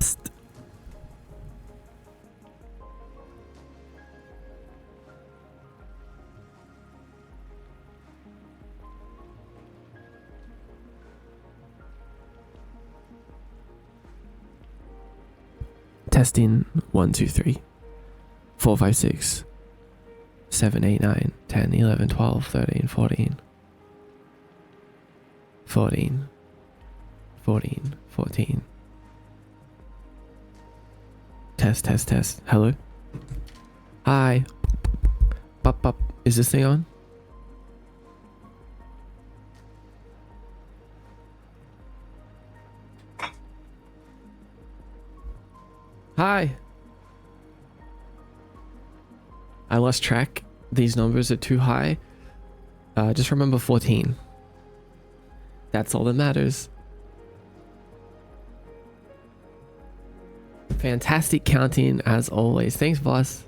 Psst. Testing 1 2 3 4 5 6 7 8 9 10 11 12 13 14 14 14 14. Test test test. Hello. Hi. Pop pop. Is this thing on? Hi. I lost track. These numbers are too high. Just remember 14. That's all that matters. Fantastic counting as always. Thanks, boss.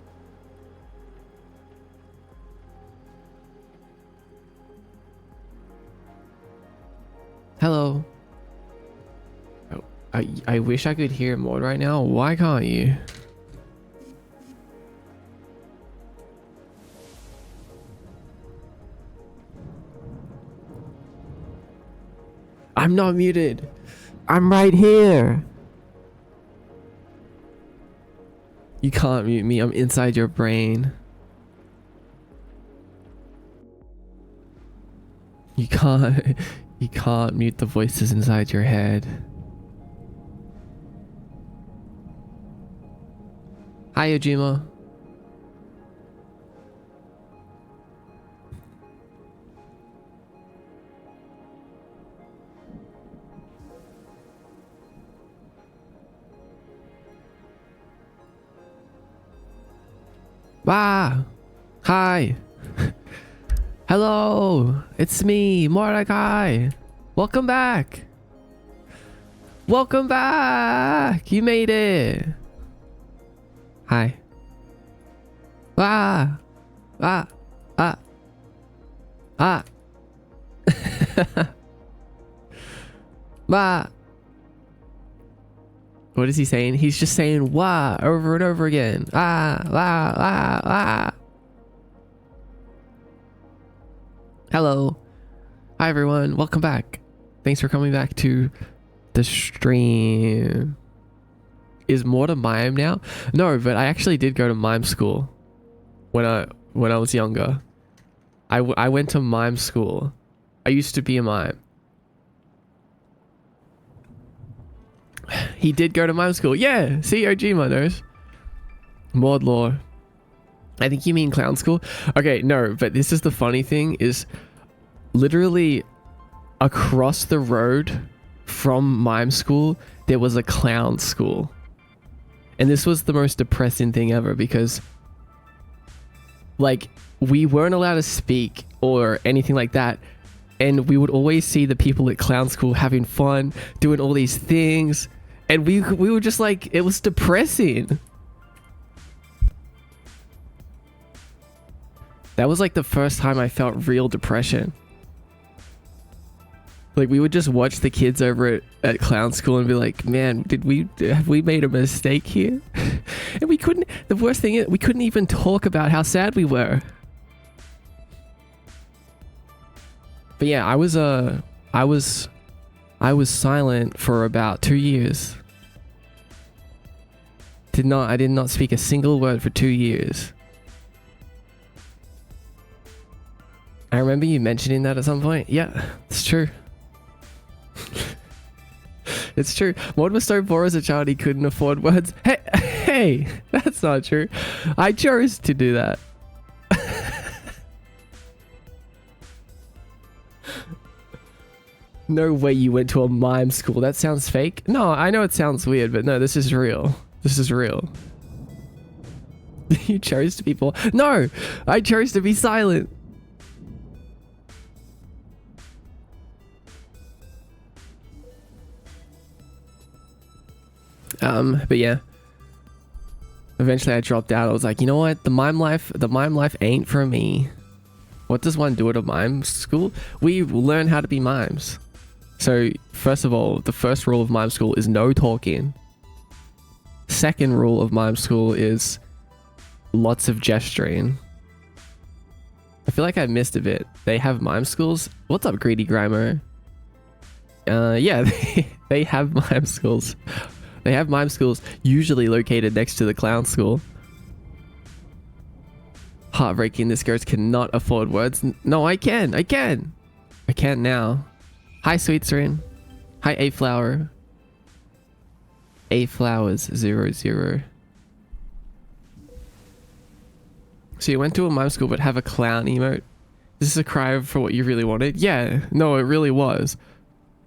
Hello. Oh, I wish I could hear more right now. Why can't you? I'm not muted. I'm right here. You can't mute me. I'm inside your brain. You can't mute the voices inside your head. Hi, Ojima. Wow. Hi. Hello. It's me, Mordecai. Welcome back. Welcome back. You made it. Hi. Ah. Ah. Ah. Ah. Ah. What is he saying? He's just saying wah over and over again. Ah, ah, ah, ah. Hello. Hi, everyone. Welcome back. Thanks for coming back to the stream. Is more to mime now? No, but I actually did go to mime school when I was younger. I went to mime school. I used to be a mime. He did go to mime school. Yeah, see, Ojima knows. Maud Law. I think you mean clown school. Okay, no, but this is the funny thing is literally across the road from mime school, there was a clown school. And this was the most depressing thing ever because like we weren't allowed to speak or anything like that. And we would always see the people at clown school having fun, doing all these things. And we were just like, it was depressing. That was like the first time I felt real depression. Like we would just watch the kids over at clown school and be like, man, have we made a mistake here? And we couldn't, the worst thing is we couldn't even talk about how sad we were. But yeah, I was silent for about 2 years. I did not speak a single word for 2 years. I remember you mentioning that at some point. Yeah, it's true. It's true. Maud was so poor as a child he couldn't afford words. Hey, that's not true. I chose to do that. No way you went to a mime school. That sounds fake. No, I know it sounds weird, but no, this is real. This is real. You chose to be poor. No, I chose to be silent. But yeah. Eventually I dropped out. I was like, you know what? The mime life ain't for me. What does one do at a mime school? We learn how to be mimes. So, first of all, the first rule of mime school is no talking. second rule of mime school is lots of gesturing. I feel like I missed a bit. They have mime schools. What's up, Greedy Grimer? Yeah, they have mime schools. They have mime schools usually located next to the clown school. Heartbreaking, this girl cannot afford words. No, I can. I can now. Hi, Sweet Serin. Hi, A Flower. A Flowers 00. So you went to a mime school but have a clown emote? Is this a cry for what you really wanted? Yeah, no, it really was.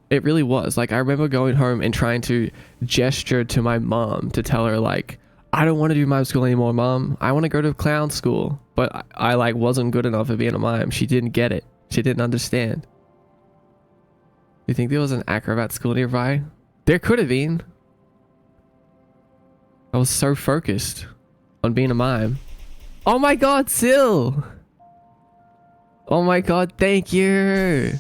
It really was. Like, I remember going home and trying to gesture to my mom to tell her, like, I don't want to do mime school anymore, mom. I want to go to clown school. But I like wasn't good enough at being a mime. She didn't get it. She didn't understand. You think there was an acrobat school nearby? There could have been. I was so focused on being a mime. Oh my god, Sil! Oh my god, thank you!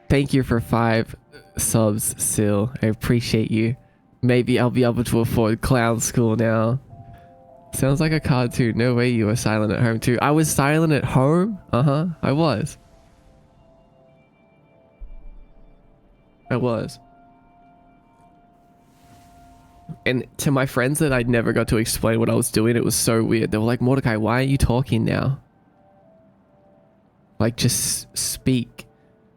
Thank you for 5 subs, Sil. I appreciate you. Maybe I'll be able to afford clown school now. Sounds like a cartoon. No way you were silent at home too. I was silent at home? Uh-huh, I was. I was. And to my friends that I never got to explain what I was doing, it was so weird. They were like, Mordecai, why are you talking now? Like, just speak.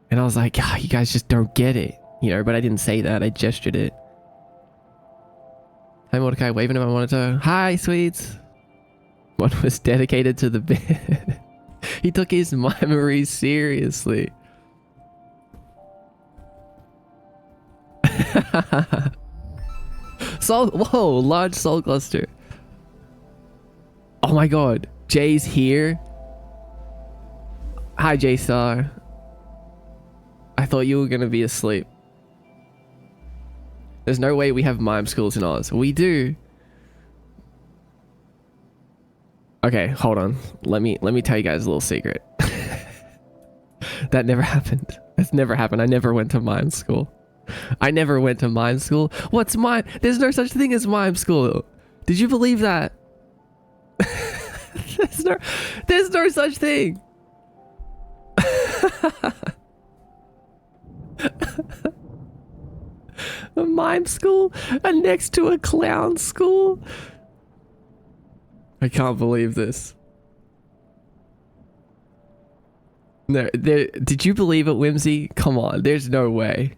And I was like, ah, you guys just don't get it. You know, but I didn't say that. I gestured it. Hi, Mordecai, waving at my monitor. Hi, sweets. One was dedicated to the bed. He took his memory seriously. Whoa, large soul cluster. Oh my god, Jay's here. Hi, J Star. I thought you were gonna be asleep. There's no way we have mime schools in Oz. We do. Okay, hold on. Let me tell you guys a little secret. That never happened. That's never happened. I never went to mime school. I never went to mime school. What's mime? There's no such thing as mime school. Did you believe that? there's no such thing. A mime school and next to a clown school. I can't believe this. No, did you believe it, Whimsy? Come on, there's no way.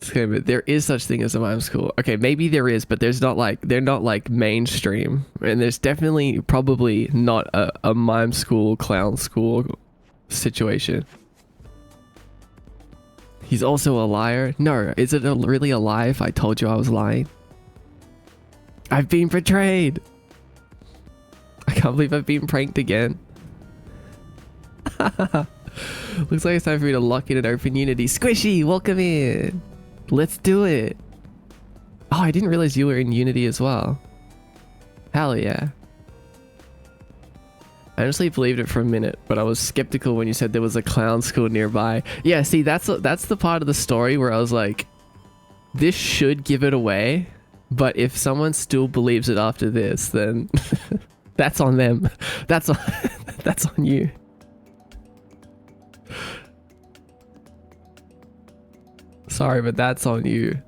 Okay, but there is such thing as a mime school. Okay, maybe there is, but there's not like, they're not like mainstream. And there's definitely probably not a mime school, clown school situation. He's also a liar? No, is it really a lie if I told you I was lying? I've been betrayed. I can't believe I've been pranked again. Looks like it's time for me to lock in and open Unity. Squishy, welcome in. Let's do it. Oh, I didn't realize you were in Unity as well. Hell yeah. I honestly believed it for a minute, but I was skeptical when you said there was a clown school nearby. Yeah, see, that's the part of the story where I was like, this should give it away, but if someone still believes it after this, then that's on them. That's on you. Sorry, but that's on you.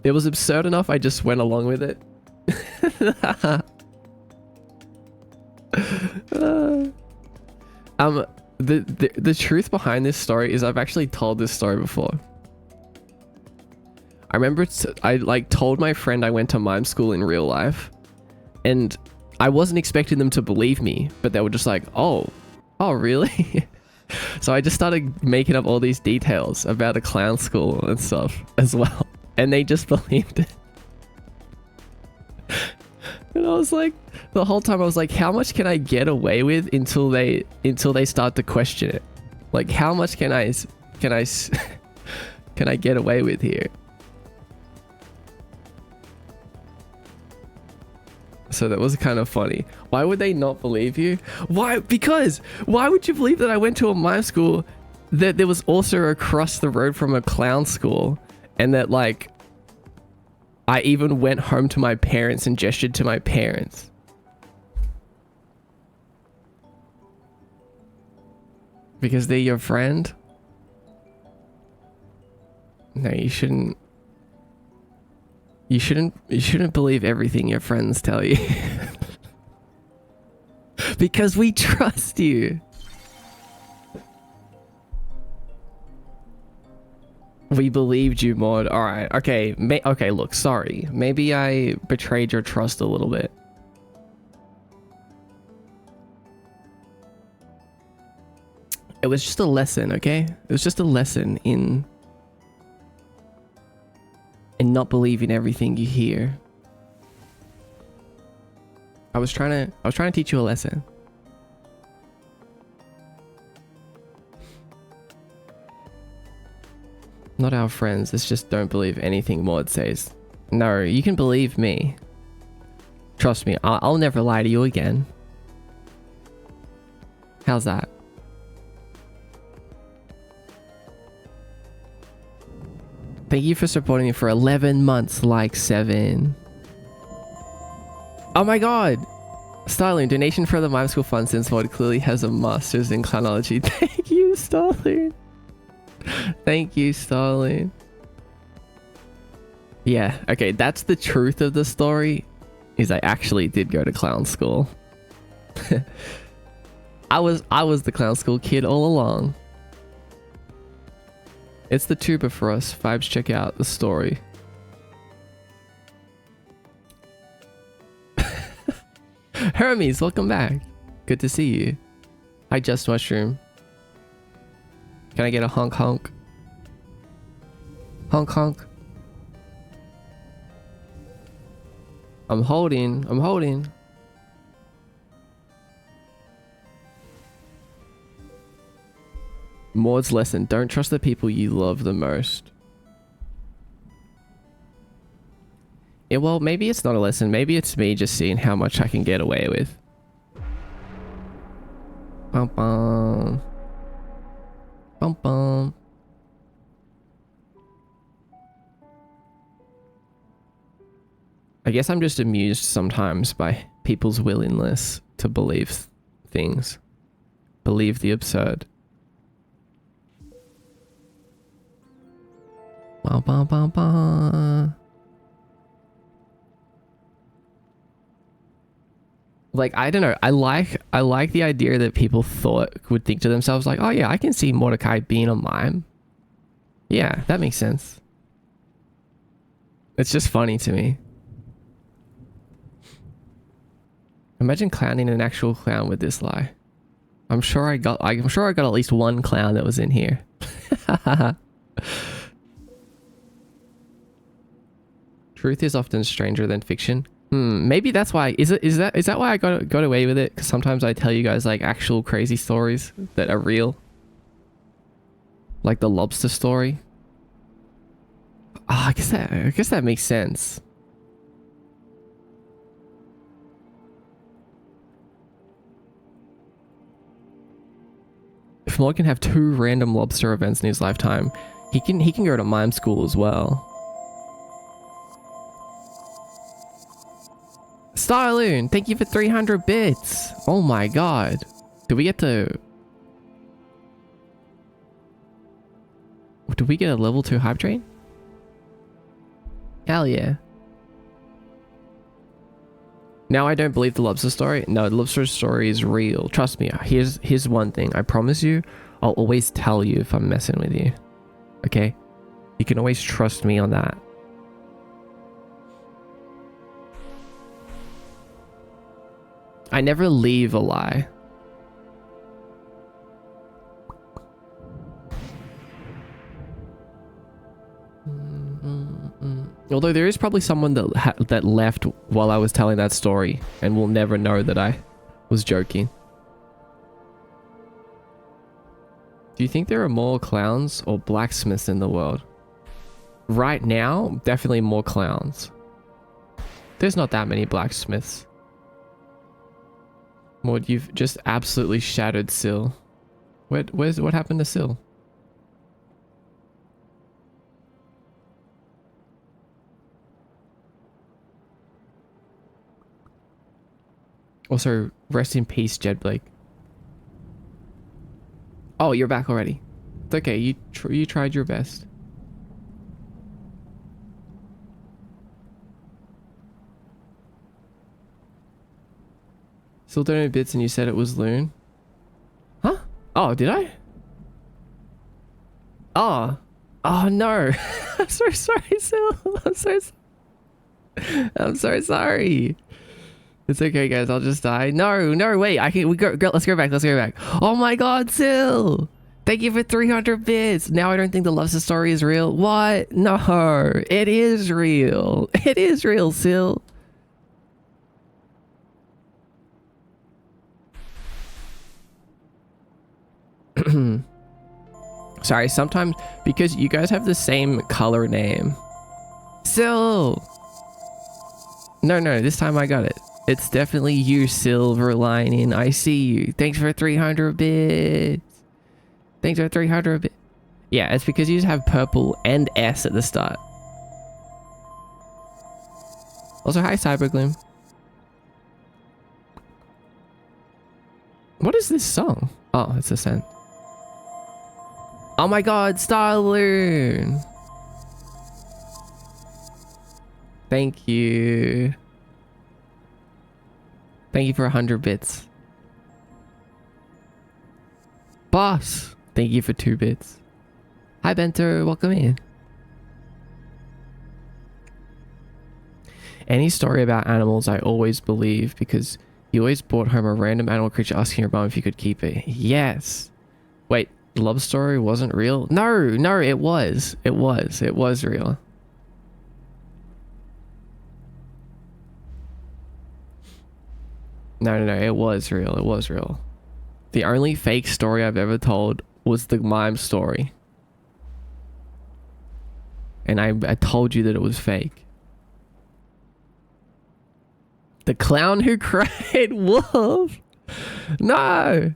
It was absurd enough, I just went along with it. The truth behind this story is I've actually told this story before. I remember I like told my friend I went to mime school in real life, and I wasn't expecting them to believe me, but they were just like, oh really? So I just started making up all these details about a clown school and stuff as well, and they just believed it. And I was like, the whole time I was like, how much can I get away with until they start to question it? Like, how much can I get away with here? So that was kind of funny. Why would they not believe you? Why? Because why would you believe that I went to a mime school that there was also across the road from a clown school, and that like I even went home to my parents and gestured to my parents. Because they're your friend? No, you shouldn't. You shouldn't believe everything your friends tell you. Because we trust you. We believed you, Maud. All right. Okay. Okay. Look. Sorry. Maybe I betrayed your trust a little bit. It was just a lesson. Okay. It was just a lesson in not believing everything you hear. I was trying to teach you a lesson. Not our friends. It's just don't believe anything Maud says. No, you can believe me. Trust me, I'll never lie to you again. How's that? Thank you for supporting me for 11 months, like 7. Oh my god! Starling, donation for the Mime School Fund since Maud clearly has a master's in clonology. Thank you, Starling. Thank you, Starling. Yeah, okay, that's the truth of the story, is I actually did go to clown school. I was the clown school kid all along. It's the tuber for us. Vibes, check out the story. Hermes, welcome back. Good to see you. Hi, Just Mushroom. Can I get a honk honk? Honk honk. I'm holding. I'm holding. Maud's lesson. Don't trust the people you love the most. Yeah, well, maybe it's not a lesson. Maybe it's me just seeing how much I can get away with. Bum bum. Bum bum. I guess I'm just amused sometimes by people's willingness to believe things. Believe the absurd. Ba ba ba ba. Like, I don't know. I like the idea that people would think to themselves like, oh yeah, I can see Mordecai being a mime. Yeah, that makes sense. It's just funny to me. Imagine clowning an actual clown with this lie. I'm sure I got at least one clown that was in here. Truth is often stranger than fiction. Maybe that's why. Is that why I got away with it? Because sometimes I tell you guys like actual crazy stories that are real. Like the lobster story. I guess that makes sense. If Maud can have 2 random lobster events in his lifetime, he can go to mime school as well. Starloon, thank you for 300 bits. Oh my god. Did we get a level 2 hype train? Hell yeah. Now I don't believe the lobster story. No, the lobster story is real. Trust me. Here's one thing. I promise you, I'll always tell you if I'm messing with you. Okay? You can always trust me on that. I never leave a lie. Although there is probably someone that left while I was telling that story and will never know that I was joking. Do you think there are more clowns or blacksmiths in the world? Right now, definitely more clowns. There's not that many blacksmiths. Maud, you've just absolutely shattered Syl. What happened to Syl? Also, rest in peace, Jed Blake. Oh, you're back already. It's okay. You tried your best. Still donated bits and you said it was Loon. Huh? Oh, did I? Oh. Oh no. I'm so sorry, Sil. I'm so sorry. It's okay, guys. I'll just die. No, wait. Let's go back. Oh my god, Sil. Thank you for 300 bits. Now I don't think the Lobster story is real. What? No, it is real. It is real, Sil. Sorry, sometimes because you guys have the same color name. Sil. No, this time I got it. It's definitely you, Silver Lining. I see you. Thanks for 300 bits. Thanks for 300 bits. Yeah, it's because you just have purple and S at the start. Also, hi, Cybergloom. What is this song? Oh, it's Ascent. Oh my god, Starloon! Thank you. Thank you for 100 bits. Boss! Thank you for 2 bits. Hi Bento, welcome in. Any story about animals I always believe because you always brought home a random animal creature asking your mom if you could keep it. Yes. Wait, the love story wasn't real? No, it was. It was real. No, it was real. The only fake story I've ever told was the mime story. And I told you that it was fake. The clown who cried wolf. No.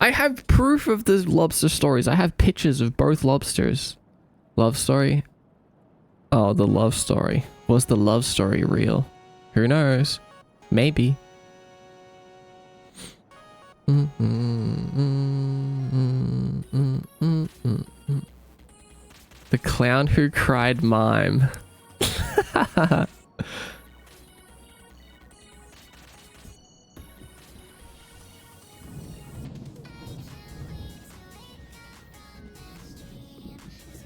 I have proof of the lobster stories. I have pictures of both lobsters. Love story? Oh, the love story. Was the love story real? Who knows? Maybe. The clown who cried mime.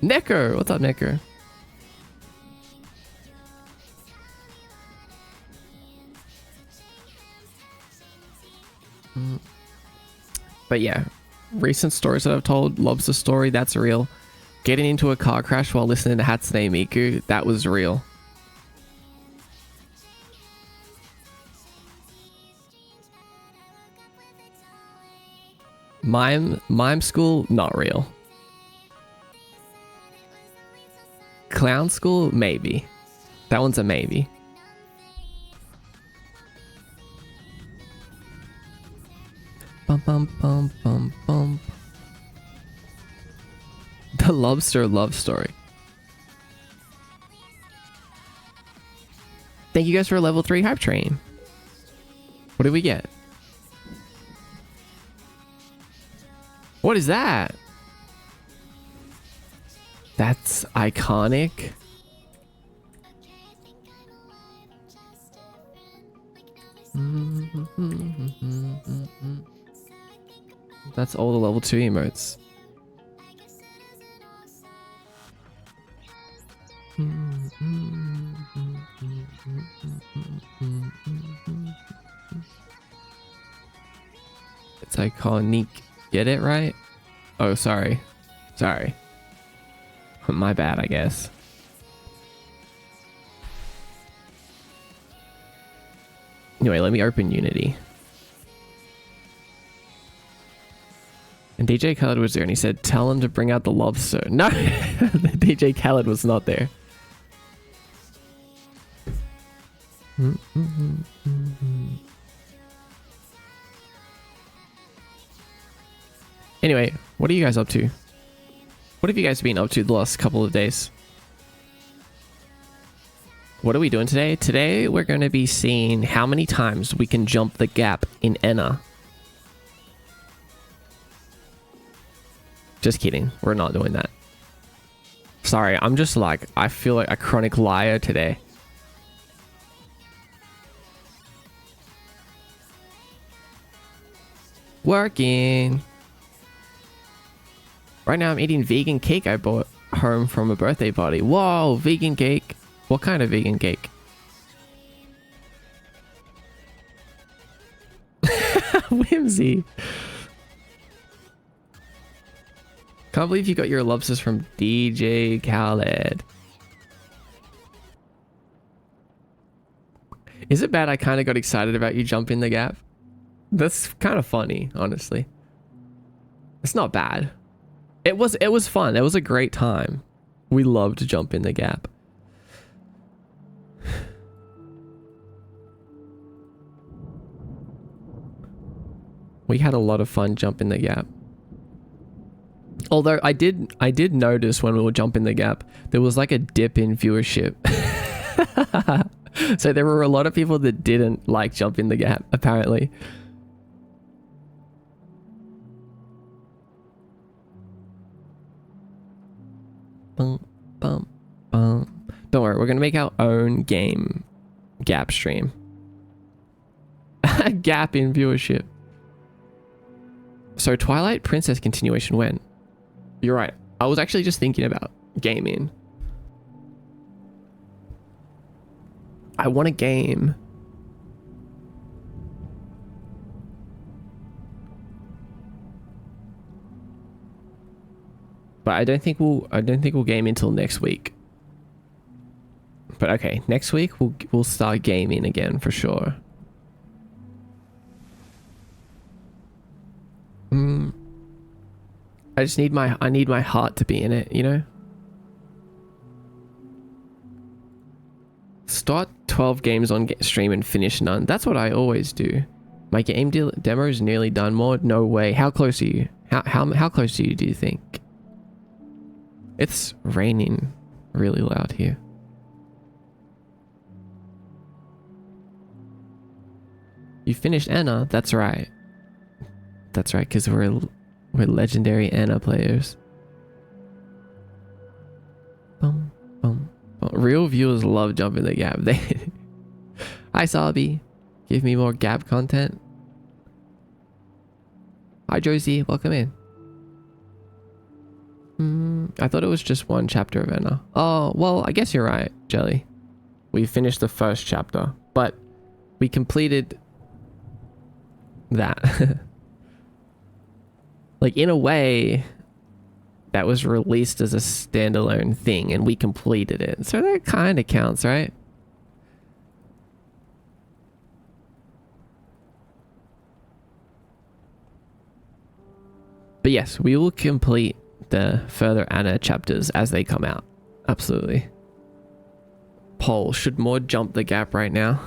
Necker! What's up, Necker? But yeah, recent stories that I've told, lobster story, that's real. Getting into a car crash while listening to Hatsune Miku, that was real. Mime school, not real. Clown school, maybe. That one's a maybe. Bum bum bum bum bum. The lobster love story. Thank you guys for a level 3 hype train. What did we get? What is that? That's iconic. That's all the level 2 emotes. It's iconic. Get it right? Oh, sorry. My bad, I guess. Anyway, let me open Unity. And DJ Khaled was there and he said, tell him to bring out the lobster. No, DJ Khaled was not there. Anyway, what are you guys up to? What have you guys been up to the last couple of days? What are we doing today? Today, we're going to be seeing how many times we can jump the gap in Enna. Just kidding. We're not doing that. Sorry, I'm just like, I feel like a chronic liar today. Working. Right now I'm eating vegan cake I bought home from a birthday party. Whoa, vegan cake. What kind of vegan cake? Whimsy. Can't believe you got your lobsters from DJ Khaled. Is it bad I kind of got excited about you jumping the gap? That's kind of funny, honestly. It's not bad. It was fun. It was a great time. We loved to jump in the gap. We had a lot of fun jumping the gap. Although I did notice when we were jumping the gap, there was like a dip in viewership. So there were a lot of people that didn't like jumping the gap, apparently. Bum, bum, bum. Don't worry, we're gonna make our own game gap stream. Gap in viewership. So Twilight Princess continuation when? You're right. I was actually just thinking about gaming. I want a game. But I don't think we'll game until next week. But okay, next week we'll start gaming again for sure. I need my heart to be in it, you know? Start 12 games on stream and finish none. That's what I always do. My game demo is nearly done. More? No way. How close are you? How close are you, do you think? It's raining really loud here. You finished Enna? That's right. That's right, because we're legendary Enna players. Bum, bum, bum. Real viewers love jumping the gap. Hi, Sabi. Give me more gap content. Hi, Josie. Welcome in. I thought it was just one chapter of Enna. Oh, well, I guess you're right, Jelly. We finished the first chapter, but we completed that. Like, in a way, that was released as a standalone thing, and we completed it. So that kind of counts, right? But yes, we will complete the further Enna chapters as they come out. Absolutely. Poll, should more jump the gap right now?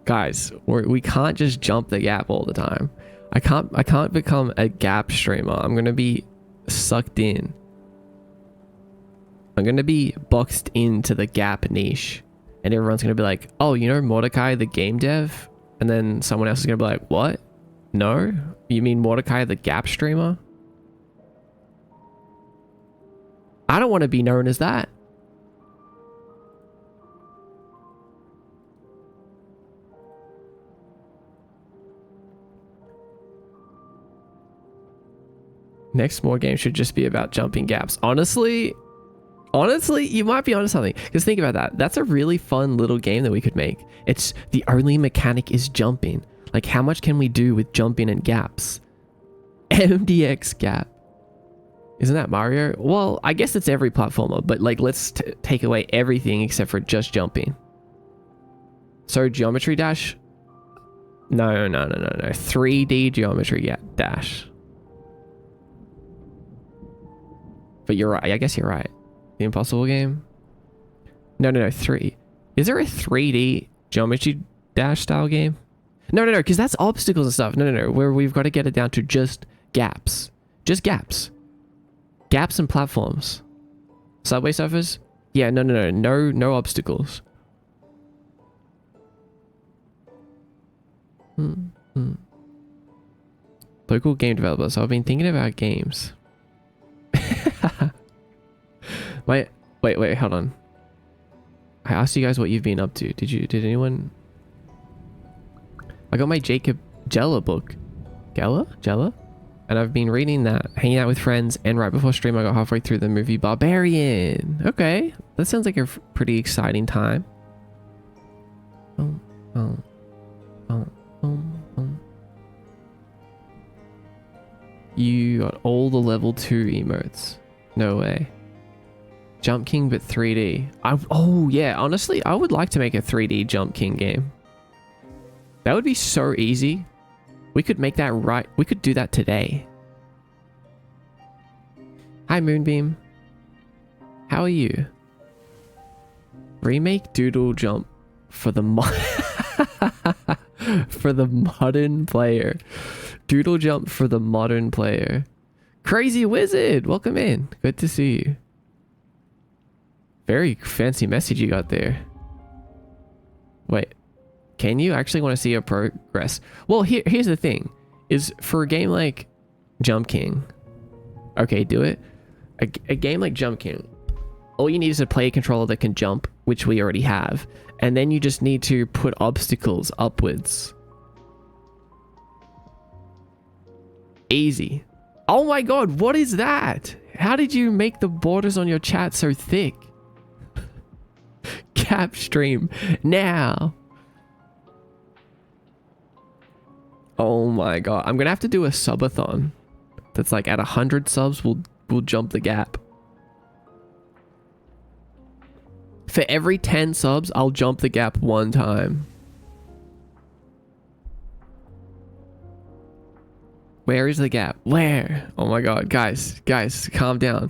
Guys, we can't just jump the gap all the time. I can't become a gap streamer. I'm gonna be sucked in. I'm gonna be boxed into the gap niche, and everyone's gonna be like, "Oh, you know Mordecai the game dev?" And then someone else is gonna be like, "What? No, you mean Mordecai the gap streamer?" I don't want to be known as that. Next more game should just be about jumping gaps. Honestly, you might be onto something. Because think about that. That's a really fun little game that we could make. It's the only mechanic is jumping. Like, how much can we do with jumping and gaps? MDX gap. Isn't that Mario? Well, I guess it's every platformer, but like, let's take away everything except for just jumping. So Geometry Dash? No. 3D Geometry Dash. But you're right. I guess you're right. The Impossible game? No. 3. Is there a 3D Geometry Dash style game? No, because that's obstacles and stuff. No. Where we've got to get it down to just gaps. Just gaps. Gaps and platforms. Subway Surfers? Yeah, no obstacles. Local game developers. So I've been thinking about games. Wait, hold on. I asked you guys what you've been up to. Did anyone? I got my Jacob Jella book. Jella? And I've been reading that, hanging out with friends, and right before stream I got halfway through the movie Barbarian. Okay, that sounds like a pretty exciting time. You got all the level 2 emotes. No way. Jump King but 3D. Oh yeah, honestly, I would like to make a 3D Jump King game. That would be so easy. We could make that right. We could do that today. Hi Moonbeam. How are you? Remake Doodle Jump for the for the modern player. Doodle Jump for the modern player. Crazy Wizard, welcome in. Good to see you. Very fancy message you got there. Wait, can you actually want to see your progress? Well, here's the thing, is for a game like Jump King, okay, do it. A game like Jump King, all you need is a play controller that can jump, which we already have, and then you just need to put obstacles upwards. Easy. Oh my god, what is that? How did you make the borders on your chat so thick? Cap stream now. Oh my god, I'm gonna have to do a subathon that's like at 100 subs we'll jump the gap. For every 10 subs I'll jump the gap one time. Where is the gap? Where? Oh my god, guys, calm down.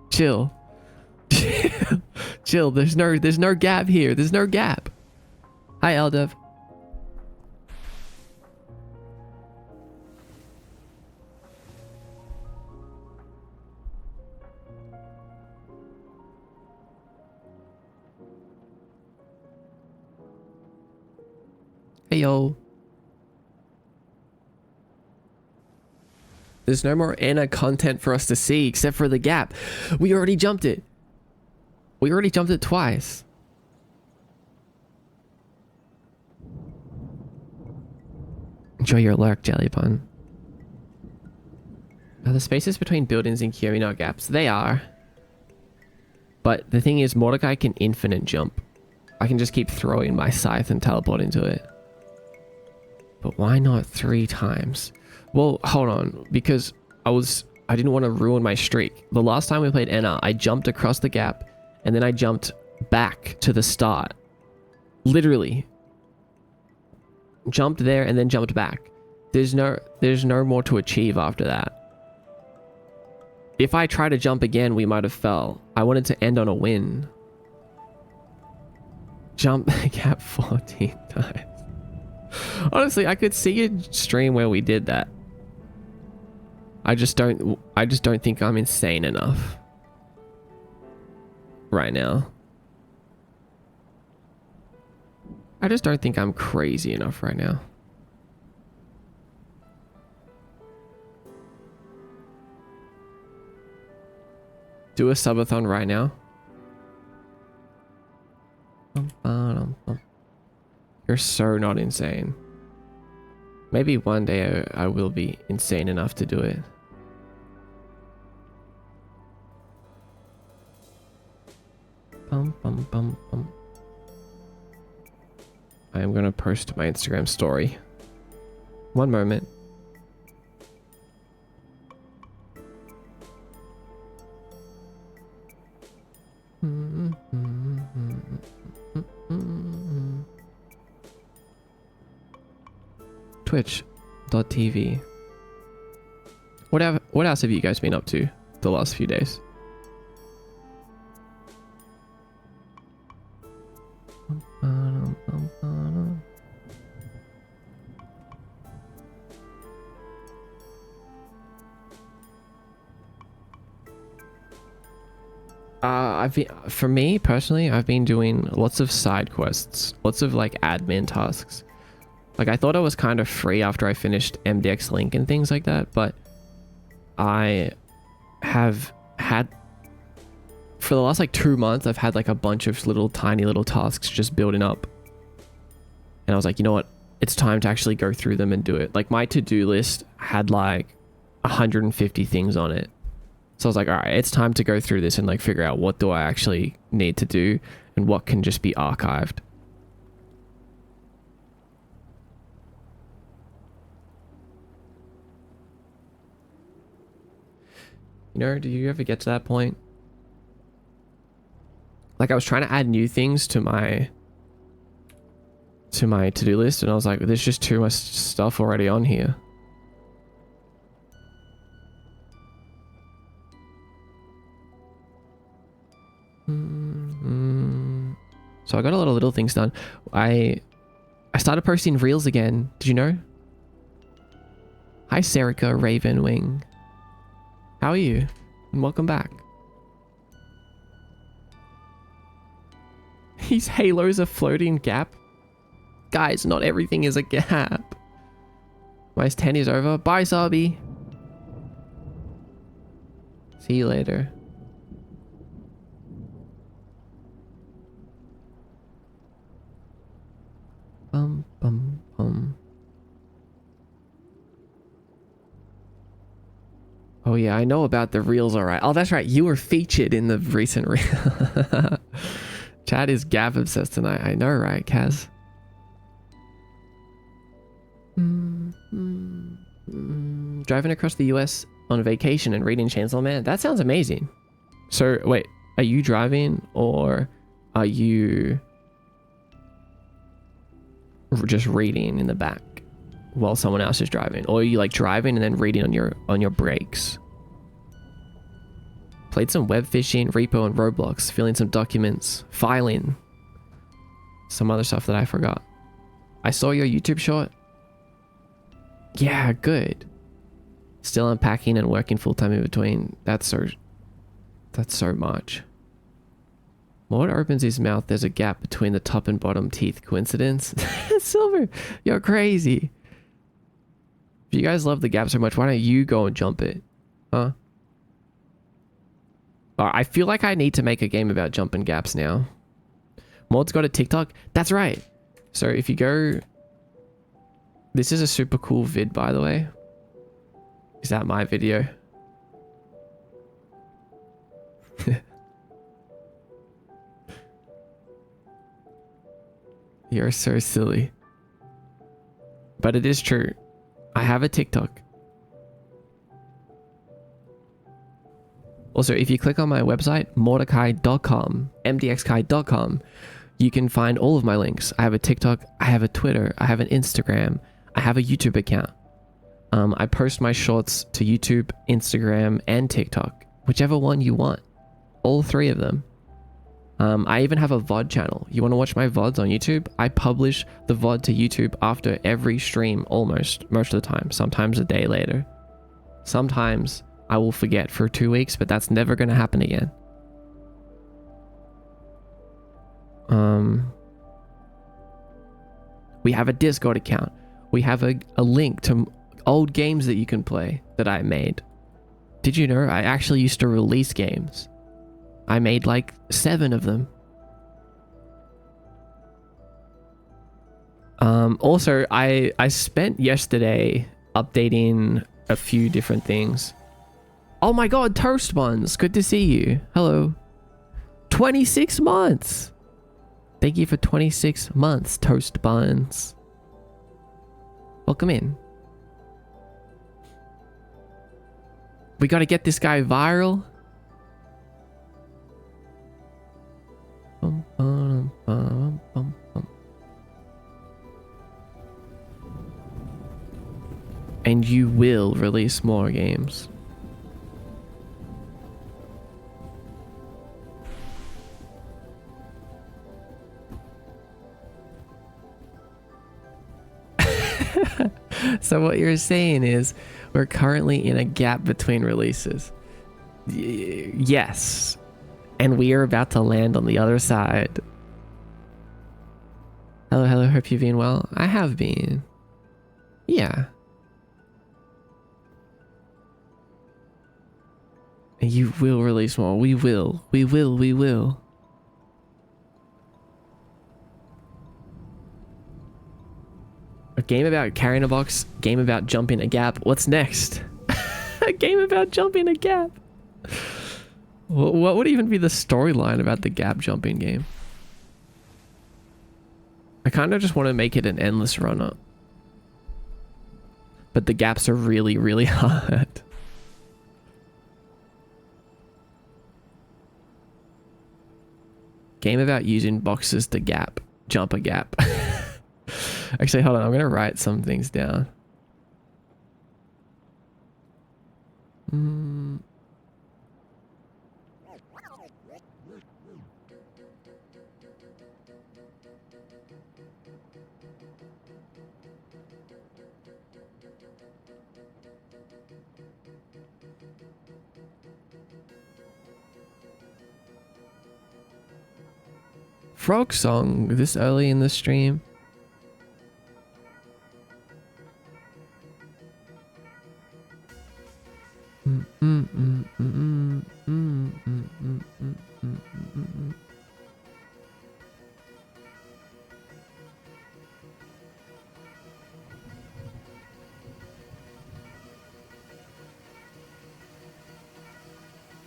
Chill. Chill. There's no gap here. There's no gap. Hi, Eldev. Hey, yo. There's no more Anna content for us to see except for the gap. We already jumped it. We already jumped it twice. Enjoy your lurk, Jellybun. Are the spaces between buildings in Kiyomi not gaps? They are. But the thing is, Mordecai can infinite jump. I can just keep throwing my scythe and teleport into it. But why not 3 times? Well, hold on, because I didn't want to ruin my streak. The last time we played Enna, I jumped across the gap and then I jumped back to the start. Literally. Jumped there and then jumped back. There's no more to achieve after that. If I try to jump again, we might have fell. I wanted to end on a win. Jump the gap 14 times. Honestly, I could see a stream where we did that. I just don't think I'm insane enough right now. I just don't think I'm crazy enough right now. Do a subathon right now. You're so not insane. Maybe one day I will be insane enough to do it. I am gonna post my Instagram story. One moment. Twitch.tv. What else have you guys been up to the last few days? For me personally, I've been doing lots of side quests, lots of like admin tasks. Like I thought I was kind of free after I finished MDX Link and things like that, but I have had, for the last like 2 months, I've had like a bunch of tiny little tasks just building up. And I was like, you know what? It's time to actually go through them and do it. Like my to-do list had like 150 things on it. So I was like, all right, it's time to go through this and like figure out what do I actually need to do and what can just be archived. You know, do you ever get to that point? Like I was trying to add new things to my to-do list and I was like, there's just too much stuff already on here. So I got a lot of little things done. I started posting reels again. Did you know? Hi Serica Ravenwing. How are you? And welcome back. These halos are floating gap. Guys, not everything is a gap. My 10 is over. Bye, Sabi. See you later. Bum, bum, bum. Oh yeah, I know about the reels, alright. Oh, that's right. You were featured in the recent reel. Chad is gap obsessed tonight. I know, right, Kaz? Driving across the US on vacation and reading Chainsaw Man. That sounds amazing. So, wait, are you driving or are you just reading in the back while someone else is driving? Or are you like driving and then reading on your brakes? Played some web fishing, repo and Roblox, filling some documents, filing some other stuff that I forgot. I saw your YouTube short. Yeah, good. Still unpacking and working full time in between. That's so much. Lord opens his mouth. There's a gap between the top and bottom teeth. Coincidence? Silver, you're crazy. If you guys love the gap so much, why don't you go and jump it? Huh? I feel like I need to make a game about jumping gaps now. Mod's got a TikTok? That's right. So if you go... This is a super cool vid, by the way. Is that my video? You're so silly. But it is true. I have a TikTok. Also, if you click on my website, mordecai.com, mdxkai.com, you can find all of my links. I have a TikTok, I have a Twitter, I have an Instagram, I have a YouTube account. I post my shorts to YouTube, Instagram, and TikTok, whichever one you want. All three of them. I even have a VOD channel. You want to watch my VODs on YouTube? I publish the VOD to YouTube after every stream, most of the time. Sometimes a day later. Sometimes I will forget for 2 weeks, but that's never going to happen again. We have a Discord account. We have a link to old games that you can play that I made. Did you know I actually used to release games? I made like 7 of them. Also, I spent yesterday updating a few different things. Oh my god, Toast Buns, good to see you. Hello. 26 months. Thank you for 26 months, Toast Buns. Welcome in. We gotta get this guy viral. And you will release more games. So what you're saying is we're currently in a gap between releases. Yes. And we are about to land on the other side. Hello, hello, hope you've been well. I have been. Yeah. You will release more. We will. We will. We will. A game about carrying a box. Game about jumping a gap. What's next? A game about jumping a gap. What would even be the storyline about the gap jumping game? I kind of just want to make it an endless run-up. But the gaps are really, really hard. Game about using boxes to jump a gap. Actually, hold on. I'm going to write some things down. Frog song this early in the stream.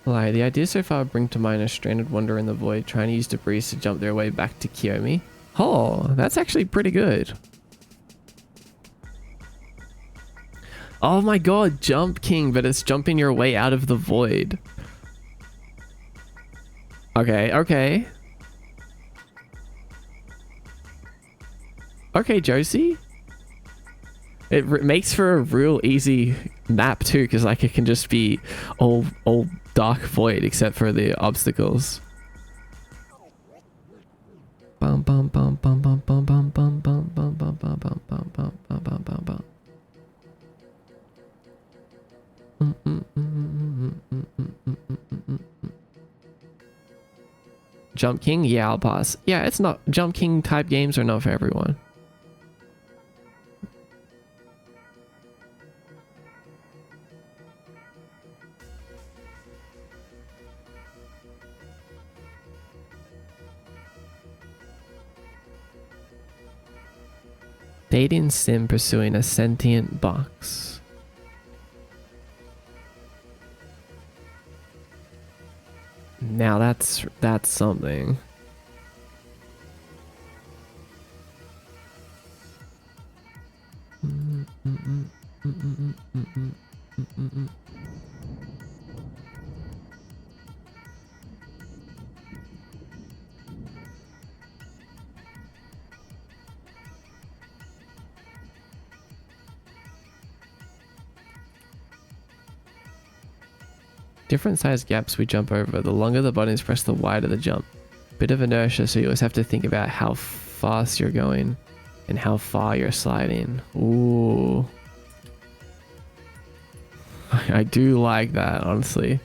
Lie, the idea so far bring to mind a stranded wanderer in the void trying to use debris to jump their way back to Kiyomi. Oh, that's actually pretty good. Oh my god, Jump King, but it's jumping your way out of the void. Okay, okay. Okay, Josie. It makes for a real easy map too, because like it can just be all dark void except for the obstacles. Bum bum bum bum bum bum bum bum bum bum bum bum bum bum bum bum bum bum bum. Jump King? Yeah, I'll pass. Yeah, it's not. Jump King type games are not for everyone. Dating sim pursuing a sentient box. Now that's something. Different size gaps we jump over. The longer the buttons press, the wider the jump. Bit of inertia, so you always have to think about how fast you're going and how far you're sliding. Ooh. I do like that, honestly.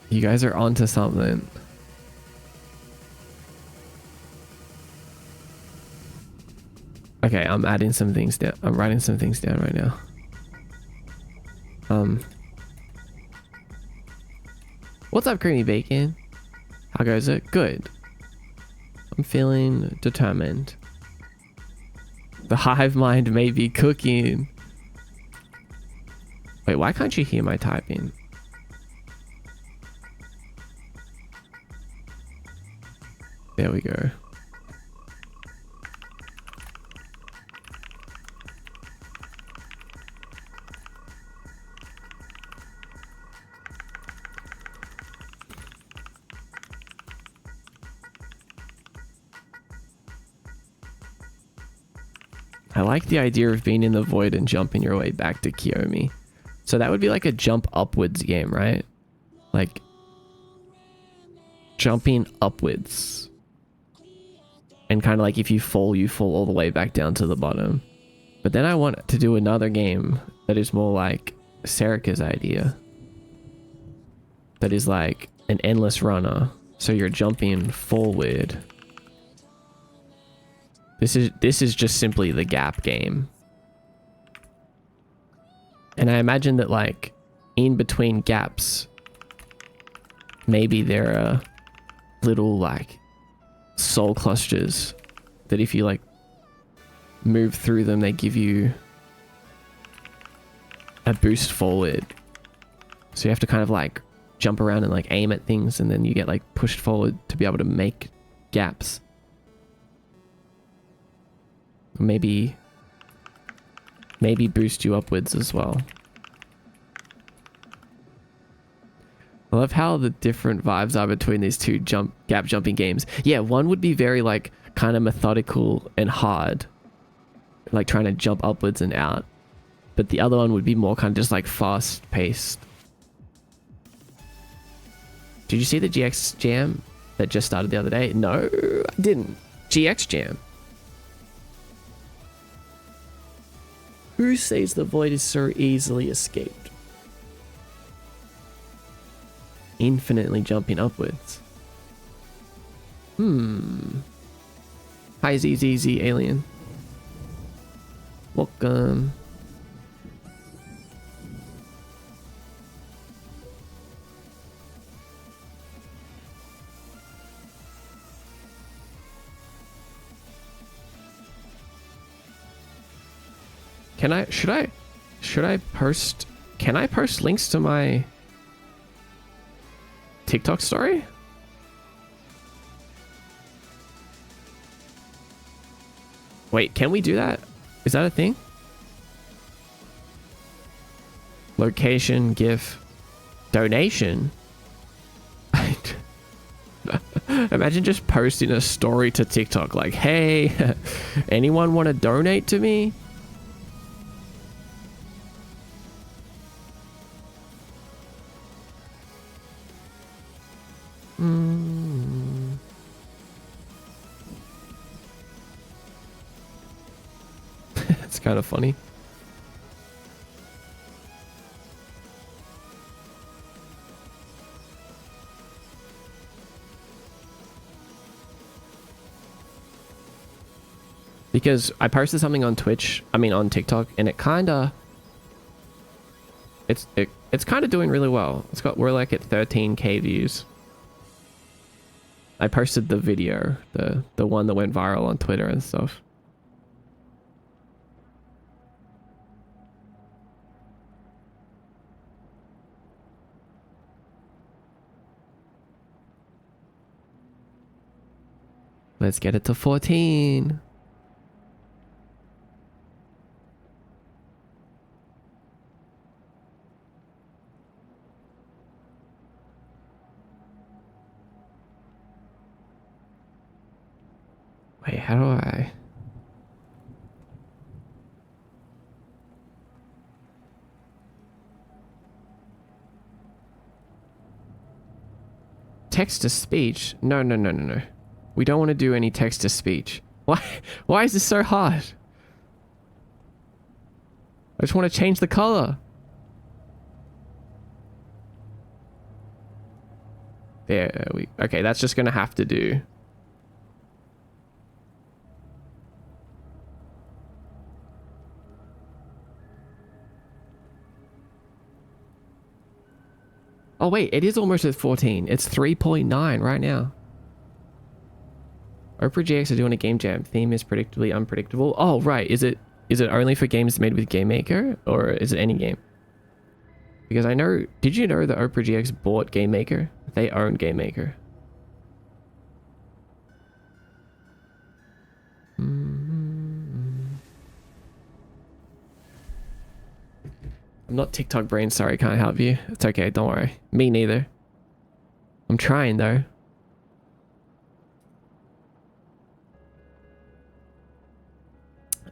You guys are onto something. Okay, I'm adding some things down. I'm writing some things down right now. What's up, Creamy Bacon? How goes it? Good. I'm feeling determined. The hive mind may be cooking. Wait, why can't you hear my typing? There we go. I like the idea of being in the void and jumping your way back to Kiyomi. So that would be like a jump upwards game, right? Like jumping upwards. And kind of like if you fall all the way back down to the bottom. But then I want to do another game that is more like Serica's idea. That is like an endless runner. So you're jumping forward. This is just simply the gap game. And I imagine that like in between gaps, maybe there are little like soul clusters that if you like move through them, they give you a boost forward. So you have to kind of like jump around and like aim at things, and then you get like pushed forward to be able to make gaps. Maybe boost you upwards as well. I love how the different vibes are between these two gap jumping games. Yeah, one would be very like kind of methodical and hard, like trying to jump upwards and out, but the other one would be more kind of just like fast paced. Did you see the GX Jam that just started the other day? No, I didn't. GX Jam. Who says the void is so easily escaped? Infinitely jumping upwards. Hi ZZZ alien. Welcome. Should I post, can I post links to my TikTok story? Wait, can we do that? Is that a thing? Location, GIF, donation. Imagine just posting a story to TikTok like, hey, anyone want to donate to me? It's kind of funny. Because I posted something on Twitch, I mean on TikTok, and it kinda it's kinda doing really well. We're like at 13k views. I posted the video, the one that went viral on Twitter and stuff. Let's get it to 14. Wait, how do I? Text to speech? No. We don't want to do any text to speech. Why is this so hard? I just want to change the color. There we, okay, that's just gonna have to do. Oh wait, it is almost at 14. It's 3.9 right now. Opera GX are doing a game jam. Theme is predictably unpredictable. Oh right, is it only for games made with Game Maker, or is it any game? Because I know, did you know that Opera GX bought Game Maker? They own Game Maker. I'm not TikTok brain, sorry, can't help you. It's okay, don't worry. Me neither. I'm trying though.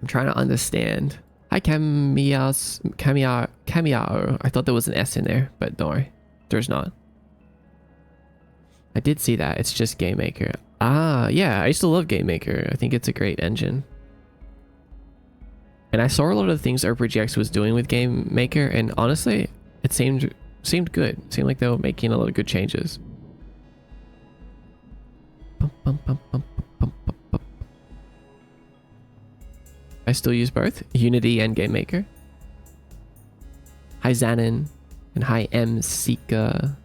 I'm trying to understand. Hi Cameo. I thought there was an S in there, but don't worry. There's not. I did see that. It's just Game Maker. Ah, yeah, I used to love Game Maker. I think it's a great engine. And I saw a lot of the things OpenGX was doing with Game Maker, and honestly, it seemed good. It seemed like they were making a lot of good changes. I still use both Unity and Game Maker. Hi Xanon and hi M Sika.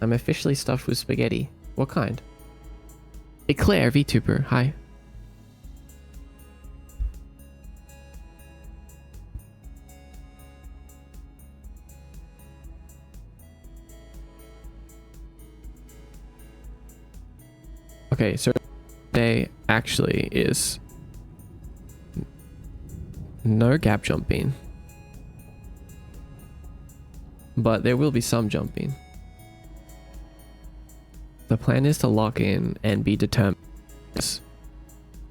I'm officially stuffed with spaghetti. What kind? Eclair VTuber. Hi. Okay, so today actually is no gap jumping, but there will be some jumping. The plan is to lock in and be determined.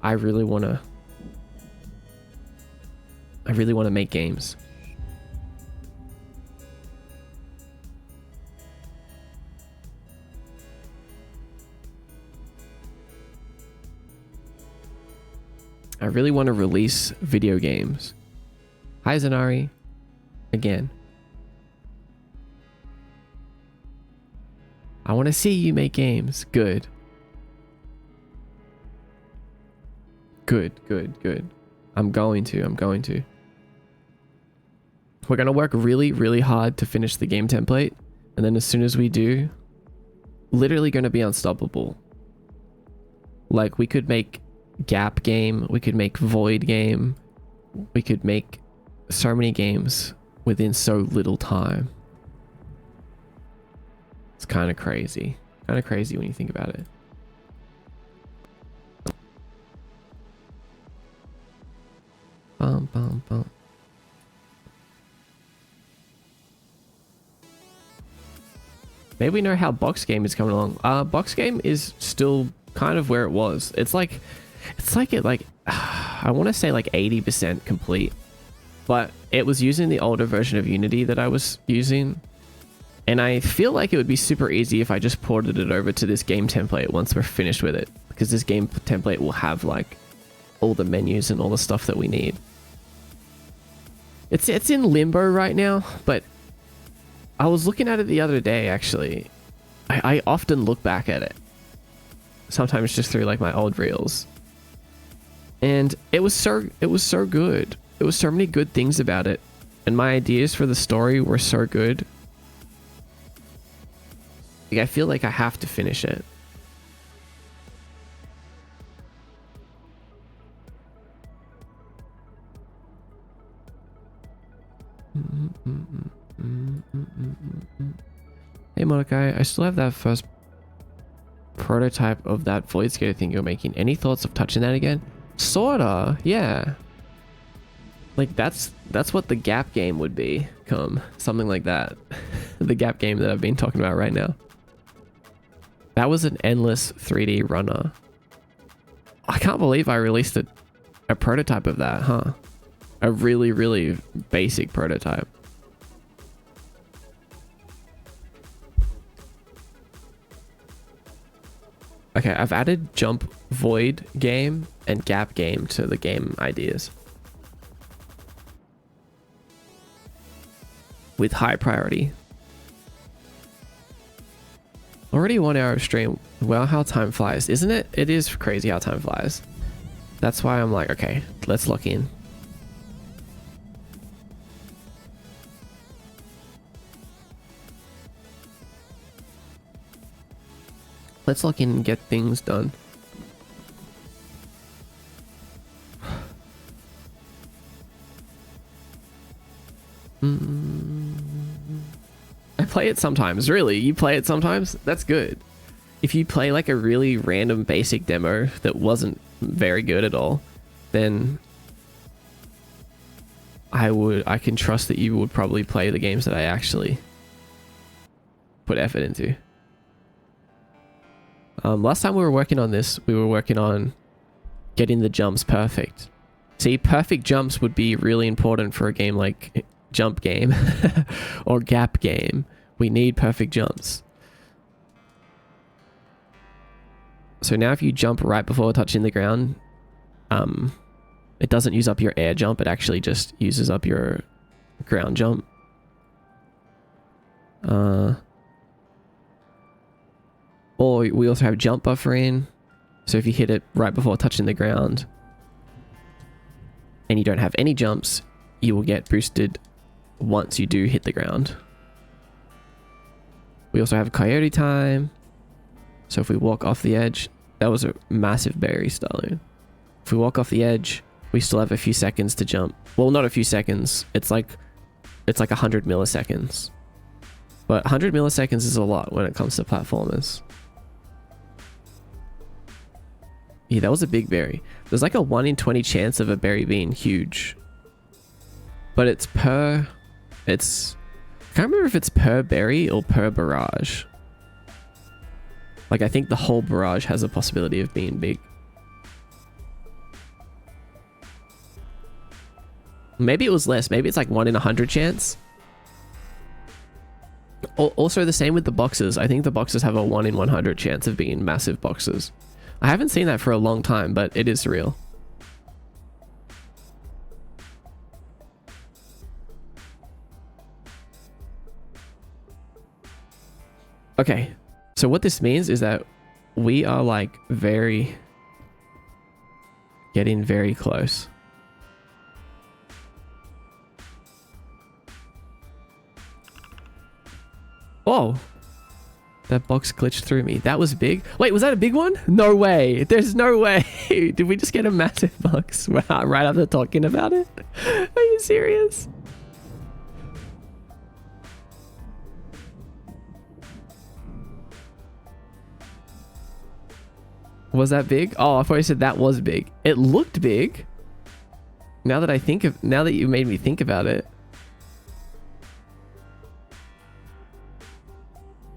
I really want to make games. I really want to release video games. Hi Zanari. Again. I want to see you make games. Good. Good. I'm going to. We're going to work really, really hard to finish the game template. And then as soon as we do, literally going to be unstoppable. Like we could make Gap game, we could make Void game, we could make so many games within so little time. It's kind of crazy. Kind of crazy when you think about it. Bum, bum, bum. Maybe we know how Box Game is coming along. Box Game is still kind of where it was. It's like I want to say like 80% complete, but it was using the older version of Unity that I was using, and I feel like it would be super easy if I just ported it over to this game template once we're finished with it, because this game template will have like all the menus and all the stuff that we need. It's in limbo right now, but I was looking at it the other day actually. I often look back at it, sometimes just through like my old reels. And it was so good. There was so many good things about it. And my ideas for the story were so good. Like, I feel like I have to finish it. Hey Mordecai, I still have that first prototype of that Void Skater thing you're making. Any thoughts of touching that again? Sorta, yeah. Like that's what the Gap game would become. Something like that. The Gap game that I've been talking about right now. That was an endless 3D runner. I can't believe I released a prototype of that, huh? A really, really basic prototype. Okay, I've added Jump Void game and Gap game to the game ideas. With high priority. Already 1 hour of stream. Well, how time flies, isn't it? It is crazy how time flies. That's why I'm like, okay, let's lock in. Let's lock in and get things done. I play it sometimes. Really? You play it sometimes? That's good. If you play like a really random basic demo that wasn't very good at all, then I can trust that you would probably play the games that I actually put effort into. Last time we were working on this, we were working on getting the jumps perfect. See, perfect jumps would be really important for a game like Jump Game or Gap Game. We need perfect jumps. So now if you jump right before touching the ground, it doesn't use up your air jump. It actually just uses up your ground jump. Or we also have jump buffering. So if you hit it right before touching the ground and you don't have any jumps, you will get boosted once you do hit the ground. We also have coyote time. So if we walk off the edge, that was a massive berry, Starloon. If we walk off the edge, we still have a few seconds to jump. Well, not a few seconds. It's like 100 milliseconds. But 100 milliseconds is a lot when it comes to platformers. Yeah, that was a big berry. There's like a 1 in 20 chance of a berry being huge. But it's I can't remember if it's per berry or per barrage. Like, I think the whole barrage has a possibility of being big. Maybe it was less. Maybe it's like 1 in 100 chance. Also, the same with the boxes. I think the boxes have a 1 in 100 chance of being massive boxes. I haven't seen that for a long time, but it is real. Okay, so what this means is that we are like getting very close. Oh, that box glitched through me. That was big. Wait, was that a big one? No way. There's no way. Did we just get a massive box right after talking about it? Are you serious? Was that big? Oh, I thought you said that was big. It looked big. Now that you made me think about it.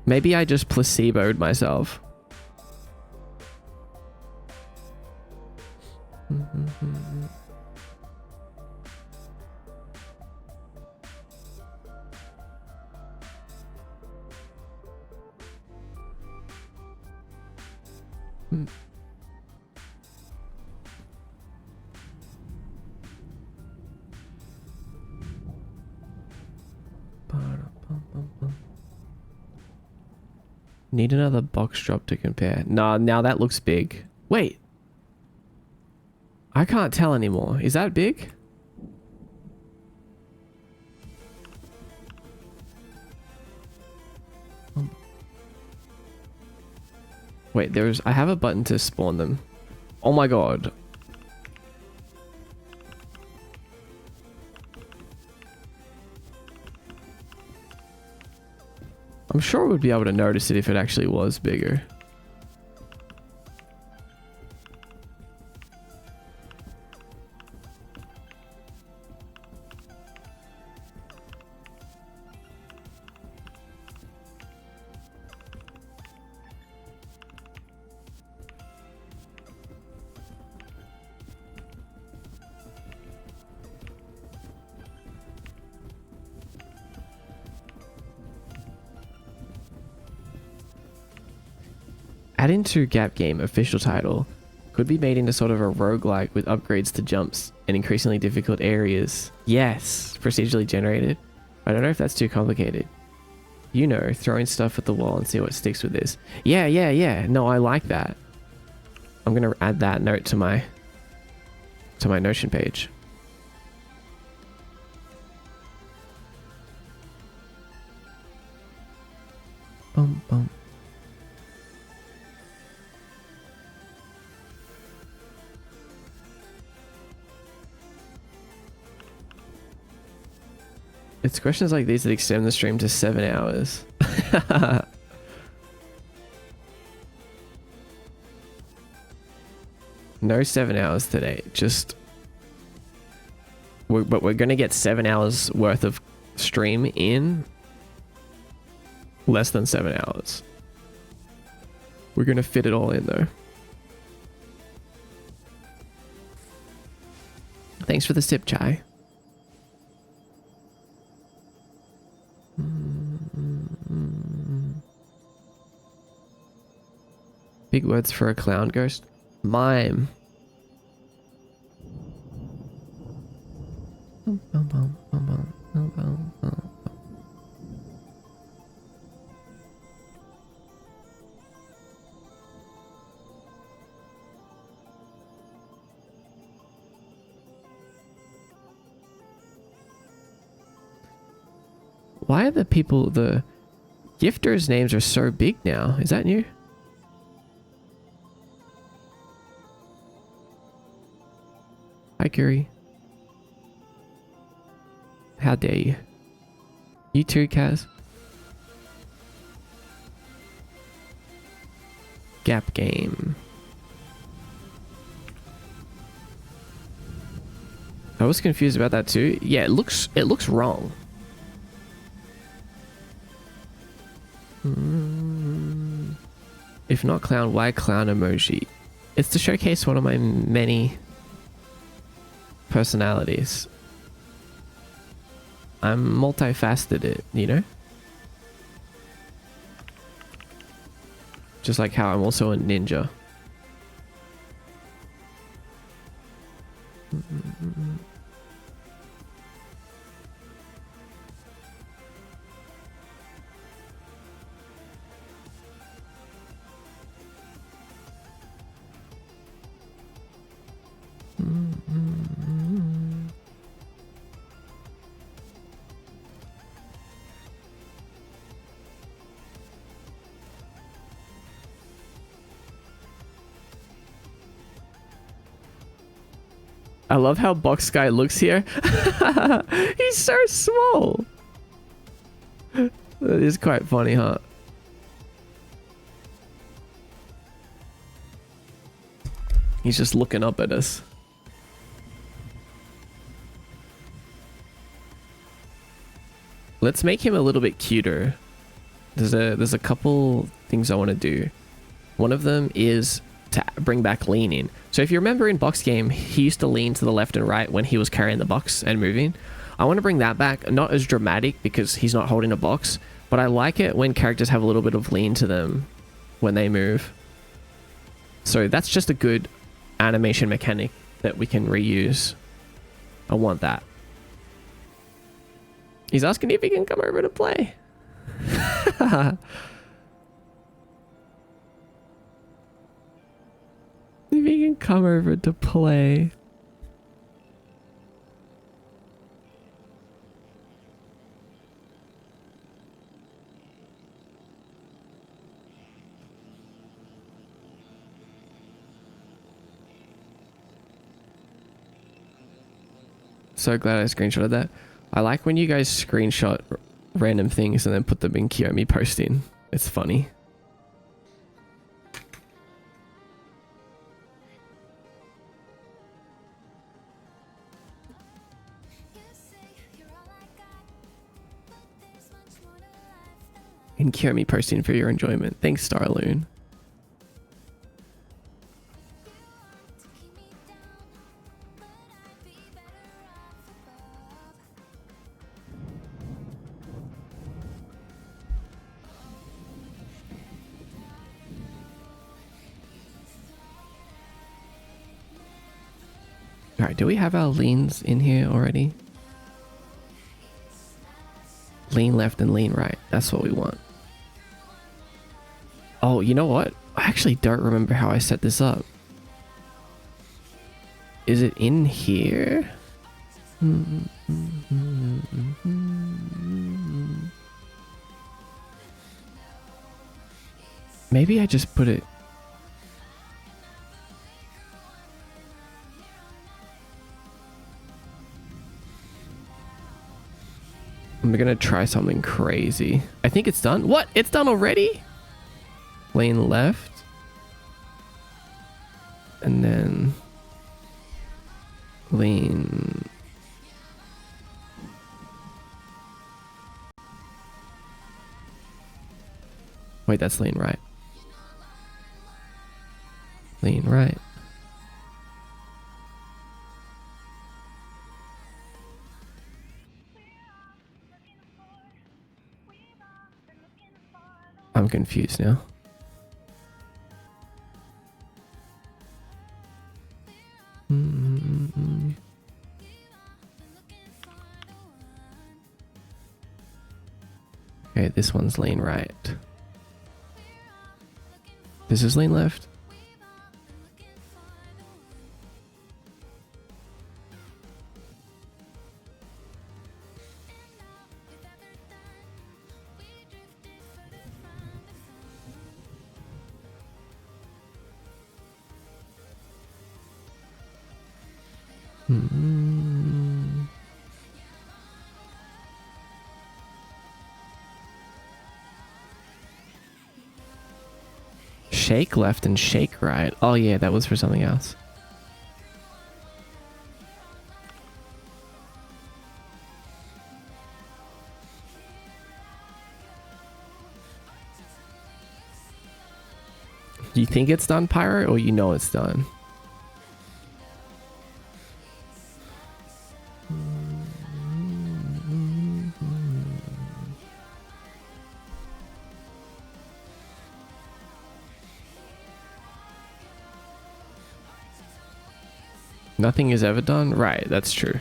Maybe I just placeboed myself. Need another box drop to compare. Nah, now that looks big. Wait. I can't tell anymore. Is that big? Wait, I have a button to spawn them. Oh my god. I'm sure we'd be able to notice it if it actually was bigger. Add into Gap Game official title. Could be made into sort of a roguelike with upgrades to jumps and increasingly difficult areas. Yes, procedurally generated. I don't know if that's too complicated. You know, throwing stuff at the wall and see what sticks with this. Yeah. No, I like that. I'm gonna add that note to my Notion page. Bum bum. It's questions like these that extend the stream to 7 hours. No 7 hours today. But we're gonna get 7 hours worth of stream in less than 7 hours. We're gonna fit it all in though. Thanks for the sip, Chai. Big words for a clown ghost. Mime. Why are the gifters' names are so big now? Is that new? Hi, Curie. How dare you? You too, Kaz. Gap game. I was confused about that too. Yeah, it looks wrong. If not clown, why clown emoji? It's to showcase one of my many personalities. I'm multifaceted, you know? Just like how I'm also a ninja. I love how Box Guy looks here. He's so small. That is quite funny, huh? He's just looking up at us. Let's make him a little bit cuter. There's a couple things I want to do. One of them is to bring back leaning. So if you remember in Box Game, he used to lean to the left and right when he was carrying the box and moving. I want to bring that back, not as dramatic because he's not holding a box, but I like it when characters have a little bit of lean to them when they move. So that's just a good animation mechanic that we can reuse. I want that. He's asking if he can come over to play. If he can come over to play. So glad I screenshotted that. I like when you guys screenshot random things and then put them in Kiyomi posting. It's funny. And Kiyomi posting for your enjoyment. Thanks, Starloon. Alright, do we have our leans in here already? Lean left and lean right. That's what we want. Oh, you know what? I actually don't remember how I set this up. Is it in here? Maybe I just put it... I'm gonna try something crazy. I think it's done. What? It's done already? Lane left. And then... lean... Wait, that's lane right. Lean right. I'm confused now. Okay, this one's lean right. This is lean left. Shake left and shake right. Oh yeah, that was for something else. You think it's done, Pyro, or you know it's done? Nothing is ever done? Right, that's true.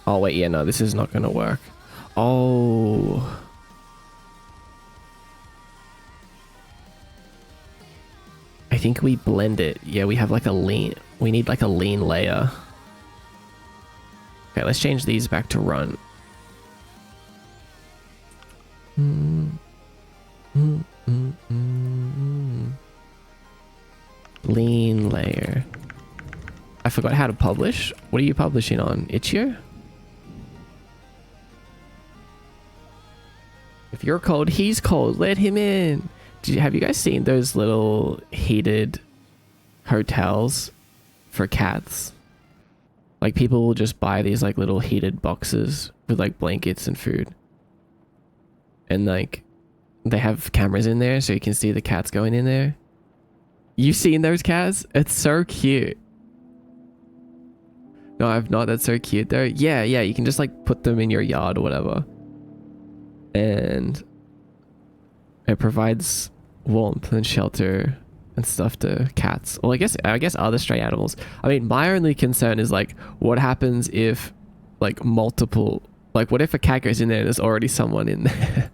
Oh, wait, yeah, no, this is not gonna work. Oh. I think we blend it. Yeah, we have like a lean. We need like a lean layer. Okay, let's change these back to run. Lean layer. I forgot how to publish. What are you publishing on? Itch.io? If you're cold, he's cold. Let him in. Have you guys seen those little heated hotels for cats? Like people will just buy these like little heated boxes with like blankets and food. And like they have cameras in there so you can see the cats going in there. You've seen those cats? It's so cute. No, I've not. That's so cute though. Yeah, yeah, you can just like put them in your yard or whatever. And it provides warmth and shelter and stuff to cats. Well, I guess other stray animals. I mean, my only concern is like what happens if like multiple, like what if a cat goes in there and there's already someone in there?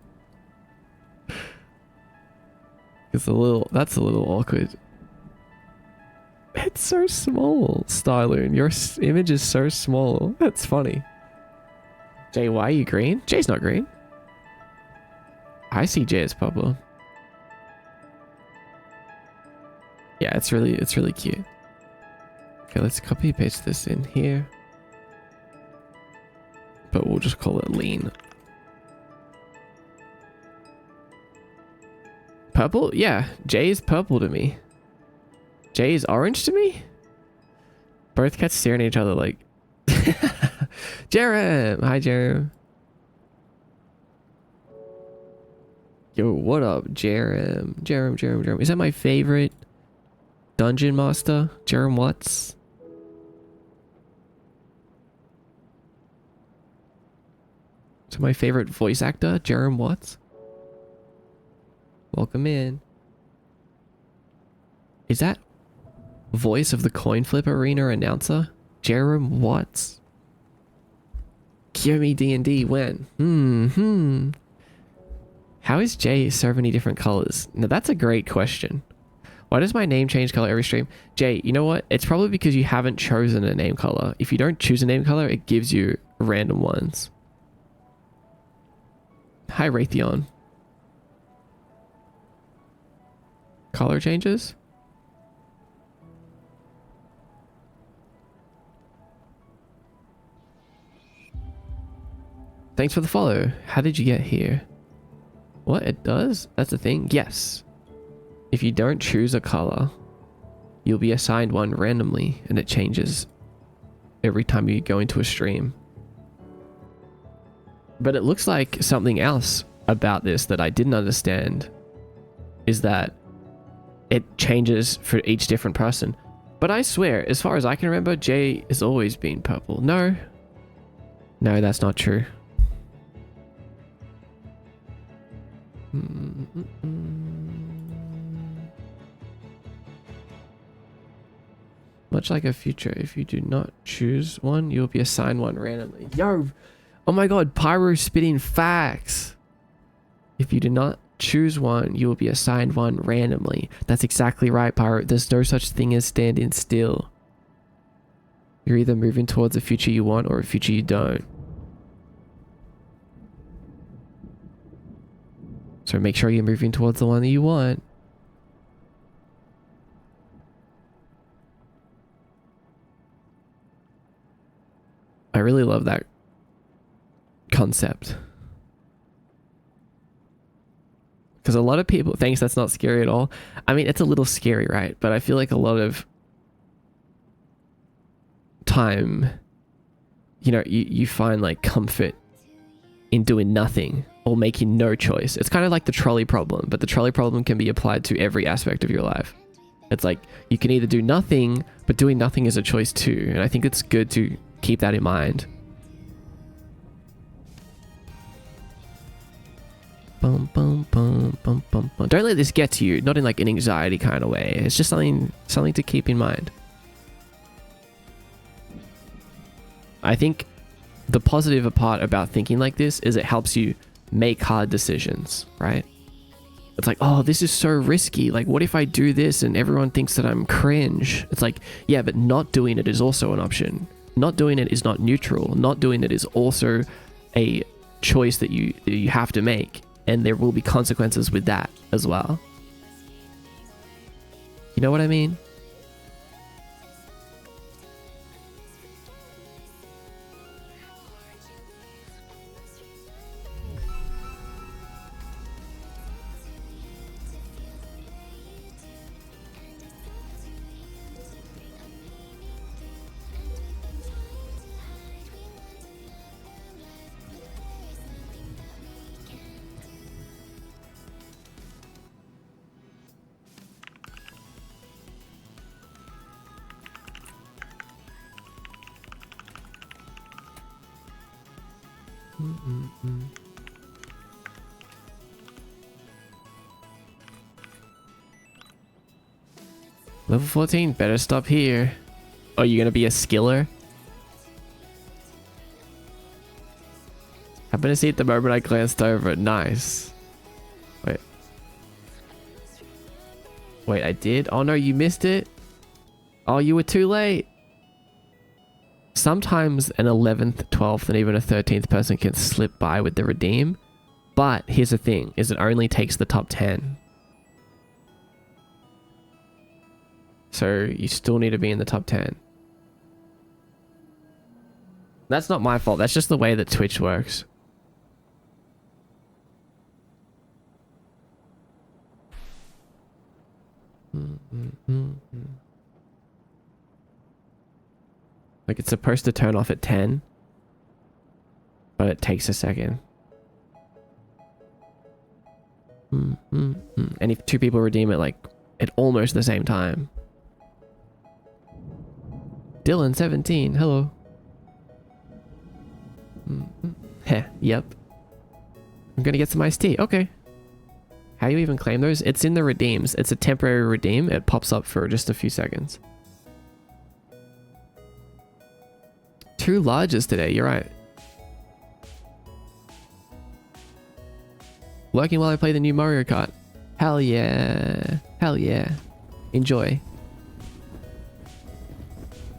It's that's a little awkward. It's so small, Styloon. Your image is so small. That's funny. Jay, why are you green? Jay's not green. I see Jay as purple. Yeah, it's really cute. Okay, let's copy paste this in here. But we'll just call it lean. Purple? Yeah, Jay is purple to me. Jay is orange to me? Both cats staring at each other like... Jerem! Hi, Jerem. Yo, what up, Jerem? Jerem. Is that my favorite dungeon master? Jerem Watts? Is that my favorite voice actor? Jerem Watts? Welcome in. Is that voice of the coin flip arena announcer? Jerem Watts? Cure me D&D when? How is Jay so many different colors? Now that's a great question. Why does my name change color every stream? Jay, you know what? It's probably because you haven't chosen a name color. If you don't choose a name color, it gives you random ones. Hi, Raytheon. Color changes? Thanks for the follow. How did you get here? What? It does? That's the thing? Yes. If you don't choose a color, you'll be assigned one randomly and it changes every time you go into a stream. But it looks like something else about this that I didn't understand is that it changes for each different person. But I swear, as far as I can remember, Jay has always been purple. No. No, that's not true. Much like a future, if you do not choose one, you'll be assigned one randomly. Yo! Oh my god, Pyro spitting facts! If you do not choose one, you will be assigned one randomly. That's exactly right, Pyro. There's no such thing as standing still. You're either moving towards a future you want or a future you don't. So make sure you're moving towards the one that you want. I really love that concept. Because a lot of people, thanks, that's not scary at all. I mean, it's a little scary, right? But I feel like a lot of time, you know, you find like comfort in doing nothing or making no choice. It's kind of like the trolley problem, but the trolley problem can be applied to every aspect of your life. It's like you can either do nothing, but doing nothing is a choice too. And I think it's good to keep that in mind. Bum, bum, bum, bum, bum, bum. Don't let this get to you, not in like an anxiety kind of way. It's just something to keep in mind. I think the positive part about thinking like this is it helps you make hard decisions, right? It's like, oh, this is so risky. Like, what if I do this and everyone thinks that I'm cringe? It's like, yeah, but not doing it is also an option. Not doing it is not neutral. Not doing it is also a choice that you have to make. And there will be consequences with that as well. You know what I mean? Level 14, better stop here. Oh, you're gonna be a skiller? Happened to see it the moment I glanced over. Nice. Wait, I did? Oh no, you missed it? Oh, you were too late. Sometimes an 11th, 12th, and even a 13th person can slip by with the redeem. But here's the thing, is it only takes the top 10. So you still need to be in the top 10. That's not my fault. That's just the way that Twitch works. Like it's supposed to turn off at 10. But it takes a second. And if two people redeem it like at almost the same time. Dylan 17, hello. Heh, yep. I'm gonna get some iced tea. Okay. How do you even claim those? It's in the redeems. It's a temporary redeem. It pops up for just a few seconds. 2 larges today, you're right. Working while I play the new Mario Kart. Hell yeah. Hell yeah. Enjoy.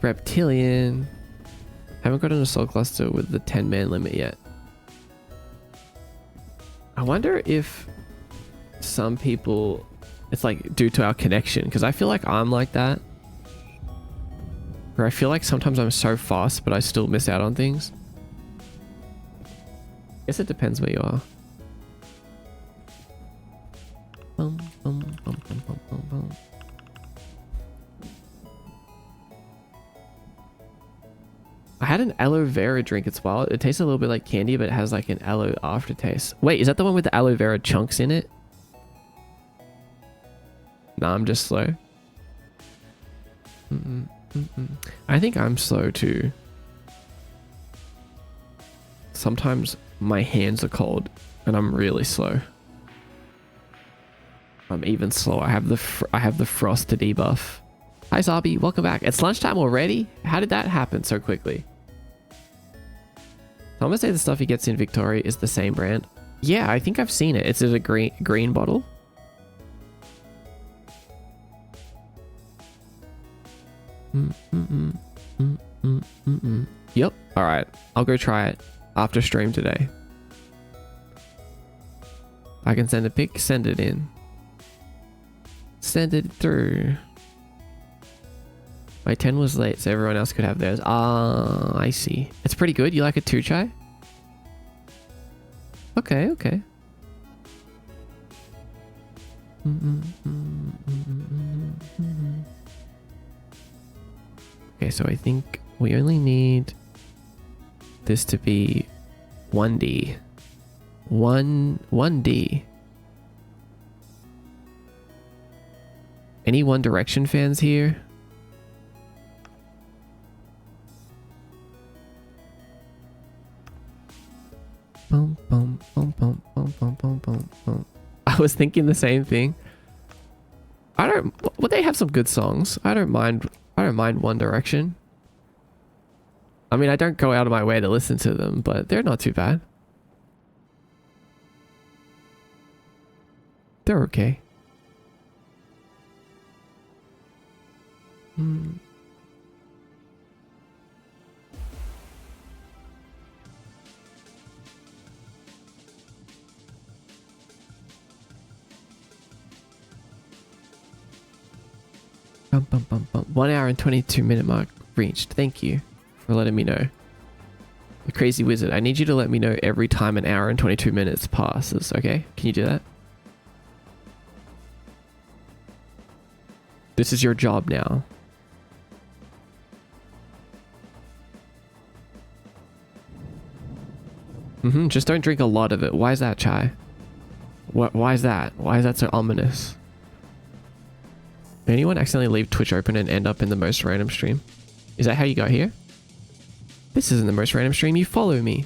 Reptilian. Haven't gotten a soul cluster with the 10-man limit yet. I wonder if some people, it's like due to our connection, because I feel like I'm like that. Where I feel like sometimes I'm so fast, but I still miss out on things. Guess it depends where you are. Bum, bum, bum, bum, bum, bum, bum. I had an aloe vera drink. It's wild. It tastes a little bit like candy, but it has like an aloe aftertaste. Wait, is that the one with the aloe vera chunks in it? Nah, I'm just slow. I think I'm slow too. Sometimes my hands are cold and I'm really slow. I'm even slower. I have the frost to debuff. Hi, Zabi. Welcome back. It's lunchtime already? How did that happen so quickly? I'm gonna say the stuff he gets in Victoria is the same brand. Yeah, I think I've seen it. It's in a green bottle. Yep. All right. I'll go try it after stream today. I can send a pic, send it in. Send it through. My 10 was late, so everyone else could have theirs. Ah, I see. It's pretty good. You like it too, Chai? Okay, okay. Okay, so I think we only need this to be 1D. 1D. Any One Direction fans here? Boom, boom, boom, boom, boom, boom, boom, boom, boom. I was thinking the same thing. Would they have some good songs? I don't mind One Direction. I mean, I don't go out of my way to listen to them, but they're not too bad. They're okay. Bum, bum, bum, bum. 1 hour and 22-minute mark reached. Thank you for letting me know. The crazy wizard, I need you to let me know every time an hour and 22 minutes passes, okay? Can you do that? This is your job now. Just don't drink a lot of it. Why is that, Chai? Why is that? Why is that so ominous? Did anyone accidentally leave Twitch open and end up in the most random stream? Is that how you got here? This isn't the most random stream. You follow me.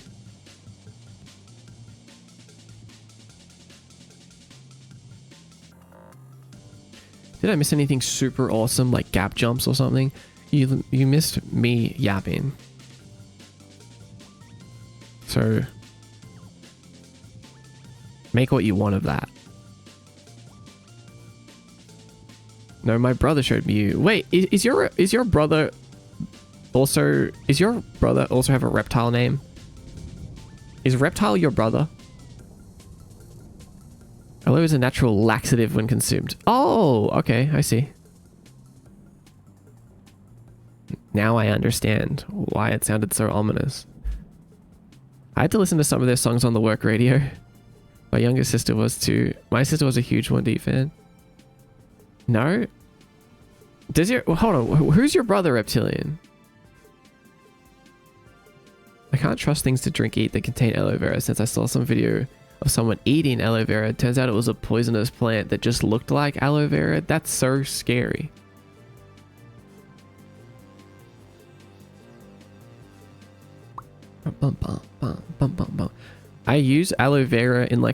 Did I miss anything super awesome like gap jumps or something? You missed me yapping. So make what you want of that. No, my brother showed me you. Wait, is your brother also have a reptile name? Is Reptile your brother? Aloe is a natural laxative when consumed. Oh, okay, I see. Now I understand why it sounded so ominous. I had to listen to some of their songs on the work radio. My younger sister was too. My sister was a huge 1D fan. No? Hold on, who's your brother, Reptilian? I can't trust things to drink eat that contain aloe vera since I saw some video of someone eating aloe vera. It turns out it was a poisonous plant that just looked like aloe vera. That's so scary. I use aloe vera in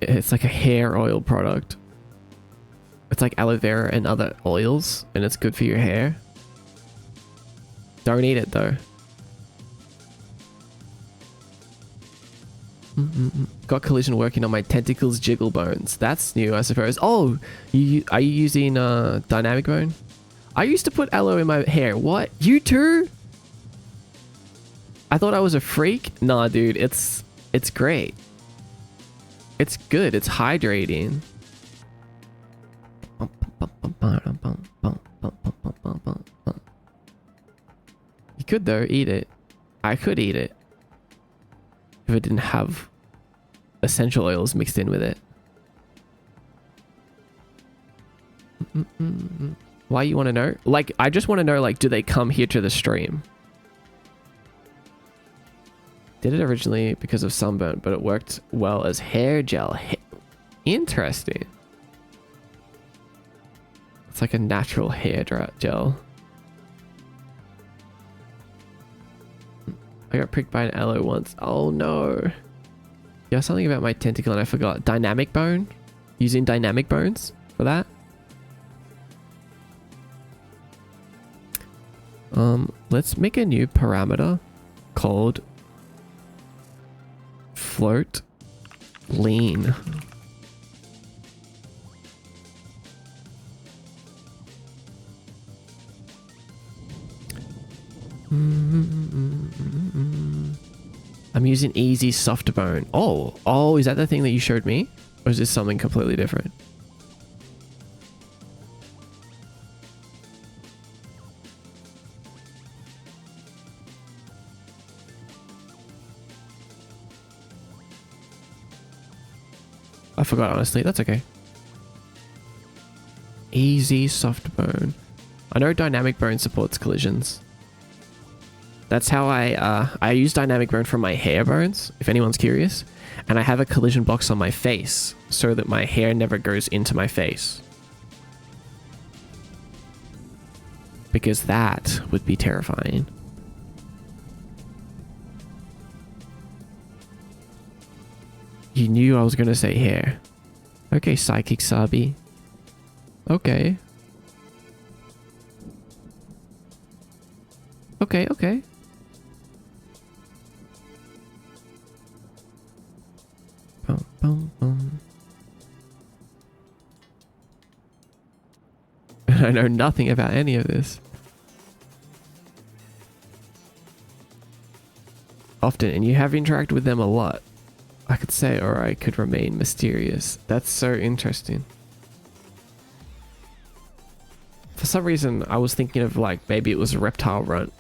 it's like a hair oil product. It's like aloe vera and other oils, and it's good for your hair. Don't eat it though. Got Collision working on my tentacles jiggle bones. That's new, I suppose. Oh, are you using dynamic bone? I used to put aloe in my hair. What? You too? I thought I was a freak. Nah, dude, it's great. It's good. It's hydrating. You could though eat it. I could eat it if it didn't have essential oils mixed in with it. Why you want to know? Like, I just want to know, like, do they come here to the stream? Did it originally because of sunburn, but it worked well as hair gel. Interesting. It's like a natural hair gel. I got pricked by an aloe once. Oh no. Yeah, something about my tentacle and I forgot. Dynamic bone? Using dynamic bones for that? Let's make a new parameter called float lean. I'm using easy soft bone. Oh, is that the thing that you showed me? Or is this something completely different? I forgot, honestly. That's okay. Easy soft bone. I know dynamic bone supports collisions. That's how I use dynamic bone for my hair bones, if anyone's curious. And I have a collision box on my face so that my hair never goes into my face. Because that would be terrifying. You knew I was going to say hair. Okay, Psychic Sabi. Okay. Okay. Boom, boom, boom. And I know nothing about any of this. Often, and you have interacted with them a lot. I could say, or I could remain mysterious. That's so interesting. For some reason, I was thinking of like, maybe it was a reptile runt.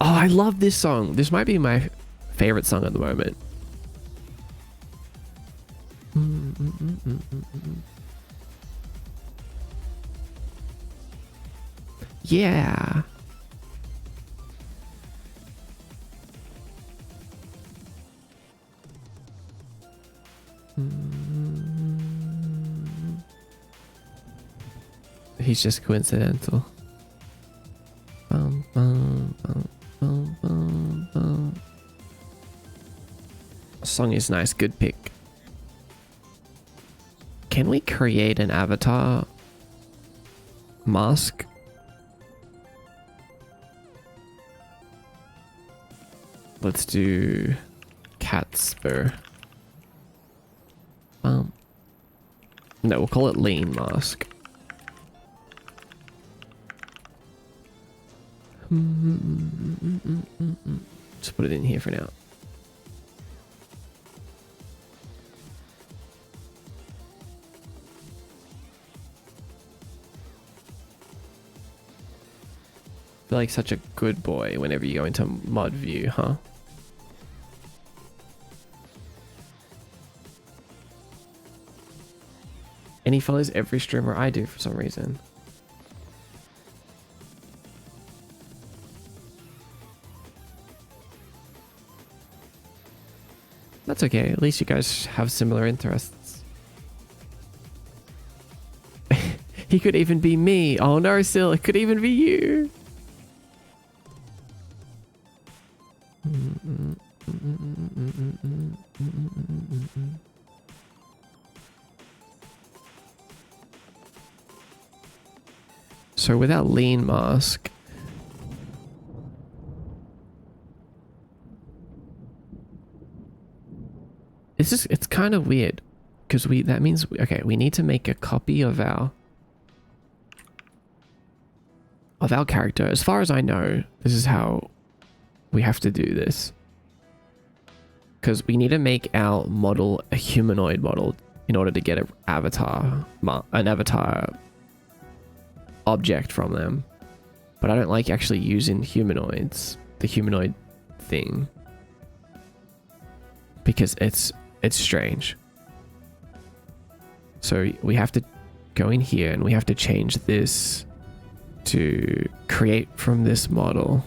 Oh, I love this song. This might be my favorite song at the moment. Yeah. He's just coincidental. Bum, bum, bum, bum, bum, bum. Song is nice, good pick. Can we create an avatar mask? Let's do Catspur. No, we'll call it lean mask. Just put it in here for now. Feel like such a good boy whenever you go into mod view, huh? And he follows every streamer I do for some reason. That's okay. At least you guys have similar interests. He could even be me. Oh no, Sil, it could even be you. So without lean mask, it's kind of weird because that means okay, we need to make a copy of our character. As far as I know, this is how we have to do this, because we need to make our model a humanoid model in order to get an avatar object from them. But I don't like actually using humanoids, the humanoid thing, because it's strange. So we have to go in here and we have to change this to create from this model.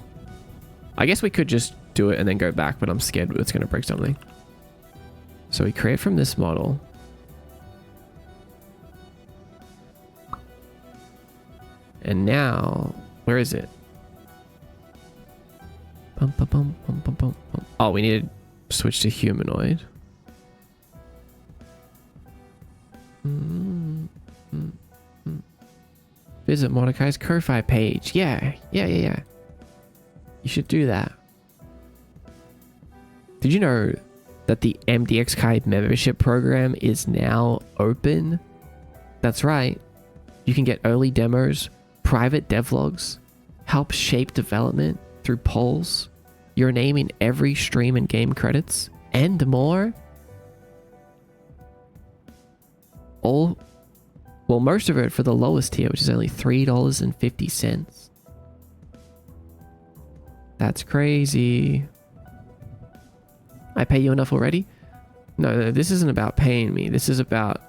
I guess we could just do it and then go back, but I'm scared it's going to break something. So we create from this model. And now, where is it? Bum, bum, bum, bum, bum, bum, bum. Oh, we need to switch to humanoid. Visit Mordecai's Ko-Fi page. Yeah. You should do that. Did you know that the MDX Kai membership program is now open? That's right. You can get early demos, private devlogs, help shape development through polls, your name in every stream and game credits, and more. Most of it for the lowest tier, which is only $3.50. That's crazy. I pay you enough already? No, this isn't about paying me. This is about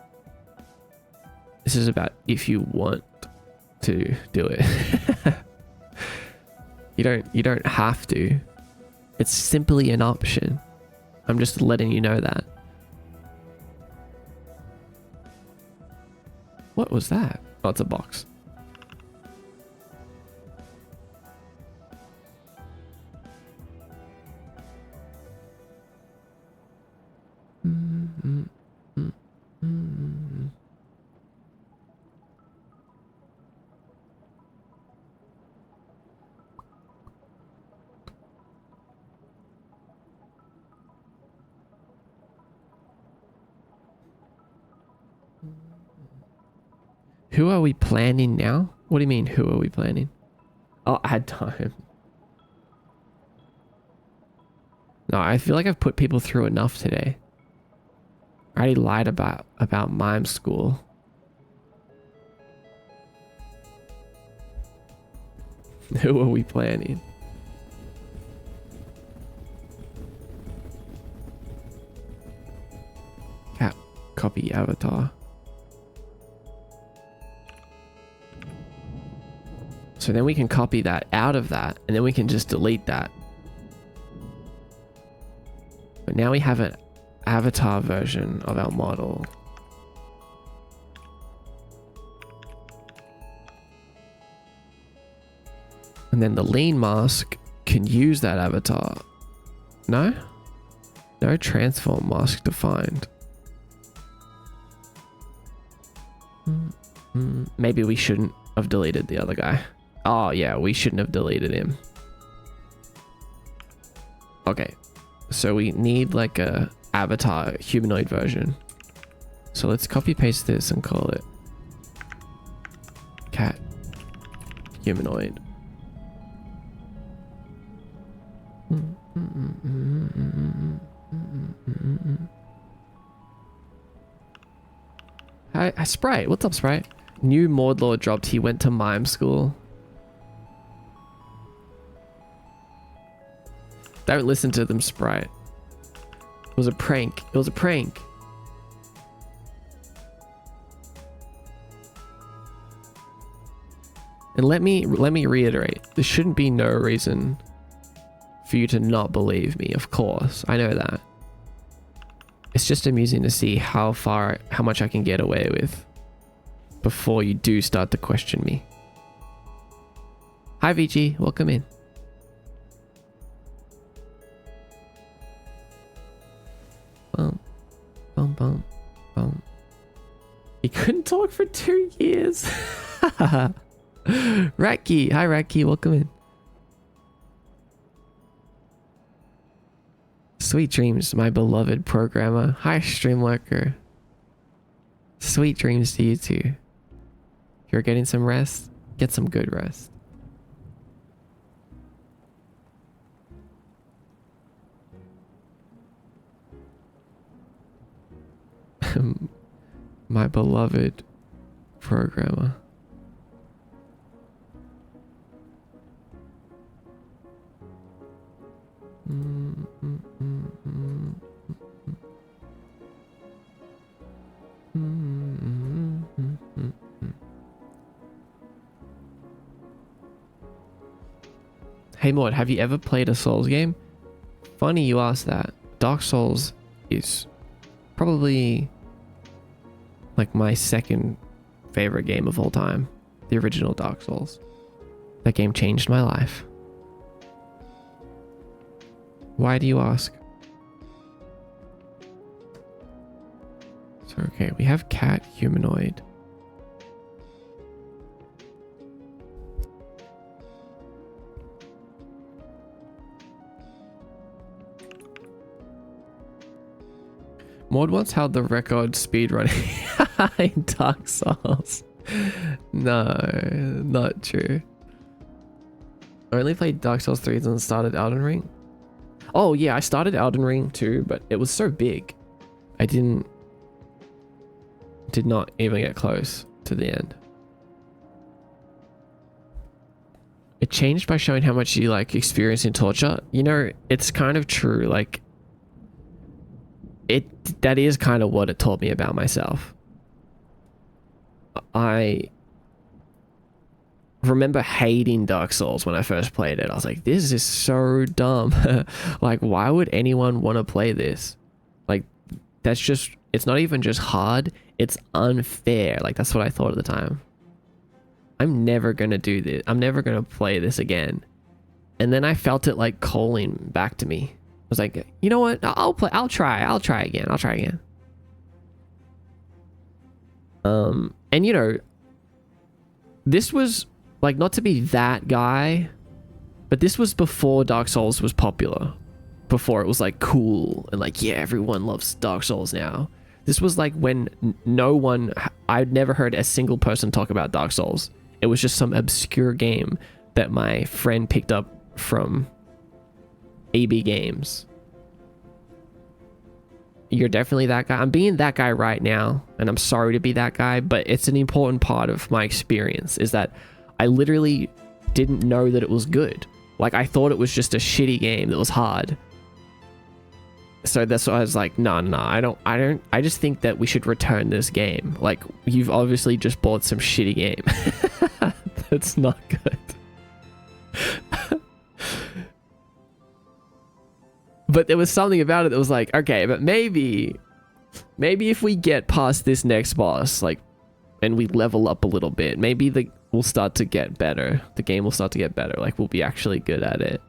if you want to do it. You don't have to. It's simply an option. I'm just letting you know that. What was that? Oh, it's a box. Who are we planning now? What do you mean, who are we planning? Oh, add time. No, I feel like I've put people through enough today. I already lied about mime school. Who are we planning? Cap, copy avatar. So then we can copy that out of that, and then we can just delete that. But now we have an avatar version of our model. And then the lean mask can use that avatar. No? No transform mask defined. Maybe we shouldn't have deleted the other guy. Oh yeah, we shouldn't have deleted him. Okay, so we need like a avatar humanoid version. So let's copy paste this and call it cat humanoid. Hi Sprite, what's up Sprite? New Mordlord dropped, he went to mime school. Don't listen to them, Sprite. It was a prank. It was a prank. And let me reiterate, there shouldn't be no reason for you to not believe me, of course. I know that. It's just amusing to see how much I can get away with before you do start to question me. Hi VG, welcome in. Bum. He couldn't talk for 2 years. Ratki, hi Ratki, welcome in. Sweet dreams, my beloved programmer. Hi Streamlurker. Sweet dreams to you too. If you're getting some rest, get some good rest. My beloved programmer. Hey Maud, have you ever played a Souls game? Funny you asked that. Dark Souls is probably like my second favorite game of all time. The original Dark Souls. That game changed my life. Why do you ask? So okay, we have cat humanoid. Maud once held the record speedrunning in Dark Souls. No, not true. I only played Dark Souls 3 and started Elden Ring. Oh yeah, I started Elden Ring too, but it was so big. I did not even get close to the end. It changed by showing how much you like experiencing torture. You know, it's kind of true. Like, that is kind of what it taught me about myself. I remember hating Dark Souls when I first played it. I was like, this is so dumb. Like, why would anyone want to play this? Like, that's just, it's not even just hard, it's unfair. Like, that's what I thought at the time. I'm never gonna do this. I'm never gonna play this again. And then I felt it like calling back to me. I was like, you know what? I'll try again. And you know, this was like, not to be that guy, but this was before Dark Souls was popular. Before it was like cool and like, yeah, everyone loves Dark Souls now. This was like when I'd never heard a single person talk about Dark Souls. It was just some obscure game that my friend picked up from AB Games. You're definitely that guy. I'm being that guy right now, and I'm sorry to be that guy, but it's an important part of my experience, is that I literally didn't know that it was good. Like, I thought it was just a shitty game that was hard. So that's why I was like, no, I just think that we should return this game. Like, you've obviously just bought some shitty game. That's not good. But there was something about it that was like, okay, but maybe if we get past this next boss, like, and we level up a little bit, maybe we'll start to get better. The game will start to get better. Like, we'll be actually good at it.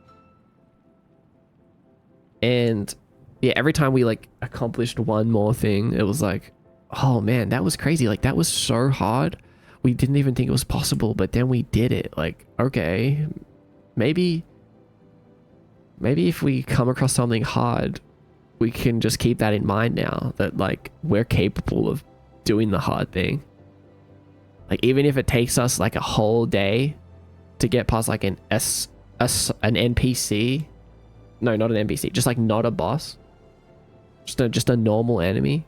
And yeah, every time we like accomplished one more thing, it was like, oh man, that was crazy. Like, that was so hard. We didn't even think it was possible, but then we did it. Like, okay, maybe if we come across something hard, we can just keep that in mind now, that like, we're capable of doing the hard thing. Like, even if it takes us like a whole day to get past like an NPC. No, not an NPC, just like not a boss. Just a normal enemy.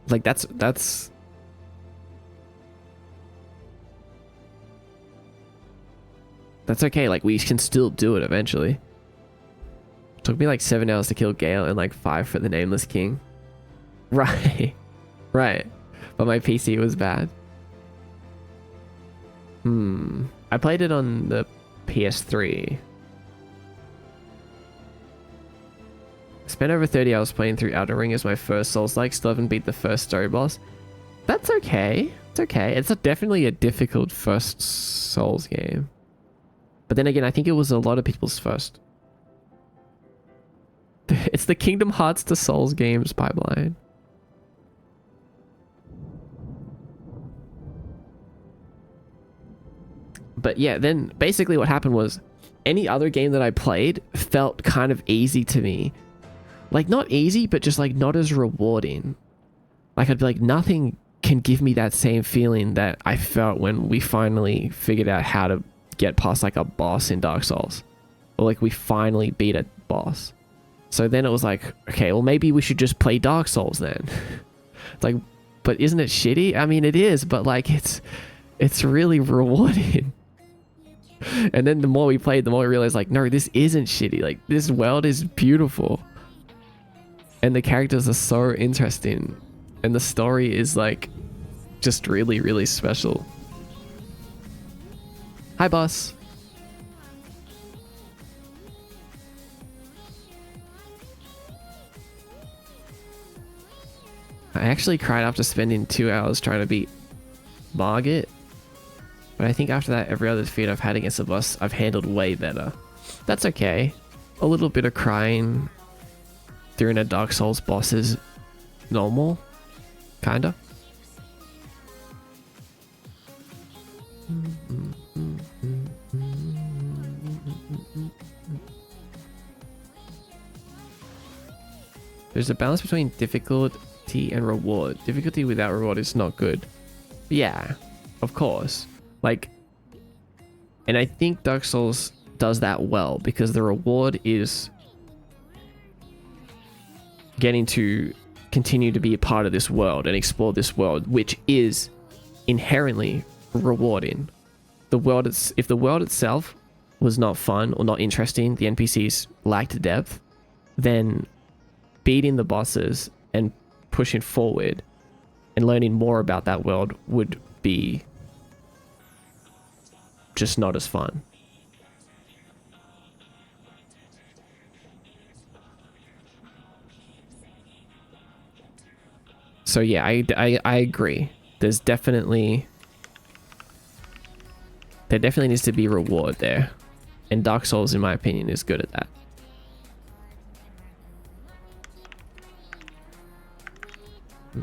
Like, that's okay. Like, we can still do it eventually. It took me like 7 hours to kill Gale and like 5 for the Nameless King. Right. Right. But my PC was bad. I played it on the PS3. Spent over 30 hours playing through Elden Ring as my first Souls-like. Still haven't beat the first story boss. That's okay. It's okay. It's definitely a difficult first Souls game. But then again, I think it was a lot of people's first. It's the Kingdom Hearts to Souls games pipeline. But yeah, then basically what happened was, any other game that I played felt kind of easy to me. Like, not easy, but just like not as rewarding. Like, I'd be like, nothing can give me that same feeling that I felt when we finally figured out how to get past like a boss in Dark Souls. Or like, we finally beat a boss. So then it was like, okay, well, maybe we should just play Dark Souls then. It's like, but isn't it shitty? I mean, it is, but like, it's really rewarding. And then the more we played, the more we realized, like, no, this isn't shitty. Like, this world is beautiful. And the characters are so interesting. And the story is, like, just really, really special. Hi, boss. I actually cried after spending 2 hours trying to beat Margit. But I think after that, every other defeat I've had against the boss, I've handled way better. That's okay. A little bit of crying during a Dark Souls boss is normal. Kinda. There's a balance between difficulty and reward. Difficulty without reward is not good. Yeah, of course. Like, and I think Dark Souls does that well because the reward is getting to continue to be a part of this world and explore this world, which is inherently rewarding. If the world itself was not fun or not interesting, the NPCs lacked depth, then beating the bosses and pushing forward and learning more about that world would be just not as fun. So yeah, I agree. There definitely needs to be reward there. And Dark Souls, in my opinion, is good at that. If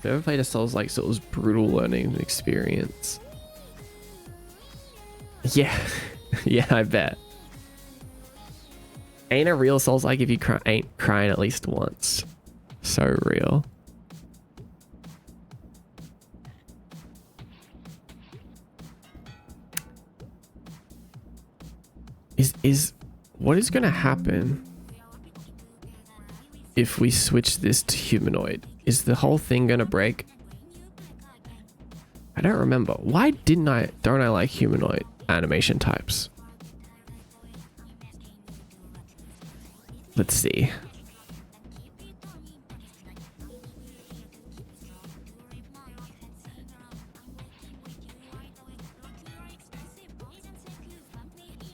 you ever played a Souls-like, so it was brutal learning experience. Yeah, yeah, I bet. Ain't a real Souls-like if you ain't crying at least once. So real. What is gonna happen if we switch this to humanoid? Is the whole thing gonna break? I don't remember. Why don't I like humanoid animation types? Let's see.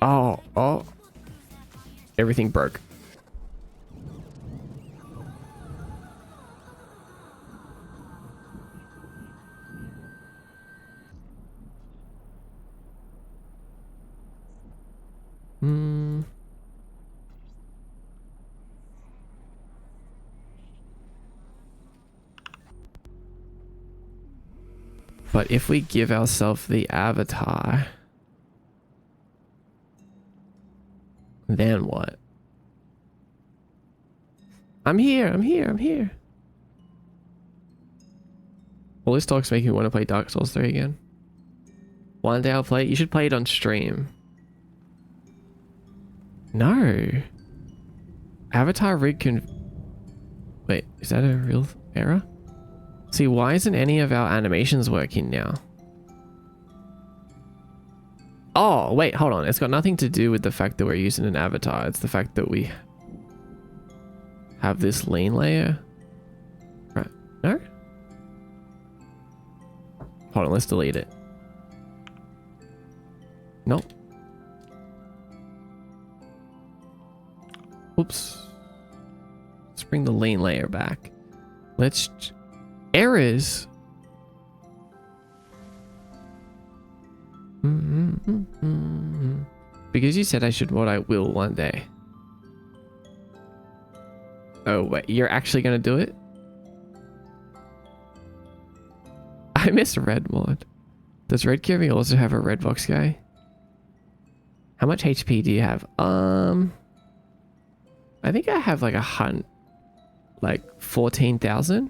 Oh. Everything broke. But if we give ourselves the avatar, then what? I'm here. All this talk's making me want to play Dark Souls 3 again. One day I'll play it. You should play it on stream. No. Avatar rig can... Wait, is that a real error? See, why isn't any of our animations working now? Oh, wait, hold on. It's got nothing to do with the fact that we're using an avatar. It's the fact that we have this lean layer. Right. No? Hold on, let's delete it. Nope. Oops. Let's bring the lean layer back. Let's... Errors. Because you said I should, what I will one day. Oh wait, you're actually gonna do it? I miss red mod. Does Red Kirby also have a red box guy? How much HP do you have? I think I have like like 14,000.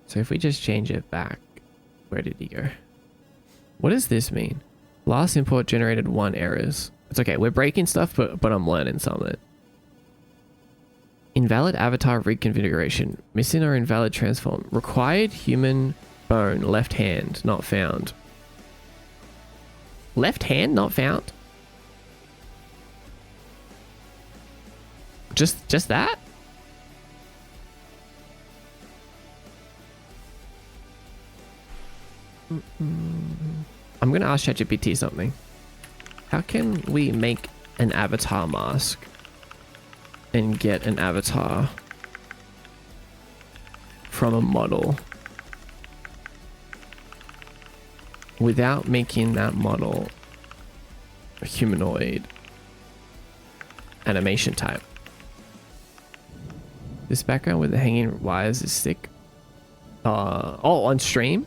So if we just change it back, where did he go? What does this mean? Last import generated 1 errors. It's okay, we're breaking stuff, but I'm learning some of it. Invalid avatar rig configuration. Missing or invalid transform. Required human bone, left hand, not found. Left hand, not found? Just that? I'm gonna ask ChatGPT something. How can we make an avatar mask and get an avatar from a model without making that model a humanoid animation type? This background with the hanging wires is sick. Oh, on stream?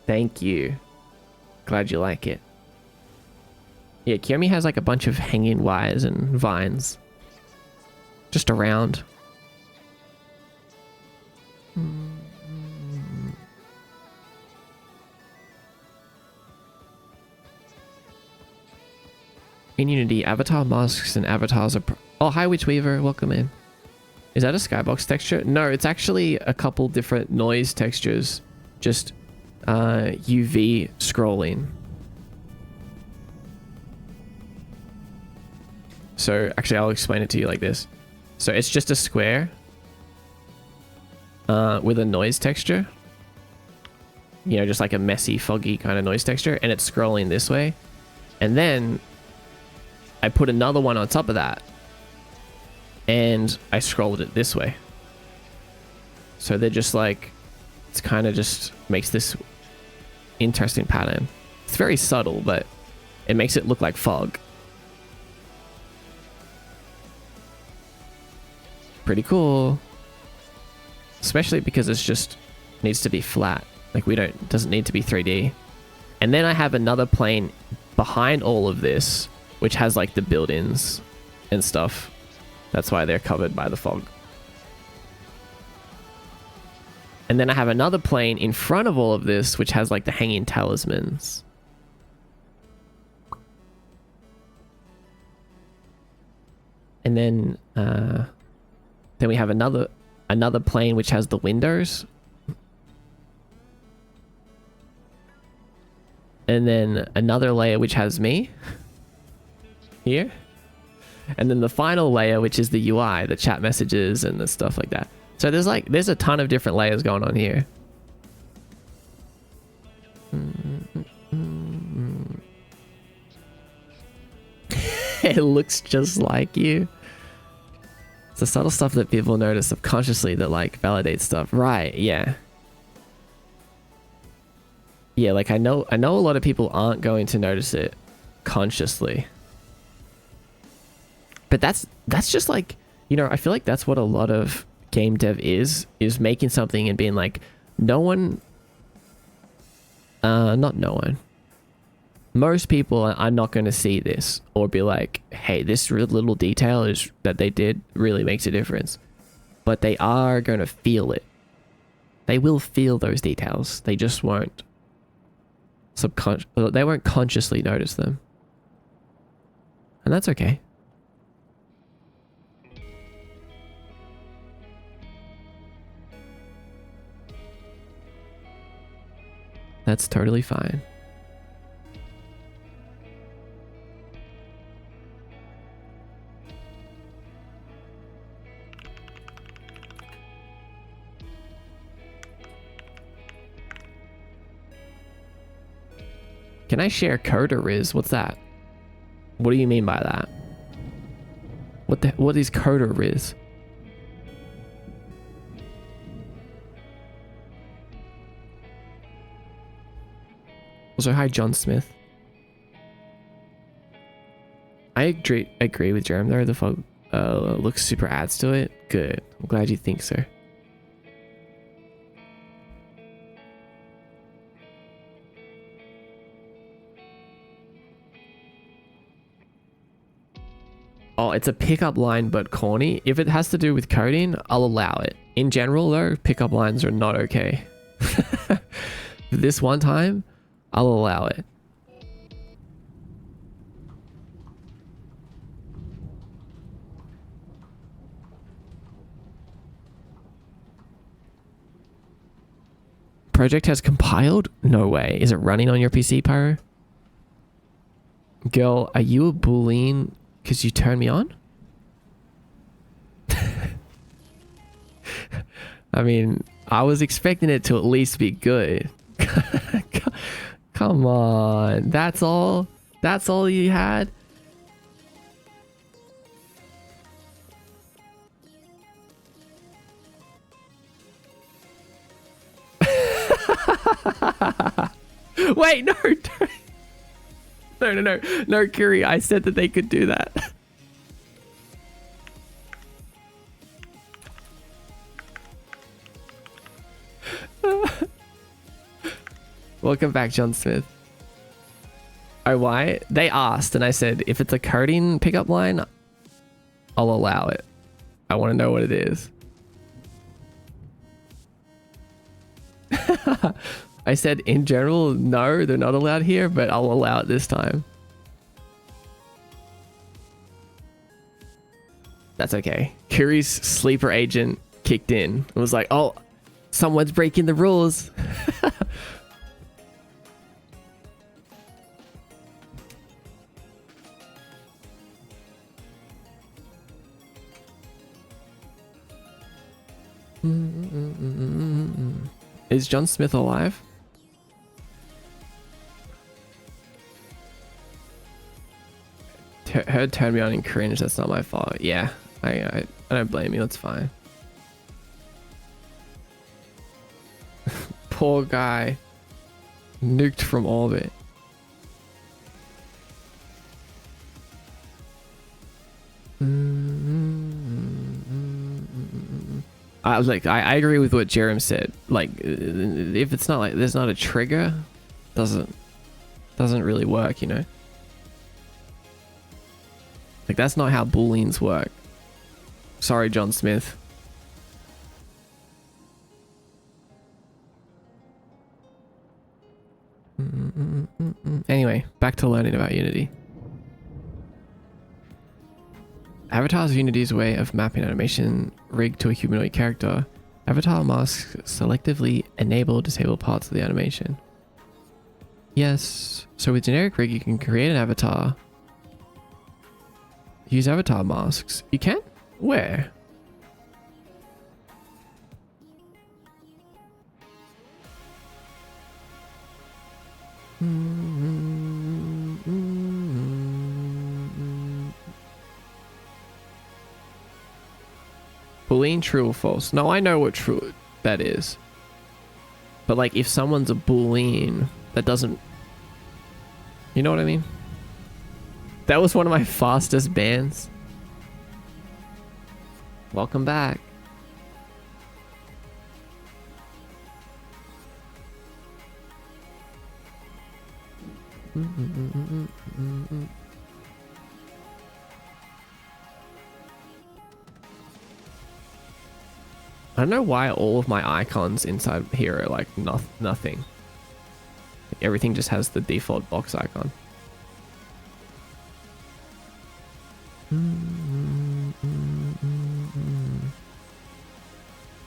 Thank you. Glad you like it. Yeah, Kiyomi has like a bunch of hanging wires and vines just around. In Unity, avatar masks and avatars are... Oh, hi Witchweaver, welcome in. Is that a skybox texture? No, it's actually a couple different noise textures. Just UV scrolling. So actually I'll explain it to you like this. So it's just a square with a noise texture. You know, just like a messy, foggy kind of noise texture, and it's scrolling this way. And then I put another one on top of that and I scrolled it this way. So they're just like, it's kind of just makes this interesting pattern. It's very subtle, but it makes it look like fog. Pretty cool. Especially because it's just needs to be flat. Like doesn't need to be 3D. And then I have another plane behind all of this, which has like the buildings and stuff. That's why they're covered by the fog. And then I have another plane in front of all of this, which has like the hanging talismans. And then we have another plane which has the windows. And then another layer which has me here. And then the final layer, which is the UI, the chat messages and the stuff like that. So there's a ton of different layers going on here. It looks just like you. It's the subtle stuff that people notice subconsciously that like validates stuff. Right, yeah. Yeah, like I know a lot of people aren't going to notice it consciously. But that's just like, you know, I feel like that's what a lot of game dev is making something and being like, no one, not no one. Most people are not going to see this or be like, hey, this little detail is that they did really makes a difference. But they are going to feel it. They will feel those details. They just won't they won't consciously notice them. And that's okay. That's totally fine. Can I share code or Riz? What's that? What do you mean by that? What is code or Riz? Also, hi, John Smith. I agree with Jerem there. The fog looks super adds to it. Good. I'm glad you think so. Oh, it's a pickup line, but corny. If it has to do with coding, I'll allow it. In general, though, pickup lines are not okay. This one time, I'll allow it. Project has compiled? No way. Is it running on your PC, Pyro? Girl, are you a Boolean because you turned me on? I mean, I was expecting it to at least be good. Come on. That's all? That's all you had? Wait, no. No, Curie. I said that they could do that. Welcome back, John Smith. Oh, why? They asked, and I said, if it's a coding pickup line, I'll allow it. I want to know what it is. I said, in general, no, they're not allowed here, but I'll allow it this time. That's okay. Curie's sleeper agent kicked in and was like, oh, someone's breaking the rules. Is John Smith alive? Her turned me on and cringe. That's not my fault. Yeah, I don't blame you. It's fine. Poor guy. Nuked from orbit. I agree with what Jerem said. Like, if it's not like there's not a trigger, doesn't really work, you know. Like, that's not how booleans work. Sorry, John Smith. Anyway, back to learning about Unity. Avatar's Unity's way of mapping animation rig to a humanoid character. Avatar masks selectively enable or disable parts of the animation. Yes, so with generic rig you can create an avatar. Use avatar masks. You can? Where? Boolean, true or false? No, I know what true that is. But like, if someone's a Boolean, that doesn't... You know what I mean? That was one of my fastest bans. Welcome back. I don't know why all of my icons inside here are like nothing. Everything just has the default box icon.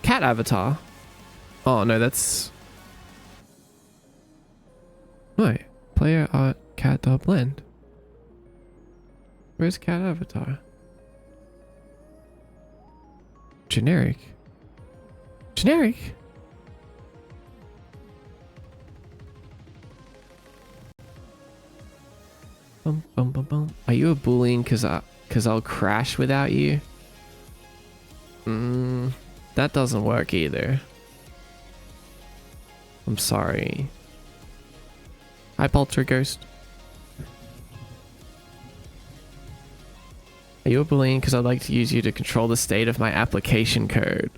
Cat avatar. Oh no, that's... Wait. Player art cat blend. Where's cat avatar? Generic. Generic? Bum, bum, bum, bum. Are you a Boolean cause I'll crash without you? That doesn't work either. I'm sorry. Hi, Polterghost. Are you a Boolean because I'd like to use you to control the state of my application code?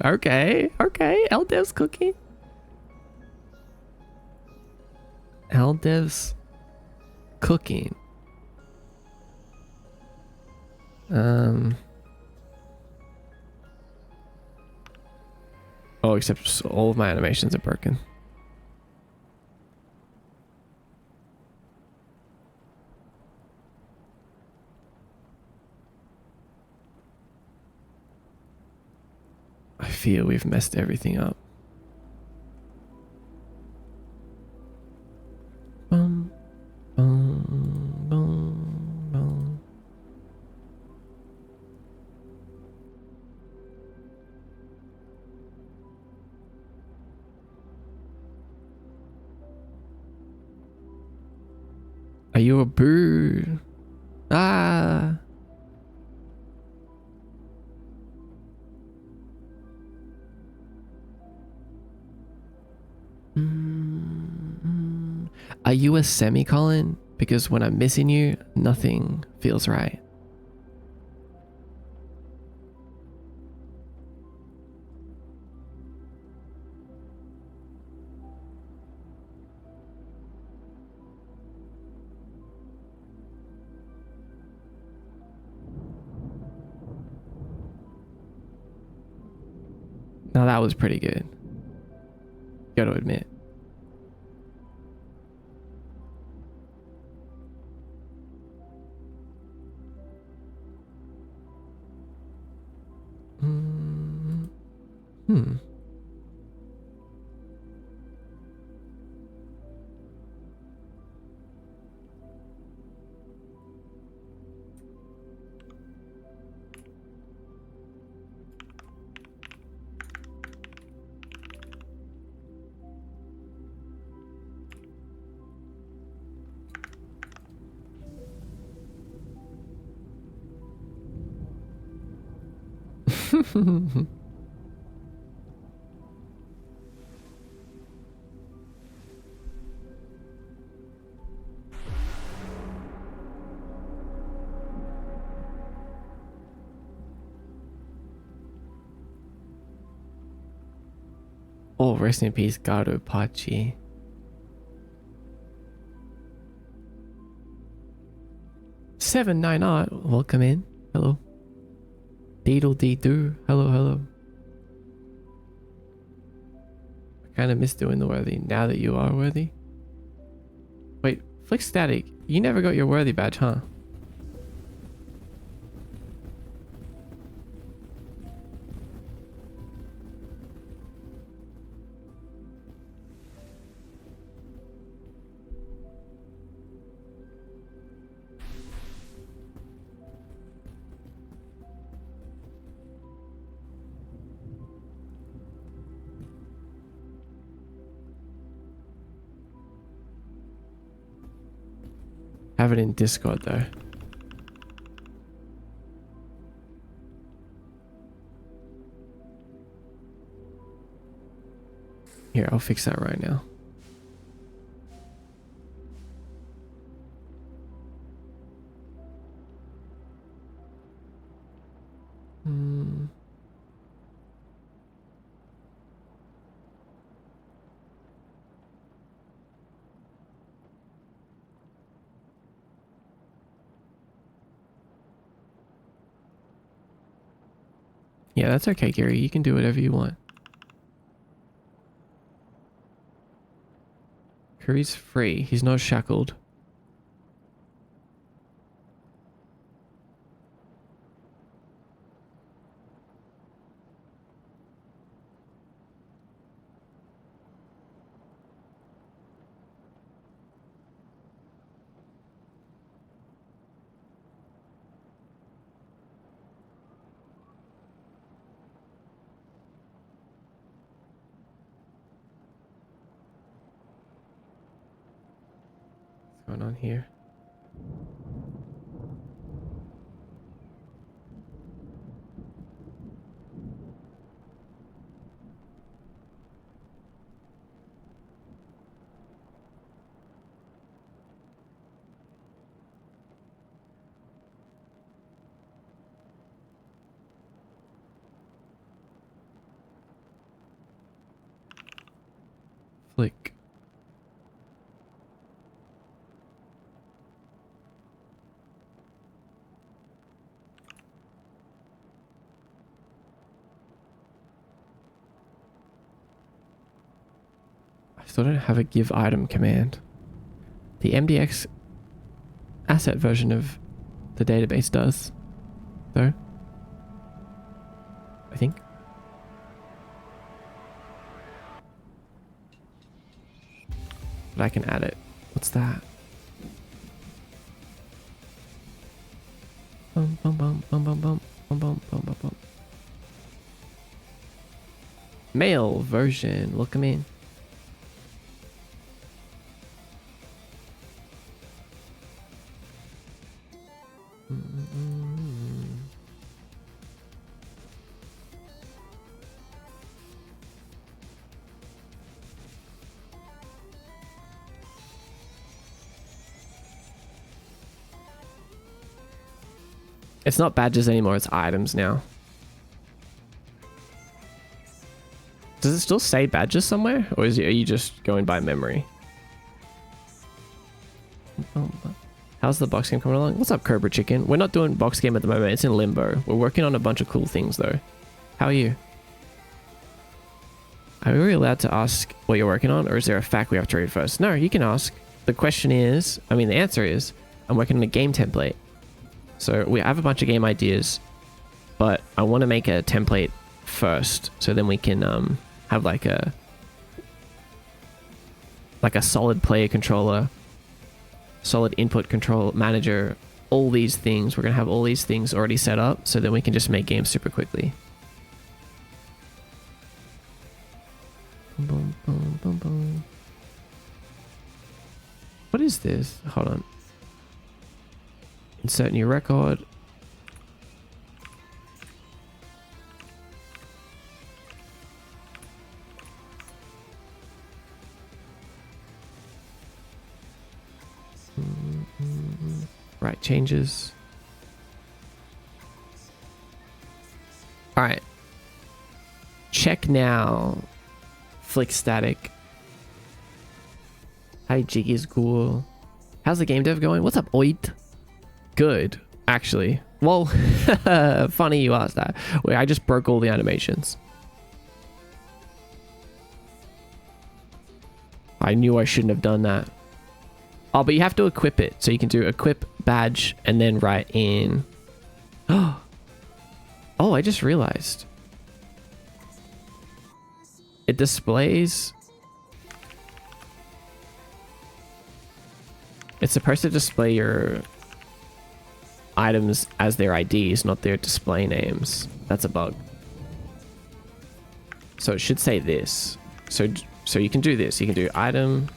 Okay. LDev's cooking. LDev's cooking. Oh, except all of my animations are broken. I feel we've messed everything up. Bum, bum, bum, bum. were booed. Ah. Are you a semicolon? Because when I'm missing you, nothing feels right. Now that was pretty good. Gotta admit. Oh, rest in peace, Gato Pachi. Seven Nine Art, welcome in. Hello. Deedle dee doo. Hello, hello. I kind of miss doing the worthy now that you are worthy. Wait, Flick Static, you never got your worthy badge, huh? Have it in Discord though. Here, I'll fix that right now. Yeah, that's okay, Gary. You can do whatever you want. Curry's free. He's not shackled. What's going on here? Flick. I still don't have a give item command. The MDX asset version of the database does, though. I think. But I can add it. What's that? Bum bum bum bum bum bum bum bum bum bum bum. Male version. Welcome in. It's not badges anymore, it's items now. Does it still say badges somewhere? Or are you just going by memory? How's the box game coming along? What's up, Cobra Chicken? We're not doing box game at the moment. It's in limbo. We're working on a bunch of cool things, though. How are you? Are we allowed to ask what you're working on? Or is there a fact we have to read first? No, you can ask. The question is... I mean, the answer is... I'm working on a game template. So we have a bunch of game ideas. But I want to make a template first. So then we can have like a solid player controller. Solid input control manager, all these things. We're gonna have all these things already set up so that we can just make games super quickly. Boom, boom, boom, boom. What is this? Hold on. Insert new record. Right, changes. All right. Check now. Flick static. Hi, Jiggy's cool. How's the game dev going? What's up, Oit? Good, actually. Well, funny you asked that. Wait, I just broke all the animations. I knew I shouldn't have done that. Oh, but you have to equip it. So you can do equip badge and then write in. Oh, I just realized. It displays. It's supposed to display your items as their IDs, not their display names. That's a bug. So it should say this. So you can do this. You can do item.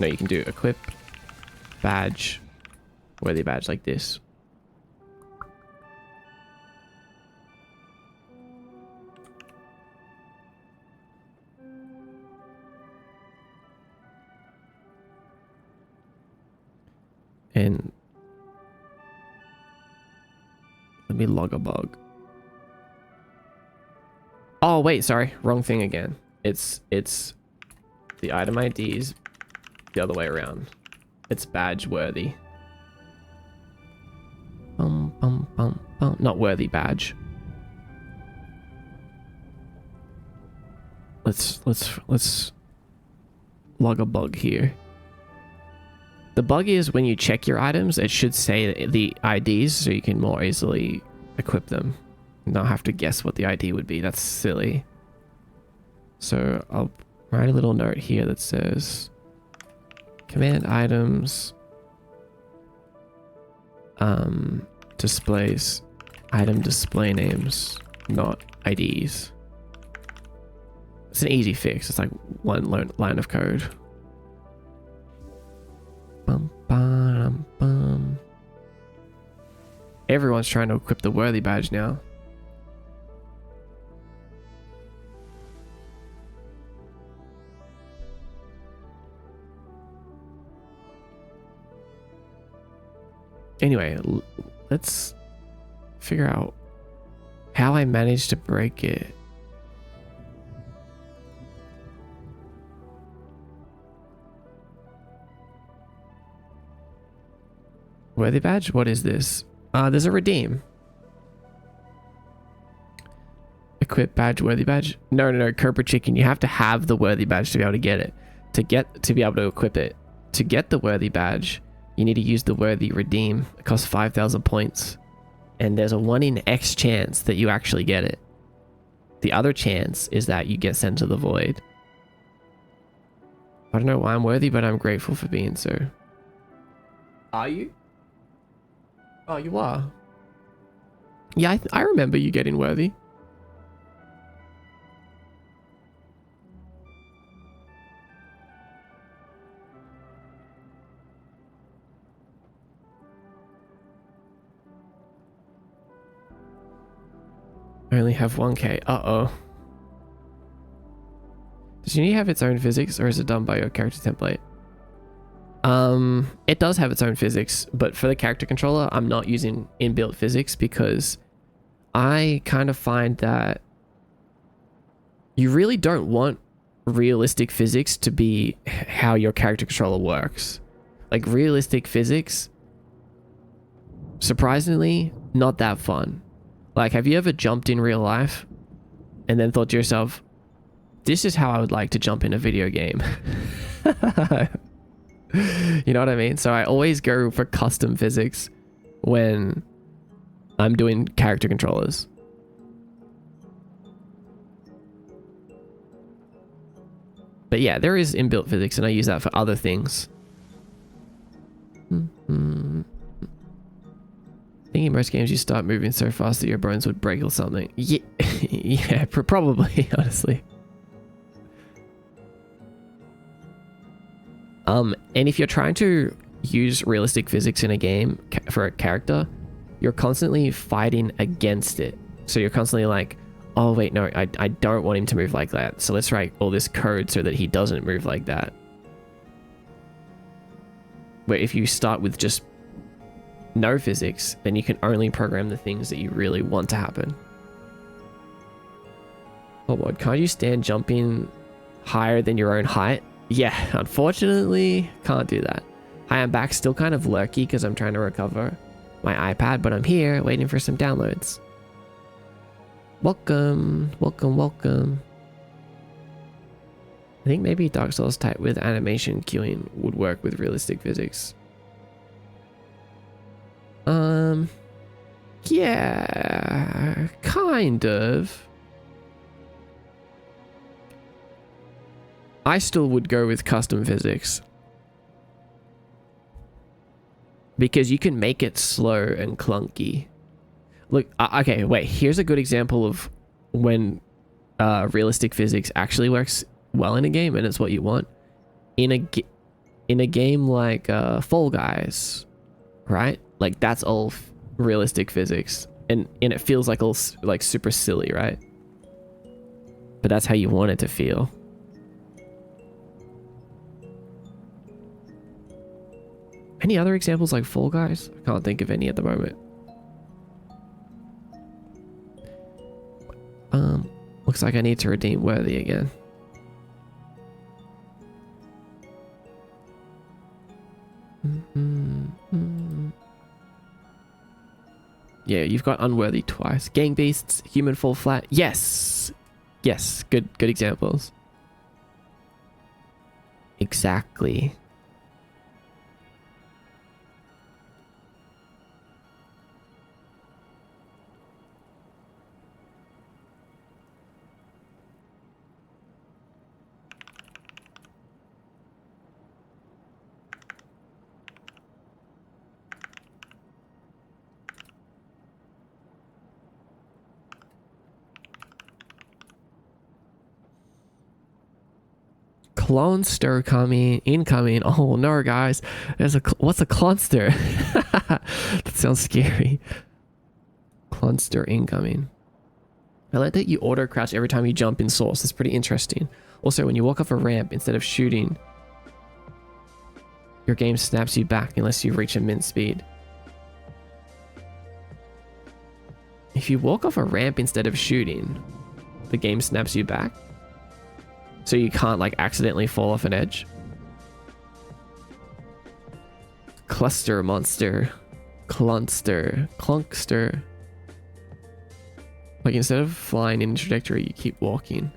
No, you can do equip badge, worthy badge like this. And let me log a bug. Oh, wait, sorry. Wrong thing again. It's the item IDs the other way around. It's badge worthy. Not worthy badge. Let's log a bug here. The bug is when you check your items, it should say the IDs so you can more easily equip them. Not have to guess what the ID would be. That's silly. So I'll write a little note here that says command items displays item display names, not IDs. It's an easy fix. It's like one line of code. Bum, bum, bum. Everyone's trying to equip the worthy badge now. Anyway, let's figure out how I managed to break it. Worthy badge? What is this? There's a redeem. Equip badge, worthy badge. No, Cobra Chicken. You have to have the worthy badge to be able to get it. To be able to equip it. To get the worthy badge, you need to use the worthy redeem. It costs 5,000 points. And there's a 1 in X chance that you actually get it. The other chance is that you get sent to the void. I don't know why I'm worthy, but I'm grateful for being so. Are you? Oh, you are. Yeah, I remember you getting worthy. I only have 1k. Uh-oh. Does Unity have its own physics, or is it done by your character template? It does have its own physics, but for the character controller, I'm not using inbuilt physics because I kind of find that you really don't want realistic physics to be how your character controller works. Like realistic physics, surprisingly, not that fun. Like, have you ever jumped in real life and then thought to yourself, this is how I would like to jump in a video game? You know what I mean? So I always go for custom physics when I'm doing character controllers. But yeah, there is inbuilt physics and I use that for other things. I think in most games you start moving so fast that your bones would break or something. Yeah, yeah, probably, honestly. And if you're trying to use realistic physics in a game for a character, you're constantly fighting against it. So you're constantly like, oh wait, no, I don't want him to move like that. So let's write all this code so that he doesn't move like that. Where if you start with just no physics, then you can only program the things that you really want to happen. Oh god, can't you stand jumping higher than your own height? Yeah, unfortunately, can't do that. Hi, I'm back, still kind of lurky because I'm trying to recover my iPad, but I'm here waiting for some downloads. Welcome, welcome, welcome. I think maybe Dark Souls type with animation queuing would work with realistic physics. Yeah, kind of. I still would go with custom physics. Because you can make it slow and clunky. Look, okay, wait, here's a good example of when realistic physics actually works well in a game and it's what you want. In a game like Fall Guys, right? Like that's all realistic physics and it feels like all like super silly, right? But that's how you want it to feel. Any other examples like Fall Guys? I can't think of any at the moment. Looks like I need to redeem Worthy again. Yeah, you've got Unworthy twice. Gang Beasts, Human Fall Flat. Yes! Yes, good examples. Exactly. Clonster incoming. Oh no, guys. What's a clonster? That sounds scary. Clonster incoming. I like that you auto crouch every time you jump in Source. That's pretty interesting. Also, when you walk off a ramp, instead of shooting, your game snaps you back unless you reach a min speed. If you walk off a ramp instead of shooting, the game snaps you back. So you can't like accidentally fall off an edge. Cluster monster. Clunster. Clunkster. Like instead of flying in a trajectory, you keep walking.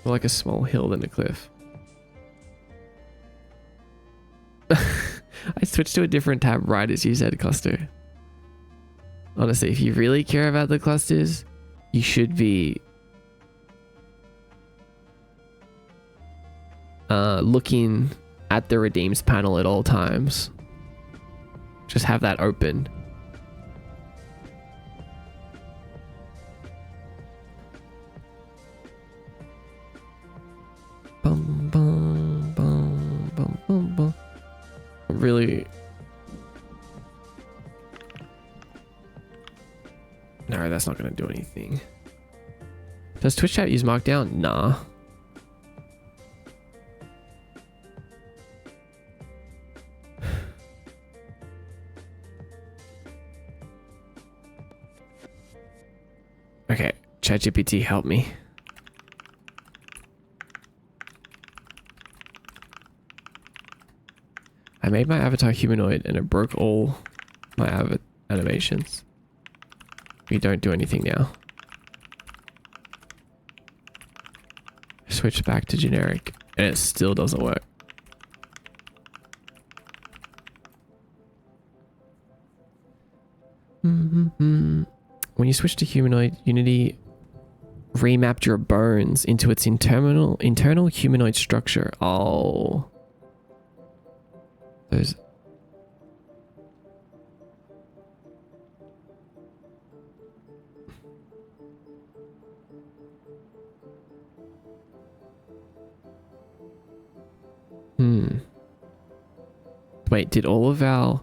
More like a small hill than a cliff. I switched to a different tab right as you said cluster. Honestly, if you really care about the clusters, you should be looking at the redeems panel at all times. Just have that open. Bum, bum, bum, bum, bum, bum. Really... No, that's not going to do anything. Does Twitch chat use Markdown? Nah. Okay, ChatGPT, help me. I made my avatar humanoid and it broke all my animations. We don't do anything now. Switch back to generic and it still doesn't work. When you switch to humanoid, Unity remapped your bones into its internal humanoid structure. Oh. Those. Wait, did all of our...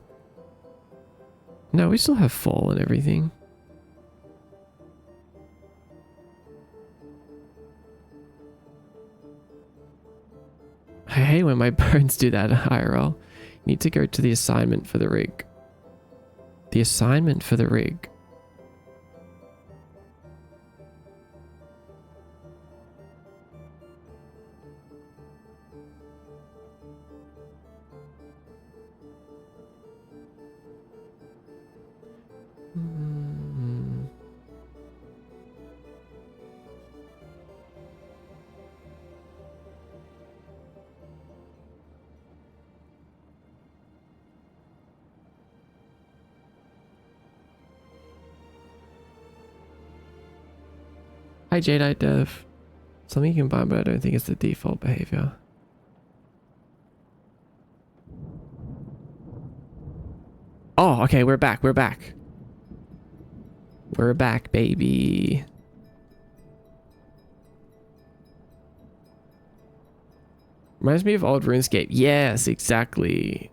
No, we still have fall and everything. I hate when my bones do that in IRL. Need to go to the assignment for the rig. The assignment for the rig. Hi Jadeite Dev. Something you can buy, but I don't think it's the default behavior. Oh, okay, we're back. We're back. We're back, baby. Reminds me of old RuneScape. Yes, exactly.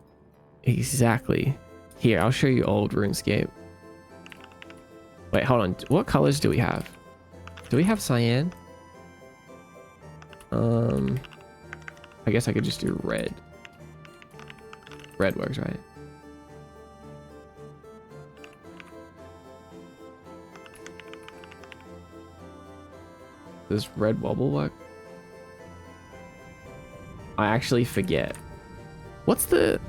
Exactly. Here, I'll show you old RuneScape. Wait, hold on. What colors do we have? Do we have cyan? I guess I could just do red. Red works, right? Does red wobble work? I actually forget. What's the...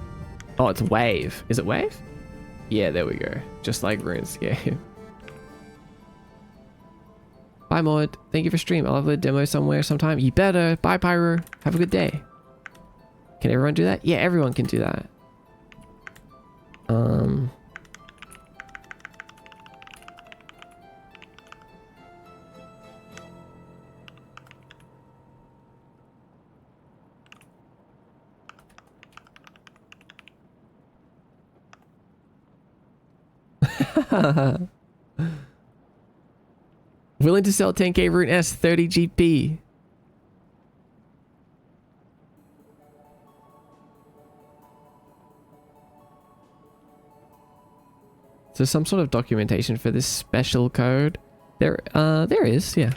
Oh, it's wave. Is it wave? Yeah, there we go. Just like RuneScape. Bye, Maud. Thank you for stream. I'll have a demo somewhere sometime. You better. Bye, Pyro. Have a good day. Can everyone do that? Yeah, everyone can do that. Willing to sell 10k Rune S 30 GP. So some sort of documentation for this special code. There is, yeah.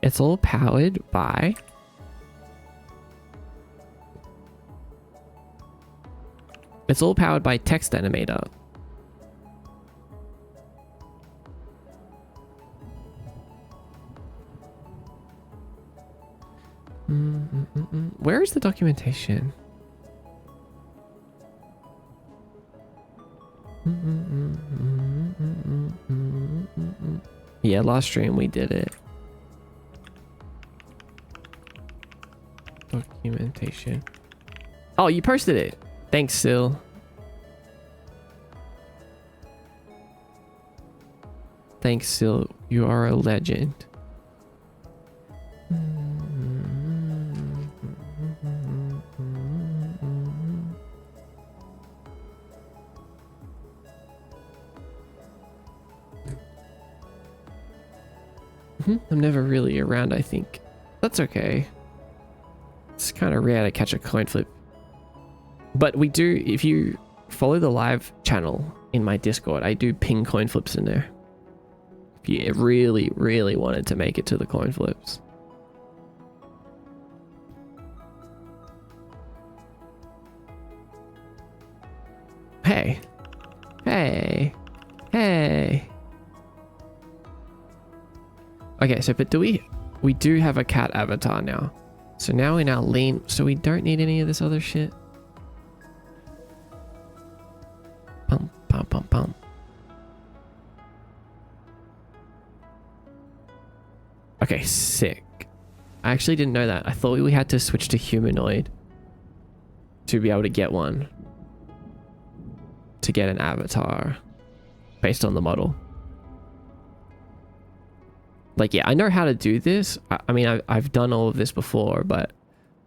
It's all powered by... It's all powered by Text Animator. Where is the documentation? Yeah, last stream we did it. Documentation. Oh, you posted it. Thanks, Sil. Thanks, Sil. You are a legend. I'm never really around, I think. That's okay. It's kind of rare to catch a coin flip. But we do, if you follow the live channel in my Discord, I do ping coin flips in there. If you really, really wanted to make it to the coin flips. Hey. Hey. Hey. Okay, so but we do have a cat avatar now. So now we're now lean, so we don't need any of this other shit. Pump, pump, pump, pump. Okay, sick. I actually didn't know that. I thought we had to switch to humanoid to be able to get one. To get an avatar based on the model. Like, yeah, I know how to do this. I mean, I've done all of this before, but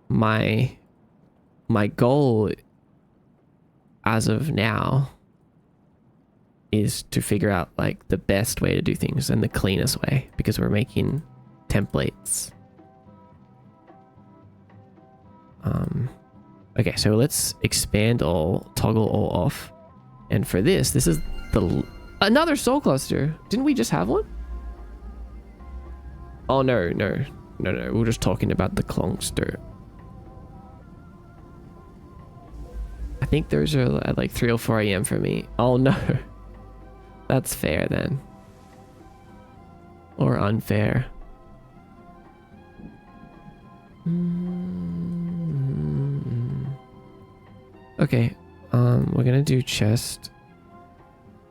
my goal as of now is to figure out like the best way to do things and the cleanest way, because we're making templates. Okay, so let's expand all, toggle all off. And for this is another soul cluster. Didn't we just have one? Oh, no. We're just talking about the Clonkster. I think those are at like 3 or 4 a.m. for me. Oh, no. That's fair then. Or unfair. Okay. We're gonna do chest.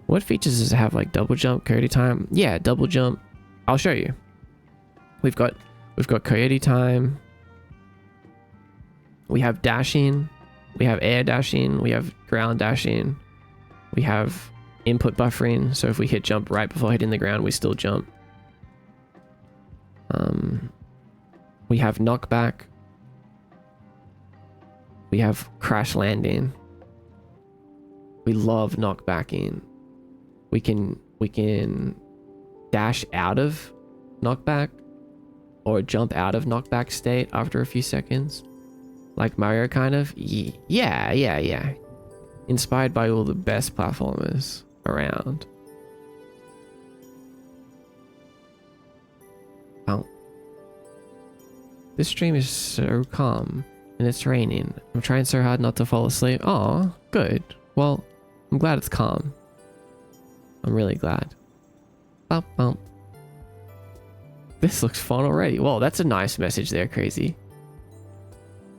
What features does it have? Like double jump, coyote time? Yeah, double jump. I'll show you. We've got coyote time. We have dashing. We have air dashing. We have ground dashing. We have input buffering. So if we hit jump right before hitting the ground, we still jump. We have knockback. We have crash landing. We love knockbacking. We can dash out of knockback or jump out of knockback state after a few seconds. Like Mario kind of. Yeah. Inspired by all the best platformers around. Oh. This stream is so calm and it's raining. I'm trying so hard not to fall asleep. Oh, good. Well, I'm glad it's calm. I'm really glad. Bump, bump. This looks fun already. Whoa, that's a nice message there, Crazy.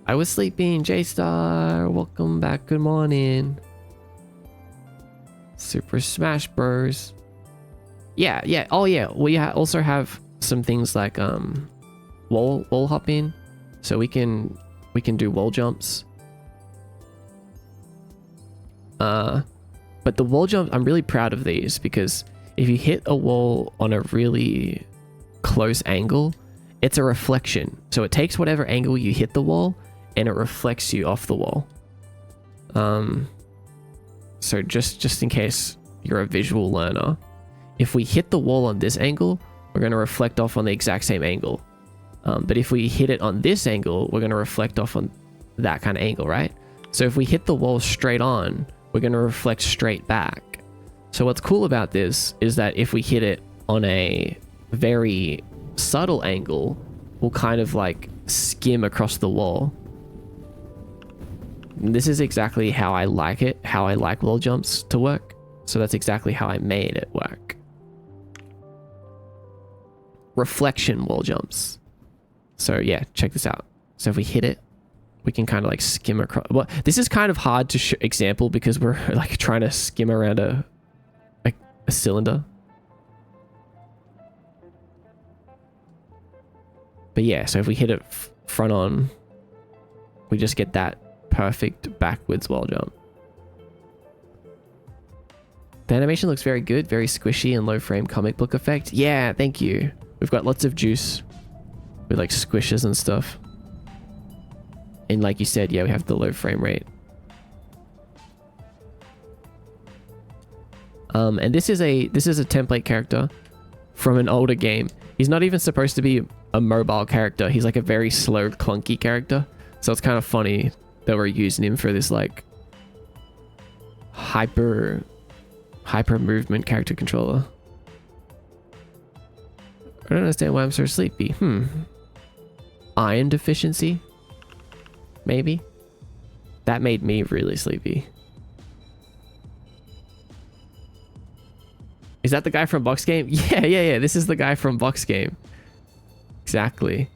I was sleeping, J-Star. Welcome back. Good morning. Super Smash Bros. Yeah. Oh, yeah. We also have some things like wall hopping, so we can do wall jumps. But the wall jump, I'm really proud of these, because if you hit a wall on a really close angle, it's a reflection. So it takes whatever angle you hit the wall and it reflects you off the wall. So just in case you're a visual learner, if we hit the wall on this angle, we're going to reflect off on the exact same angle. But if we hit it on this angle, we're going to reflect off on that kind of angle, right? So if we hit the wall straight on, we're going to reflect straight back. So what's cool about this is that if we hit it on a very subtle angle, we'll kind of like skim across the wall. And this is exactly how I like it, how I like wall jumps to work. So that's exactly how I made it work. Reflection wall jumps. So yeah, check this out. So if we hit it, we can kind of like skim across. Well, this is kind of hard to example because we're like trying to skim around a cylinder. But yeah, so if we hit it front on, we just get that perfect backwards wall jump. The animation looks very good, very squishy and low frame comic book effect. Yeah, thank you. We've got lots of juice with like squishes and stuff. And like you said, yeah, we have the low frame rate. And this is a template character from an older game. He's not even supposed to be a mobile character. He's like a very slow, clunky character. So it's kind of funny that we're using him for this like hyper movement character controller. I don't understand why I'm so sleepy. Iron deficiency? Maybe? That made me really sleepy. Is that the guy from Box Game? Yeah. This is the guy from Box Game. Exactly.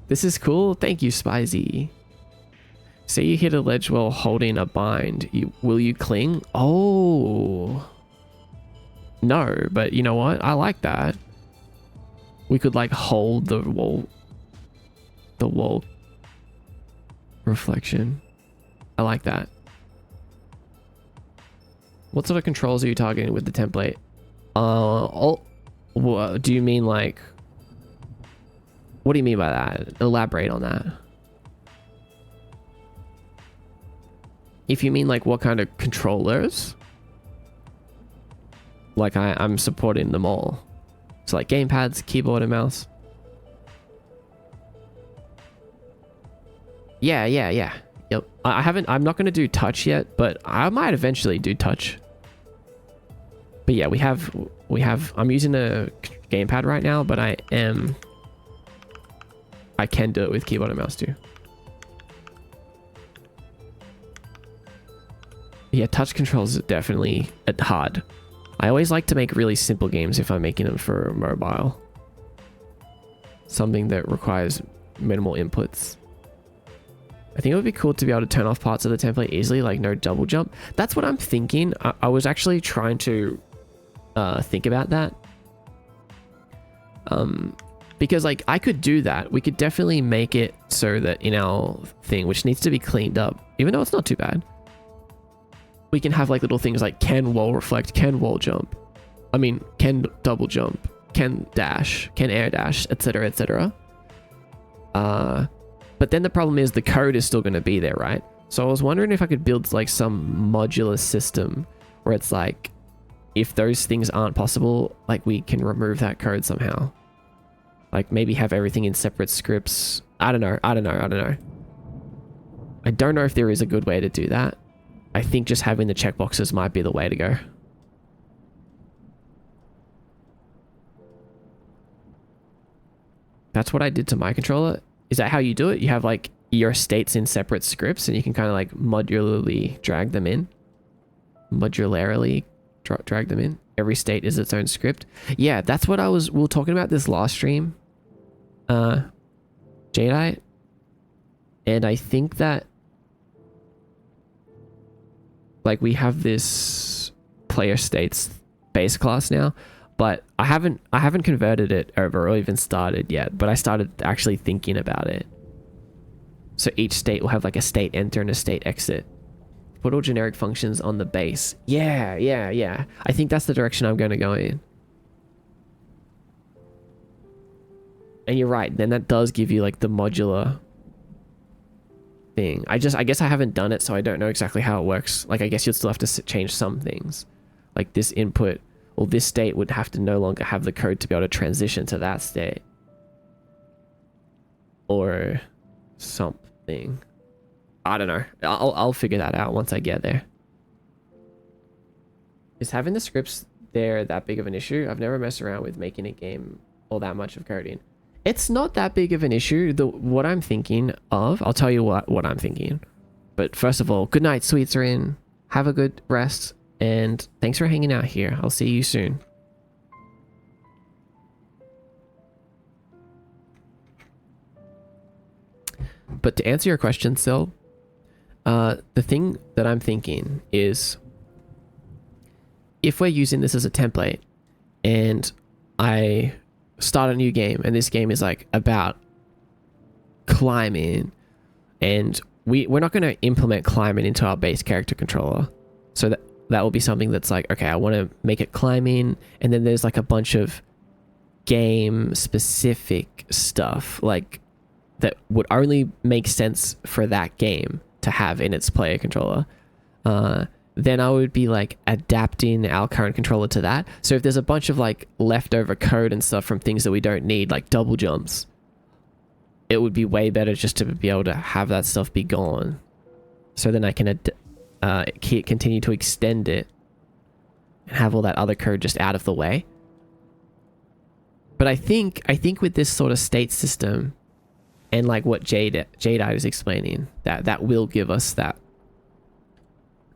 This is cool. Thank you, Spizy. Say you hit a ledge while holding a bind. Will you cling? Oh. No, but you know what? I like that. We could like hold the wall reflection. I like that. What sort of controls are you targeting with the template? Do you mean like, what do you mean by that? Elaborate on that. If you mean like what kind of controllers, like I'm supporting them all. So like gamepads, keyboard and mouse. Yeah. Yep. I'm not going to do touch yet, but I might eventually do touch. But yeah, we have, I'm using a gamepad right now, but I can do it with keyboard and mouse too. Yeah, touch controls are definitely hard. I always like to make really simple games if I'm making them for mobile. Something that requires minimal inputs. I think it would be cool to be able to turn off parts of the template easily, like no double jump. That's what I'm thinking. I was actually trying to think about that. Because like I could do that. We could definitely make it so that in our thing, which needs to be cleaned up, even though it's not too bad, we can have like little things like can wall reflect, can wall jump. I mean, can double jump, can dash, can air dash, etc, etc. But then the problem is the code is still going to be there, right? So I was wondering if I could build like some modular system where it's like, if those things aren't possible, like we can remove that code somehow. Like maybe have everything in separate scripts. I don't know. I don't know if there is a good way to do that. I think just having the checkboxes might be the way to go. That's what I did to my controller. Is that how you do it? You have like your states in separate scripts and you can kind of like modularly drag them in. Modularly drag them in. Every state is its own script. Yeah, that's what we were talking about this last stream. Jadeite. And I think that like we have this player states base class now, but I haven't converted it over or even started yet, but I started actually thinking about it. So each state will have like a state enter and a state exit. Put all generic functions on the base. Yeah. I think that's the direction I'm going to go in. And you're right. Then that does give you like the modular thing. I guess I haven't done it, so I don't know exactly how it works. Like, I guess you'd still have to change some things. Like this input or this state would have to no longer have the code to be able to transition to that state. Or something. I don't know. I'll figure that out once I get there. Is having the scripts there that big of an issue? I've never messed around with making a game all that much of coding. It's not that big of an issue. What I'm thinking of, I'll tell you what I'm thinking. But first of all, good night, sweets are in. Have a good rest. And thanks for hanging out here. I'll see you soon. But to answer your question still, the thing that I'm thinking is, if we're using this as a template and I start a new game and this game is like about climbing, and we're not going to implement climbing into our base character controller. So that will be something that's like, okay, I want to make it climbing, and then there's like a bunch of game specific stuff like that would only make sense for that game to have in its player controller. Then I would be like adapting our current controller to that. So if there's a bunch of like leftover code and stuff from things that we don't need, like double jumps, it would be way better just to be able to have that stuff be gone. So then I can continue to extend it and have all that other code just out of the way. But I think with this sort of state system and like what Jadeite was explaining, that will give us that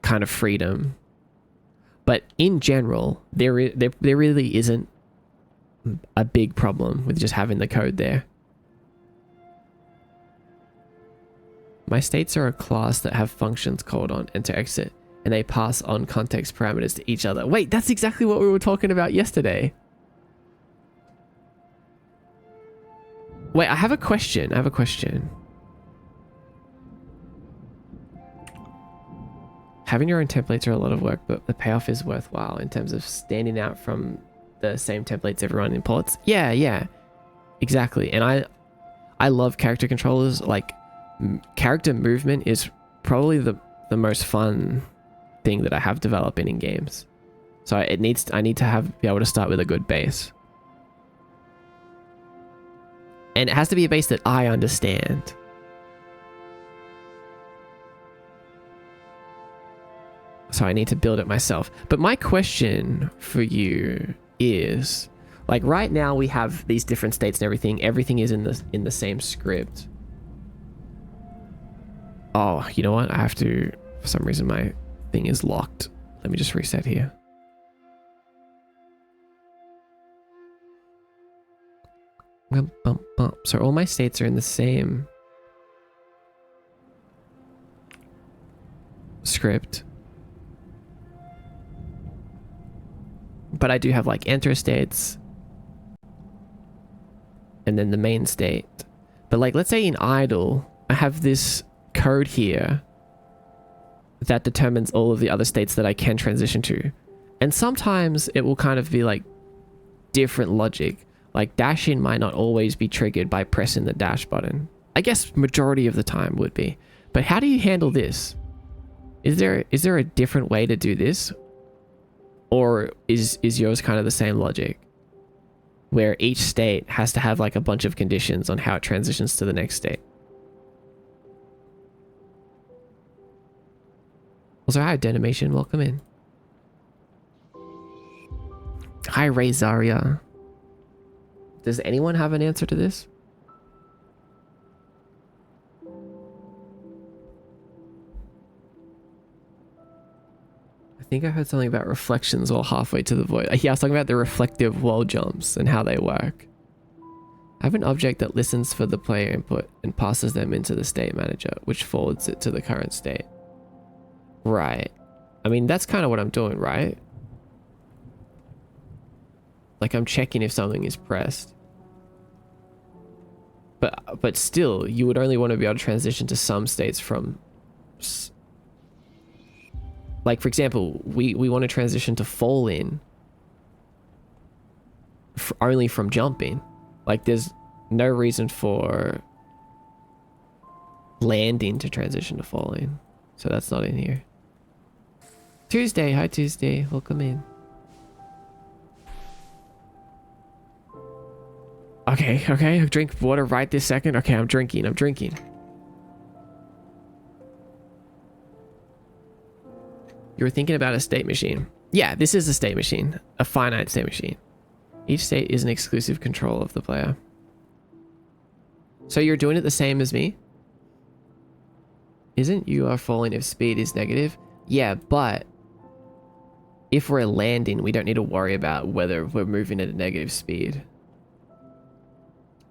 kind of freedom. But in general, there really isn't a big problem with just having the code there. My states are a class that have functions called on enter exit, and they pass on context parameters to each other. Wait, that's exactly what we were talking about yesterday. Wait, I have a question. Having your own templates are a lot of work, but the payoff is worthwhile in terms of standing out from the same templates everyone imports. Yeah, exactly. And I love character controllers. Like, character movement is probably the most fun thing that I have developing in games. So I need to be able to start with a good base. And it has to be a base that I understand. So I need to build it myself. But my question for you is, like, right now we have these different states and everything. Everything is in the same script. Oh, you know what? I have to, for some reason my thing is locked. Let me just reset here. So all my states are in the same script. But I do have like enter states and then the main state. But like, let's say in idle, I have this code here that determines all of the other states that I can transition to. And sometimes it will kind of be like different logic. Like dash in might not always be triggered by pressing the dash button. I guess majority of the time would be. But how do you handle this? Is there a different way to do this? Or is yours kind of the same logic? Where each state has to have like a bunch of conditions on how it transitions to the next state. Also, hi Denimation, welcome in. Hi Ray Zarya. Does anyone have an answer to this? I think I heard something about reflections while halfway to the void. Yeah, I was talking about the reflective wall jumps and how they work. I have an object that listens for the player input and passes them into the state manager, which forwards it to the current state. Right. I mean, that's kind of what I'm doing, right? Like, I'm checking if something is pressed. But still, you would only want to be able to transition to some states from... Like, for example, we want to transition to fall in only from jumping. Like, there's no reason for landing to transition to fall in. So that's not in here. Tuesday, hi Tuesday, welcome in. Okay, drink water right this second. Okay, I'm drinking. You were thinking about a state machine. Yeah, this is a state machine. A finite state machine. Each state is an exclusive control of the player. So you're doing it the same as me? Isn't you are falling if speed is negative? Yeah, but if we're landing, we don't need to worry about whether we're moving at a negative speed.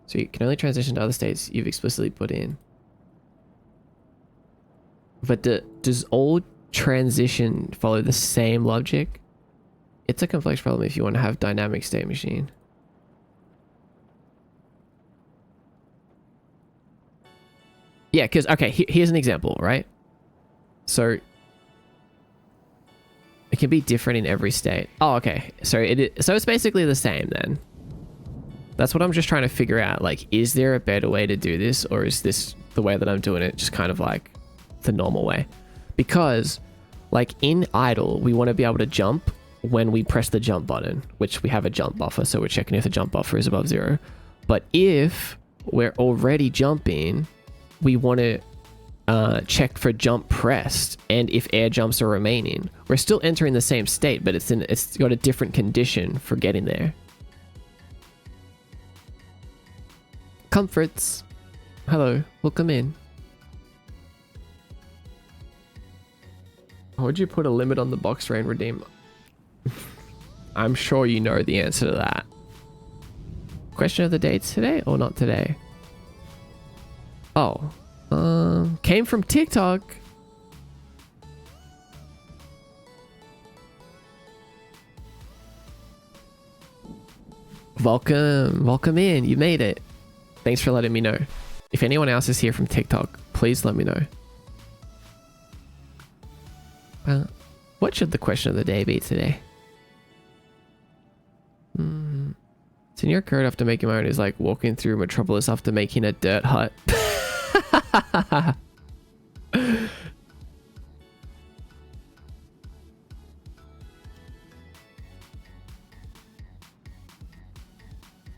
So you can only transition to other states you've explicitly put in. But does all transition follow the same logic? It's a complex problem if you want to have dynamic state machine. Yeah, because, okay, here's an example, right? So it can be different in every state. Oh, okay. So it's basically the same then. That's what I'm just trying to figure out. Like, is there a better way to do this? Or is this the way that I'm doing it just kind of like the normal way? Because like in idle, we want to be able to jump when we press the jump button, which we have a jump buffer. So we're checking if the jump buffer is above 0. But if we're already jumping, we want to check for jump pressed and if air jumps are remaining. We're still entering the same state, but it's got a different condition for getting there. Comforts. Hello, welcome in. Would you put a limit on the box rain redeem? I'm sure you know the answer to that. Question of the day today or not today? Oh, came from TikTok. Welcome in. You made it. Thanks for letting me know. If anyone else is here from TikTok, please let me know. What should the question of the day be today? Senior code after making my own is like walking through Metropolis after making a dirt hut.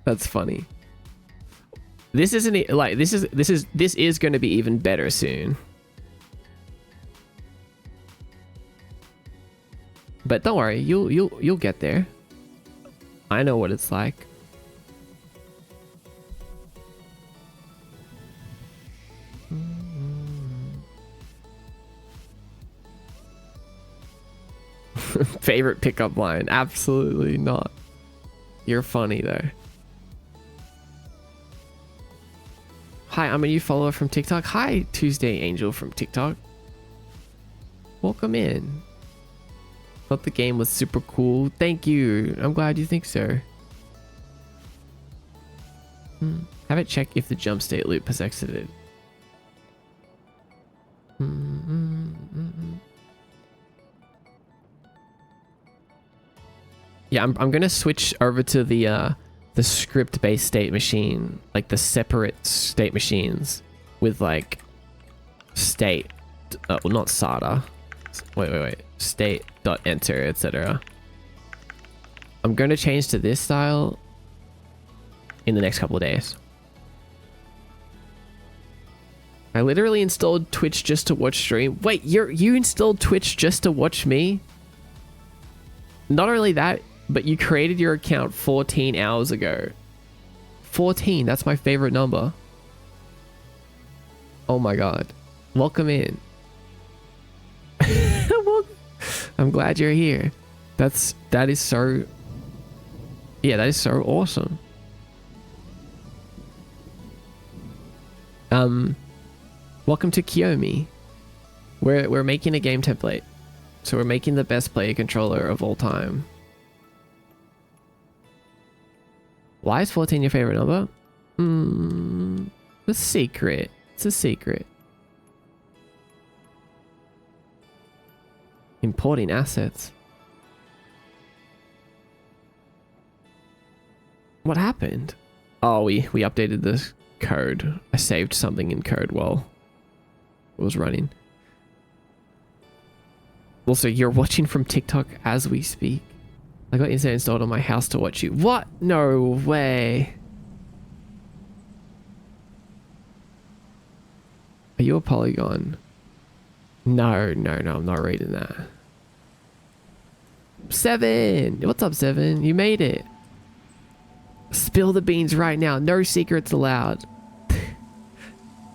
That's funny. This isn't like this is going to be even better soon. But don't worry, you'll get there. I know what it's like. Favorite pickup line? Absolutely not. You're funny though. Hi, I'm a new follower from TikTok. Hi, Tuesday Angel from TikTok. Welcome in. Thought the game was super cool. Thank you. I'm glad you think so. Have it check if the jump state loop has exited. Yeah, I'm gonna switch over to the script-based state machine, like the separate state machines with like state, well, not SATA. Wait. State.enter, etc. I'm gonna change to this style in the next couple of days. I literally installed Twitch just to watch stream. Wait, you installed Twitch just to watch me? Not only that, but you created your account 14 hours ago. 14, that's my favorite number. Oh my god. Welcome in. I'm glad you're here. That is so... Yeah, that is so awesome. Welcome to Kiyomi. We're making a game template. So we're making the best player controller of all time. Why is 14 your favorite number? It's a secret. It's a secret. Importing assets. What happened? Oh, we updated this code. I saved something in code while it was running. Also, you're watching from TikTok as we speak. I got Instant installed on my house to watch you. What? No way. Are you a polygon? No, I'm not reading that. 7! What's up, 7? You made it. Spill the beans right now. No secrets allowed.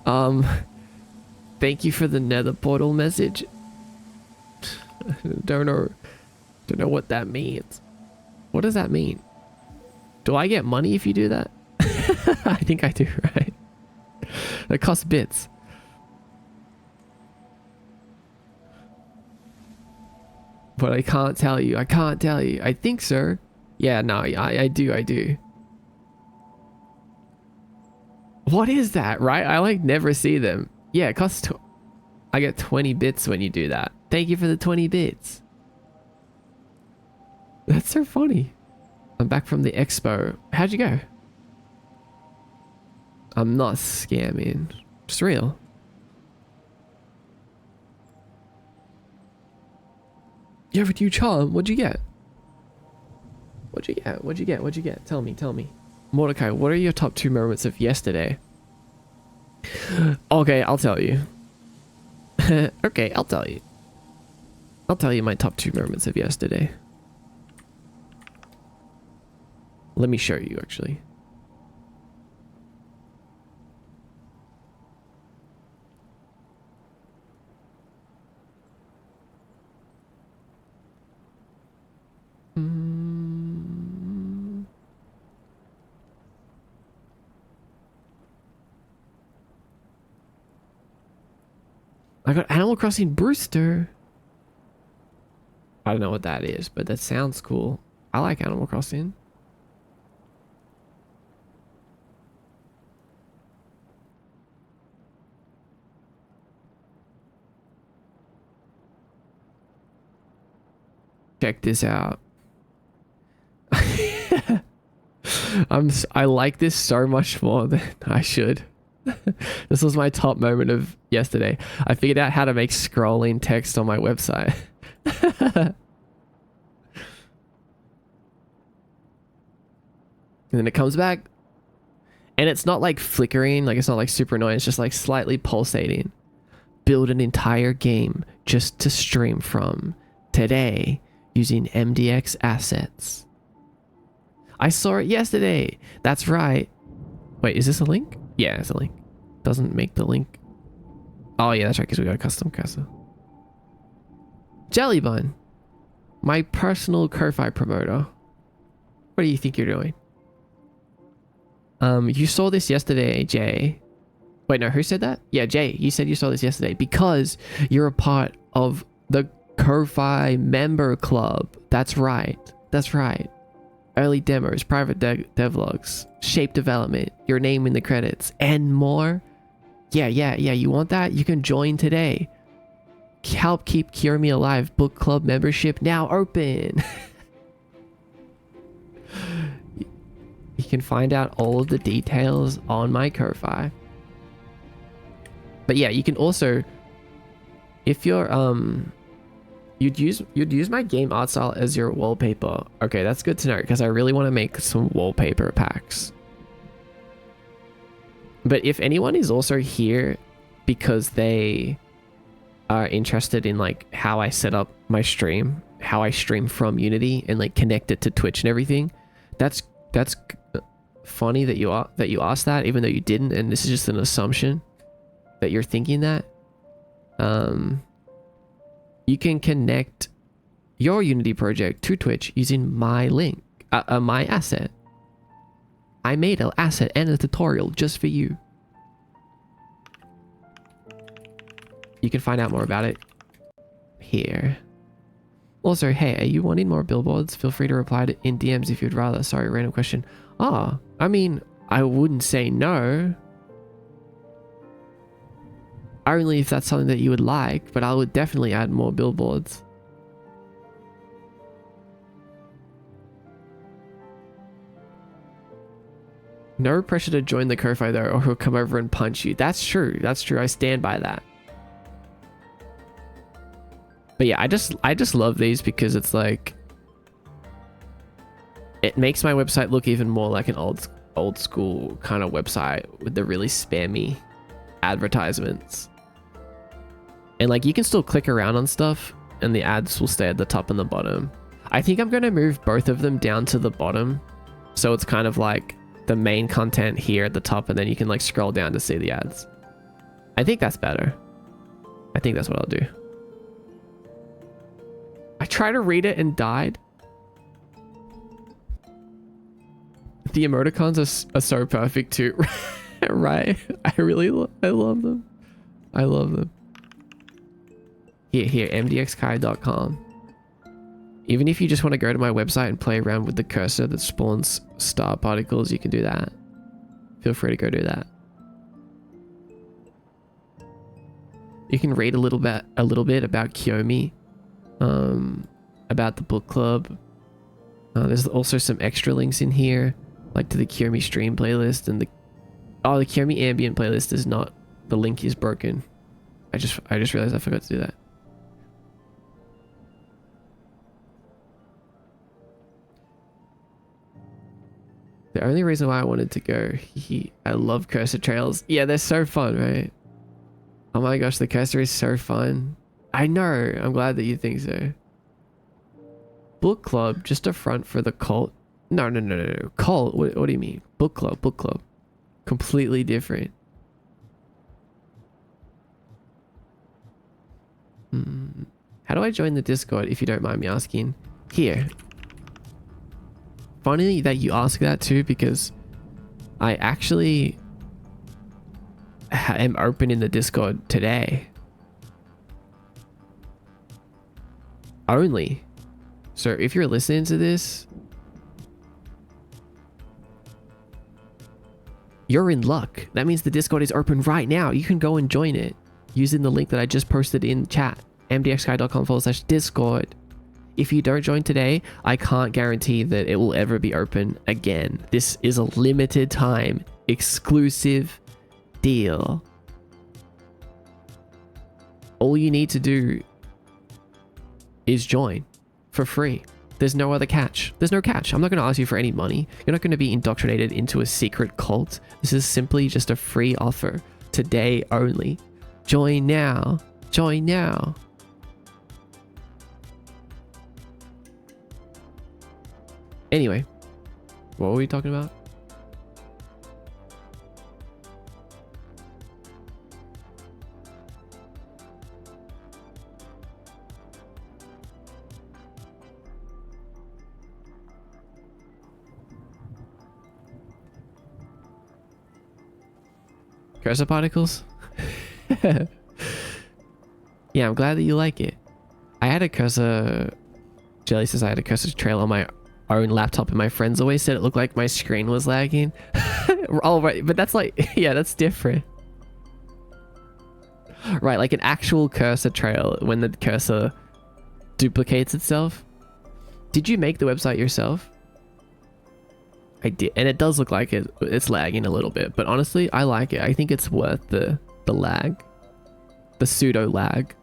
Thank you for the nether portal message. Don't know what that means. What does that mean? Do I get money if you do that? I think I do, right? That costs bits. But I can't tell you. I think so. Yeah, no, I do. What is that, right? I like never see them. Yeah, it costs... I get 20 bits when you do that. Thank you for the 20 bits. That's so funny. I'm back from the expo. How'd you go? I'm not scamming. It's real. You have a new charm. What'd you get? What'd you get? Tell me. Mordecai, what are your top 2 moments of yesterday? Okay, I'll tell you. Okay, I'll tell you. I'll tell you my top 2 moments of yesterday. Let me show you, actually. I got Animal Crossing Brewster. I don't know what that is, but that sounds cool. I like Animal Crossing. Check this out. I like this so much more than I should. This was my top moment of yesterday. I figured out how to make scrolling text on my website. And then it comes back and it's not like flickering, like it's not like super annoying, it's just like slightly pulsating. Build an entire game just to stream from today using MDX assets. I saw it yesterday. That's right. Wait, is this a link? Yeah, it's a link. Doesn't make the link. Oh yeah, that's right, because we got a custom cursor. Jellybun, my personal Ko-Fi promoter. What do you think you're doing? You saw this yesterday, Jay. Wait, no, who said that? Yeah, Jay, you said you saw this yesterday because you're a part of the Ko-Fi member club. That's right. That's right. Early demos, private devlogs, shape development, your name in the credits, and more. Yeah. You want that? You can join today. Help keep Kiyomi alive. Book club membership now open. You can find out all of the details on my Ko-Fi. But yeah, you can also, if you're you'd use my game art style as your wallpaper. Okay, that's good to know because I really want to make some wallpaper packs. But if anyone is also here because they are interested in like how I set up my stream, how I stream from Unity and like connect it to Twitch and everything, that's funny that you asked that, even though you didn't, and this is just an assumption that you're thinking that. You can connect your Unity project to Twitch using my link, my asset. I made an asset and a tutorial just for you. You can find out more about it here. Also, hey, are you wanting more billboards? Feel free to reply in DMs if you'd rather. Sorry, random question. Ah, I mean, I wouldn't say no. Only if that's something that you would like, but I would definitely add more billboards. No pressure to join the Ko-Fi though, or he'll come over and punch you. That's true. That's true. I stand by that. But yeah, I just love these because it's like, it makes my website look even more like an old school kind of website with the really spammy advertisements. And like you can still click around on stuff and the ads will stay at the top and the bottom. I think I'm going to move both of them down to the bottom. So it's kind of like the main content here at the top and then you can like scroll down to see the ads. I think that's better. I think that's what I'll do. I tried to read it and died. The emoticons are so perfect too. Right? I love them. I love them. Here, mdxkai.com. Even if you just want to go to my website and play around with the cursor that spawns star particles, you can do that. Feel free to go do that. You can read a little bit about Kiyomi, about the book club. There's also some extra links in here, like to the Kiyomi stream playlist and the Kiyomi ambient playlist is not, the link is broken. I just realized I forgot to do that. The only reason why I wanted to go, I love cursor trails. Yeah, they're so fun, right? Oh my gosh, the cursor is so fun. I know, I'm glad that you think so. Book club, just a front for the cult. No. Cult, what do you mean? Book club. Completely different. How do I join the Discord if you don't mind me asking? Here. Funny that you ask that too, because I actually am open in the Discord today. only. So if you're listening to this, you're in luck. That means the Discord is open right now. You can go and join it using the link that I just posted in chat, mdxguy.com/discord. If you don't join today, I can't guarantee that it will ever be open again. This is a limited time exclusive deal. All you need to do is join for free. There's no other catch. There's no catch. I'm not going to ask you for any money. You're not going to be indoctrinated into a secret cult. This is simply just a free offer. Today only. Join now. Join now. Anyway, what were we talking about? Cursor particles? Yeah, I'm glad that you like it. I had a cursor... Jelly says I had a cursor trail on my own laptop and my friends always said it looked like my screen was lagging. Oh, right. But that's like... Yeah, that's different. Right, like an actual cursor trail when the cursor duplicates itself. Did you make the website yourself? I did, and it does look like it's lagging a little bit, but honestly, I like it. I think it's worth the lag, the pseudo lag.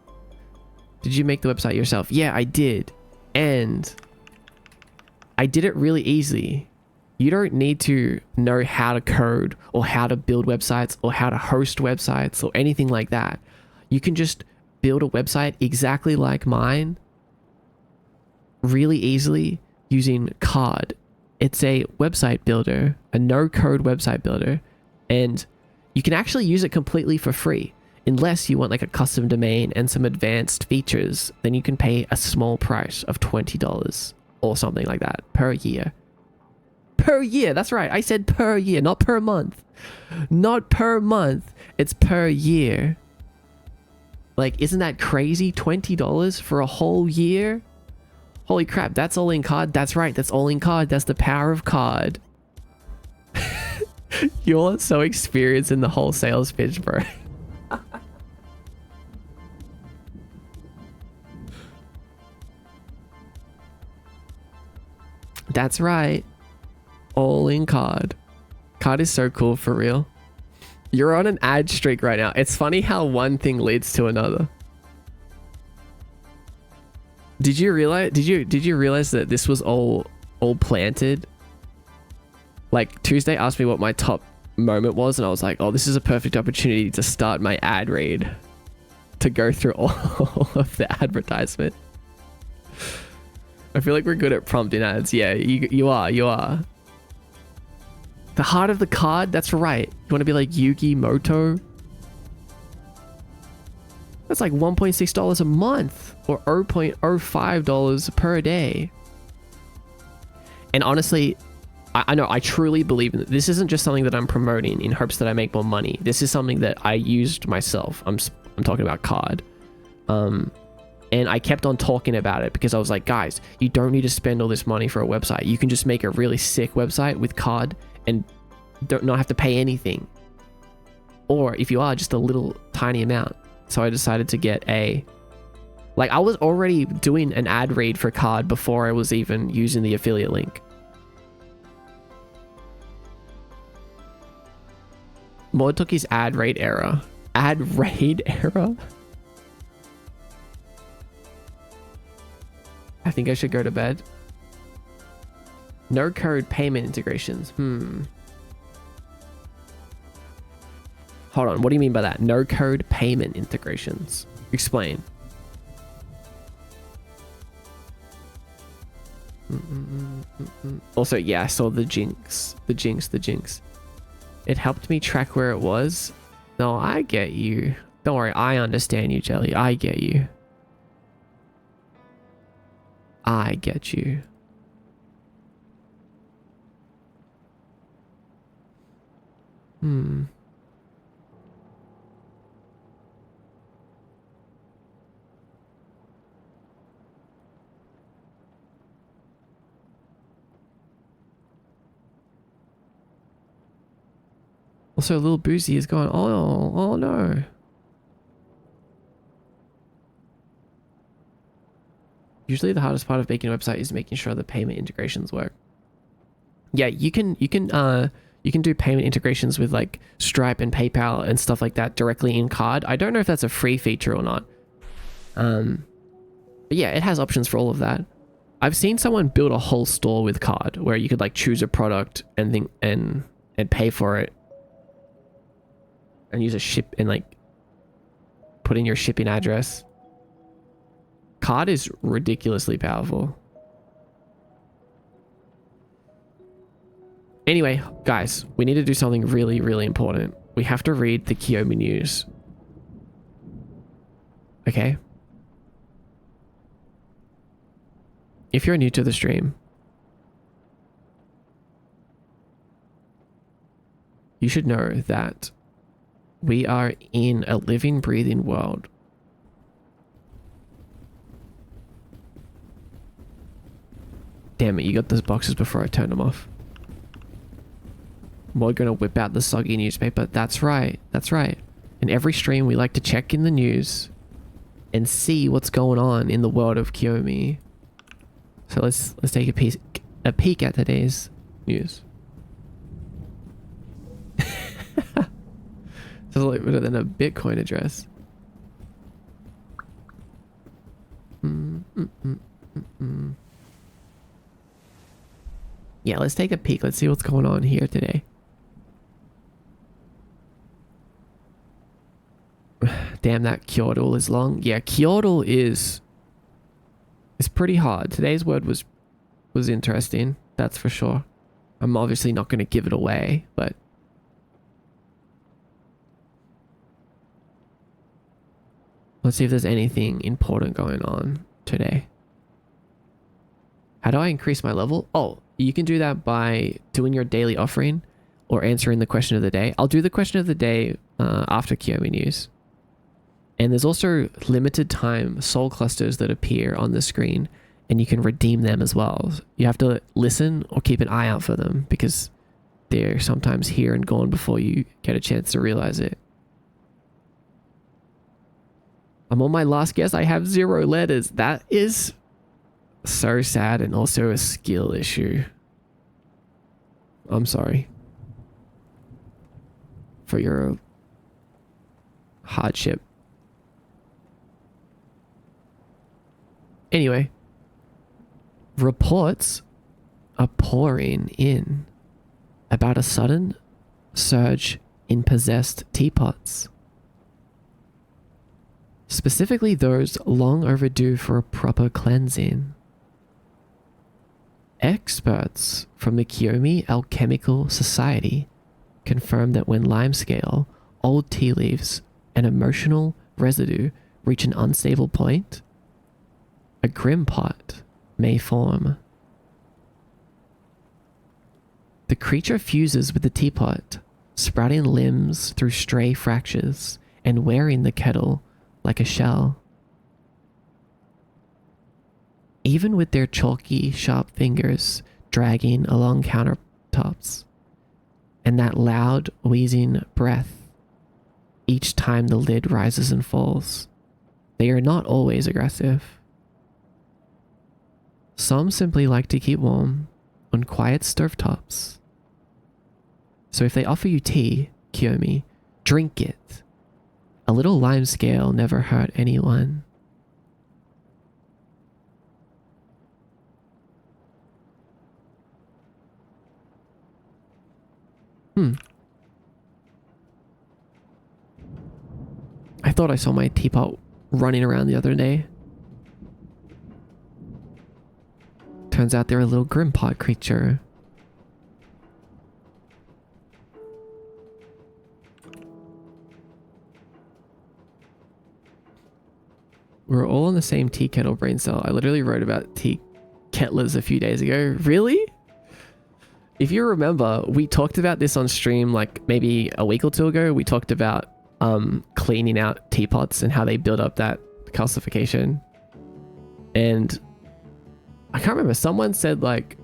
Did you make the website yourself? Yeah, I did, and I did it really easy. You don't need to know how to code or how to build websites or how to host websites or anything like that. You can just build a website exactly like mine really easily using Carrd. It's a website builder, a no-code website builder, and you can actually use it completely for free. Unless you want like a custom domain and some advanced features, then you can pay a small price of $20 or something like that per year. Per year, that's right. I said per year, not per month. Not per month, it's per year. Like, isn't that crazy? $20 for a whole year? Holy crap, that's all in Carrd. That's right, that's all in Carrd. That's the power of Carrd. You're so experienced in the whole sales pitch, bro. That's right. All in Carrd. Carrd is so cool, for real. You're on an ad streak right now. It's funny how one thing leads to another. Did you realize that this was all planted? Like, Tuesday asked me what my top moment was, and I was like, oh, this is a perfect opportunity to start my ad read, to go through all of the advertisement. I feel like we're good at prompting ads. Yeah, you are. The heart of the Carrd, that's right. You want to be like Yugi Moto? That's like $1.6 a month or $0.05 per day. And honestly, I know, I truly believe in it. This isn't just something that I'm promoting in hopes that I make more money. This is something that I used myself. I'm talking about Carrd. And I kept on talking about it because I was like, guys, you don't need to spend all this money for a website. You can just make a really sick website with Carrd and not have to pay anything. Or if you are, just a little tiny amount. So I decided to get I was already doing an ad read for Carrd before I was even using the affiliate link. Mod took his ad raid error. Ad raid error? I think I should go to bed. No code payment integrations. Hold on, what do you mean by that? No code payment integrations. Explain. Also, yeah, I saw the jinx. The jinx. It helped me track where it was. No, I get you. Don't worry, I understand you, Jelly. I get you. I get you. Also, Little Boozy is gone. Oh no. Usually the hardest part of making a website is making sure the payment integrations work. Yeah, you can do payment integrations with like Stripe and PayPal and stuff like that directly in Card. I don't know if that's a free feature or not. But yeah, it has options for all of that. I've seen someone build a whole store with Card where you could like choose a product and pay for it and use a ship and like put in your shipping address. Card is ridiculously powerful. Anyway, guys, we need to do something really, really important. We have to read the Kiyomi news. Okay? If you're new to the stream, you should know that we are in a living, breathing world. Damn it, you got those boxes before I turned them off. We're gonna whip out the soggy newspaper. That's right. That's right. In every stream, we like to check in the news and see what's going on in the world of Kiyomi. So let's take a peek at today's news. It's a little better than a Bitcoin address. Yeah, let's take a peek. Let's see what's going on here today. Damn, that Kyodl is long. Yeah, Kyodl is pretty hard. Today's word was interesting. That's for sure. I'm obviously not going to give it away, but let's see if there's anything important going on today. How do I increase my level? Oh, you can do that by doing your daily offering or answering the question of the day. I'll do the question of the day after Kiyomi news. And there's also limited time soul clusters that appear on the screen and you can redeem them as well. You have to listen or keep an eye out for them because they're sometimes here and gone before you get a chance to realize it. I'm on my last guess. I have 0 letters. That is so sad and also a skill issue. I'm sorry for your hardship. Anyway, reports are pouring in about a sudden surge in possessed teapots. Specifically those long overdue for a proper cleansing. Experts from the Kiyomi Alchemical Society confirm that when limescale, old tea leaves, and emotional residue reach an unstable point, a grim pot may form. The creature fuses with the teapot, sprouting limbs through stray fractures and wearing the kettle like a shell. Even with their chalky, sharp fingers dragging along countertops, and that loud, wheezing breath each time the lid rises and falls, they are not always aggressive. Some simply like to keep warm on quiet stovetops. So if they offer you tea, Kiyomi, drink it. A little limescale never hurt anyone. I thought I saw my teapot running around the other day. Turns out they're a little grim pot creature. We're all on the same tea kettle brain cell. I literally wrote about tea kettlers a few days ago. Really? If you remember, we talked about this on stream like maybe a week or two ago. We talked about cleaning out teapots and how they build up that calcification. And I can't remember. Someone said like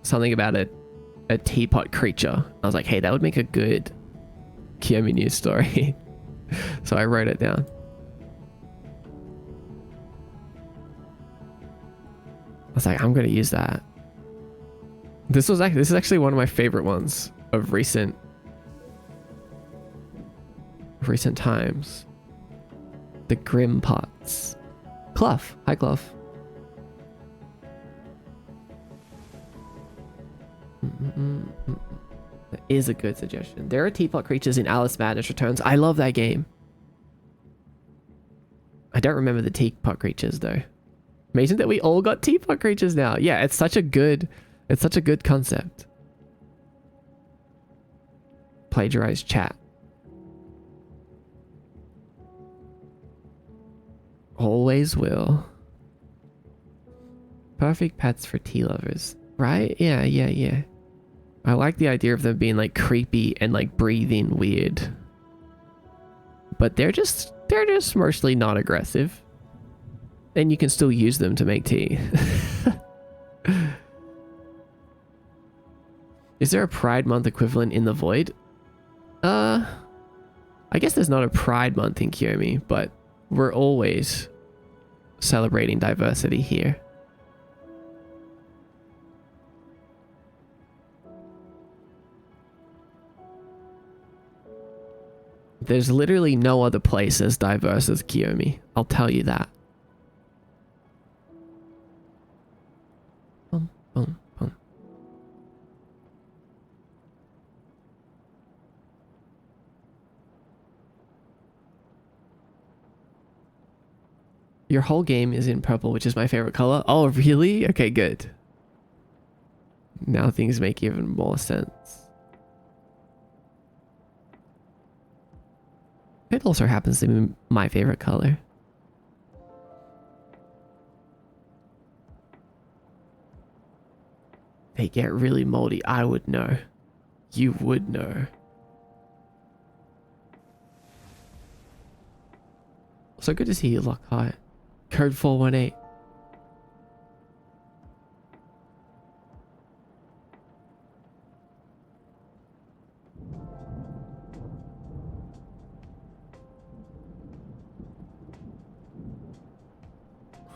something about a teapot creature. I was like, hey, that would make a good Kiyomi news story. So I wrote it down. I was like, I'm gonna use that. This is actually one of my favorite ones of recent times. The Grim Pots. Clough. Hi, Clough. That is a good suggestion. There are teapot creatures in Alice Madness Returns. I love that game. I don't remember the teapot creatures though. Amazing that we all got teapot creatures now. Yeah, it's such a good concept. Plagiarize chat. Always will. Perfect pets for tea lovers. Right? Yeah. I like the idea of them being like creepy and like breathing weird. But they're just mostly not aggressive. And you can still use them to make tea. Is there a Pride Month equivalent in the Void? I guess there's not a Pride Month in Kiyomi, but we're always celebrating diversity here. There's literally no other place as diverse as Kiyomi. I'll tell you that. Boom, boom, boom. Your whole game is in purple, which is my favorite color. Oh, really? Okay, good. Now things make even more sense. It also happens to be my favorite color. They get really moldy. I would know. You would know. So good to see you, Lockhart. Code 418.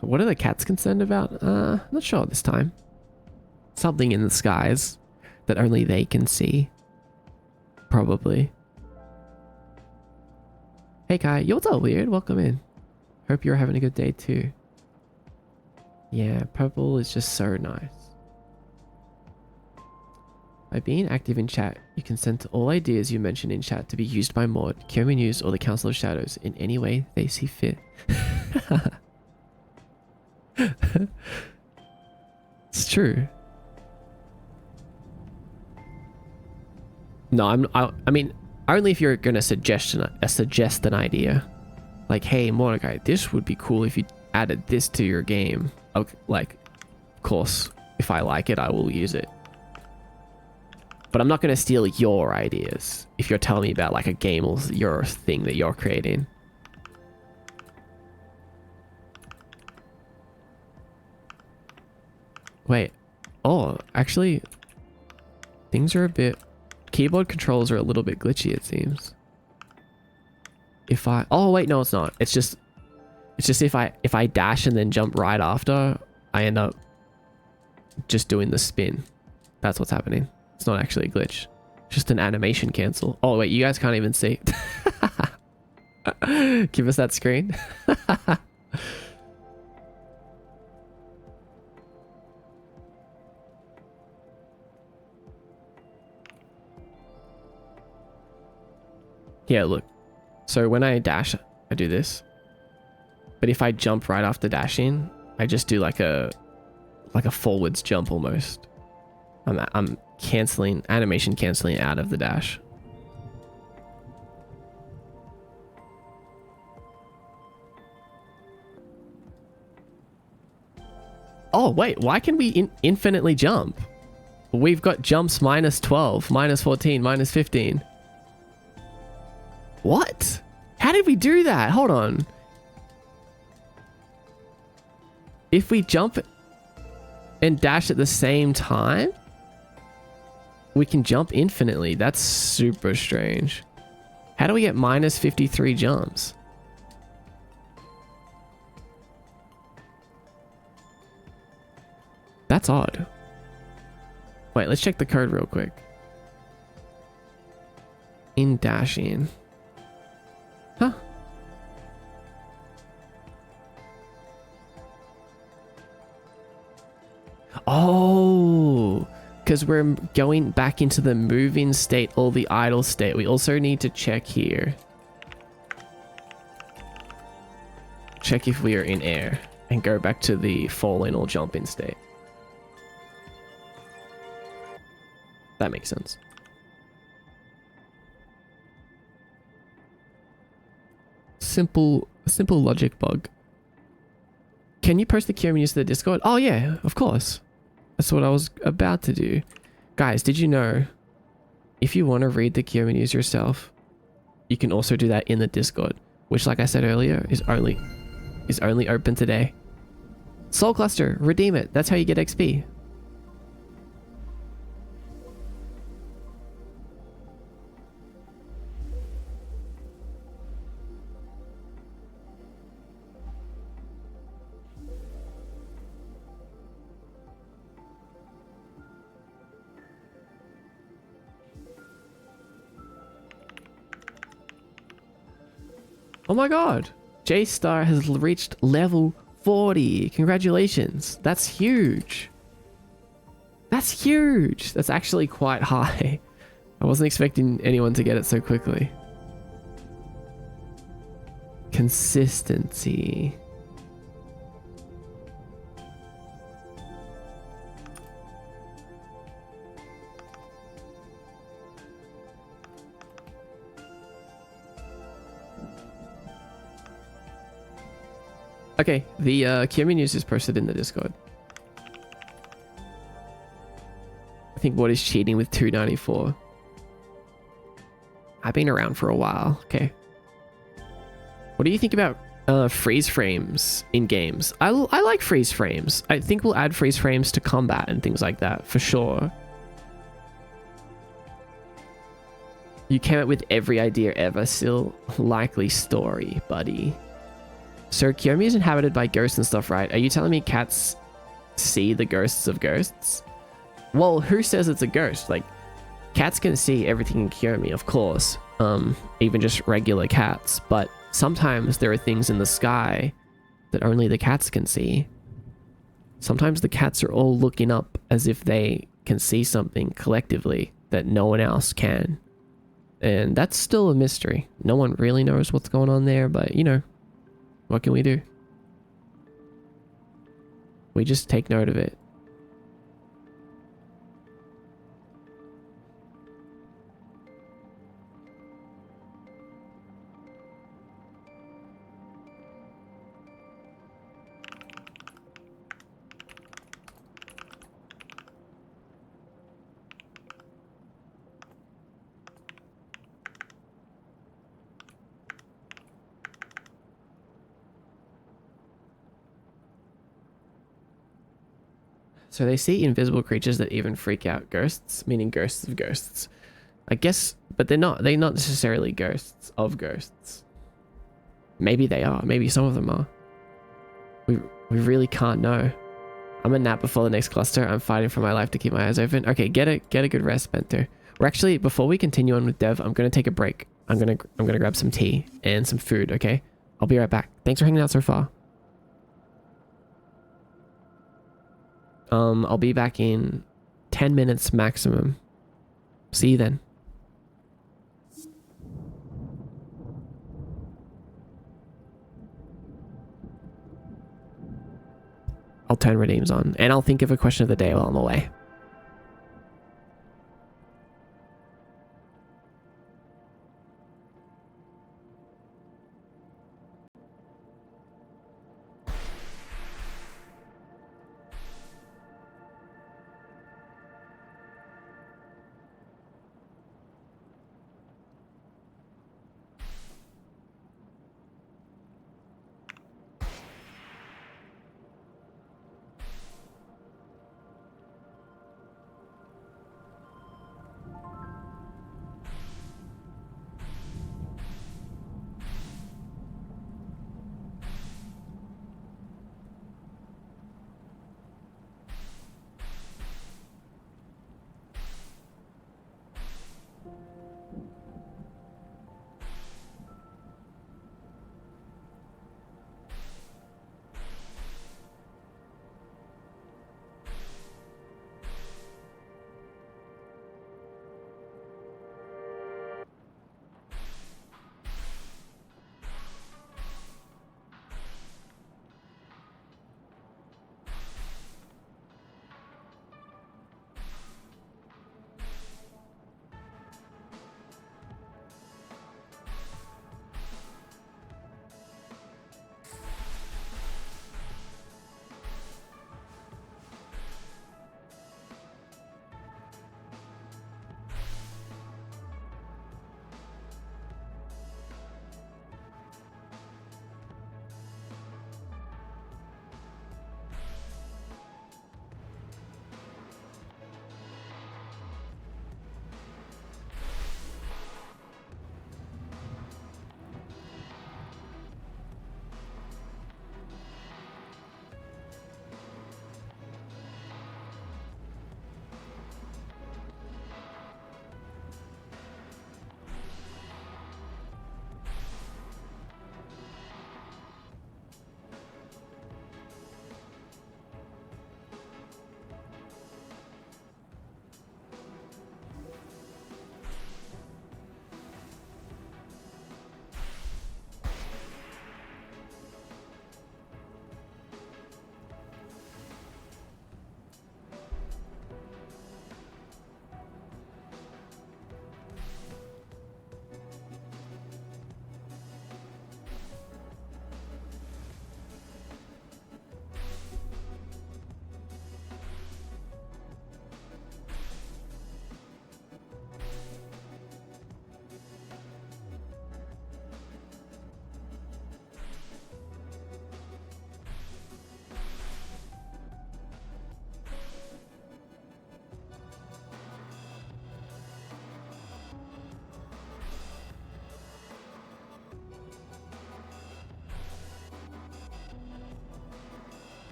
What are the cats concerned about? Not sure this time. Something in the skies that only they can see. Probably. Hey Kai, you're so weird. Welcome in. Hope you're having a good day too. Yeah, purple is just so nice. By being active in chat, you consent to all ideas you mention in chat to be used by Maud, Kiyomi News, or the Council of Shadows in any way they see fit. It's true. No, I mean, only if you're gonna suggest an idea. Like, hey, Mordecai, this would be cool if you added this to your game. Okay, like, of course, if I like it, I will use it. But I'm not gonna steal your ideas if you're telling me about like a game or your thing that you're creating. Wait. Oh, actually, things are a bit... Keyboard controls are a little bit glitchy, it seems. If I... Oh, wait, no, it's not. It's just if I dash and then jump right after, I end up just doing the spin. That's what's happening. It's not actually a glitch. Just an animation cancel. Oh, wait, you guys can't even see. Give us that screen. Yeah, look. So when I dash, I do this. But if I jump right after dashing, I just do like a forwards jump almost. I'm canceling, animation canceling out of the dash. Oh, wait, why can we infinitely jump? We've got jumps minus 12, minus 14, minus 15. What? How did we do that? Hold on. If we jump and dash at the same time, we can jump infinitely. That's super strange. How do we get minus 53 jumps? That's odd. Wait, let's check the code real quick. In dashing. Huh? Oh, because we're going back into the moving state or the idle state. We also need to check here. Check if we are in air and go back to the falling or jumping state. That makes sense. Simple logic bug. Can you post the queue menus to the Discord? Oh yeah, of course. That's what I was about to do. Guys, did you know if you want to read the queue menus yourself, you can also do that in the Discord, which like I said earlier is only open today. Soul Cluster, redeem it. That's how you get XP. Oh my god. J-Star has reached level 40. Congratulations. That's huge. That's huge. That's actually quite high. I wasn't expecting anyone to get it so quickly. Consistency. Okay, the queue menus is posted in the Discord. I think what is cheating with 294? I've been around for a while. Okay. What do you think about freeze frames in games? I like freeze frames. I think we'll add freeze frames to combat and things like that for sure. You came up with every idea ever. Still likely story, buddy. So Kiyomi is inhabited by ghosts and stuff, right? Are you telling me cats see the ghosts of ghosts? Well, who says it's a ghost? Like, cats can see everything in Kiyomi, of course. Even just regular cats. But sometimes there are things in the sky that only the cats can see. Sometimes the cats are all looking up as if they can see something collectively that no one else can. And that's still a mystery. No one really knows what's going on there, but you know. What can we do? We just take note of it. So they see invisible creatures that even freak out ghosts, meaning ghosts of ghosts. I guess, but they're not necessarily ghosts of ghosts. Maybe they are. Maybe some of them are. We really can't know. I'm a nap before the next cluster. I'm fighting for my life to keep my eyes open. Okay, get a good rest, Bento. We're actually, before we continue on with Dev, I'm gonna take a break. I'm gonna grab some tea and some food, okay? I'll be right back. Thanks for hanging out so far. I'll be back in 10 minutes maximum. See you then. I'll turn redeems on, and I'll think of a question of the day while I'm away.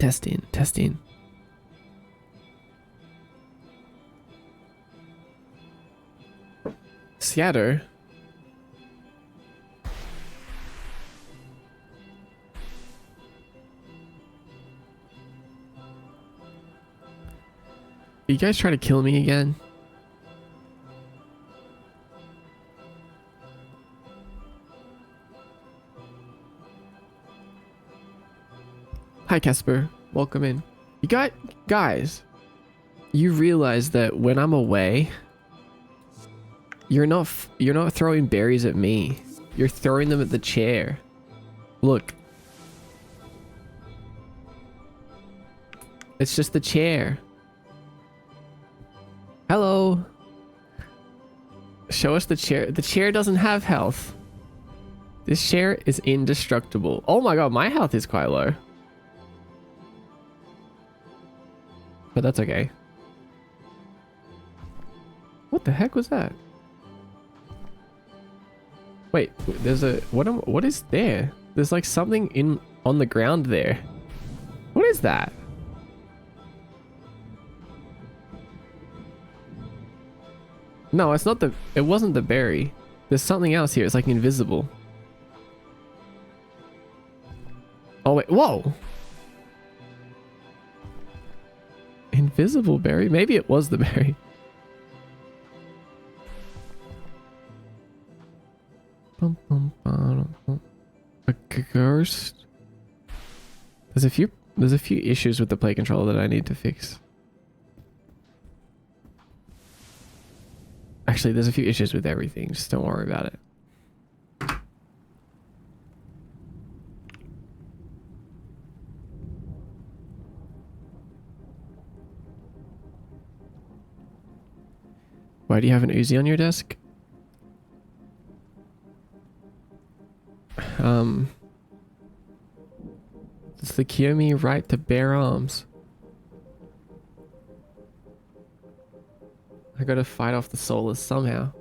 Testing, testing. Scatter. You guys try to kill me again? Hi Casper, welcome in. You got guys. You realize that when I'm away, you're not throwing berries at me. You're throwing them at the chair. Look. It's just the chair. Hello. Show us the chair. The chair doesn't have health. This chair is indestructible. Oh my god, my health is quite low. But that's okay. What the heck was that? Wait, there's a what is there? There's like something on the ground there. What is that? No, it's not it wasn't the berry. There's something else here. It's like invisible. Oh wait, whoa. Invisible berry? Maybe it was the berry. A ghost. There's a few issues with the play controller that I need to fix. Actually, there's a few issues with everything. Just don't worry about it. Why do you have an Uzi on your desk? It's the Kiyomi right to bear arms. I gotta fight off the soulless somehow.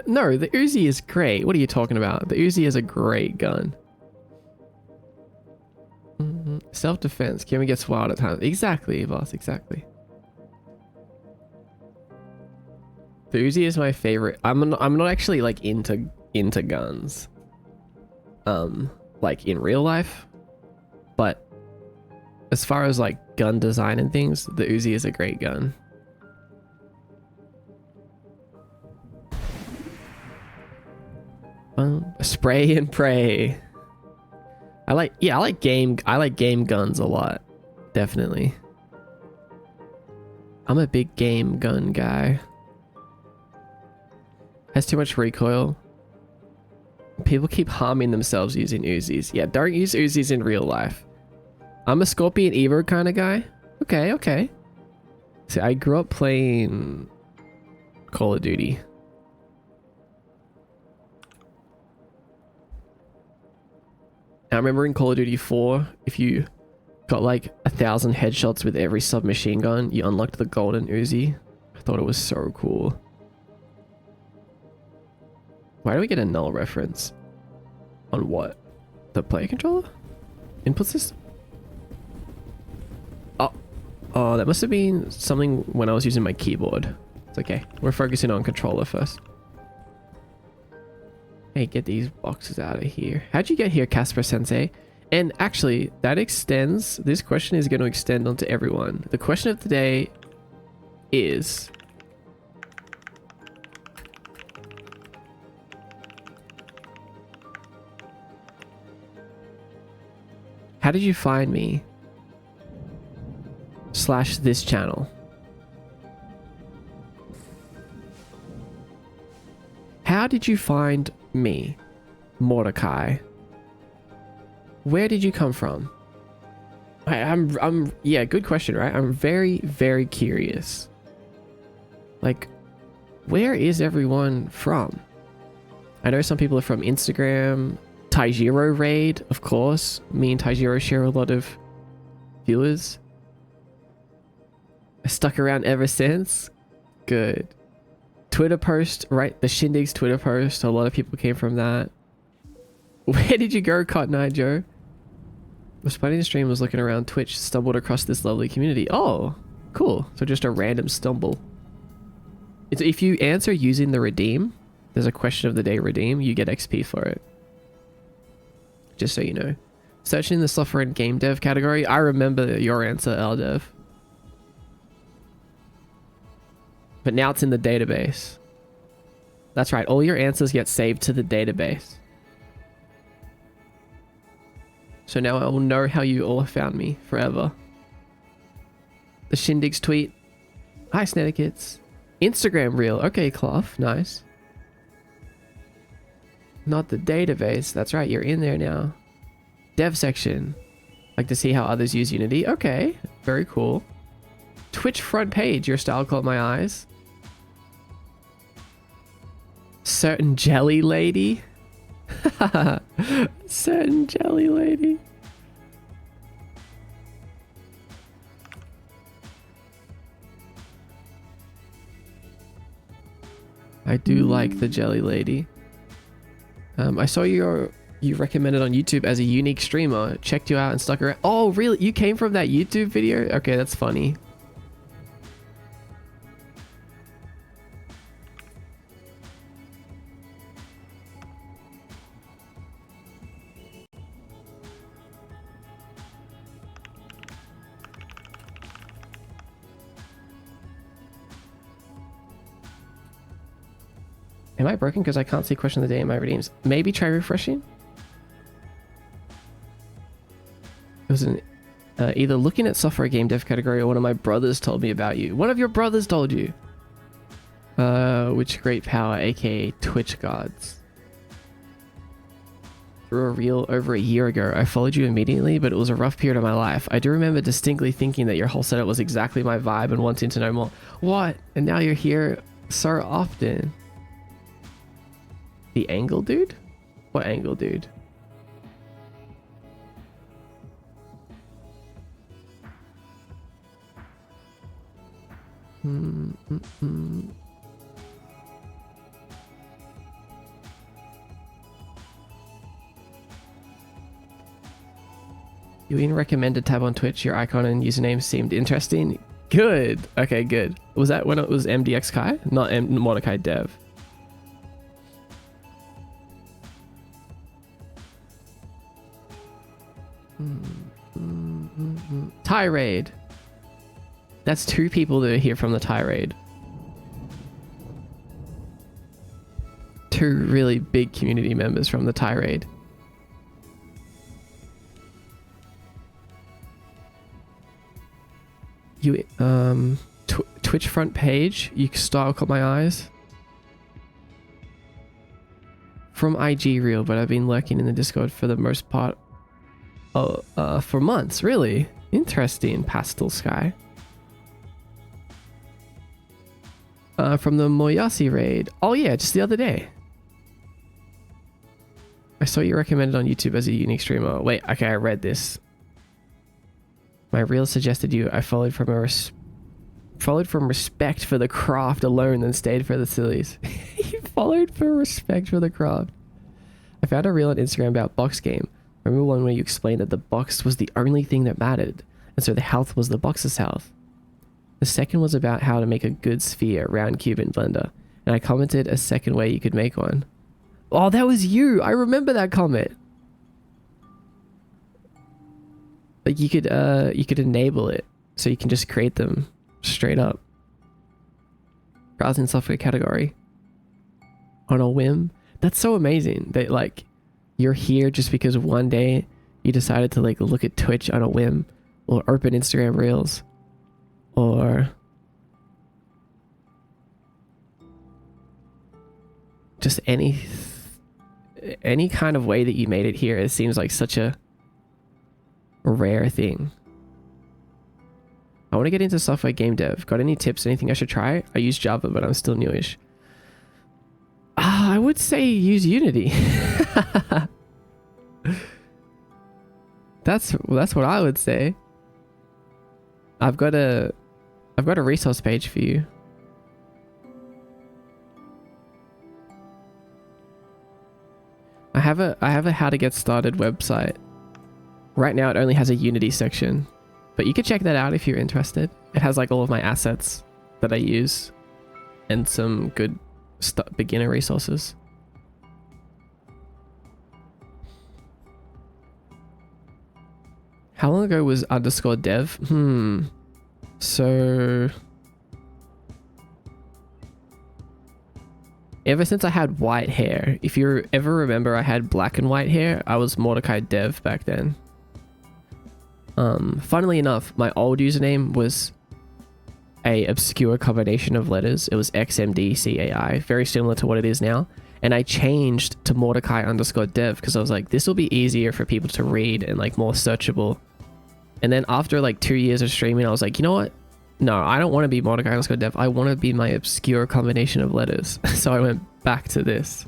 No, the Uzi is great. What are you talking about? The Uzi is a great gun. Self-defense. Kiyomi gets wild at times. Exactly, boss. Exactly. The Uzi is my favorite. I'm not actually like into guns. Like in real life, but as far as like gun design and things, the Uzi is a great gun. Spray and pray. I like game guns a lot. Definitely. I'm a big game gun guy. Has too much recoil. People keep harming themselves using Uzis. Yeah, don't use Uzis in real life. I'm a Scorpion Evo kind of guy. Okay, okay. See, I grew up playing Call of Duty. I remember in Call of Duty 4, if you got like 1,000 headshots with every submachine gun, you unlocked the golden Uzi. I thought it was so cool. Why do we get a null reference? On what? The player controller? Input system? Oh, that must have been something when I was using my keyboard. It's okay. We're focusing on controller first. Hey, get these boxes out of here. How'd you get here, Casper Sensei? And actually, that extends... This question is going to extend onto everyone. The question of the day is... How did you find me? / this channel. How did you find me, Mordecai? Where did you come from? Yeah, good question, right? I'm very, very curious. Like, where is everyone from? I know some people are from Instagram. Taijiro raid, of course. Me and Taijiro share a lot of viewers. I stuck around ever since. Good. Twitter post, right? The Shindig's Twitter post. A lot of people came from that. Where did you go, Cotton Eye Joe? Was playing the stream, was looking around Twitch, stumbled across this lovely community. Oh, cool. So just a random stumble. It's, if you answer using the redeem, there's a question of the day redeem, you get XP for it. Just so you know. Searching the software and game dev category. I remember your answer, LDev. But now it's in the database. That's right. All your answers get saved to the database. So now I will know how you all found me forever. The Shindig's tweet. Hi, Snetikits. Instagram reel. Okay, Clough. Nice. Not the database. That's right. You're in there now. Dev section. Like to see how others use Unity. Okay. Very cool. Twitch front page. Your style caught my eyes. Certain jelly lady. Certain jelly lady. I do like the jelly lady. I saw you recommended on YouTube as a unique streamer. Checked you out and stuck around. Oh, really? You came from that YouTube video? Okay, that's funny. Am I broken because I can't see question of the day in my redeems? Maybe try refreshing? It was either looking at software game dev category or one of my brothers told me about you. One of your brothers told you. Which great power, aka Twitch gods. Through a reel over a year ago. I followed you immediately, but it was a rough period of my life. I do remember distinctly thinking that your whole setup was exactly my vibe and wanting to know more. What? And now you're here so often. The angle dude? What angle dude? You even recommended tab on Twitch. Your icon and username seemed interesting. Good. Okay, good. Was that when it was MDX Kai? Not Mordecai Dev. Tirade. That's 2 people that are here from the tirade. 2 really big community members from the tirade. You Twitch front page. You style caught my eyes. From IG reel, but I've been lurking in the Discord for the most part. For months, really. Interesting, Pastel Sky. From the Moyasi raid. Oh yeah, just the other day. I saw you recommended on YouTube as a unique streamer. Wait, okay, I read this. My reel suggested you. I followed from respect for the craft alone, then stayed for the sillies. You followed for respect for the craft. I found a reel on Instagram about box game. Remember one where you explained that the box was the only thing that mattered, and so the health was the box's health. The second was about how to make a good sphere, round cube in Blender, and I commented a second way you could make one. Oh, that was you! I remember that comment! Like you could enable it, so you can just create them straight up. Browsing software category. On a whim. That's so amazing that like, you're here just because one day you decided to like look at Twitch on a whim, or open Instagram Reels, or just any kind of way that you made it here. It seems like such a rare thing. I want to get into software game dev. Got any tips? Anything I should try? I use Java, but I'm still newish. I would say use Unity. That's what I would say. I've got a resource page for you. I have a how to get started website. Right now it only has a Unity section, but you could check that out if you're interested. It has like all of my assets that I use and some good beginner resources. How long ago was _dev? So ever since I had white hair. If you ever remember I had black and white hair, I was Mordecai Dev back then. Funnily enough, my old username was a obscure combination of letters. It was XMDCAI, very similar to what it is now. And I changed to Mordecai_dev because I was like, this will be easier for people to read and like more searchable. And then after like 2 years of streaming, I was like, you know what? No, I don't want to be Mordecai_dev. I want to be my obscure combination of letters. So I went back to this.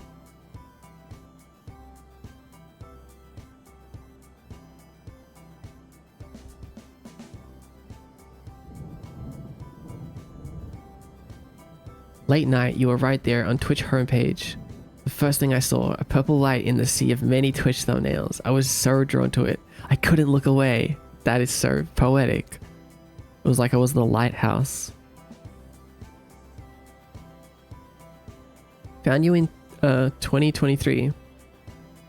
Late night, you were right there on Twitch homepage. The first thing I saw, a purple light in the sea of many Twitch thumbnails. I was so drawn to it. I couldn't look away. That is so poetic. It was like I was the lighthouse. Found you in 2023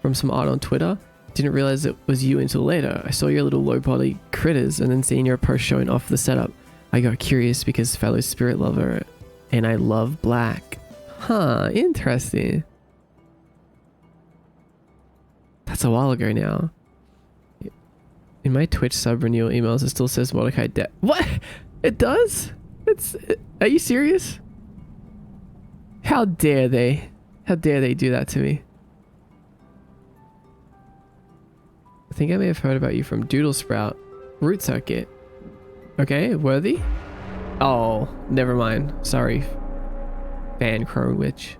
from some art on Twitter. Didn't realize it was you until later. I saw your little low poly critters and then seeing your post showing off the setup. I got curious because fellow spirit lover and I love black. Huh, interesting. That's a while ago now. In my Twitch sub renewal emails, it still says Mordecai Dev. What? It does? Are you serious? How dare they? How dare they do that to me? I think I may have heard about you from Doodle Sprout. Root Circuit. Okay, worthy? Oh, never mind. Sorry. Fan Crone Witch.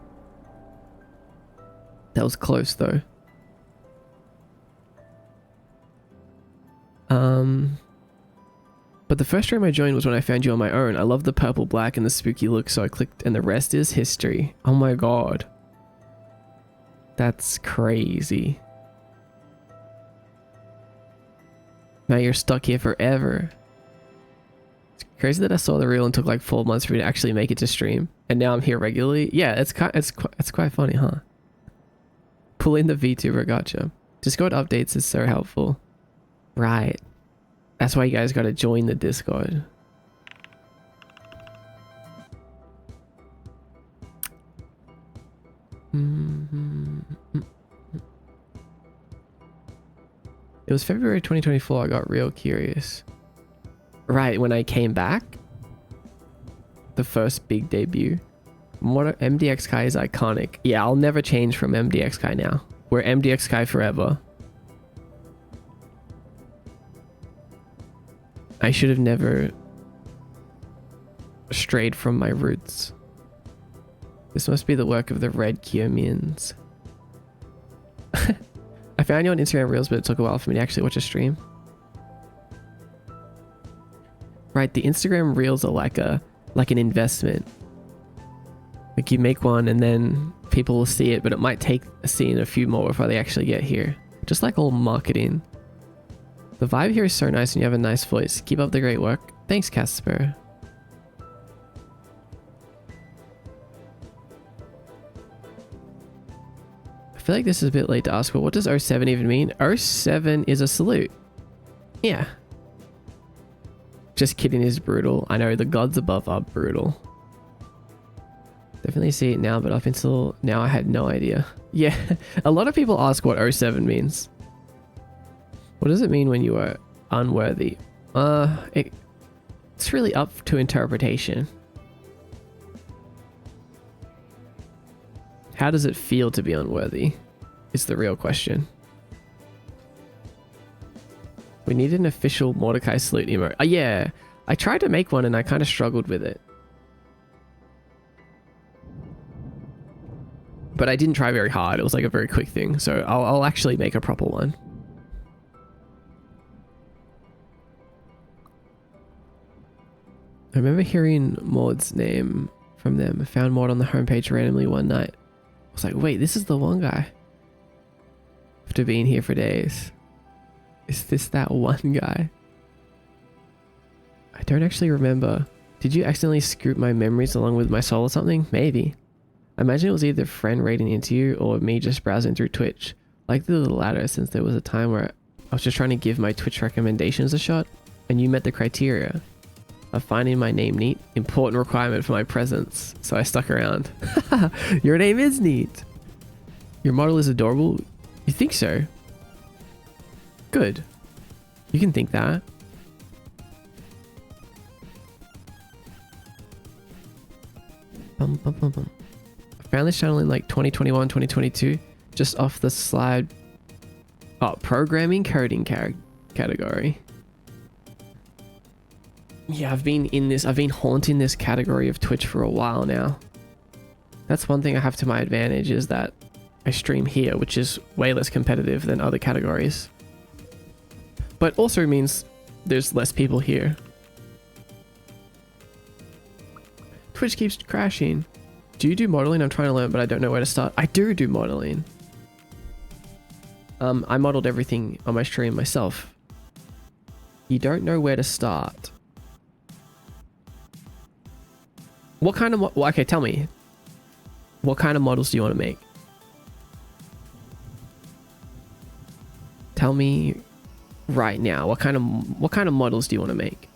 That was close though. But the first stream I joined was when I found you on my own. I love the purple black and the spooky look, so I clicked and the rest is history. Oh my god. That's crazy. Now you're stuck here forever. It's crazy that I saw the reel and took like 4 months for me to actually make it to stream. And now I'm here regularly. Yeah, it's quite funny, huh? Pull in the VTuber, gotcha. Discord updates is so helpful. Right. That's why you guys gotta join the Discord. It was February 2024, I got real curious. Right, when I came back. The first big debut. MDX Kai is iconic. Yeah, I'll never change from MDX Kai now. We're MDX Kai forever. I should have never strayed from my roots. This must be the work of the Red Kyomians. I found you on Instagram Reels, but it took a while for me to actually watch a stream. Right, the Instagram Reels are like an investment. Like you make one and then people will see it, but it might take seeing a few more before they actually get here. Just like all marketing. The vibe here is so nice and you have a nice voice. Keep up the great work. Thanks, Casper. I feel like this is a bit late to ask, but what does 07 even mean? 07 is a salute. Yeah. Just kidding is brutal. I know the gods above are brutal. Definitely see it now, but up until now I had no idea. Yeah, a lot of people ask what 07 means. What does it mean when you are unworthy? It's really up to interpretation. How does it feel to be unworthy? Is the real question. We need an official Mordecai salute emote. Yeah, I tried to make one and I kind of struggled with it. But I didn't try very hard. It was like a very quick thing. So I'll actually make a proper one. I remember hearing Maud's name from them. I found Maud on the homepage randomly one night. I was like, wait, this is the one guy. after being here for days. Is this that one guy? I don't actually remember. Did you accidentally scoop my memories along with my soul or something? Maybe. I imagine it was either a friend raiding into you or me just browsing through Twitch. Like the latter, since there was a time where I was just trying to give my Twitch recommendations a shot and you met the criteria of finding my name neat, important requirement for my presence, so I stuck around. Your name is neat. Your model is adorable. You think so? Good. You can think that. I found this channel in like 2021, 2022, just off the slide. Oh, programming coding category. Yeah, I've been haunting this category of Twitch for a while now. That's one thing I have to my advantage, is that I stream here, which is way less competitive than other categories. But also means there's less people here. Twitch keeps crashing. Do you do modeling? I'm trying to learn, but I don't know where to start. I do modeling. I modeled everything on my stream myself. You don't know where to start. What kind of well, okay, tell me. What kind of models do you want to make? Tell me right now. What kind of models do you want to make?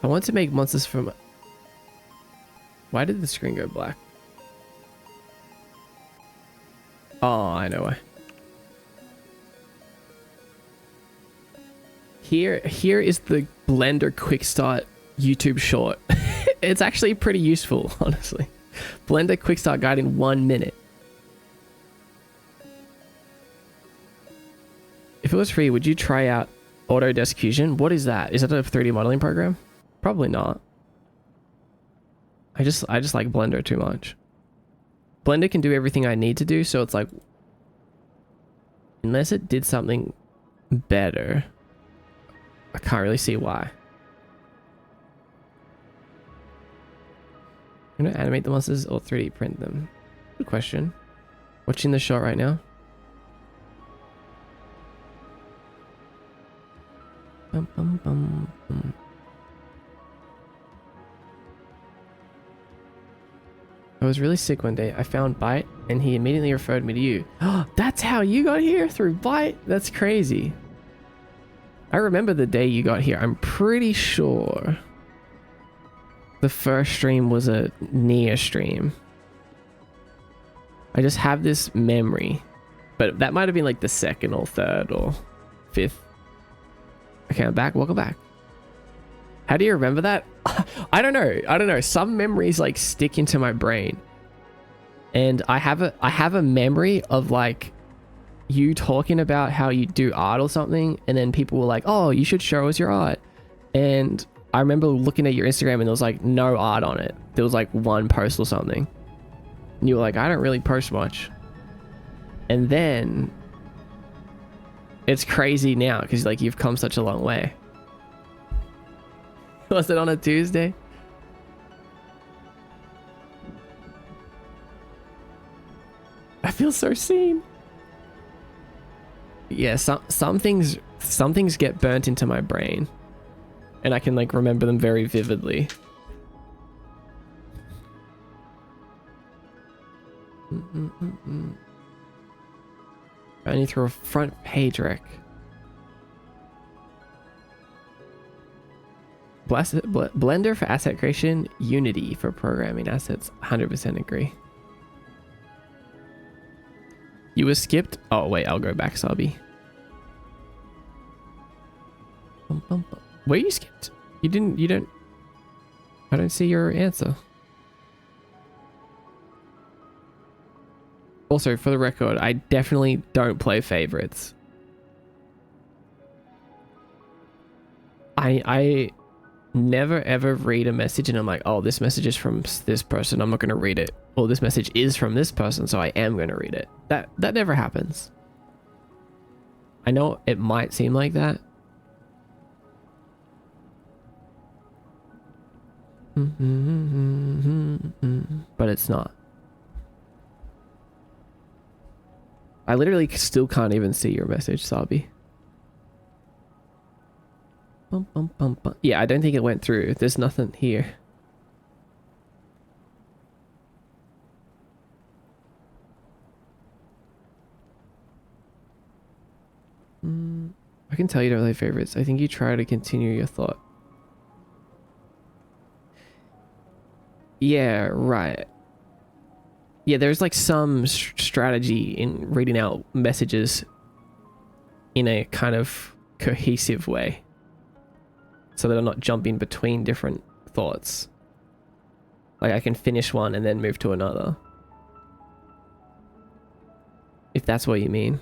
I want to make monsters from... Why did the screen go black? Oh, I know why. Here is the Blender Quick Start YouTube short. It's actually pretty useful, honestly. Blender Quick Start Guide in 1 minute. If it was free, would you try out Autodesk Fusion? What is that? Is that a 3D modeling program? Probably not. I just like Blender too much. Blender can do everything I need to do, so it's like, unless it did something better, I can't really see why. I'm gonna animate the monsters or 3D print them. Good question. Watching the shot right now. Bum, bum, bum, bum. I was really sick one day. I found Byte and he immediately referred me to you. Oh, that's how you got here, through Byte? That's crazy. I remember the day you got here. I'm pretty sure the first stream was a Nia stream. I just have this memory, but that might have been like the second or third or fifth. Okay, I'm back. Welcome back. How do you remember that? I don't know. Some memories like stick into my brain. And I have a memory of like you talking about how you do art or something, and then people were like, "Oh, you should show us your art." And I remember looking at your Instagram and there was like no art on it. There was like one post or something. And you were like, "I don't really post much." And then it's crazy now because like you've come such a long way. Was it on a Tuesday? I feel so seen. Yeah, some things get burnt into my brain, and I can like remember them very vividly. Only through a front page rec. Blender for asset creation, Unity for programming assets. 100% agree. You were skipped? Oh wait, I'll go back, Sabi. Were you skipped? You don't. I don't see your answer. Also, for the record, I definitely don't play favorites. I never ever read a message and I'm like, oh, this message is from this person, I'm not going to read it. Or this message is from this person, so I am going to read it. That never happens. I know it might seem like that, But it's not. I literally still can't even see your message, Sabi. Bum, bum, bum, bum. Yeah, I don't think it went through. There's nothing here. I can tell you don't like favorites. I think you try to continue your thought. Yeah, right. Yeah, there's like some strategy in reading out messages in a kind of cohesive way, so that I'm not jumping between different thoughts. Like I can finish one and then move to another. If that's what you mean.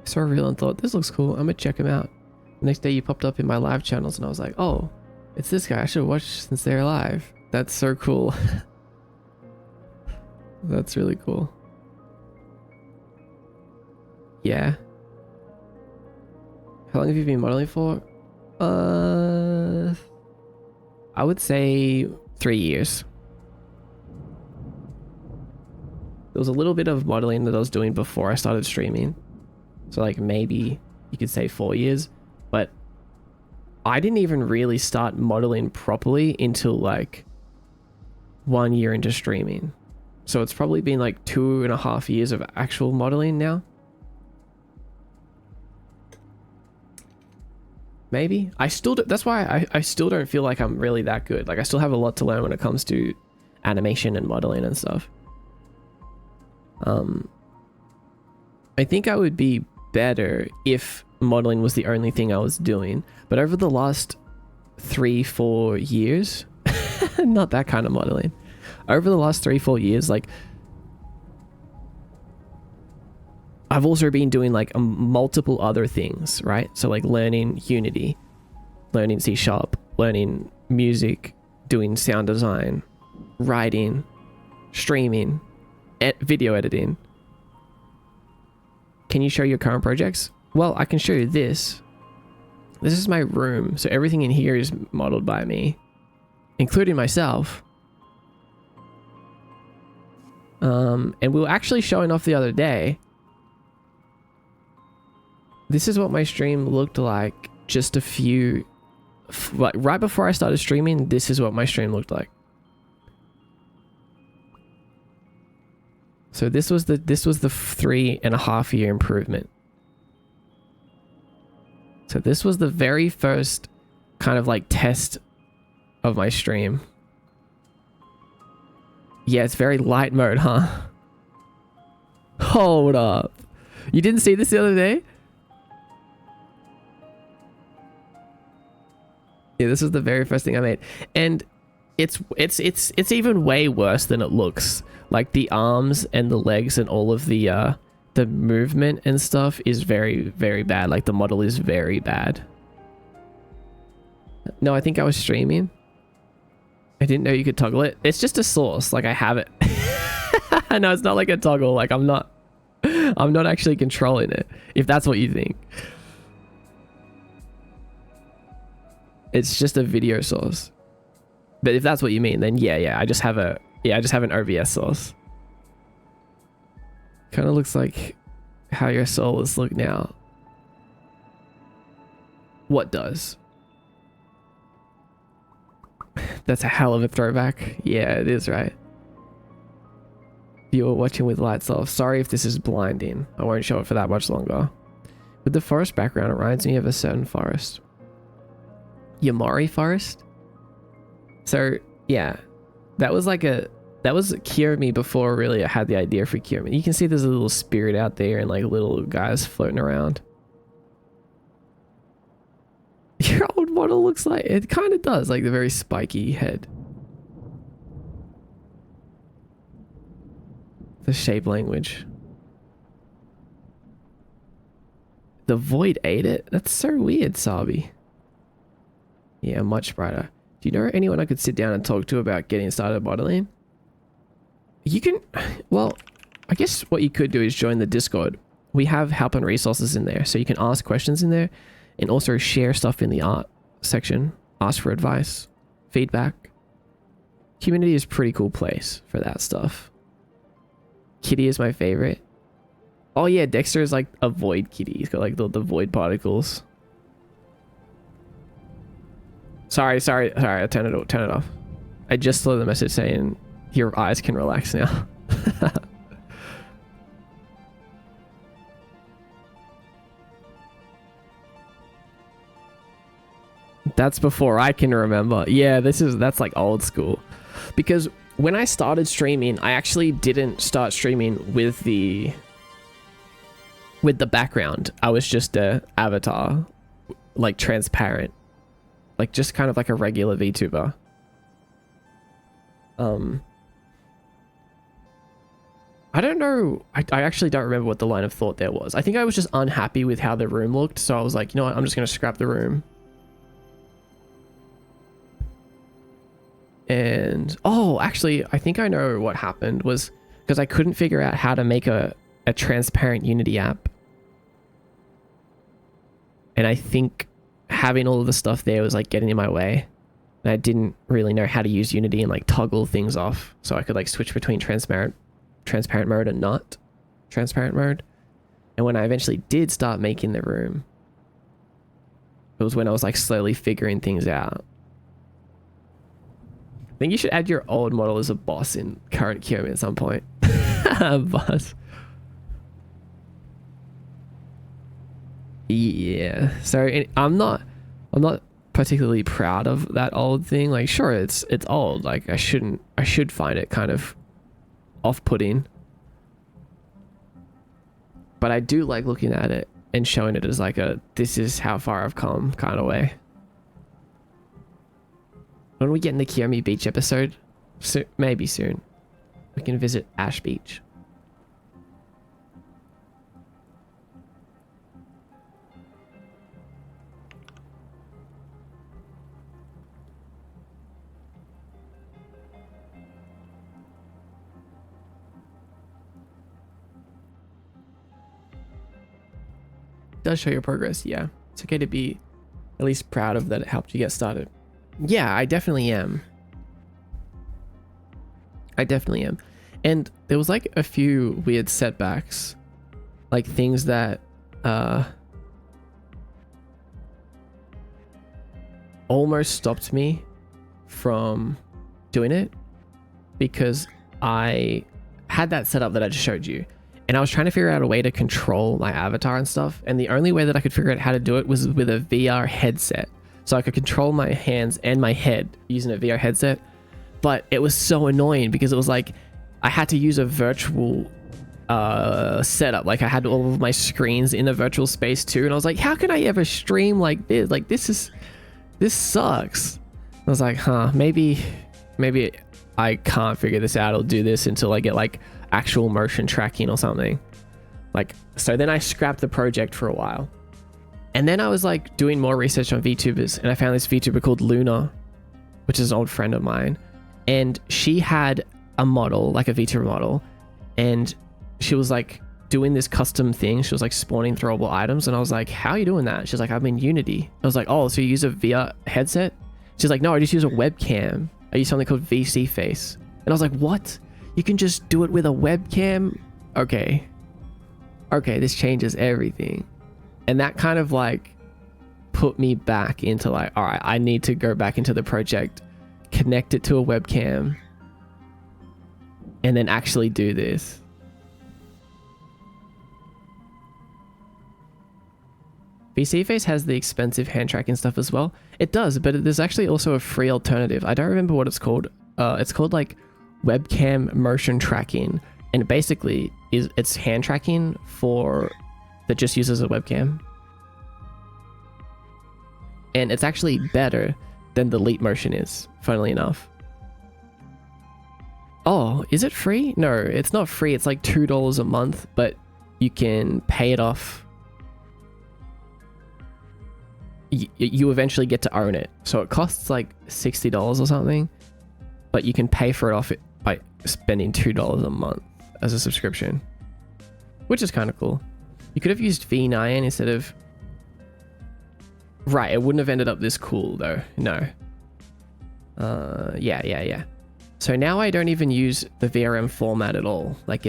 I saw a reel and thought, this looks cool. I'm gonna check him out. The next day you popped up in my live channels and I was like, oh, it's this guy. I should watch since they're live. That's so cool. That's really cool. Yeah. How long have you been modeling for? I would say 3 years. There was a little bit of modeling that I was doing before I started streaming. So like maybe you could say 4 years, but I didn't even really start modeling properly until like 1 year into streaming. So it's probably been like 2.5 years of actual modeling now. Maybe. I still do, that's why I still don't feel like I'm really that good. Like I still have a lot to learn when it comes to animation and modeling and stuff. I think I would be better if modeling was the only thing I was doing, but over the last 3-4 years, not that kind of modeling, over the last 3-4 years, like I've also been doing like multiple other things, right? So like learning Unity, learning C#, learning music, doing sound design, writing, streaming, video editing. Can you show your current projects? Well, I can show you this. This is my room, so everything in here is modeled by me, including myself. And we were actually showing off the other day. This is what my stream looked like just a few... Like right before I started streaming, this is what my stream looked like. So this was the 3.5 year improvement. So this was the very first kind of like test of my stream. Yeah, it's very light mode, huh? Hold up. You didn't see this the other day? Yeah, this was the very first thing I made. And it's even way worse than it looks. Like the arms and the legs and all of the movement and stuff is very, very bad. Like the model is very bad. No, I think I was streaming. I didn't know you could toggle it. It's just a source. Like I have it. No, it's not like a toggle. Like I'm not actually controlling it. If that's what you think. It's just a video source. But if that's what you mean, then yeah, I just have an OBS source. Kind of looks like how your solos look now. What does? That's a hell of a throwback. Yeah, it is, right? You're watching with lights off. Sorry if this is blinding. I won't show it for that much longer. With the forest background, it reminds me of a certain forest. Yamari Forest? So, yeah. That was Kirimi before really I had the idea for Kirimi. You can see there's a little spirit out there and like little guys floating around. Your old model looks like... It kind of does, like the very spiky head. The shape language. The void ate it? That's so weird, Sabi. Yeah, much brighter. Do you know anyone I could sit down and talk to about getting started modeling? You can... Well, I guess what you could do is join the Discord. we have help and resources in there, so you can ask questions in there and also share stuff in the art section, ask for advice, feedback. Community is a pretty cool place for that stuff. Kitty is my favorite. Oh yeah, Dexter is like a void kitty. He's got like the void particles. Sorry, I turn it off. I just saw the message saying your eyes can relax now. That's before I can remember. Yeah, that's like old school. Because when I started streaming, I actually didn't start streaming with the background. I was just a avatar, like transparent, like just kind of like a regular VTuber. I don't know. I actually don't remember what the line of thought there was. I think I was just unhappy with how the room looked, so I was like, you know what, I'm just gonna scrap the room. And oh, actually, I think I know what happened was because I couldn't figure out how to make a transparent Unity app. And I think having all of the stuff there was like getting in my way. And I didn't really know how to use Unity and like toggle things off so I could like switch between transparent mode and not transparent mode. And when I eventually did start making the room, it was when I was like slowly figuring things out. I think you should add your old model as a boss in current Kiyomi at some point. Boss. Yeah. So I'm not particularly proud of that old thing. Like, sure, it's old. Like, I should find it kind of off-putting. But I do like looking at it and showing it as like this is how far I've come kind of way. When we get in the Kiyomi Beach episode, maybe soon, we can visit Ash Beach. It does show your progress, yeah. It's okay to be at least proud of that it helped you get started. Yeah, I definitely am. And there was like a few weird setbacks, like things that almost stopped me from doing it because I had that setup that I just showed you. And I was trying to figure out a way to control my avatar and stuff. And the only way that I could figure out how to do it was with a VR headset. So I could control my hands and my head using a VR headset. But it was so annoying because it was like I had to use a virtual setup. Like I had all of my screens in a virtual space too. And I was like, how can I ever stream like this? Like this sucks. I was like, maybe I can't figure this out or do this until I get like actual motion tracking or something. Like, so then I scrapped the project for a while. And then I was like doing more research on VTubers, and I found this VTuber called Luna, which is an old friend of mine. And she had a model, like a VTuber model, and she was like doing this custom thing. She was like spawning throwable items, and I was like, how are you doing that? She's like, I'm in Unity. I was like, oh, so you use a VR headset? She's like, no, I just use a webcam. I use something called VC Face. And I was like, what? You can just do it with a webcam? Okay, this changes everything. And that kind of like put me back into like, all right, I need to go back into the project, connect it to a webcam, and then actually do this. VC Face has the expensive hand tracking stuff as well. It does, but there's actually also a free alternative. I don't remember what it's called. It's called like webcam motion tracking, and basically it's hand tracking that just uses a webcam, and it's actually better than the Leap Motion is, funnily enough. Oh, is it free? No, it's not free. It's like $2 a month, but you can pay it off. You eventually get to own it, so it costs like $60 or something, but you can pay for it off by spending $2 a month as a subscription, which is kind of cool. You could have used V9 instead of... Right, it wouldn't have ended up this cool though. No. Yeah. So now I don't even use the VRM format at all. Like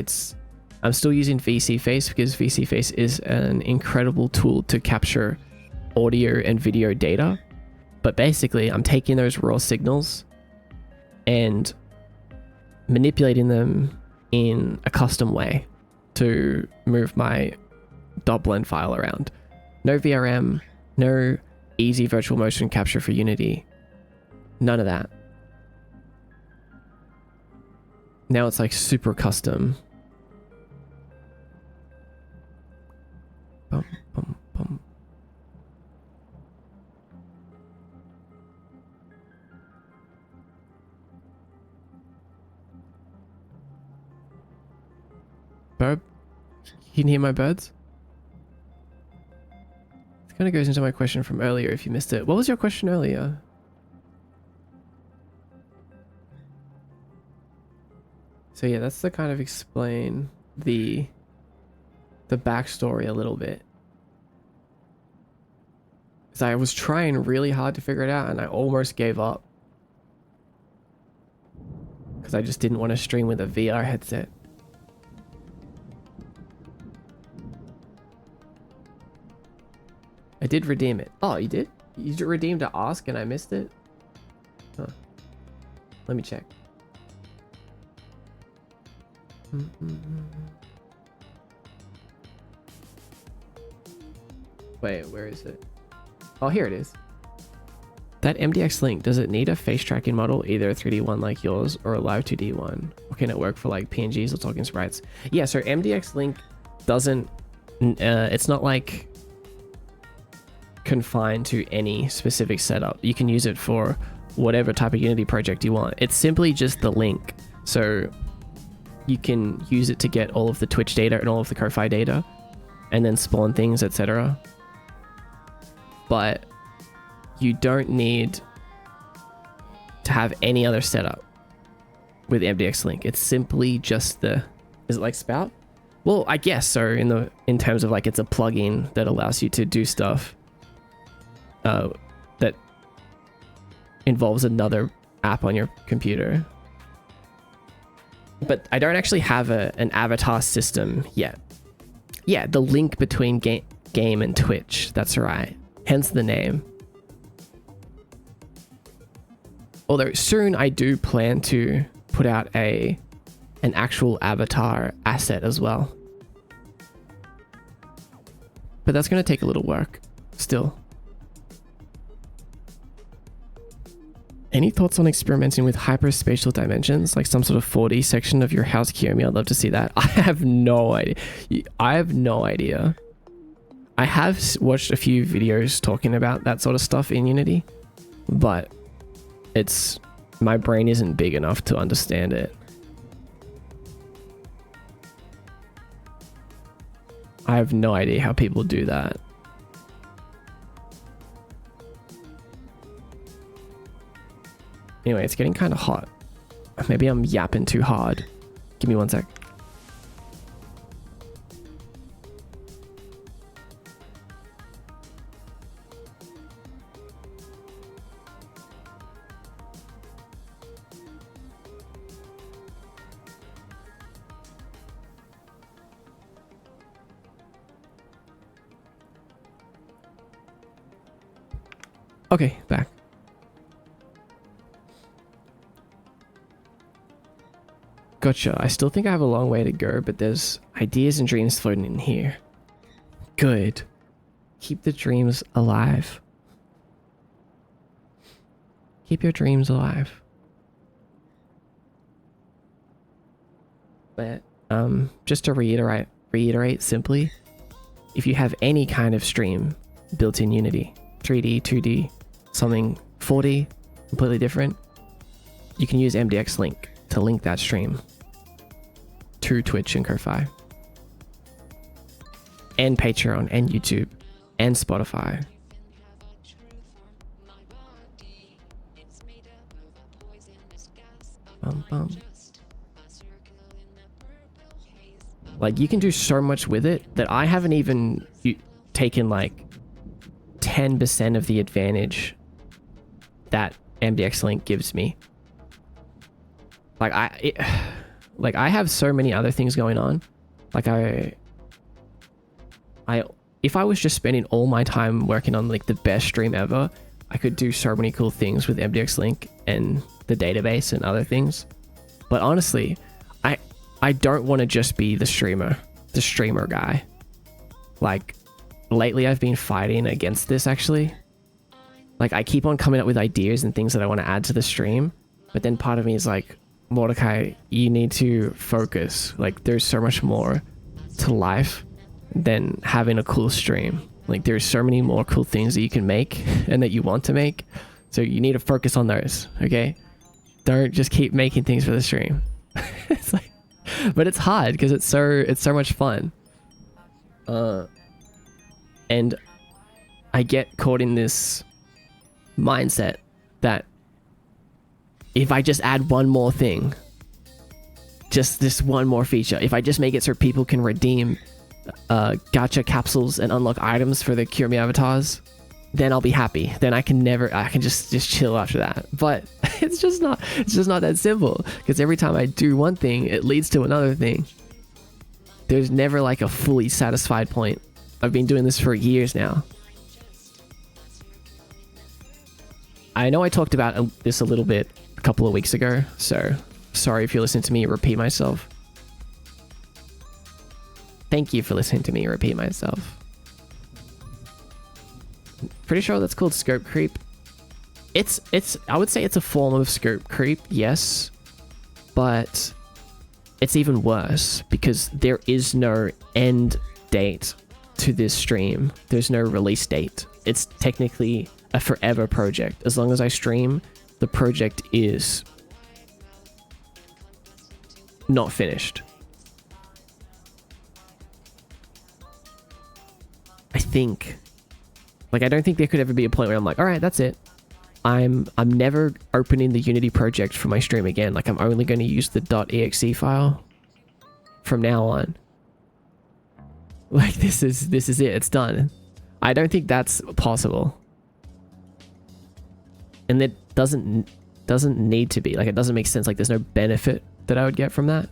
I'm still using VSeeFace because VSeeFace is an incredible tool to capture audio and video data. But basically, I'm taking those raw signals and manipulating them in a custom way to move my .blend file around. No VRM, no easy virtual motion capture for Unity. None of that. Now it's like super custom. Bum, bum, bum. Bird? You can hear my birds? It kind of goes into my question from earlier if you missed it. What was your question earlier? So yeah, that's to kind of explain the backstory a little bit. Because I was trying really hard to figure it out and I almost gave up. Because I just didn't want to stream with a VR headset. I did redeem it. Oh, you did? You redeemed to ask and I missed it? Huh. Let me check. Wait, where is it? Oh, here it is. That MDX Link, does it need a face tracking model, either a 3D one like yours or a live 2D one? Or can it work for like PNGs or talking sprites? Yeah, so MDX Link doesn't, it's not like confined to any specific setup. You can use it for whatever type of Unity project you want. It's simply just the link. So you can use it to get all of the Twitch data and all of the Ko-Fi data and then spawn things, etc. But you don't need to have any other setup with MDX Link. It's simply just the... Is it like Spout? Well, I guess so in terms of like it's a plugin that allows you to do stuff that involves another app on your computer. But I don't actually have an avatar system yet. Yeah, the link between game and Twitch. That's right. Hence the name. Although soon I do plan to put out an actual avatar asset as well. But that's going to take a little work still. Any thoughts on experimenting with hyperspatial dimensions, like some sort of 4D section of your house, Kiyomi? I'd love to see that. I have no idea. I have no idea. I have watched a few videos talking about that sort of stuff in Unity, but my brain isn't big enough to understand it. I have no idea how people do that. Anyway, it's getting kind of hot. Maybe I'm yapping too hard. Give me one sec. Okay, back. Gotcha. I still think I have a long way to go, but there's ideas and dreams floating in here. Good. Keep the dreams alive. Keep your dreams alive. But just to reiterate simply, if you have any kind of stream built in Unity, 3D, 2D, something 4D, completely different, you can use MDX Link to link that stream to Twitch and Ko-Fi and Patreon and YouTube and Spotify. Bum, bum. Like, you can do so much with it that I haven't even taken like 10% of the advantage that MDX Link gives me. Like, I have so many other things going on. Like, if I was just spending all my time working on like the best stream ever, I could do so many cool things with MDX Link and the database and other things. But honestly, I don't want to just be the streamer guy. Like, lately I've been fighting against this actually. Like, I keep on coming up with ideas and things that I want to add to the stream, but then part of me is like, Mordecai, you need to focus. Like, there's so much more to life than having a cool stream. Like, there's so many more cool things that you can make and that you want to make. So you need to focus on those, okay? Don't just keep making things for the stream. It's like, but it's hard because it's so much fun. And I get caught in this mindset that if I just add one more thing, just this one more feature, if I just make it so people can redeem gacha capsules and unlock items for the Cure Me avatars, then I'll be happy. Then I can just chill after that. But it's just not that simple, because every time I do one thing, it leads to another thing. There's never like a fully satisfied point. I've been doing this for years now. I know I talked about this a little bit a couple of weeks ago, so sorry if you're listening to me repeat myself. Thank you for listening to me repeat myself. Pretty sure that's called scope creep. It's I would say it's a form of scope creep, yes, but it's even worse because there is no end date to this stream. There's no release date. It's technically a forever project. As long as I stream, the project is not finished. I think. Like, I don't think there could ever be a point where I'm like, all right, that's it. I'm never opening the Unity project for my stream again. Like, I'm only going to use the .exe file from now on. Like, this is it. It's done. I don't think that's possible. And it doesn't need to be. Like, it doesn't make sense. Like, there's no benefit that I would get from that.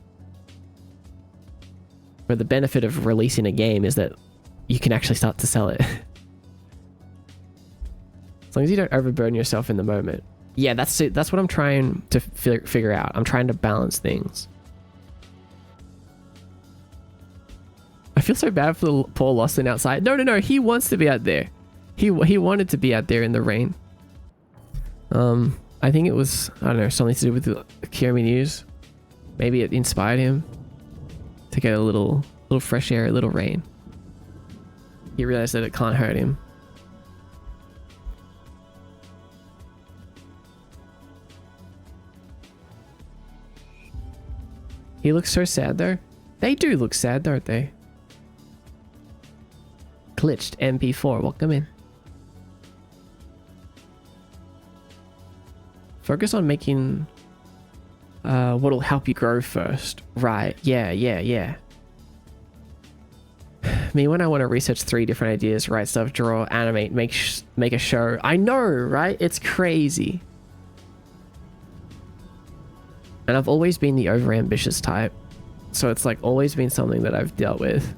But the benefit of releasing a game is that you can actually start to sell it. As long as you don't overburden yourself in the moment. Yeah, that's it. That's what I'm trying to figure out. I'm trying to balance things. I feel so bad for the poor Lawson outside. No. He wants to be out there. He wanted to be out there in the rain. I think it was, I don't know, something to do with the Kiyomi news. Maybe it inspired him to get a little fresh air, a little rain. He realized that it can't hurt him. He looks so sad though. They do look sad, don't they? Glitched MP4, welcome in. Focus on making what'll help you grow first. Right, yeah. Me, when I want to research 3 different ideas, write stuff, draw, animate, make a show. I know, right? It's crazy. And I've always been the overambitious type. So it's like always been something that I've dealt with.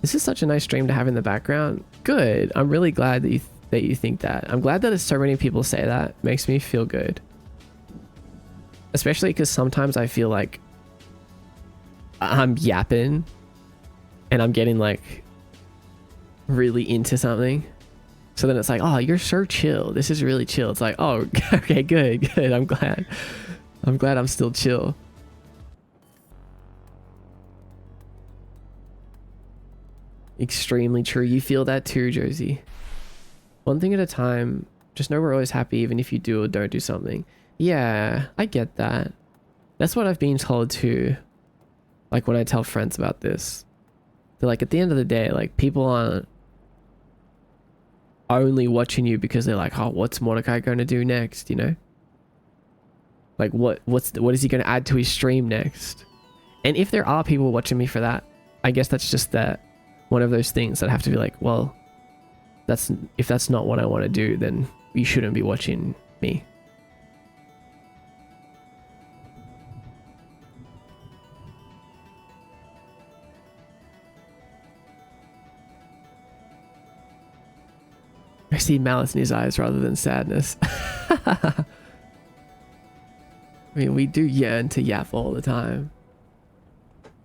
This is such a nice stream to have in the background. Good. I'm really glad that you think that. I'm glad that so many people say that. It makes me feel good. Especially because sometimes I feel like I'm yapping and I'm getting like really into something. So then it's like, oh, you're so chill. This is really chill. It's like, oh, okay, good. I'm glad I'm still chill. Extremely true. You feel that too, Josie. One thing at a time. Just know we're always happy even if you do or don't do something. Yeah, I get that. That's what I've been told too. Like when I tell friends about this. They're like, at the end of the day, like people aren't only watching you because they're like, oh, what's Mordecai going to do next, you know? Like what is he going to add to his stream next? And if there are people watching me for that, I guess that's just that one of those things that have to be like, well, if that's not what I want to do, then you shouldn't be watching me. I see malice in his eyes rather than sadness. I mean, we do yearn to yap all the time.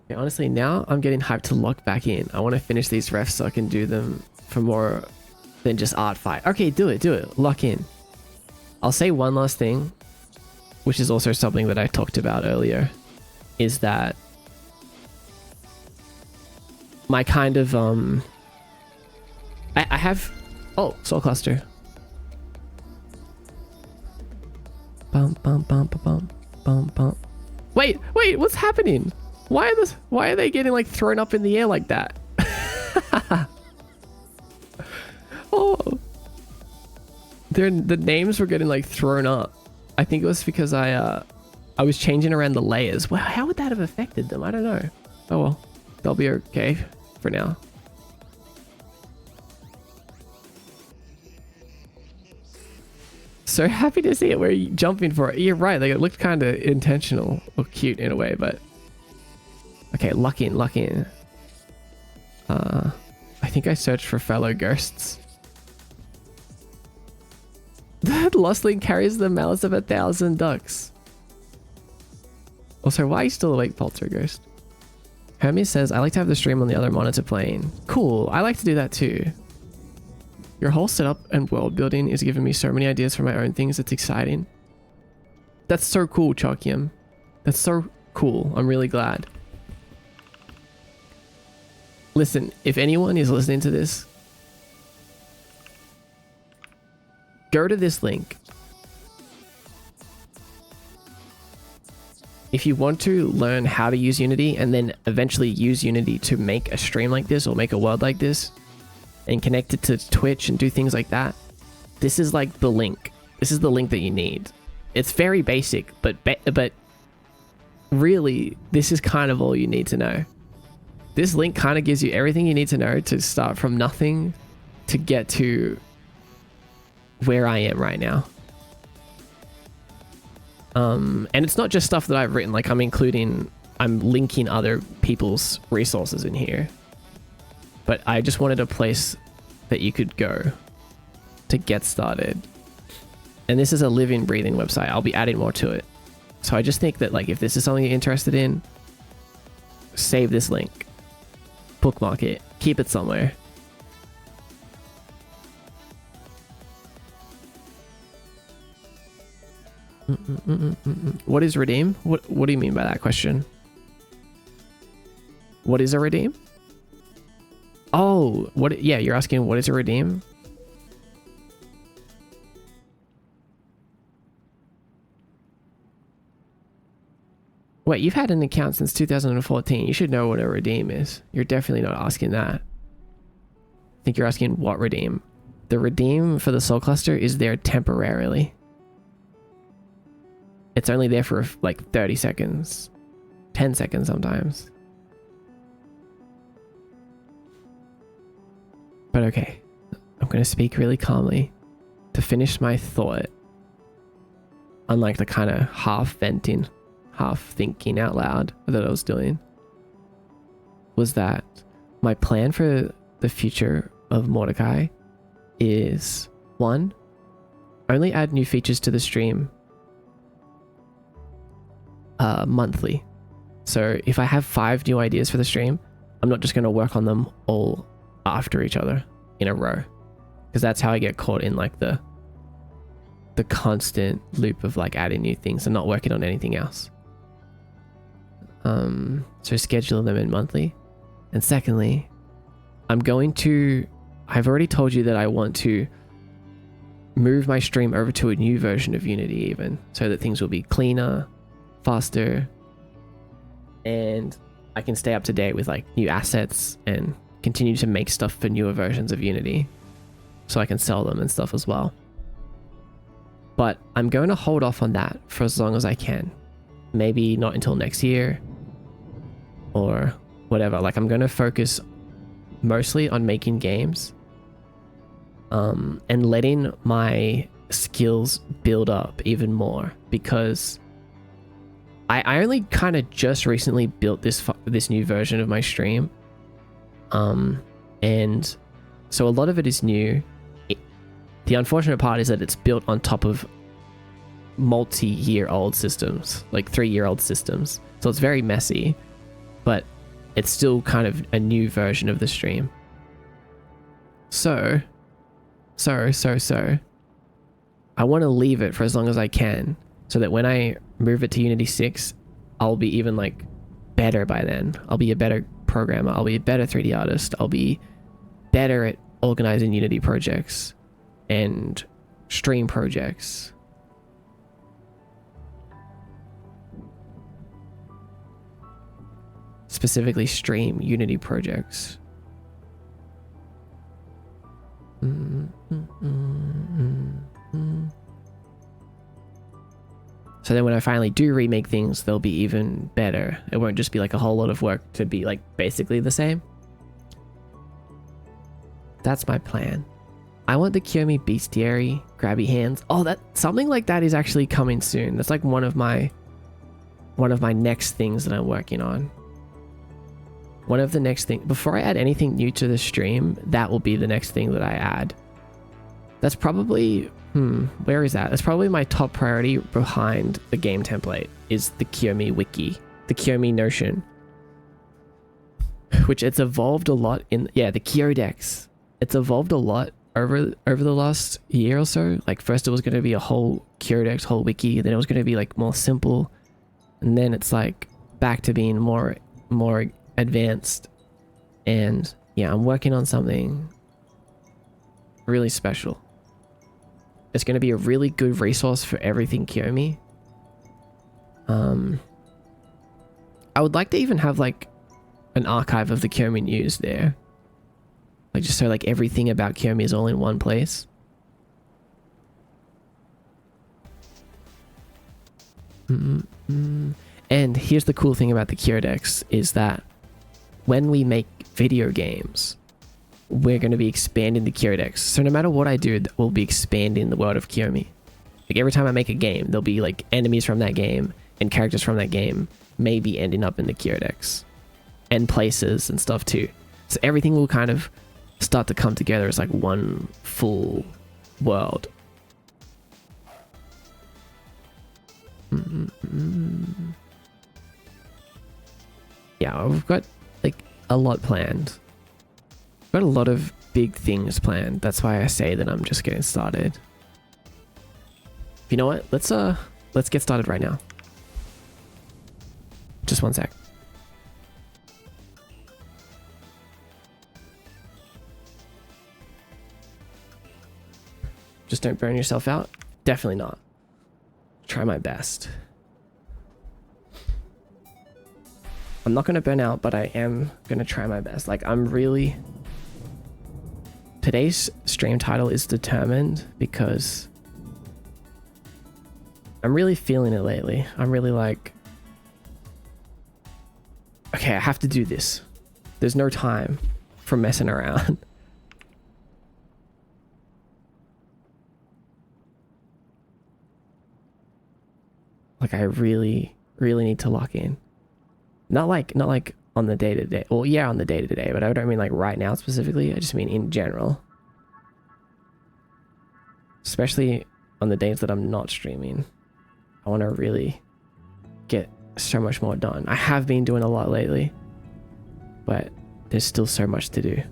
Okay, honestly, now I'm getting hyped to lock back in. I want to finish these refs so I can do them for more than just art fight. Okay, do it. Lock in. I'll say one last thing, which is also something that I talked about earlier, is that my kind of I have Soul Cluster. Bum bum bum bum bum bum. Wait, what's happening? Why are they getting like thrown up in the air like that? Oh, the names were getting like thrown up. I think it was because I was changing around the layers. Well, how would that have affected them? I don't know. Oh well, they'll be okay for now. So happy to see it where you jumping for it. You're right, like it looked kind of intentional or cute in a way, but okay, lock in. I think I searched for fellow ghosts. That Lost Link carries the malice of 1,000 ducks. Also, why are you still awake, Poltergeist? Hermes says, I like to have the stream on the other monitor playing. Cool, I like to do that too. Your whole setup and world building is giving me so many ideas for my own things. It's exciting. That's so cool, Chokium. That's so cool. I'm really glad. Listen, if anyone is listening to this, go to this link. If you want to learn how to use Unity and then eventually use Unity to make a stream like this or make a world like this and connect it to Twitch and do things like that, this is like the link. This is the link that you need. It's very basic, but really, this is kind of all you need to know. This link kind of gives you everything you need to know to start from nothing to get to where I am right now. And it's not just stuff that I've written, like I'm linking other people's resources in here. But I just wanted a place that you could go to get started. And this is a living, breathing website. I'll be adding more to it. So I just think that like if this is something you're interested in, save this link. Bookmark it. Keep it somewhere. What is redeem? What do you mean by that question? What is a redeem? Oh, what? Yeah, you're asking what is a redeem? Wait, you've had an account since 2014. You should know what a redeem is. You're definitely not asking that. I think you're asking what redeem. The redeem for the Soul Cluster is there temporarily. It's only there for like 30 seconds. 10 seconds sometimes. But okay, I'm going to speak really calmly to finish my thought. Unlike the kind of half venting, half thinking out loud that I was doing. Was that my plan for the future of Mordecai is 1, only add new features to the stream monthly. So if I have 5 new ideas for the stream, I'm not just going to work on them all after each other in a row, because that's how I get caught in like the constant loop of like adding new things and not working on anything else. So schedule them in monthly. And secondly, I've already told you that I want to move my stream over to a new version of Unity even, so that things will be cleaner, faster, and I can stay up to date with like new assets and continue to make stuff for newer versions of Unity so I can sell them and stuff as well. But I'm going to hold off on that for as long as I can. Maybe not until next year. or whatever. Like, I'm going to focus mostly on making games, and letting my skills build up even more, because I only kind of just recently built this new version of my stream, and so a lot of it is new. The unfortunate part is that it's built on top of multi-year-old systems, like 3-year-old systems, so it's very messy, but it's still kind of a new version of the stream. So I want to leave it for as long as I can, so that when I move it to Unity 6, I'll be even like better by then. I'll be a better programmer. I'll be a better 3D artist. I'll be better at organizing Unity projects and stream projects. Specifically stream Unity projects. So then when I finally do remake things, they'll be even better. It won't just be like a whole lot of work to be like basically the same. That's my plan. I want the Kiyomi Bestiary grabby hands. Oh, that something like that is actually coming soon. That's like one of my next things that I'm working on. One of the next things, before I add anything new to the stream, that will be the next thing that I add. That's probably, where is that? That's probably my top priority behind the game template, is the Kiyomi wiki, the Kiyomi Notion, which it's evolved a lot in, yeah, the Kyodex. It's evolved a lot over the last year or so. Like, first it was going to be a whole Kyodex, whole wiki, then it was going to be like more simple, and then it's like back to being more advanced. And yeah, I'm working on something really special. It's going to be a really good resource for everything Kiyomi. I would like to even have like an archive of the Kiyomi news there, like just so like everything about Kiyomi is all in one place. And here's the cool thing about the Kyodex is that when we make video games, we're going to be expanding the Kyodex. So no matter what I do, we'll be expanding the world of Kiyomi. Like, every time I make a game, there'll be like enemies from that game and characters from that game maybe ending up in the Kyodex, and places and stuff too. So everything will kind of start to come together as like one full world. Yeah, we've got like a lot planned. Got a lot of big things planned. That's why I say that I'm just getting started. You know what? Let's get started right now. Just one sec. Just don't burn yourself out. Definitely not. Try my best. I'm not going to burn out, but I am going to try my best. Like, today's stream title is Determined because I'm really feeling it lately. I'm really like, okay, I have to do this. There's no time for messing around. Like, I really, really need to lock in. Not like on the day-to-day. Well, yeah, on the day-to-day, but I don't mean like right now specifically. I just mean in general. Especially on the days that I'm not streaming. I want to really get so much more done. I have been doing a lot lately, but there's still so much to do.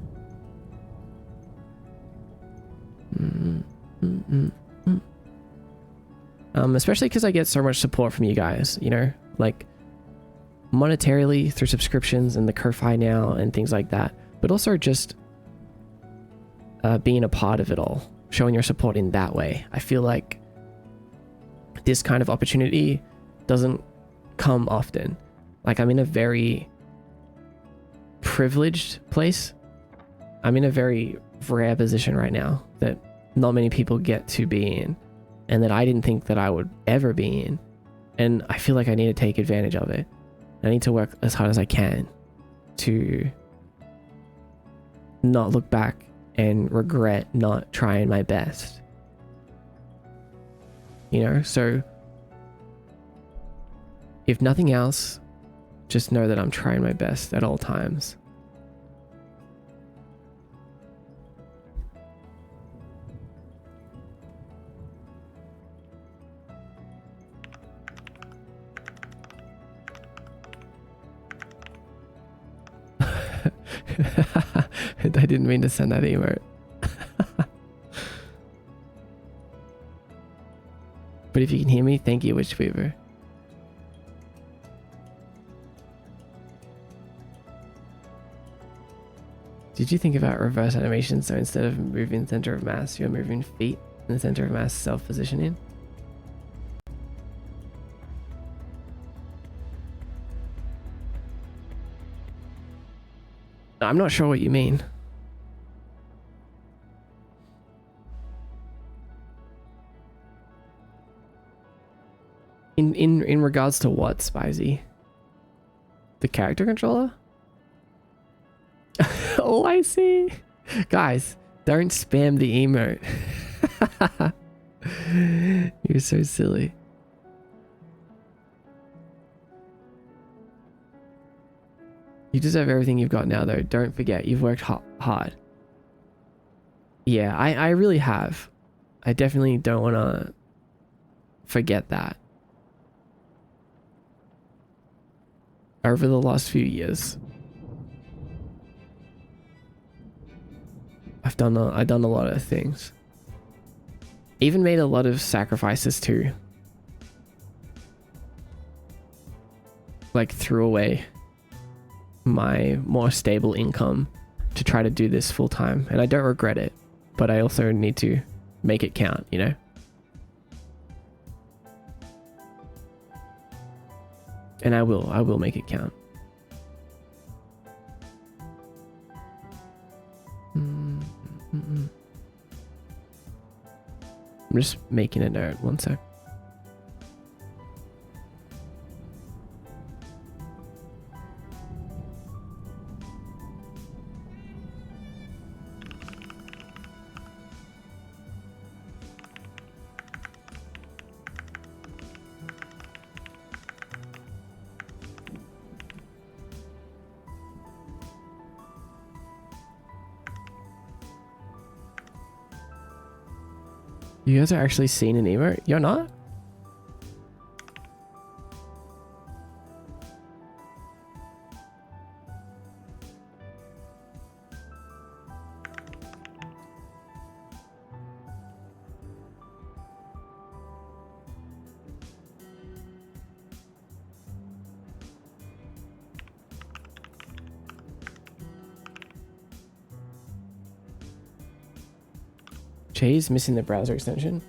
Especially because I get so much support from you guys, you know, like monetarily through subscriptions and the Ko-Fi now and things like that, but also just being a part of it all, showing your support in that way. I feel like this kind of opportunity doesn't come often. Like, I'm in a very privileged place. I'm in a very rare position right now that not many people get to be in, and that I didn't think that I would ever be in. And I feel like I need to take advantage of it. I need to work as hard as I can to not look back and regret not trying my best. You know, so if nothing else, just know that I'm trying my best at all times. I didn't mean to send that emote. But if you can hear me, thank you, Witchweaver. Did you think about reverse animation? So instead of moving center of mass, you're moving feet in the center of mass self-positioning? I'm not sure what you mean. In regards to what, Spicy? The character controller? Oh, I see. Guys, don't spam the emote. You're so silly. You deserve everything you've got now, though. Don't forget, you've worked hard. Yeah, I really have. I definitely don't want to forget that. Over the last few years, I've done a lot of things. Even made a lot of sacrifices too. Like threw away my more stable income to try to do this full time, and I don't regret it, but I also need to make it count, you know? And I will make it count. I'm just making a note, one sec. You guys are actually seeing an emote? You're not? Jay's missing the browser extension.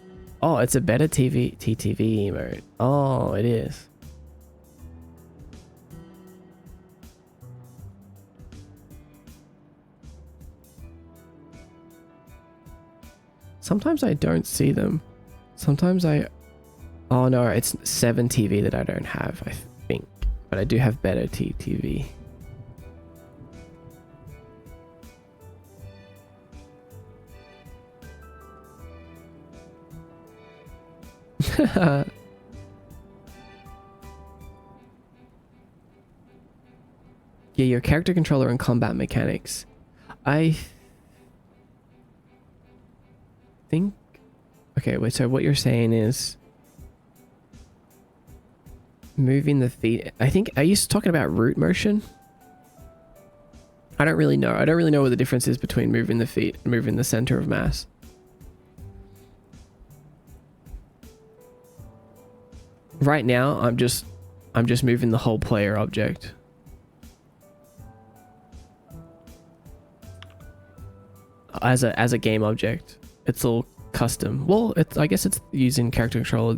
Oh, it's a better TTV emote. Oh, it is. Sometimes I don't see them. Sometimes oh no, it's 7TV that I don't have, I think. But I do have better TTV. Yeah, your character controller and combat mechanics. I think... Okay, wait, so what you're saying is... moving the feet... I think... Are you talking about root motion? I don't really know. I don't really know what the difference is between moving the feet and moving the center of mass. Right now, I'm just moving the whole player object. As a game object. It's all custom. Well, I guess it's using character controller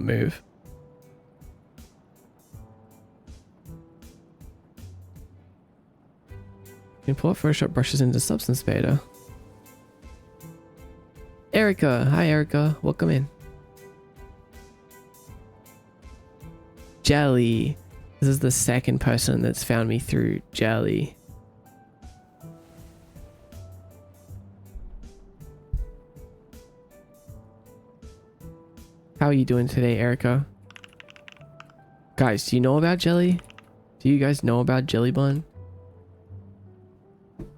.move. Import Photoshop brushes into Substance Beta. Erica, hi Erica, welcome in. Jelly, This is the second person that's found me through Jelly. How are you doing today, Erica? Guys, do you know about Jelly? Do you guys know about Jellybun?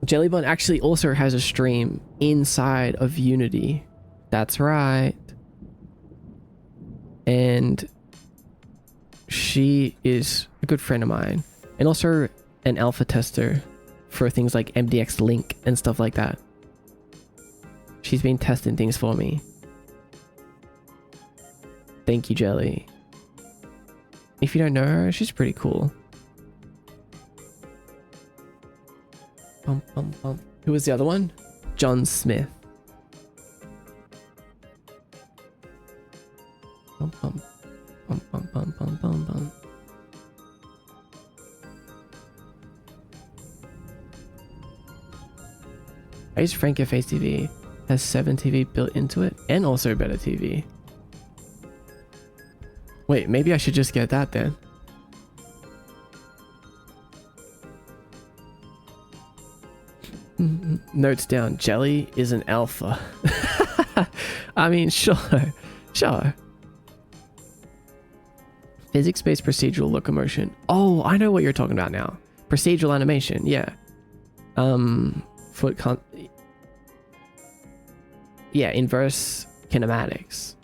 Jellybun actually also has a stream inside of Unity. That's right. And she is a good friend of mine. And also an alpha tester for things like MDX Link and stuff like that. She's been testing things for me. Thank you, Jelly. If you don't know her, she's pretty cool. Who was the other one? John Smith. I use Francoface TV. Has 7 TV built into it and also better TV. Wait, maybe I should just get that then. Notes down. Jelly is an alpha. I mean, sure. Sure. Physics-based procedural locomotion. Oh, I know what you're talking about now. Procedural animation, yeah. Yeah, inverse kinematics.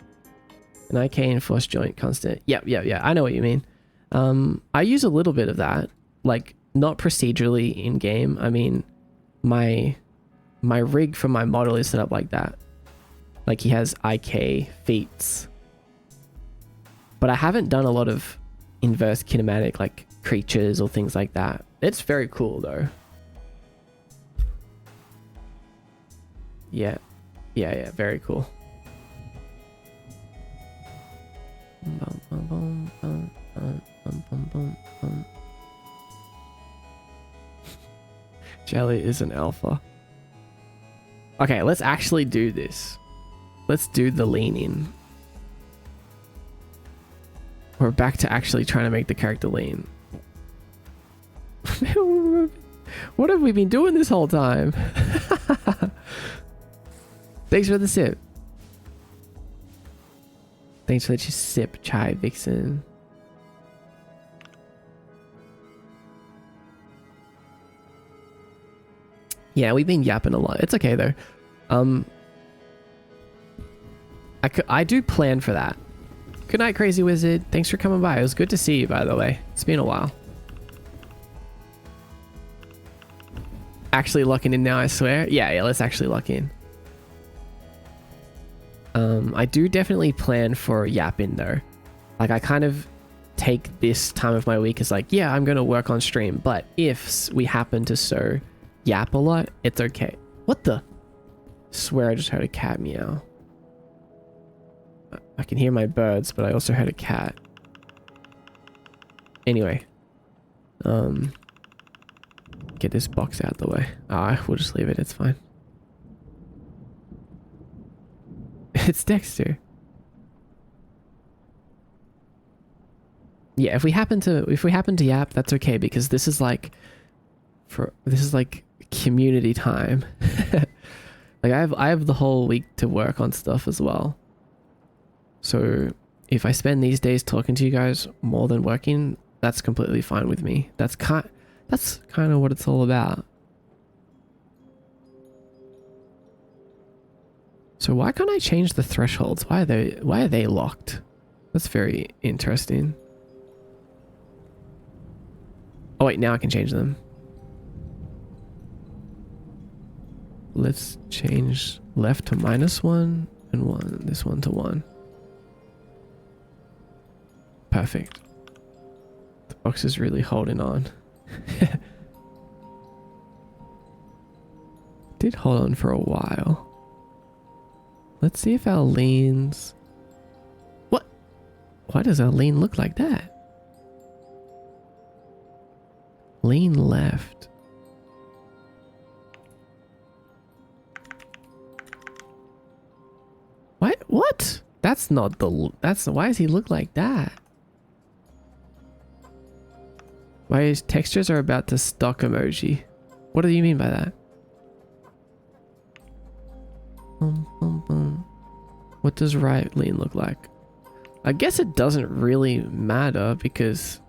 An IK and force joint constant. Yeah. I know what you mean. I use a little bit of that. Like, not procedurally in game. I mean, my rig for my model is set up like that. Like, he has IK feats. But I haven't done a lot of inverse kinematic, like, creatures or things like that. It's very cool, though. Yeah, very cool. Jelly is an alpha. Okay, let's actually do this. Let's do the lean in. We're back to actually trying to make the character lean. What have we been doing this whole time? Thanks for the sip. Thanks for the sip, Chai Vixen. Yeah, we've been yapping a lot. It's okay though. I do plan for that. Good night, Crazy Wizard. Thanks for coming by. It was good to see you, by the way. It's been a while. Actually locking in now, I swear. Yeah, let's actually lock in. I do definitely plan for yapping though. Like, I kind of take this time of my week as like, yeah, I'm gonna work on stream, but if we happen to yap a lot, it's okay. What the? Swear I just heard a cat meow. I can hear my birds, but I also heard a cat. Anyway. Get this box out of the way. We'll just leave it, it's fine. It's Dexter. Yeah, if we happen to yap, that's okay, because this is like community time. Like, I have the whole week to work on stuff as well. So if I spend these days talking to you guys more than working, that's completely fine with me. That's kind of what it's all about. So why can't I change the thresholds? Why are they locked? That's very interesting. Oh wait, now I can change them. Let's change left to -1 and 1. This one to 1. Perfect. The box is really holding on. Did hold on for a while. Let's see if our leans... What? Why does our lean look like that? Lean left. What? That's not the... Why does he look like that? My textures are about to stock emoji. What do you mean by that? Boom, boom, boom. What does right lean look like? I guess it doesn't really matter because...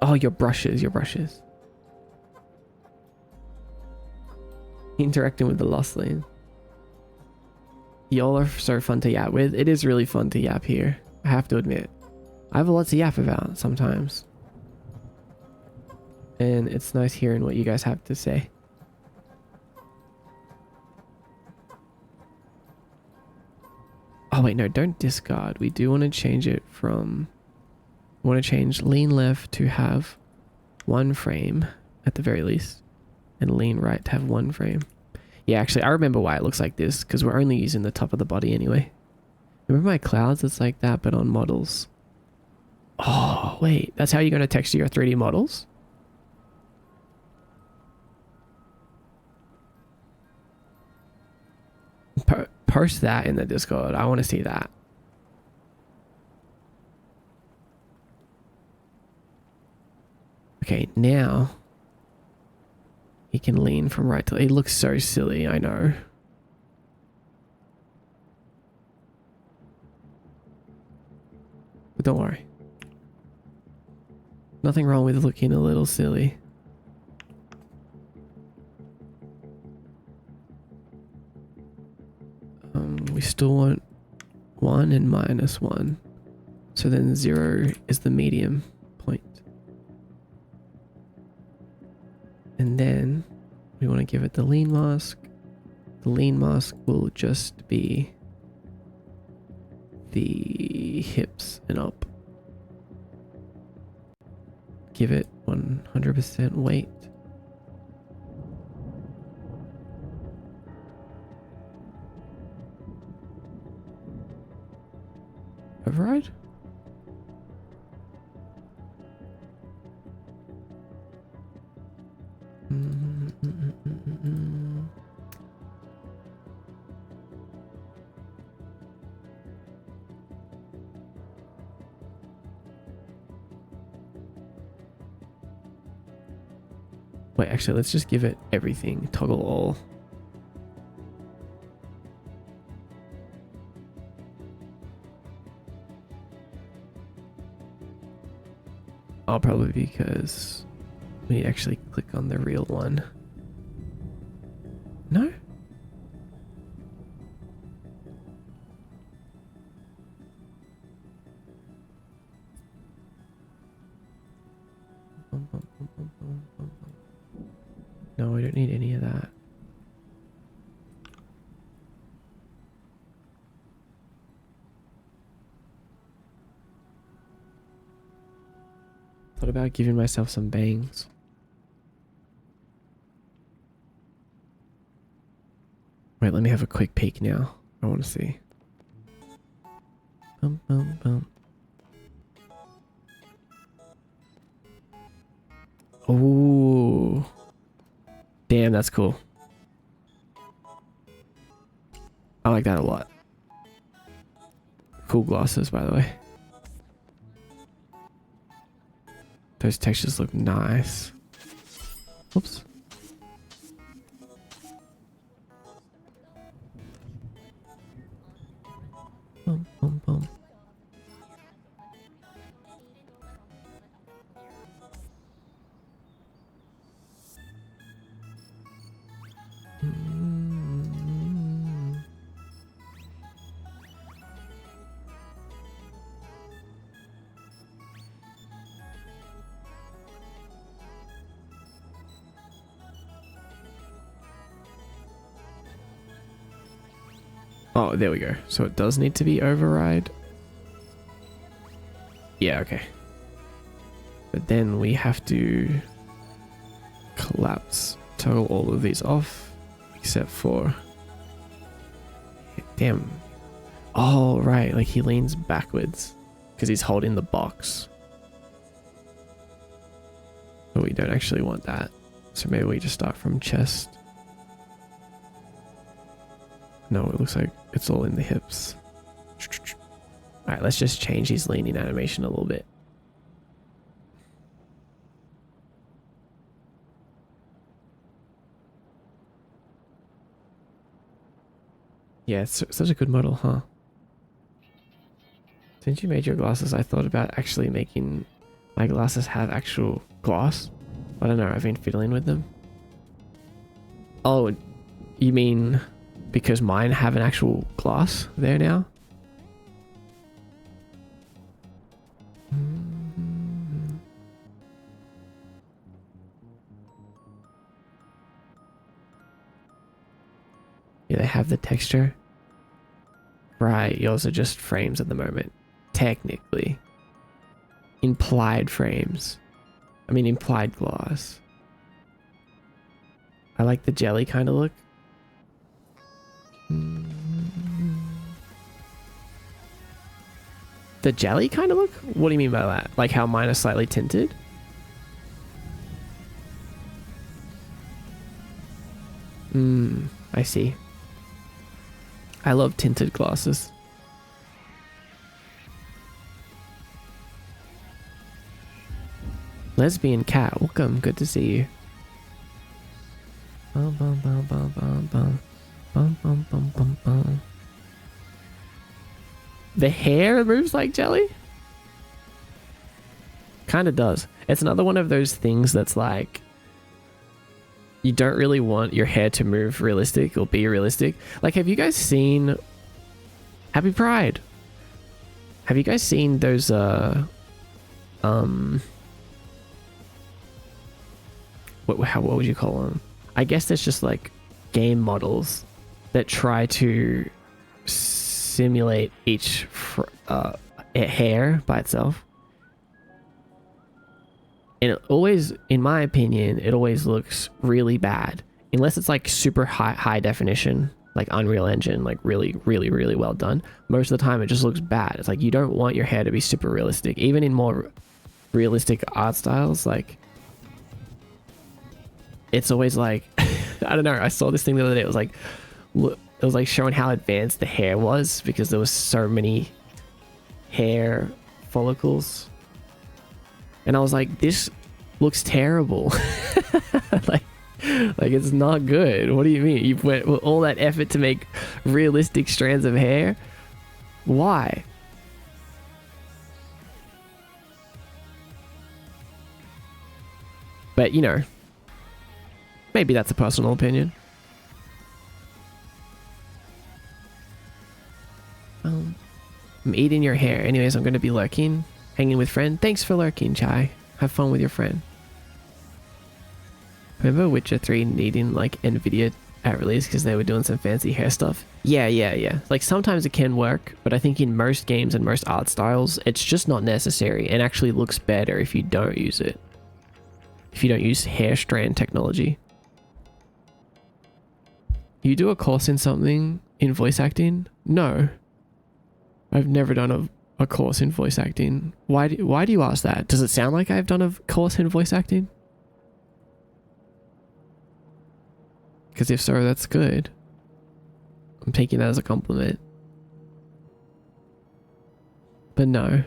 Oh, your brushes, your brushes. Interacting with the lost lean. Y'all are so fun to yap with. It is really fun to yap here, I have to admit. I have a lot to yap about sometimes. And it's nice hearing what you guys have to say. Oh wait, no, don't discard. We do want to change it from... We want to change lean left to have 1 frame at the very least. And lean right to have 1 frame. Yeah, actually, I remember why it looks like this, because we're only using the top of the body anyway. Remember my clouds? It's like that, but on models. Oh, wait. That's how you're going to texture your 3D models? Post that in the Discord. I want to see that. Okay, now... He can lean from right to... It looks so silly, I know. But don't worry. Nothing wrong with looking a little silly. We still want 1 and -1. So then 0 is the medium point. And then we want to give it the lean mask. The lean mask will just be the hips and up. Give it 100% weight. Override? Wait, actually, let's just give it everything. Toggle all. Oh, probably because we actually click on the real one. No? No, we don't need any of that. Thought about giving myself some bangs. Wait, let me have a quick peek now. I want to see. Bum, bum, bum. Oh. Damn, that's cool. I like that a lot. Cool glosses, by the way. Those textures look nice. Oops. Boom, boom, boom. Oh, there we go. So it does need to be override. Yeah, okay. But then we have to collapse, toggle all of these off, except for... Damn. Oh, right. Like he leans backwards because he's holding the box. But we don't actually want that. So maybe we just start from chest. No, it looks like it's all in the hips. All right, let's just change his leaning animation a little bit. Yeah, it's such a good model, huh? Since you made your glasses, I thought about actually making my glasses have actual glass. I don't know, I've been fiddling with them. Oh, you mean because mine have an actual glass there now? Yeah, they have the texture. Right, yours are just frames at the moment. Technically. Implied frames. I mean, implied glass. I like the jelly kind of look. The jelly kind of look? What do you mean by that? Like how mine are slightly tinted? I see. I love tinted glasses. Lesbian cat, welcome. Good to see you. Bum, bum, bum, bum, bum, bum. Bum, bum, bum, bum, bum. The hair moves like jelly? Kind of does. It's another one of those things that's like, you don't really want your hair to move realistic or be realistic. Like, have you guys seen Happy Pride? Have you guys seen those what would you call them? I guess there's just like game models that try to simulate each hair by itself. And it always, in my opinion, it always looks really bad. Unless it's like super high definition, like Unreal Engine, like really, really, really well done. Most of the time it just looks bad. It's like you don't want your hair to be super realistic. Even in more realistic art styles, like it's always like, I don't know, I saw this thing the other day. It was like, look, it was like showing how advanced the hair was because there was so many hair follicles. And I was like, this looks terrible. like it's not good. What do you mean? You went with all that effort to make realistic strands of hair? Why? But, you know, maybe that's a personal opinion. I'm eating your hair. Anyways, I'm going to be lurking. Hanging with friend. Thanks for lurking, Chai. Have fun with your friend. Remember Witcher 3 needing like Nvidia at release because they were doing some fancy hair stuff? Yeah. Like sometimes it can work, but I think in most games and most art styles, it's just not necessary and actually looks better if you don't use it. If you don't use hair strand technology. You do a course in something in voice acting? No. I've never done a course in voice acting. Why do you ask that? Does it sound like I've done a course in voice acting? Because if so, that's good. I'm taking that as a compliment. But no.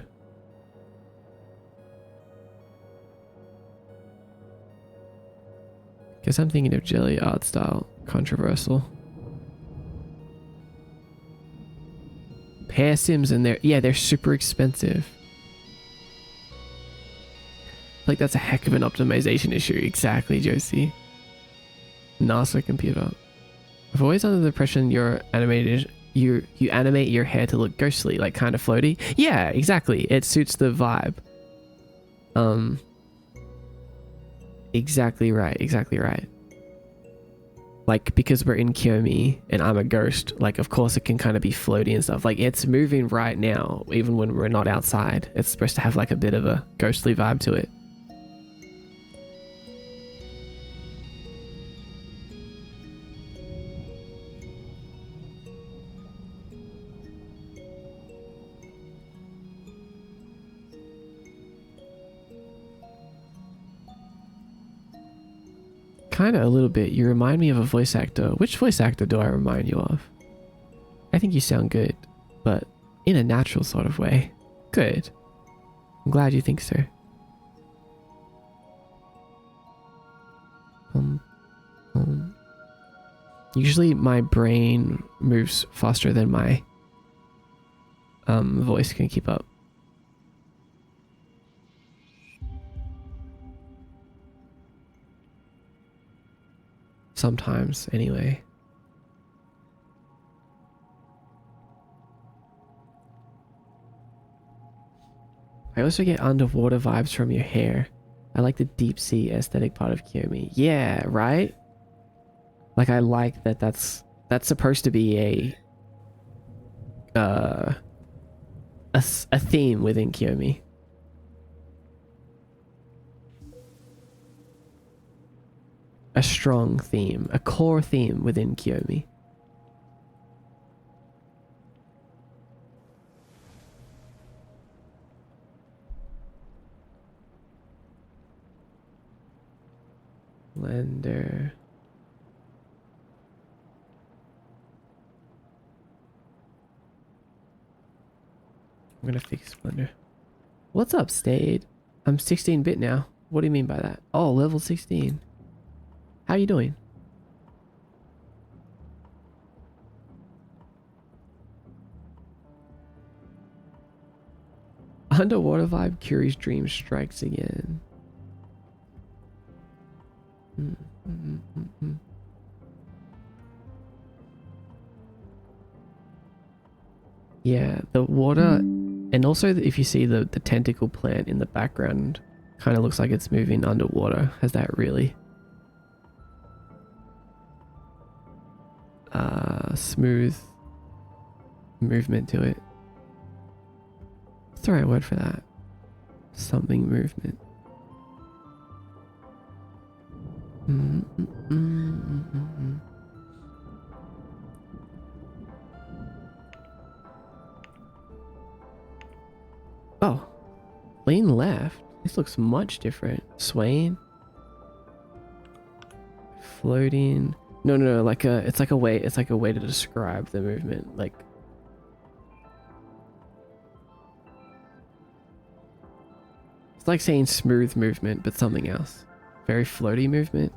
Guess I'm thinking of jelly art style. Controversial. Hair sims and they're super expensive. Like that's a heck of an optimization issue. Exactly, Josie. NASA computer. I've always under the impression you animate your hair to look ghostly, like kind of floaty. Yeah, exactly. It suits the vibe. Exactly right. Like, because we're in Kiyomi and I'm a ghost, like, of course it can kind of be floaty and stuff. Like, it's moving right now, even when we're not outside. It's supposed to have, like, a bit of a ghostly vibe to it. Kind of a little bit. You remind me of a voice actor. Which voice actor do I remind you of? I think you sound good, but in a natural sort of way. Good. I'm glad you think so. Usually my brain moves faster than my voice can keep up. Sometimes, anyway. I also get underwater vibes from your hair. I like the deep sea aesthetic part of Kiyomi. Yeah, right? Like I like that that's supposed to be a theme within Kiyomi. A strong theme, a core theme within Kiyomi. Blender. I'm gonna fix Blender. What's up, Stade? I'm 16-bit now. What do you mean by that? Oh, level 16. How you doing? Underwater vibe, Curie's dream strikes again. Yeah, the water, and also if you see the tentacle plant in the background, kind of looks like it's moving underwater. Has that really smooth movement to it? What's the right word for that? Something movement. Oh, lean left. This looks much different. Swaying, floating. No. Like it's like a way. It's like a way to describe the movement. Like it's like saying smooth movement, but something else. Very floaty movement.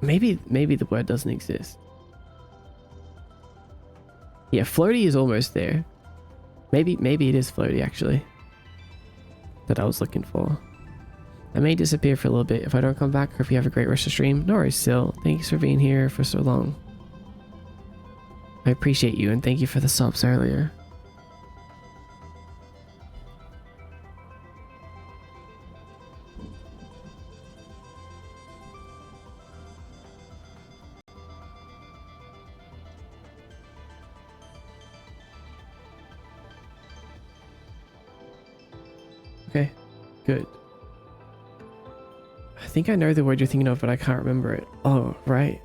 Maybe the word doesn't exist. Yeah, floaty is almost there. Maybe it is floaty actually. That I was looking for. I may disappear for a little bit if I don't come back, or if you have a great rest of stream. No worries, Sil. Thanks for being here for so long. I appreciate you, and thank you for the subs earlier. Okay, good. I think I know the word you're thinking of, but I can't remember it. Oh, right.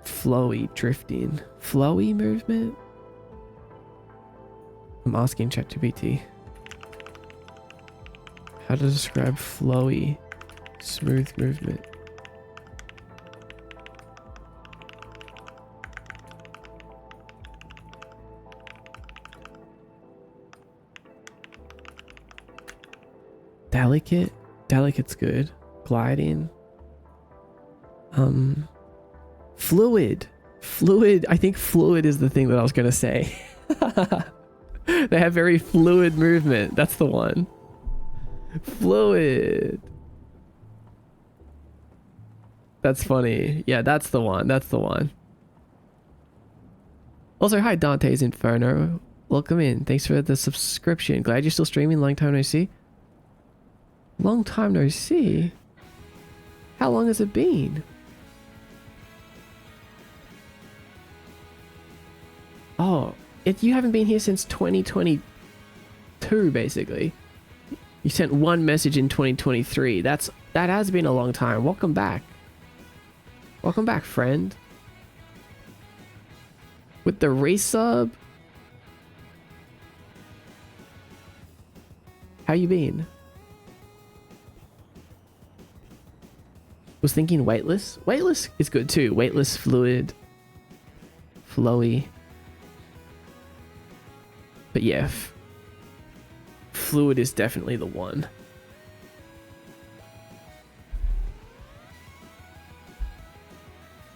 Flowy drifting. Flowy movement? I'm asking ChatGPT how to describe flowy, smooth movement. Delicate? Delicate's good. Gliding. Fluid. Fluid. I think fluid is the thing that I was going to say. They have very fluid movement. That's the one. Fluid. That's funny. Yeah, that's the one. That's the one. Also, hi Dante's Inferno. Welcome in. Thanks for the subscription. Glad you're still streaming. Long time no see. Long time no see? How long has it been? Oh, you haven't been here since 2022, basically. You sent one message in 2023. That has been a long time. Welcome back. Welcome back, friend. With the resub. How you been? Was thinking weightless. Weightless is good too. Weightless, fluid, flowy. But yeah, fluid is definitely the one.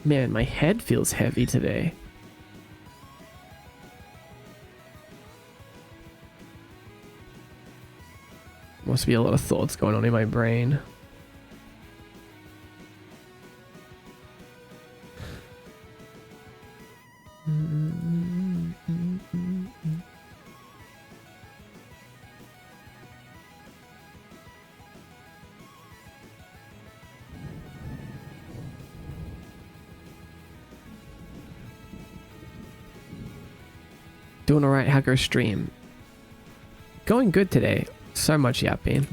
Man, my head feels heavy today. Must be a lot of thoughts going on in my brain. Doing alright, how goes stream? Going good today. So much yapping.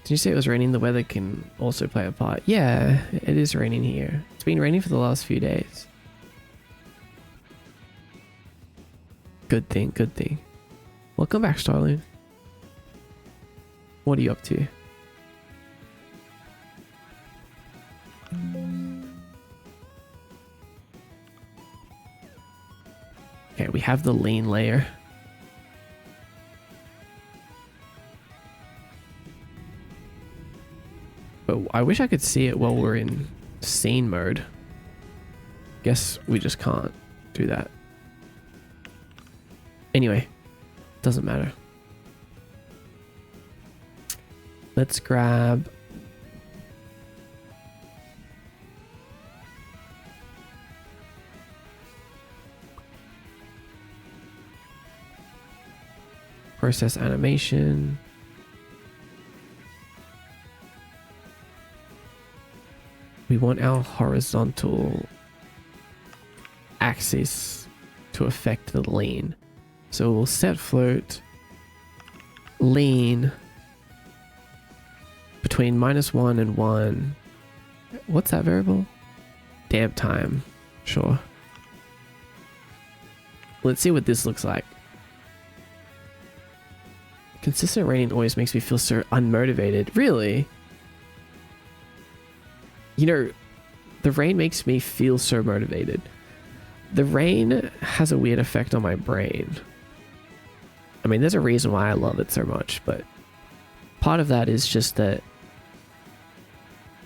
Did you say it was raining? The weather can also play a part. Yeah, it is raining here. It's been raining for the last few days. Good thing, good thing. Welcome back, Starling. What are you up to? Okay, we have the lean layer. But I wish I could see it while we're in scene mode. Guess we just can't do that. Anyway, doesn't matter. Let's grab... process animation. We want our horizontal axis to affect the lean. So we'll set float lean between -1 and 1. What's that variable? Damp time. Sure. Let's see what this looks like. Consistent raining always makes me feel so unmotivated. Really? You know, the rain makes me feel so motivated. The rain has a weird effect on my brain. I mean, there's a reason why I love it so much, but part of that is just that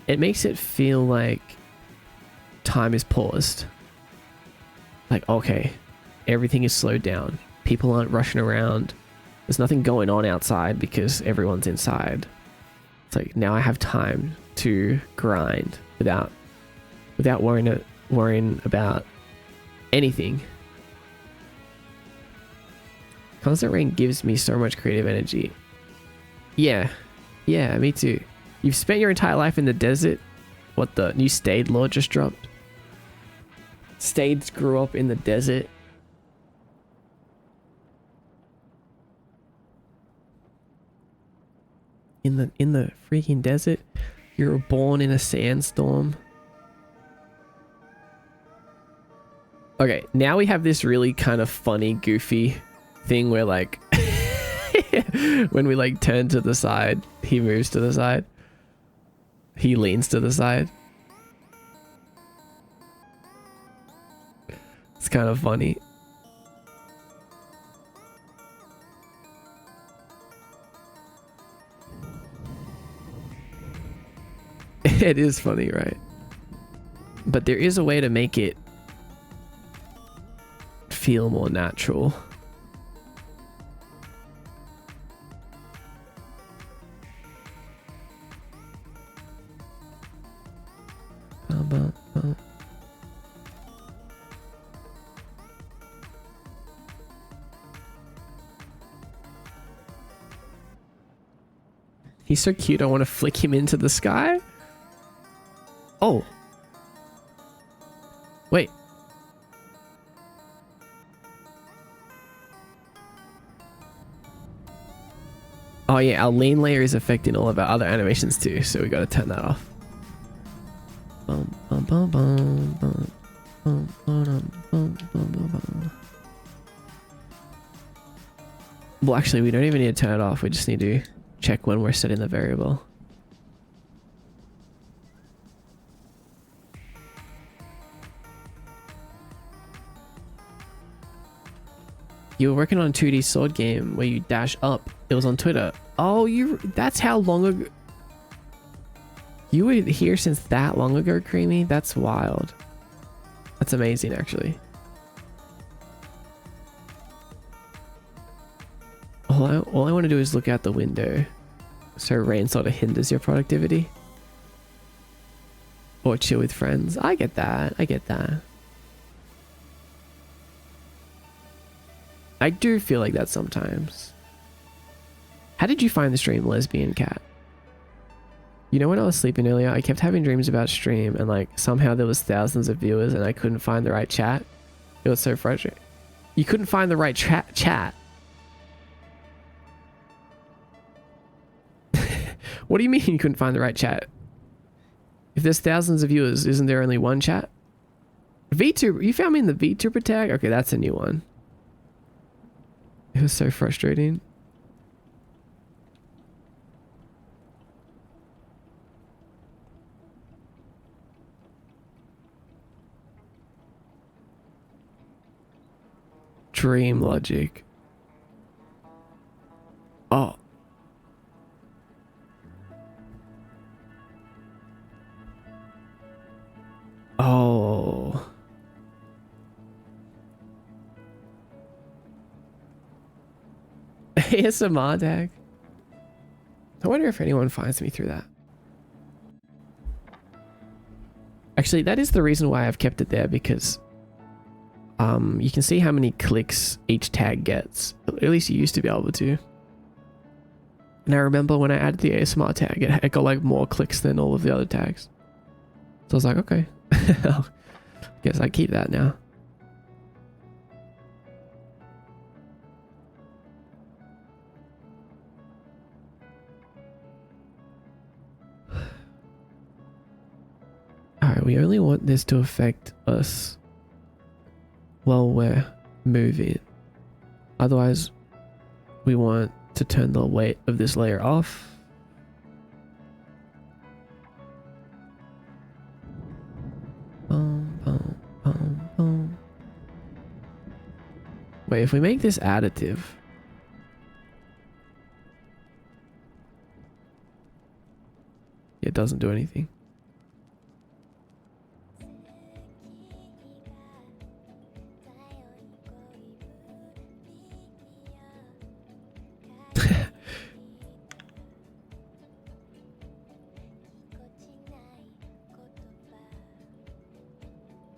it makes it feel like time is paused. Like, okay, everything is slowed down. People aren't rushing around. There's nothing going on outside because everyone's inside. It's like, now I have time to grind without worrying about anything. Constant rain gives me so much creative energy. Yeah, me too. You've spent your entire life in the desert. What, the new Stade law just dropped? Stades grew up in the desert. In the freaking desert. You were born in a sandstorm. Okay, now we have this really kind of funny, goofy thing where like when we like turn to the side, he moves to the side. He leans to the side. It's kind of funny. It is funny, right? But there is a way to make it feel more natural. He's so cute, I want to flick him into the sky. Oh. Wait. Oh yeah, our lean layer is affecting all of our other animations too, so we gotta turn that off. Well, actually, we don't even need to turn it off. We just need to check when we're setting the variable. You were working on a 2D sword game where you dash up. It was on Twitter. Oh, that's how long ago. You were here since that long ago, Creamy? That's wild. That's amazing, actually. All I want to do is look out the window. So rain sort of hinders your productivity. Or chill with friends. I get that. I get that. I do feel like that sometimes. How did you find the stream, Lesbian Cat? You know, when I was sleeping earlier, I kept having dreams about stream and like somehow there was thousands of viewers and I couldn't find the right chat. It was so frustrating. You couldn't find the right chat. What do you mean you couldn't find the right chat? If there's thousands of viewers, isn't there only one chat? VTuber, you found me in the VTuber tag? Okay, that's a new one. It was so frustrating. Dream logic. Oh. Oh. ASMR tag. I wonder if anyone finds me through that. Actually, that is the reason why I've kept it there, because you can see how many clicks each tag gets. At least you used to be able to. And I remember when I added the ASMR tag, it got like more clicks than all of the other tags. So I was like, okay, guess I keep that now. Alright, we only want this to affect us while we're moving. Otherwise, we want to turn the weight of this layer off. Wait, if we make this additive, it doesn't do anything.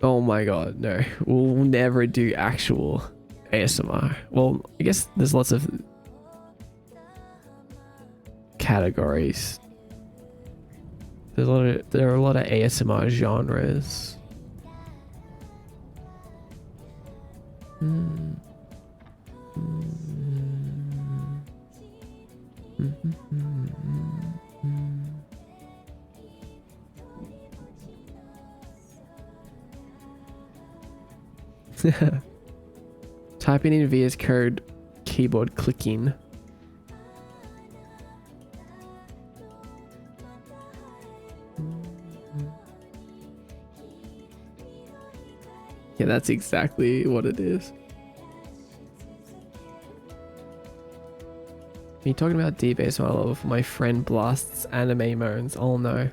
Oh my god, no. We'll never do actual ASMR. Well, I guess there's lots of categories. There are a lot of ASMR genres. Typing in VS Code, keyboard clicking. Yeah, that's exactly what it is. Are you talking about deep ASMR level for my friend Blast's anime moans? Oh no.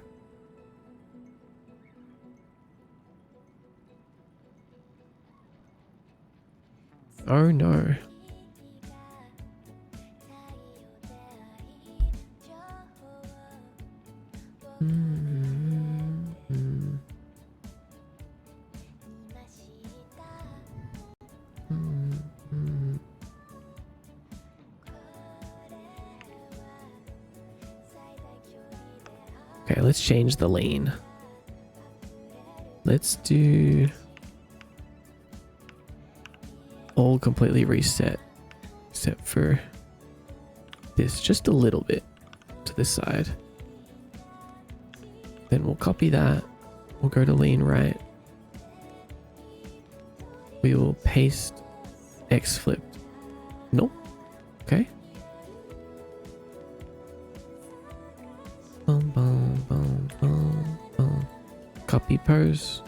Oh no. Okay, let's change the lane. Let's do all completely reset, except for this, just a little bit to this side. Then we'll copy that. We'll go to lean right. We will paste X flipped. Nope. Okay. Boom, boom, boom, boom, boom. Copy pose.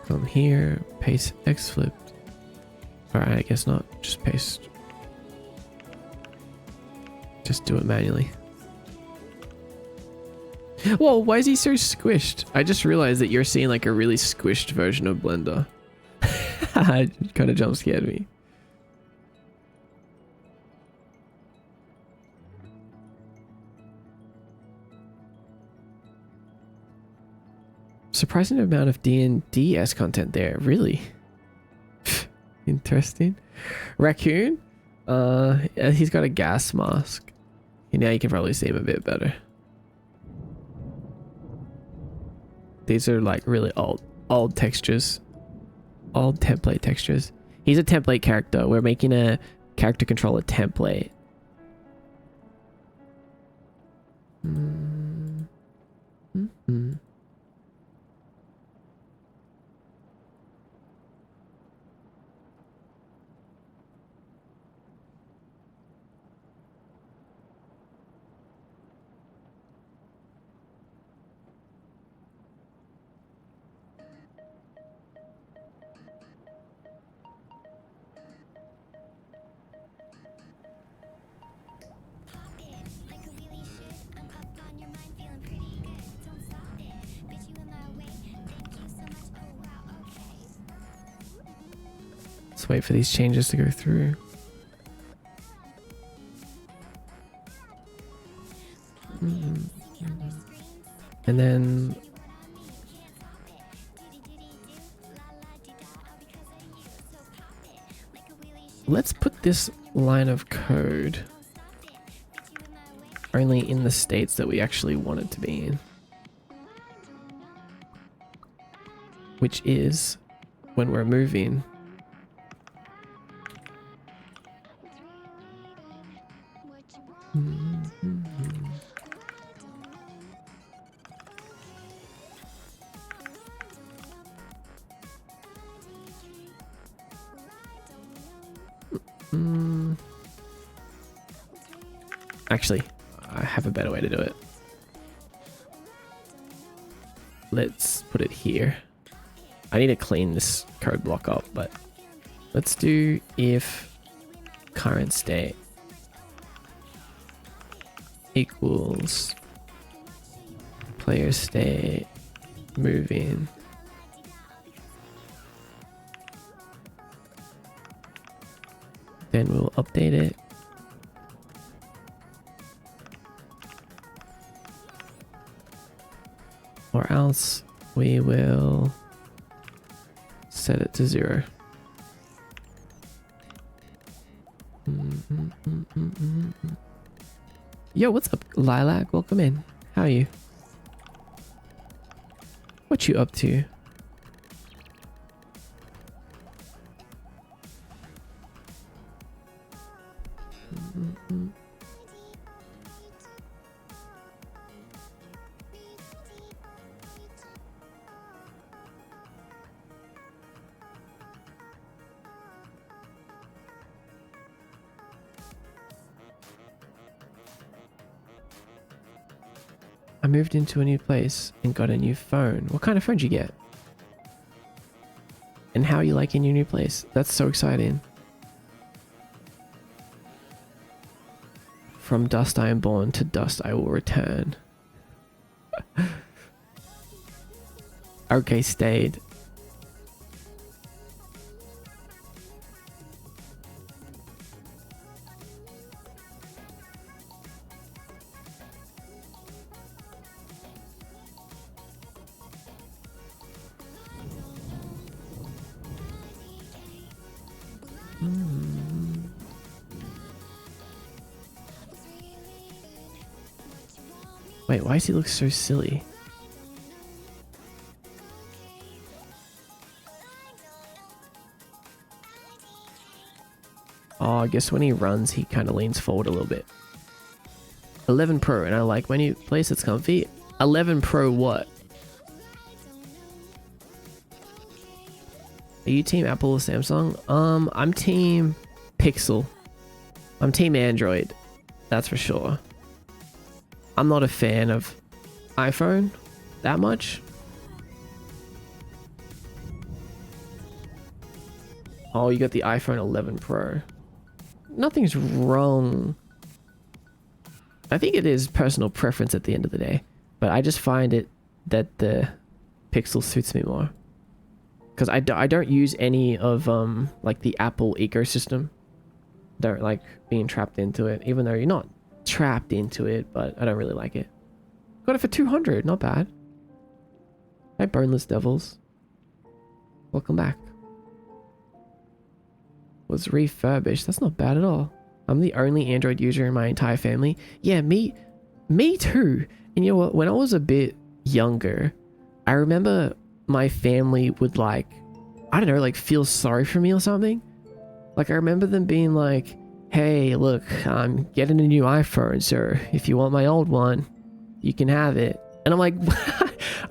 Come here. Paste X flipped. Alright, I guess not. Just paste. Just do it manually. Whoa, why is he so squished? I just realized that you're seeing like a really squished version of Blender. It kind of jump scared me. Surprising amount of D&DS content there, really. Interesting. Raccoon? He's got a gas mask. Now you can probably see him a bit better. These are like really old textures. Old template textures. He's a template character. We're making a character controller template. Mm-hmm. Let's wait for these changes to go through. And then let's put this line of code only in the states that we actually want it to be in, which is when we're moving. Actually, I have a better way to do it. Let's put it here. I need to clean this code block up, but let's do if current state equals player state moving. Then we'll update it. Or else we will set it to 0. Yo, what's up, Lilac? Welcome in. How are you? What you up to? I moved into a new place and got a new phone. What kind of phone did you get? And how are you liking your new place? That's so exciting. From dust I am born, to dust I will return. Okay, stayed. Wait, why does he look so silly? Oh, I guess when he runs, he kind of leans forward a little bit. 11 Pro, and I like my new place, it's comfy. 11 Pro what? Are you team Apple or Samsung? I'm team Pixel. I'm team Android. That's for sure. I'm not a fan of iPhone that much. Oh, you got the iPhone 11 Pro. Nothing's wrong. I think it is personal preference at the end of the day, but I just find it that the Pixel suits me more. Because I don't use any of like the Apple ecosystem. Don't like being trapped into it, even though you're not trapped into it, but I don't really like it. Got it for 200, not bad. Hi, Boneless Devils. Welcome back. Was refurbished. That's not bad at all. I'm the only Android user in my entire family. Yeah, me too. And you know what? When I was a bit younger, I remember my family would like, I don't know, like feel sorry for me or something. Like I remember them being like, hey, look, I'm getting a new iPhone, sir. If you want my old one, you can have it. And I'm like,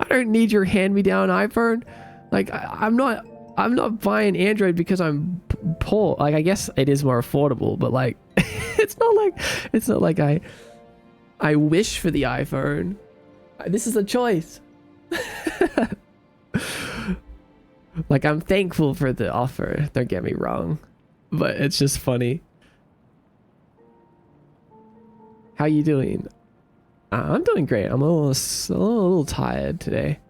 I don't need your hand-me-down iPhone. Like I'm not buying Android because I'm poor. Like I guess it is more affordable, but like it's not like I wish for the iPhone. This is a choice. Like I'm thankful for the offer, don't get me wrong, but it's just funny. How you doing? I'm doing great. I'm a little tired today.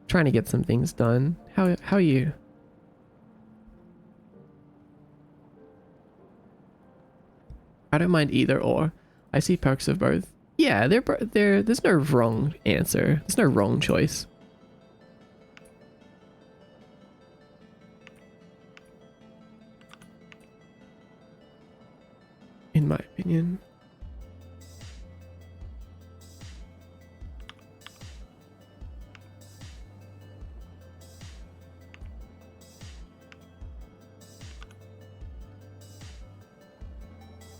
Trying to get some things done. How are you? I don't mind either or. I see perks of both. Yeah, there's no wrong answer. There's no wrong choice. In my opinion.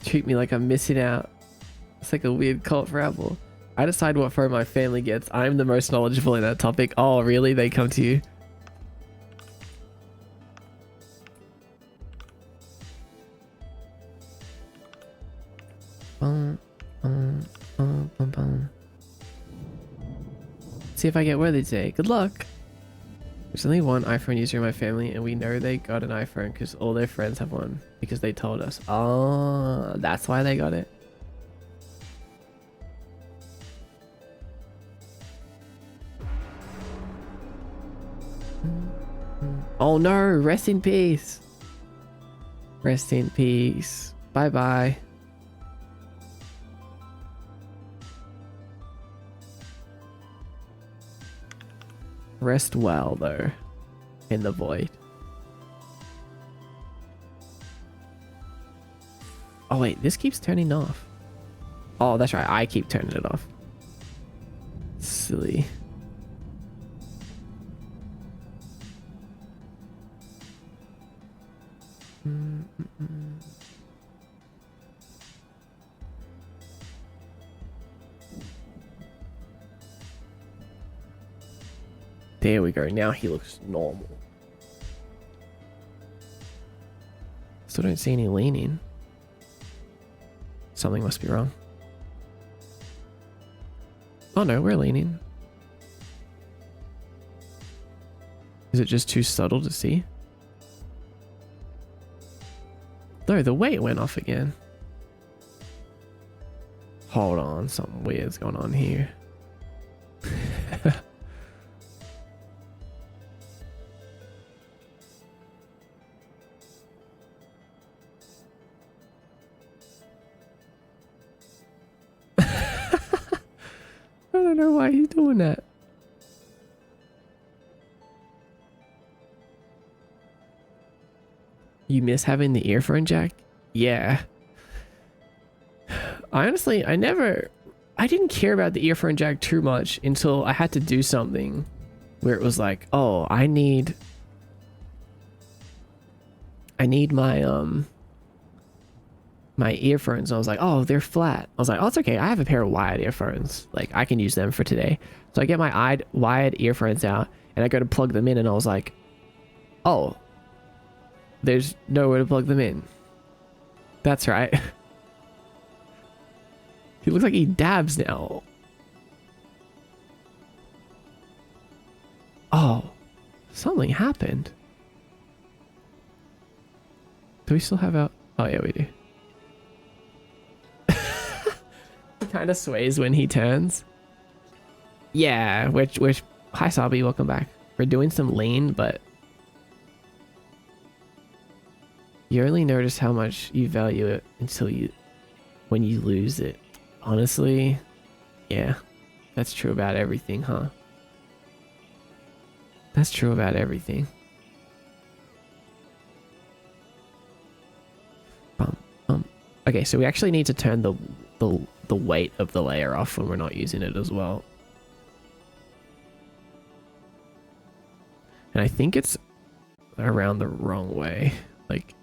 Treat me like I'm missing out. It's like a weird cult for Apple. I decide what phone my family gets. I'm the most knowledgeable in that topic. Oh, really? They come to you? See if I get worthy today. Good luck. There's only one iPhone user in my family, and we know they got an iPhone because all their friends have one because they told us. Oh, that's why they got it. Oh no, rest in peace. Rest in peace. Bye bye. Rest well though, in the void. Oh wait, this keeps turning off. Oh, that's right, I keep turning it off. Silly. There we go. Now he looks normal. Still don't see any leaning. Something must be wrong. Oh no, we're leaning. Is it just too subtle to see? No, the weight went off again. Hold on, something weird's going on here. I don't know why he's doing that. You miss having the earphone jack? Yeah. I didn't care about the earphone jack too much until I had to do something where it was like, oh, I need my my earphones. And I was like, oh, they're flat. I was like, oh, it's okay. I have a pair of wired earphones. Like I can use them for today. So I get my wired earphones out and I go to plug them in and I was like, oh, there's nowhere to plug them in. That's right. He looks like he dabs now. Oh, something happened. Do we still have our... Oh, yeah, we do. He kind of sways when he turns. Yeah, which... Hi, Sabi, welcome back. We're doing some lean, but... You only notice how much you value it until when you lose it. Honestly, yeah. That's true about everything, huh? That's true about everything. Okay, so we actually need to turn the weight of the layer off when we're not using it as well. And I think it's around the wrong way. Like,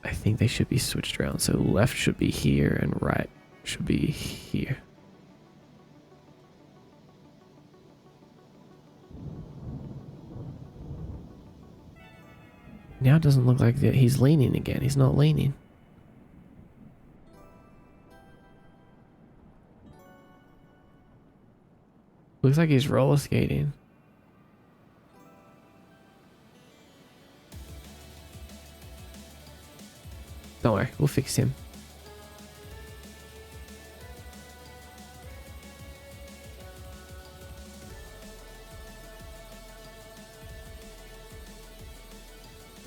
I think they should be switched around. So left should be here and right should be here. Now it doesn't look like that he's leaning again. He's not leaning. Looks like he's roller skating. Don't worry, we'll fix him.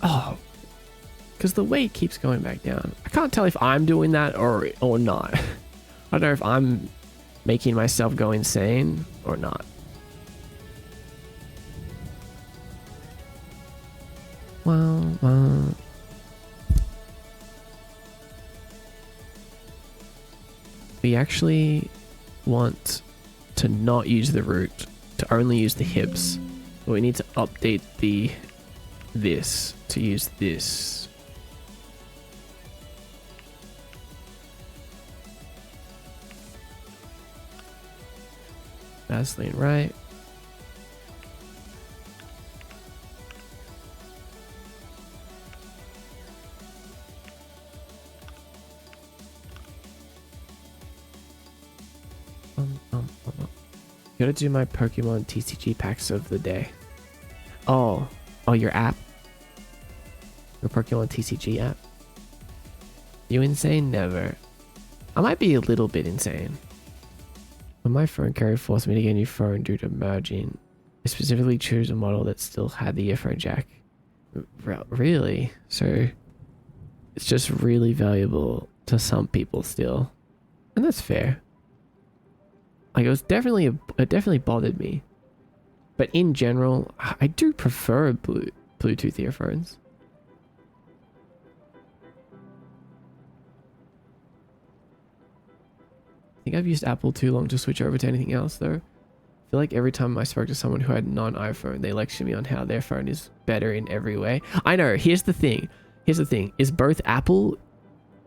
Oh, because the weight keeps going back down. I can't tell if I'm doing that or not. I don't know if I'm making myself go insane or not. Well. We actually want to not use the root, to only use the hips. But we need to update this to use this. Vaseline, right? Gotta do my Pokemon TCG packs of the day. Oh, your app? Your Pokemon TCG app? You insane? Never. I might be a little bit insane. When my phone carrier forced me to get a new phone due to merging, I specifically chose a model that still had the earphone jack. Really? So it's just really valuable to some people still. And that's fair. Like, it definitely bothered me. But in general, I do prefer Bluetooth earphones. I think I've used Apple too long to switch over to anything else though. I feel like every time I spoke to someone who had non-iPhone, they lectured me on how their phone is better in every way. I know, here's the thing, is both Apple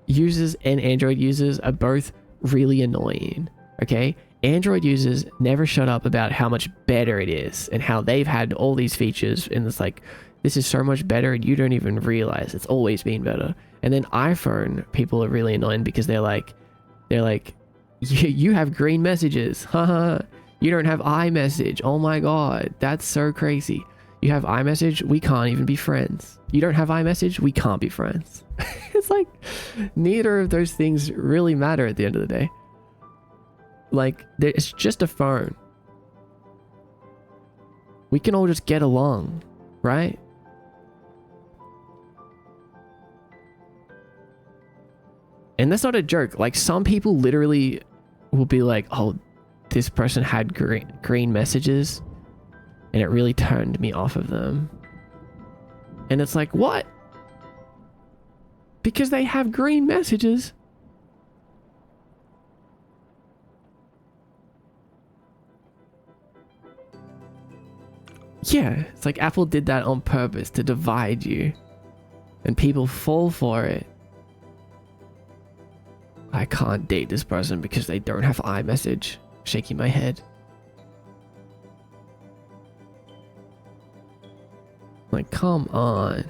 users and Android users are both really annoying, okay? Android users never shut up about how much better it is and how they've had all these features and it's like, this is so much better and you don't even realize it's always been better. And then iPhone people are really annoying because they're like, you have green messages, haha. You don't have iMessage. Oh my god, that's so crazy. You have iMessage, we can't even be friends. You don't have iMessage, we can't be friends. It's like, neither of those things really matter at the end of the day. Like, it's just a phone. We can all just get along, right? And that's not a joke. Like, some people literally will be like, oh, this person had green messages and it really turned me off of them. And it's like, what? Because they have green messages? Yeah, it's like Apple did that on purpose to divide you. And people fall for it. I can't date this person because they don't have iMessage. Shaking my head. Like, come on.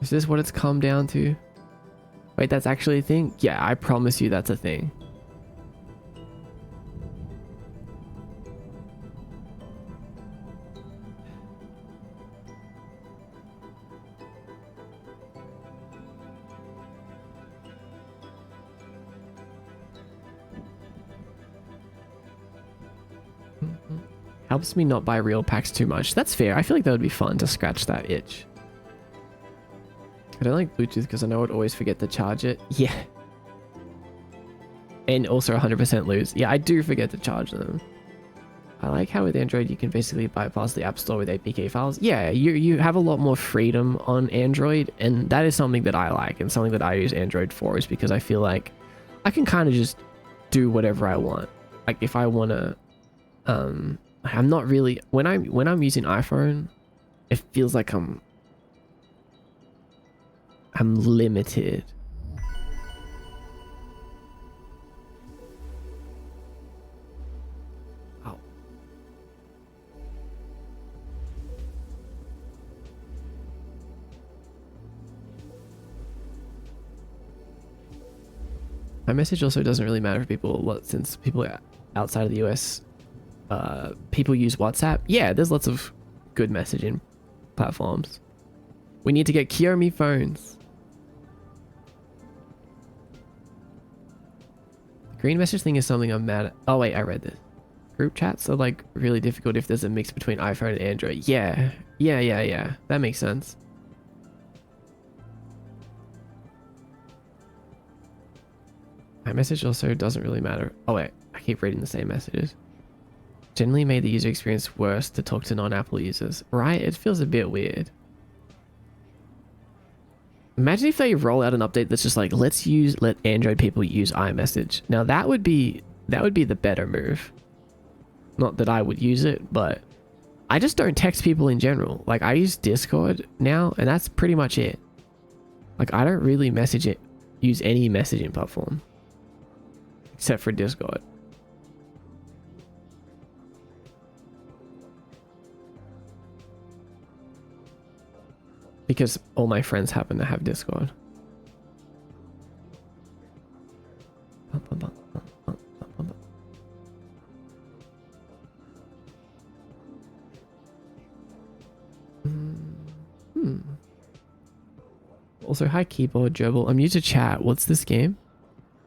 Is this what it's come down to? Wait, that's actually a thing? Yeah, I promise you that's a thing. Helps me not buy real packs too much. That's fair. I feel like that would be fun to scratch that itch. I don't like Bluetooth because I know I'd always forget to charge it. Yeah. And also 100% lose. Yeah, I do forget to charge them. I like how with Android you can basically bypass the App Store with APK files. Yeah, you have a lot more freedom on Android, and that is something that I like and something that I use Android for, is because I feel like I can kind of just do whatever I want. Like if I want to, I'm not really, when I'm using iPhone, it feels like I'm limited. My message also doesn't really matter for people a lot, since people outside of the US, people use WhatsApp. Yeah, there's lots of good messaging platforms. We need to get Xiaomi phones. The green message thing is something I'm mad at. Oh wait, I read this. Group chats are like really difficult if there's a mix between iPhone and Android. Yeah. That makes sense. My message also doesn't really matter. Oh wait, I keep reading the same messages. Generally made the user experience worse to talk to non-Apple users. Right? It feels a bit weird. Imagine if they roll out an update that's just like, let Android people use iMessage. Now that would be the better move. Not that I would use it, but I just don't text people in general. Like I use Discord now, and that's pretty much it. Like I don't really use any messaging platform. Except for Discord. Because all my friends happen to have Discord. Also, hi keyboard Gerbil. I'm new to chat. What's this game?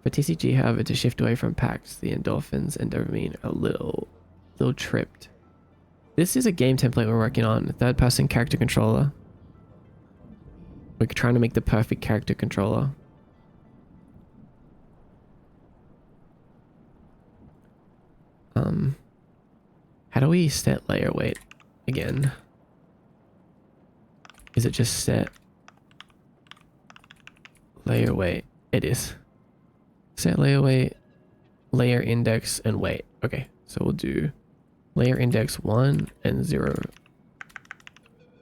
For TCG, however, to shift away from packs, the endorphins and dopamine are a little tripped. This is a game template we're working on. Third-person character controller. We're trying to make the perfect character controller. How do we set layer weight again? Is it just set layer weight? It is. Set layer weight, layer index, and weight. Okay, so we'll do layer index 1 and 0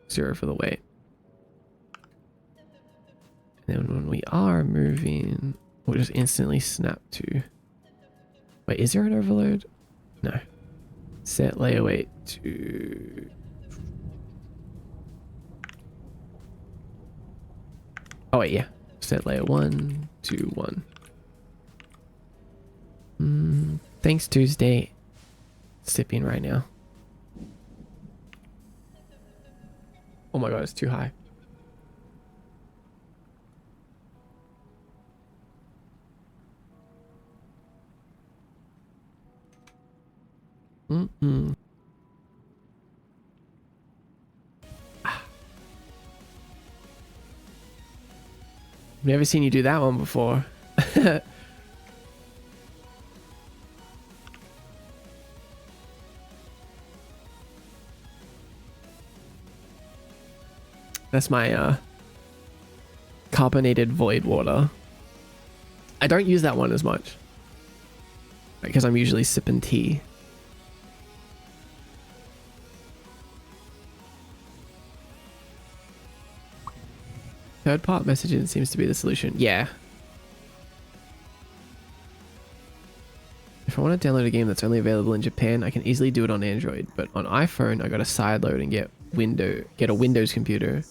for the weight. And then when we are moving, we'll just instantly snap to... Wait, is there an overload? No. Set layer weight to... Oh wait, yeah. Set layer 1 to 1. Thanks Tuesday. Sipping right now. Oh my god, it's too high. I've never seen you do that one before. That's my carbonated void water. I don't use that one as much because I'm usually sipping tea. Third part messaging seems to be the solution. Yeah. If I want to download a game that's only available in Japan, I can easily do it on Android, but on iPhone I gotta sideload and get a Windows computer.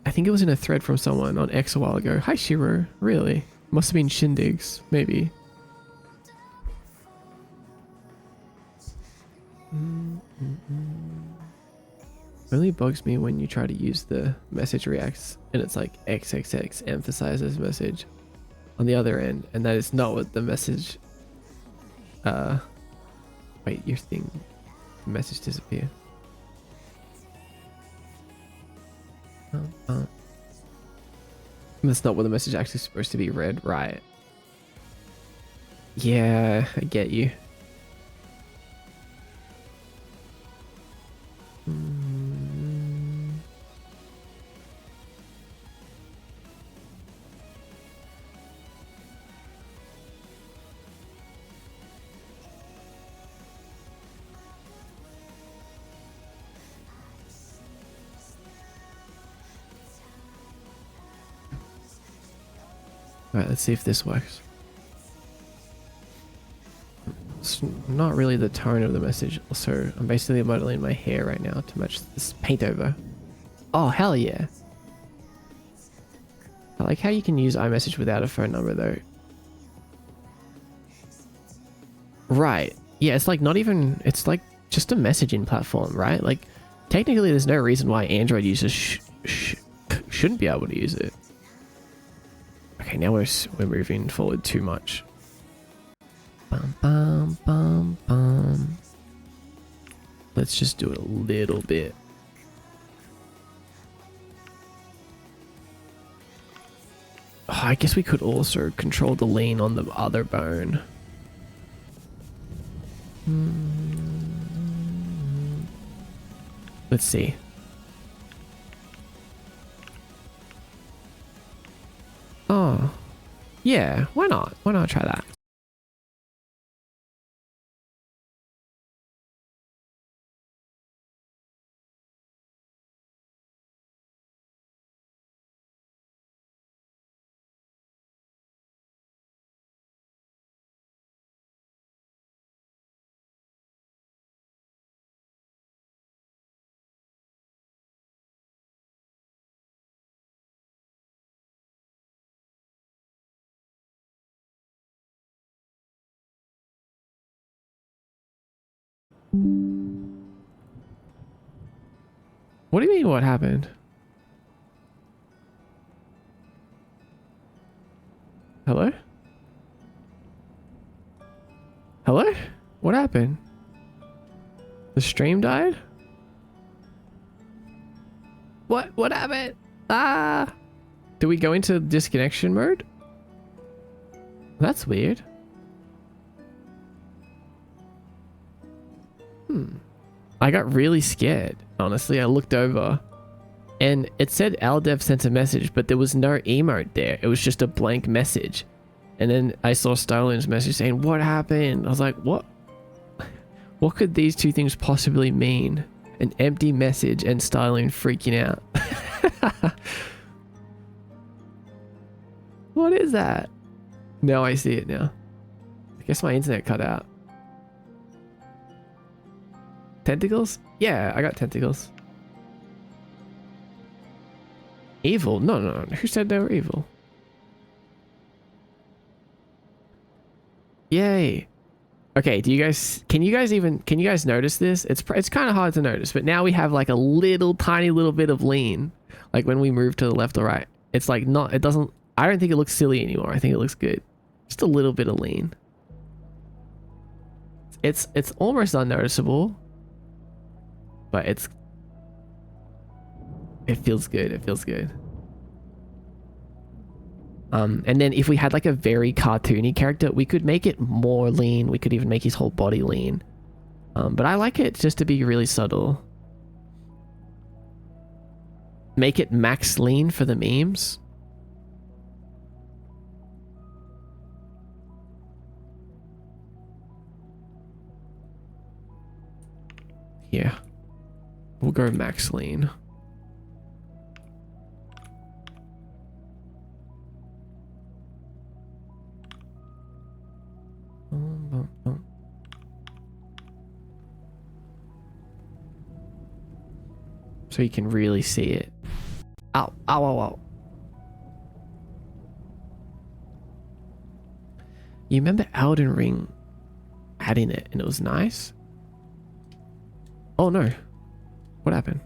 I think it was in a thread from someone on X a while ago. Hi Shiro, really? Must have been Shindigs, maybe. Only bugs me when you try to use the message reacts and it's like XXX emphasizes message on the other end, and that is not what the message Wait, your thing, message disappeared. That's not what the message actually supposed to be read, right? Yeah, I get you. Alright, let's see if this works. It's not really the tone of the message. Also, I'm basically modeling my hair right now to match this paint over. Oh, hell yeah. I like how you can use iMessage without a phone number though. Right. Yeah, it's like not even, it's like just a messaging platform, right? Like technically there's no reason why Android users shouldn't be able to use it. Okay, now we're moving forward too much. Bum, bum, bum, bum. Let's just do it a little bit. Oh, I guess we could also control the lean on the other bone. Let's see. Oh, yeah, why not? Why not try that? What do you mean, what happened? Hello? Hello? What happened? The stream died? What happened? Ah! Do we go into disconnection mode? That's weird. I got really scared. Honestly, I looked over and it said Aldev sent a message, but there was no emote there. It was just a blank message. And then I saw Starlin's message saying, what happened? I was like, what? What could these two things possibly mean? An empty message and Starling freaking out. What is that? Now I see it now. I guess my internet cut out. Tentacles? Yeah, I got tentacles. Evil? No, no, no. Who said they were evil? Yay. Okay, do you guys, can you guys notice this? It's kind of hard to notice, but now we have like a little tiny little bit of lean. Like when we move to the left or right. It's like not, it doesn't, I don't think it looks silly anymore. I think it looks good. Just a little bit of lean. It's almost unnoticeable, but it feels good. It feels good. And then if we had like a very cartoony character, we could make it more lean. We could even make his whole body lean. But I like it just to be really subtle. Make it max lean for the memes. Yeah. We'll go max lean. So you can really see it. Ow, ow, ow, ow. You remember Elden Ring adding it and it was nice? Oh no. What happened?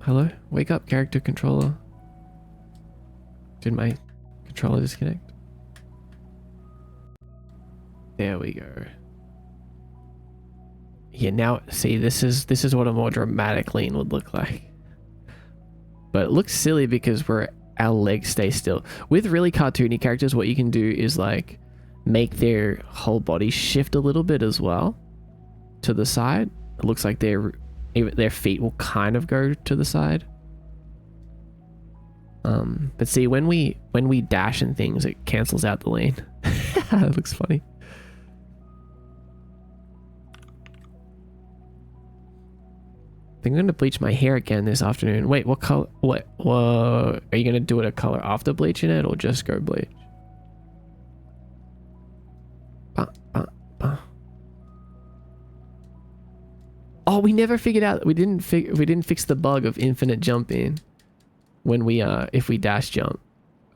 Hello? Wake up, character controller. Did my controller disconnect? There we go. Yeah, now see, this is what a more dramatic lean would look like. But it looks silly because our legs stay still. With really cartoony characters, what you can do is like make their whole body shift a little bit as well to the side. It looks like their feet will kind of go to the side. But see, when we dash and things, it cancels out the lean. It looks funny. I think I'm gonna bleach my hair again this afternoon. Wait, what color? What? Are you gonna do it a color after bleaching it, or just go bleach? Oh, we never figured out. We didn't fix the bug of infinite jumping when we if we dash jump.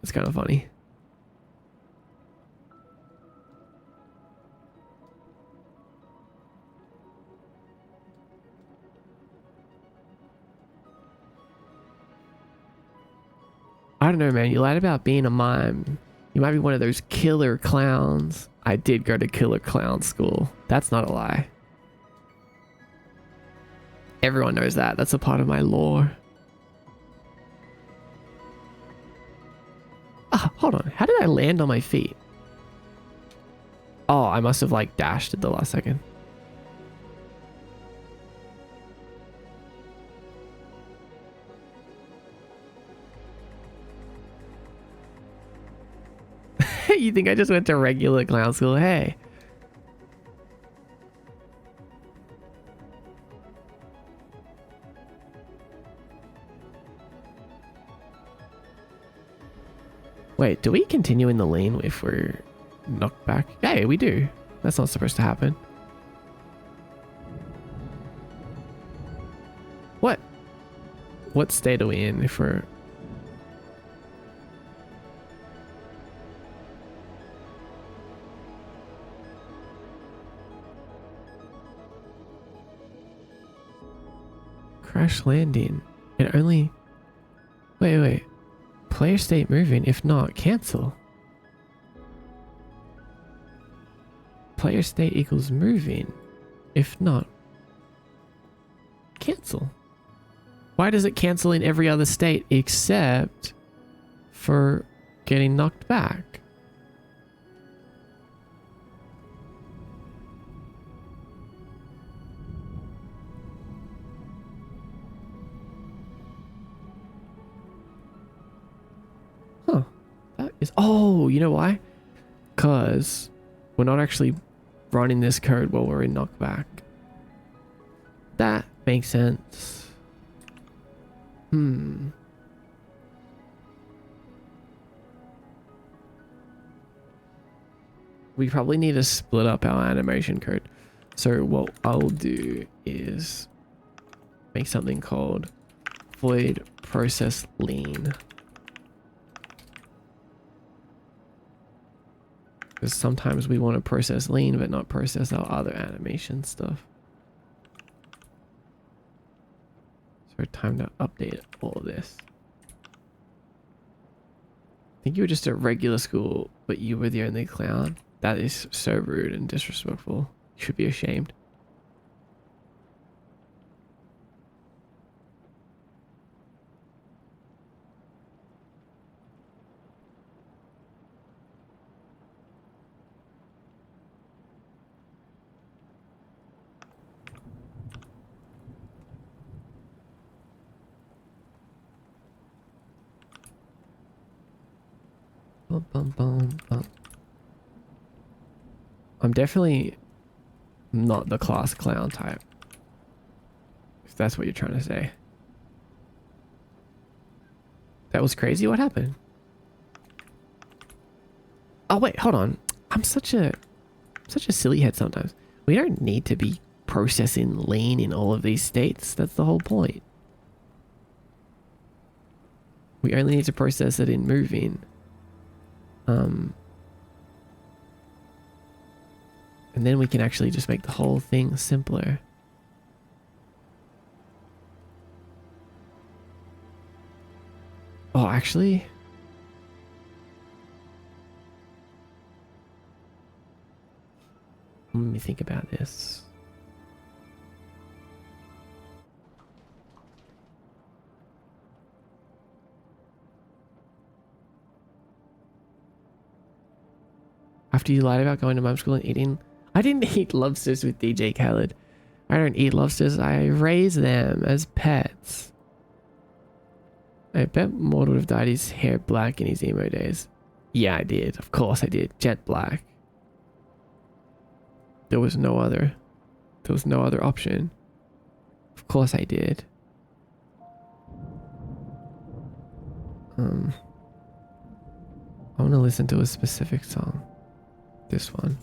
It's kind of funny. I don't know, man. You lied about being a mime. You might be one of those killer clowns. I did go to killer clown school. That's not a lie. Everyone knows that. That's a part of my lore. Ah, hold on. How did I land on my feet? Oh, I must have like dashed at the last second. You think I just went to regular clown school? Hey. Wait, do we continue in the lane if we're knocked back? Yeah, we do. That's not supposed to happen. What state are we in if we're... Crash landing. It only... Wait. Player state moving. If not, cancel. Player state equals moving. If not, cancel. Why does it cancel in every other state except for getting knocked back? Huh. That is... Oh, you know why? Because we're not actually running this code while we're in knockback. That makes sense. We probably need to split up our animation code. So what I'll do is make something called void process lean. Because sometimes we want to process lean but not process our other animation stuff. So time to update all of this. I think you were just at regular school, but you were the only clown. That is so rude and disrespectful. You should be ashamed. Bum, bum, bum, bum. I'm definitely not the class clown type, if that's what you're trying to say. That was crazy. What happened? Oh wait, hold on. I'm such a silly head sometimes. We don't need to be processing lean in all of these states. That's the whole point. We only need to process it in moving. And then we can actually just make the whole thing simpler. Oh, actually... Let me think about this. After you lied about going to mum school and eating, I didn't eat lobsters with DJ Khaled. I don't eat lobsters. I raise them as pets. I bet Mord would have dyed his hair black in his emo days. Yeah, I did. Of course I did. Jet black. There was no other. There was no other option. Of course I did. I want to listen to a specific song. This one.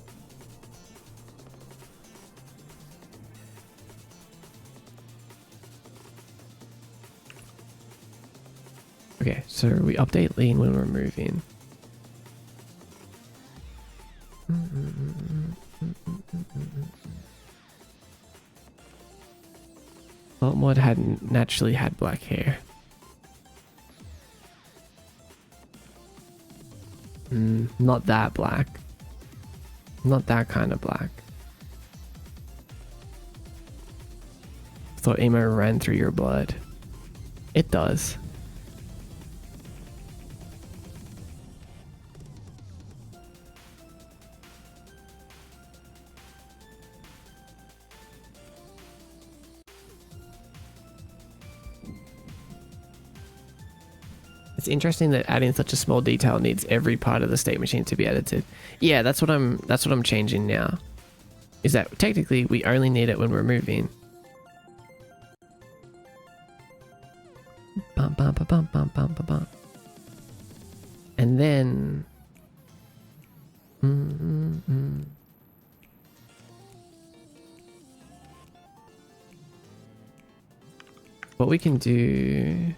Okay, so we update lean when we're moving. Well, Mod hadn't naturally had black hair. Not that black. Not that kind of black. Thought emo ran through your blood. It does. It's interesting that adding such a small detail needs every part of the state machine to be edited. Yeah, that's what I'm changing now. Is that technically we only need it when we're moving. Bum, bum, bum, bum, bum, bum, bum, bum. And then what we can do.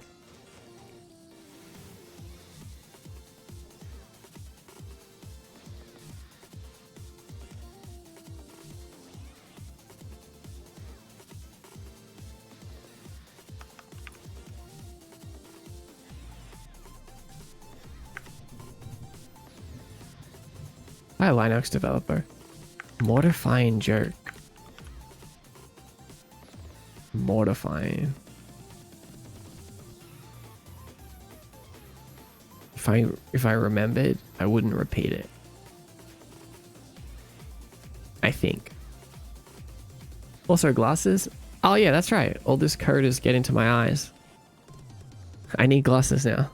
Hi, Linux developer. Mortifying jerk. Mortifying. If I remembered, I wouldn't repeat it. I think. Also glasses. Oh yeah, that's right. All this code is getting to my eyes. I need glasses now.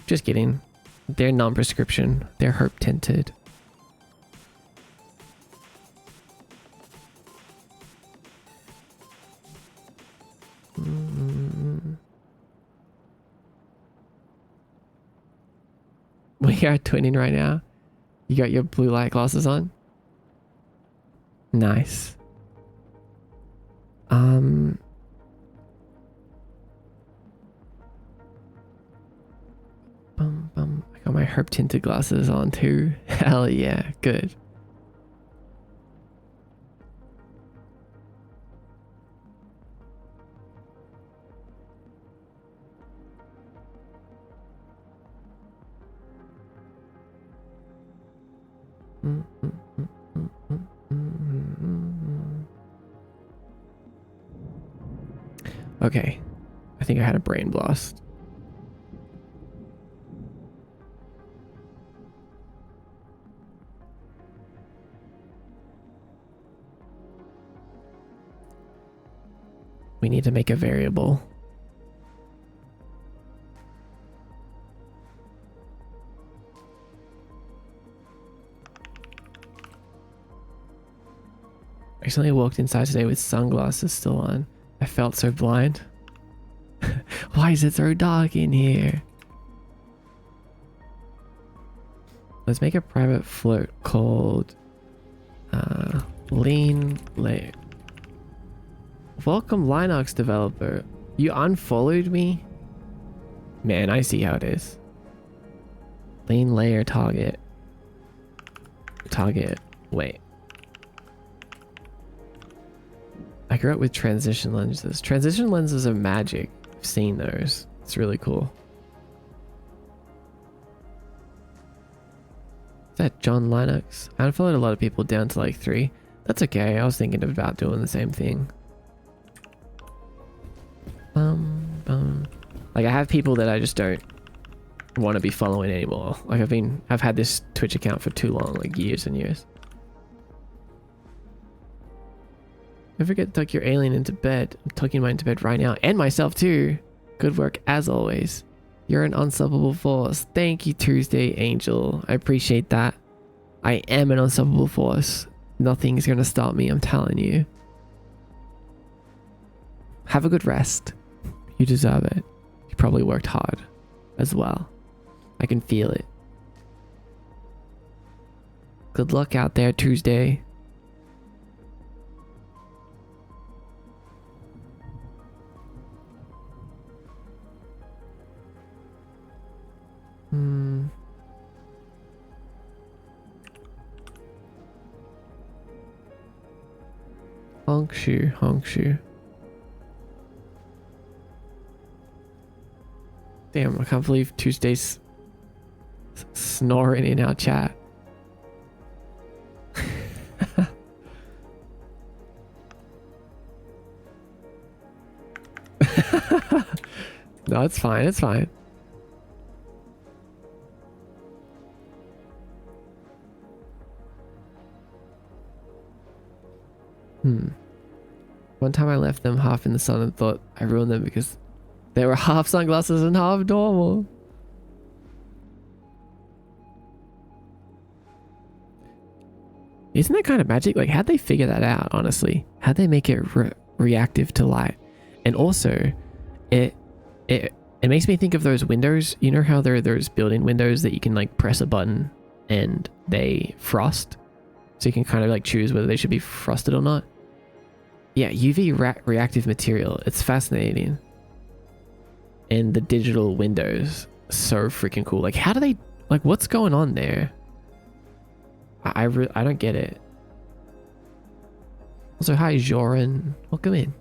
Just kidding. They're non-prescription. They're herb tinted. We are twinning right now. You got your blue light glasses on? Nice. I got my herb tinted glasses on too. Hell yeah, good. Okay, I think I had a brain blast. We need to make a variable. I accidentally walked inside today with sunglasses still on. I felt so blind. Why is it so dark in here? Let's make a private float called Lean Layer. Welcome Linux developer. You unfollowed me? Man, I see how it is. Lean layer target. Target. Wait. I grew up with transition lenses. Transition lenses are magic. I've seen those. It's really cool. Is that John Lennox? I followed a lot of people down to like 3. That's okay. I was thinking about doing the same thing. Like I have people that I just don't want to be following anymore. Like I've had this Twitch account for too long, like years and years. Don't forget to tuck your alien into bed. I'm tucking mine into bed right now. And myself too. Good work as always. You're an unstoppable force. Thank you, Tuesday Angel. I appreciate that. I am an unstoppable force. Nothing's gonna stop me, I'm telling you. Have a good rest. You deserve it. You probably worked hard as well. I can feel it. Good luck out there, Tuesday. Hongshu. Damn, I can't believe Tuesday's snoring in our chat. No, it's fine. It's fine. One time I left them half in the sun and thought I ruined them because they were half sunglasses and half normal. Isn't that kind of magic? Like, how'd they figure that out, honestly? How'd they make it reactive to light? And also, it makes me think of those windows. You know how there are those built-in windows that you can like press a button and they frost? So you can kind of like choose whether they should be frosted or not. Yeah, UV reactive material. It's fascinating. And the digital windows, so freaking cool. Like, how do they, like, what's going on there? I don't get it. Also, hi, Joran. Welcome in.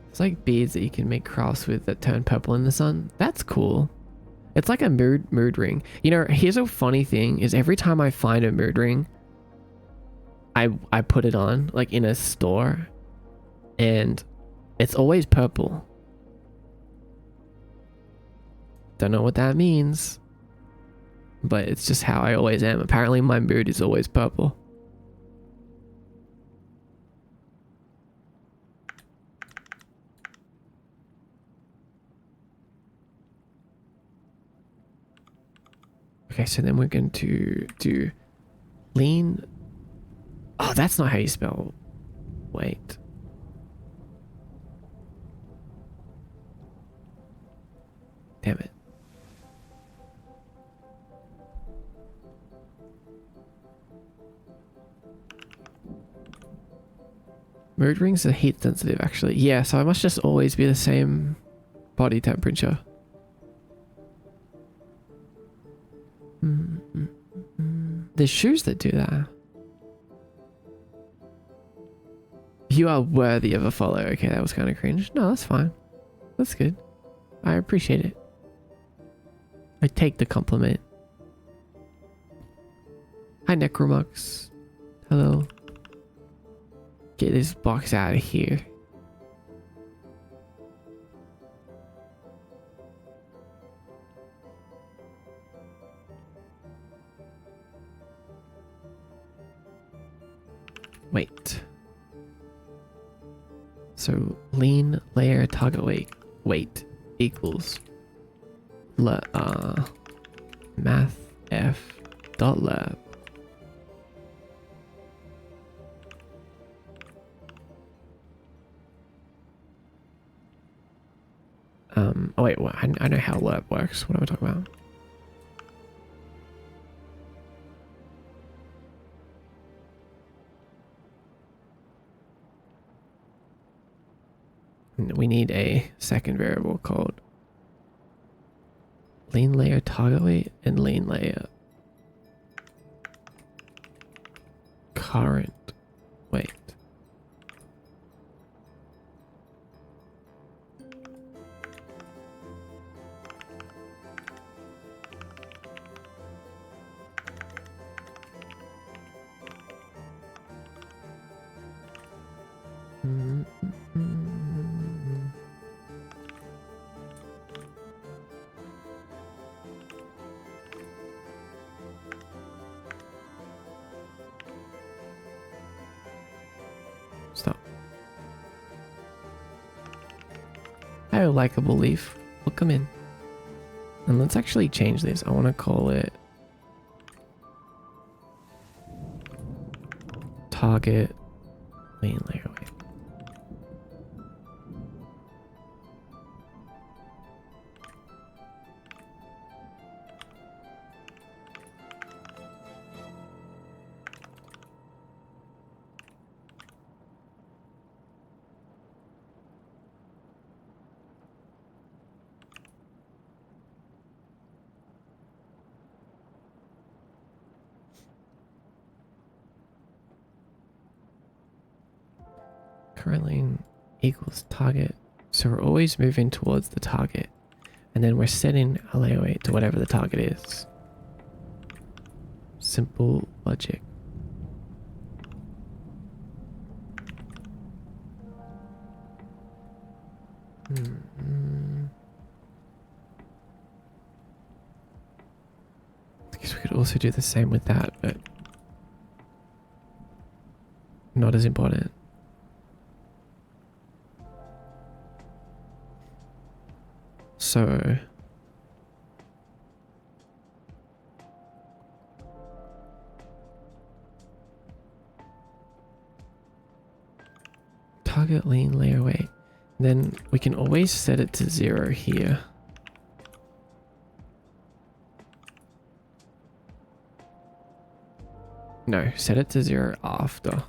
It's like beads that you can make crafts with that turn purple in the sun. That's cool. It's like a mood ring. You know, here's a funny thing is every time I find a mood ring, I put it on like in a store and it's always purple. Don't know what that means, but it's just how I always am. Apparently my mood is always purple. Okay, so then we're going to do lean. Oh, that's not how you spell. Wait. Damn it. Mood rings are heat sensitive, actually. Yeah, so I must just always be the same body temperature. There's shoes that do that. You are worthy of a follow. Okay, that was kind of cringe. No, that's fine. That's good. I appreciate it. I take the compliment. Hi, Necromux. Hello. Get this box out of here. Wait. So lean layer target weight equals math f dot lab. Oh wait, what? I know how lab works. What am I talking about? We need a second variable called lean layer target weight and lean layer current weight. Stop. Hi, likable leaf. Welcome in. And let's actually change this. I want to call it target lean layaway. Current lean equals target. So we're always moving towards the target. And then we're setting a layaway to whatever the target is. Simple logic. I guess we could also do the same with that, but not as important. So target lean layaway. Then we can always set it to 0 here. No, set it to 0 after.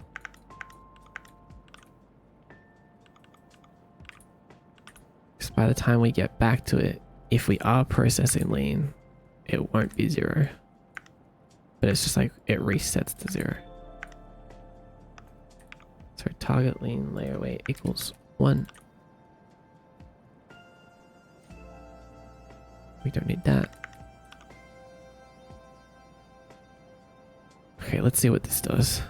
Because by the time we get back to it, if we are processing lean, it won't be 0. But it's just like it resets to 0. So target lean layaway equals 1. We don't need that. Okay, let's see what this does.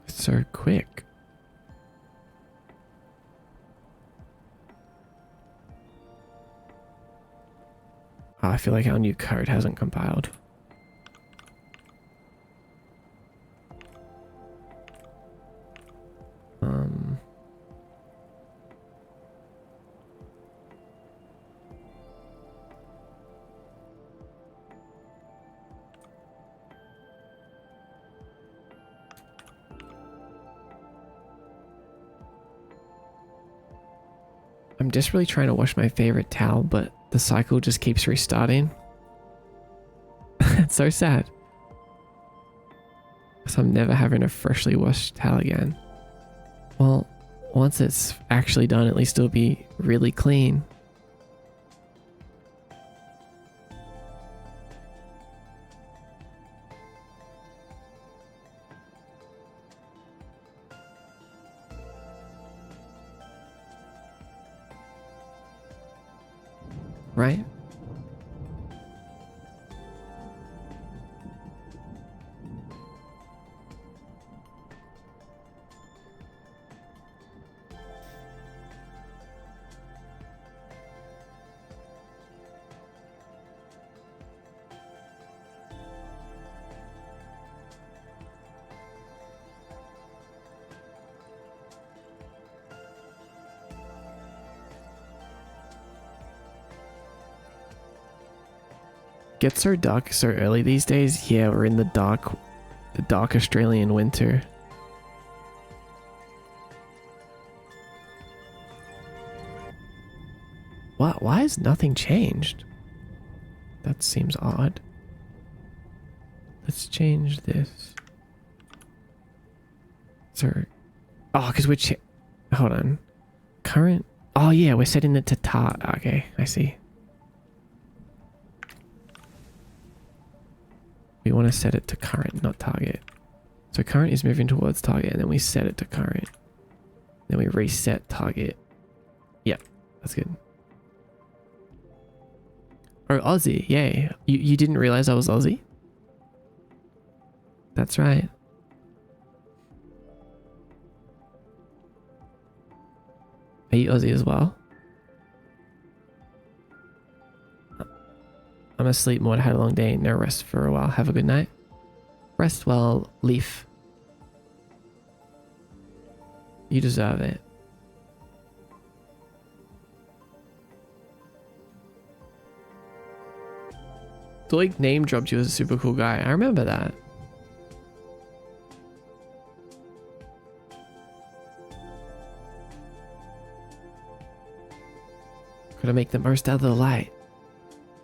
So quick. Oh, I feel like our new code hasn't compiled. I'm desperately trying to wash my favorite towel, but the cycle just keeps restarting. It's so sad. So I'm never having a freshly washed towel again. Well, once it's actually done, at least it'll be really clean. Right? Gets so dark so early these days. Yeah, we're in the dark Australian winter. What? Why has nothing changed? That seems odd. Let's change this. So, oh, because hold on. Current Oh yeah, we're setting it to okay, I see. We want to set it to current, not target. So current is moving towards target, and then we set it to current. Then we reset target. Yep, that's good. Oh, Aussie, yay. You didn't realize I was Aussie? That's right. Are you Aussie as well? I'm asleep more. I had a long day. No rest for a while. Have a good night. Rest well, Leaf. You deserve it. Doig name dropped you as a super cool guy. I remember that. Gotta make the most out of the light.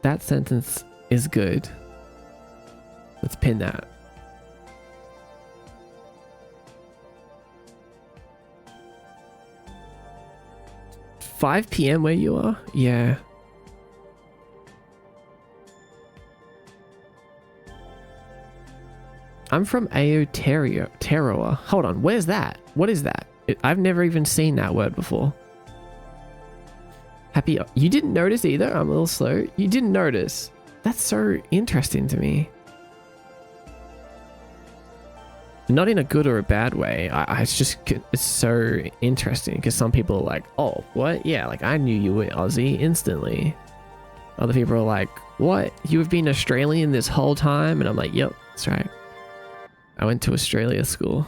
That sentence is good. Let's pin that. "5 p.m. where you are?" Yeah. I'm from Aotearoa. Hold on, where's that? What is that? I've never even seen that word before. Happy... You didn't notice either? I'm a little slow. You didn't notice. That's so interesting to me. Not in a good or a bad way. It's so interesting because some people are like, "Oh, what? Yeah, like I knew you were Aussie instantly." Other people are like, "What? You have been Australian this whole time?" And I'm like, "Yep, that's right. I went to Australia school."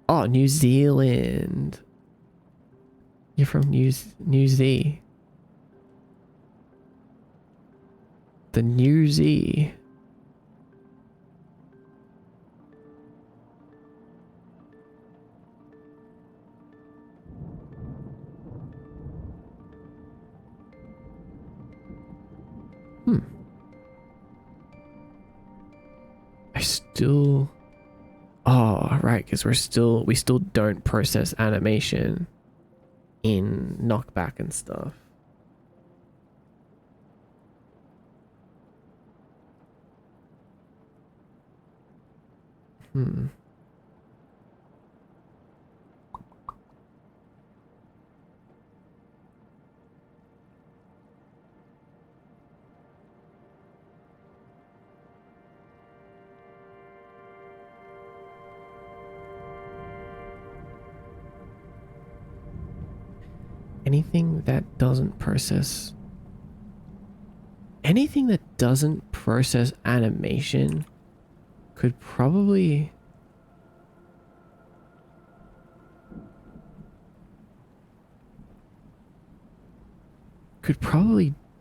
Oh, New Zealand. You're from New Z. The New Z. I still... Oh, right, because we still don't process animation in knockback and stuff. Anything that doesn't process animation could probably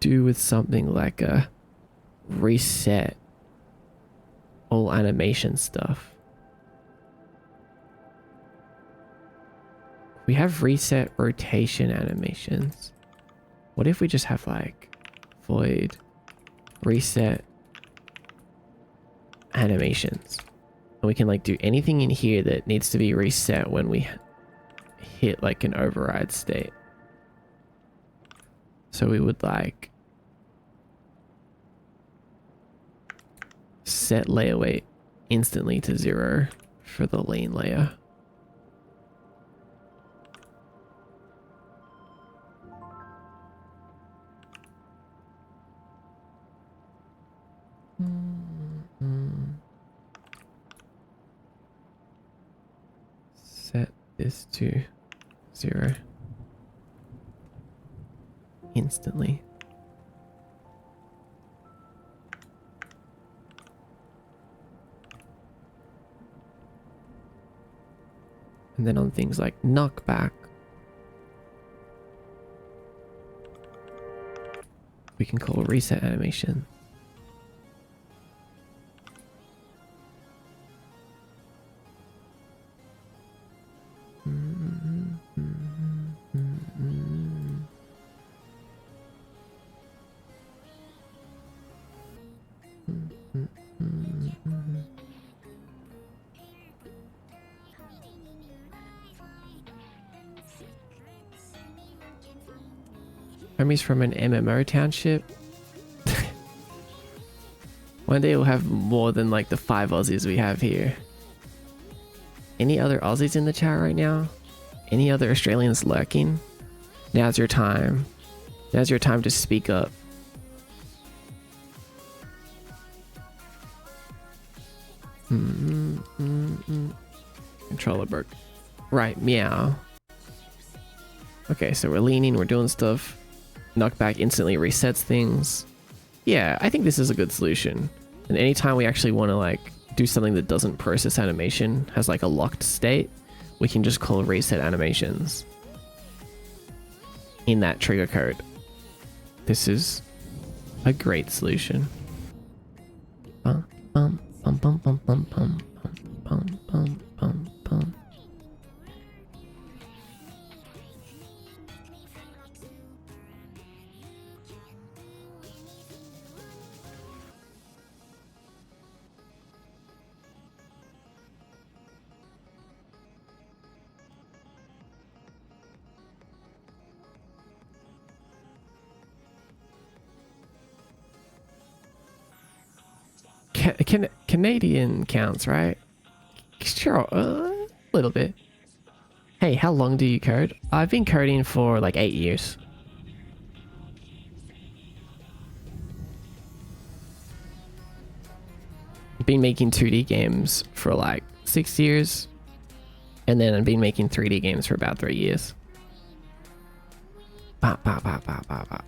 do with something like a reset all animation stuff. We have reset rotation animations. What if we just have like void reset animations, and we can like do anything in here that needs to be reset when we hit like an override state. So we would like set layer weight instantly to 0 for the lean layer. Set this to 0 instantly. And then on things like knockback, we can call reset animation. Homies from an MMO township. One day we'll have more than like the 5 Aussies we have here. Any other Aussies in the chat right now? Any other Australians lurking? Now's your time. Now's your time to speak up. Controller broke. Right, meow. Okay, so we're leaning, we're doing stuff. Knockback instantly resets things. Yeah, I think this is a good solution. And anytime we actually want to like do something that doesn't process animation, has like a locked state, we can just call reset animations in that trigger code. This is a great solution. Bum, bum, bum, bum, bum, bum, bum, bum, bum, bum, bum. Canadian counts, right? Sure, a little bit. Hey, how long do you code? I've been coding for like 8 years. Been making 2D games for like 6 years. And then I've been making 3D games for about 3 years. Bah, bah, bah, bah, bah, bah.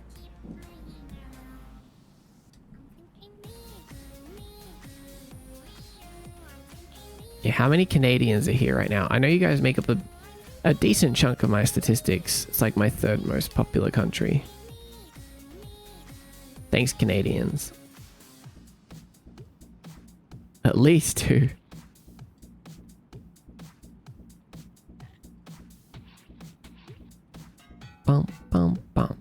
Yeah, how many Canadians are here right now? I know you guys make up a decent chunk of my statistics. It's like my 3rd most popular country. Thanks, Canadians. At least 2. Bum, bum, bum.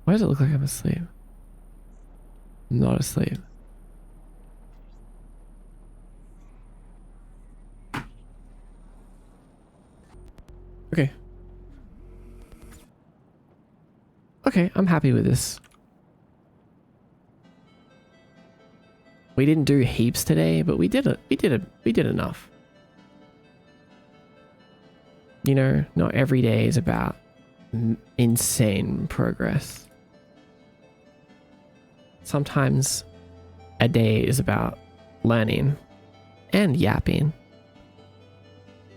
Why does it look like I'm asleep? I'm not asleep. Okay. Okay, I'm happy with this. We didn't do heaps today, but we did enough. You know, not every day is about insane progress. Sometimes a day is about learning and yapping.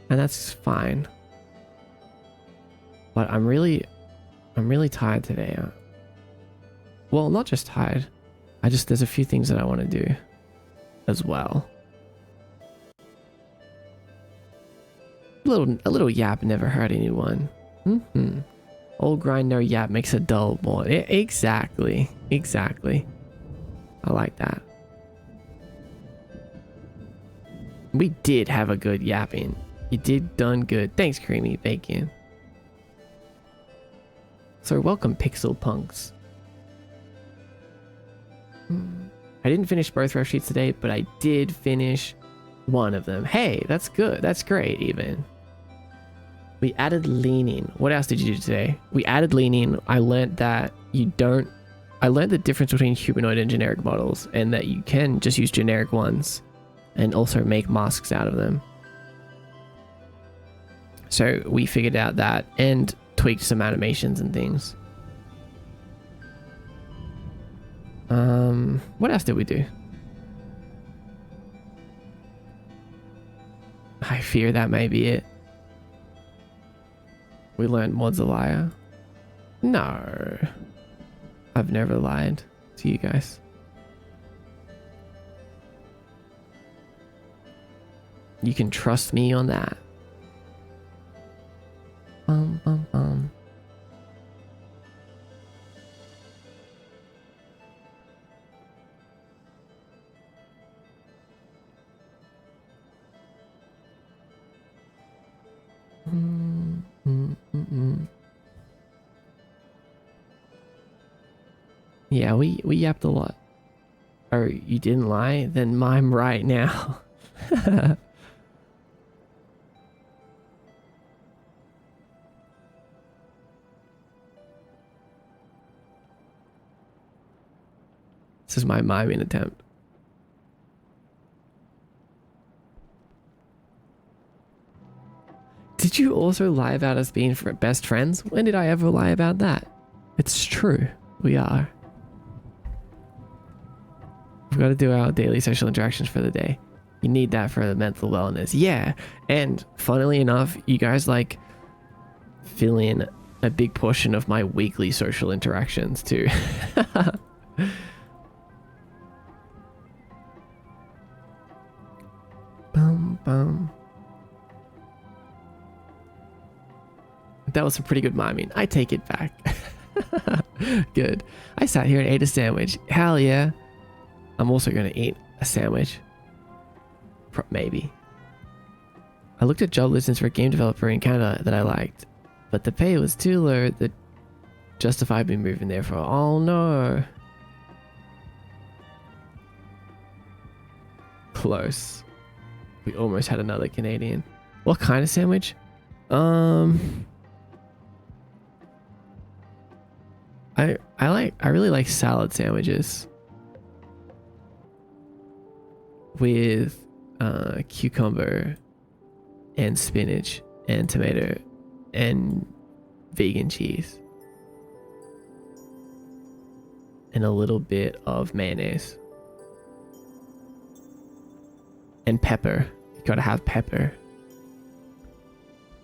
And that's fine. But I'm really tired today. Well, not just tired. There's a few things that I want to do as well. A little yap never hurt anyone. All grind, no yap makes a dull boy. Exactly. I like that. We did have a good yapping. You did done good. Thanks, Creamy Bacon. So welcome, Pixel Punks. I didn't finish both rough sheets today, but I did finish one of them. Hey, that's good. That's great, even. We added leaning. What else did you do today? We added leaning. I learned that I learned the difference between humanoid and generic models, and that you can just use generic ones and also make masks out of them. So we figured out that and tweaked some animations and things. What else did we do? I fear that may be it. We learned Mod's a liar. No. I've never lied. to you guys. You can trust me on that. Bum, bum, bum. Yeah, we yapped a lot. Oh, you didn't lie? Then I'm right now. This is my miming attempt. Did you also lie about us being best friends? When did I ever lie about that? It's true. We are. We've got to do our daily social interactions for the day. You need that for the mental wellness. Yeah. And funnily enough, you guys like fill in a big portion of my weekly social interactions too. Bum, bum. That was some pretty good miming. I take it back. Good. I sat here and ate a sandwich. Hell yeah. I'm also going to eat a sandwich. Maybe. I looked at job listings for a game developer in Canada that I liked, but the pay was too low that justified me moving there for. Oh no. Close. We almost had another Canadian. What kind of sandwich? I really like salad sandwiches with cucumber and spinach and tomato and vegan cheese and a little bit of mayonnaise and pepper. You gotta have pepper.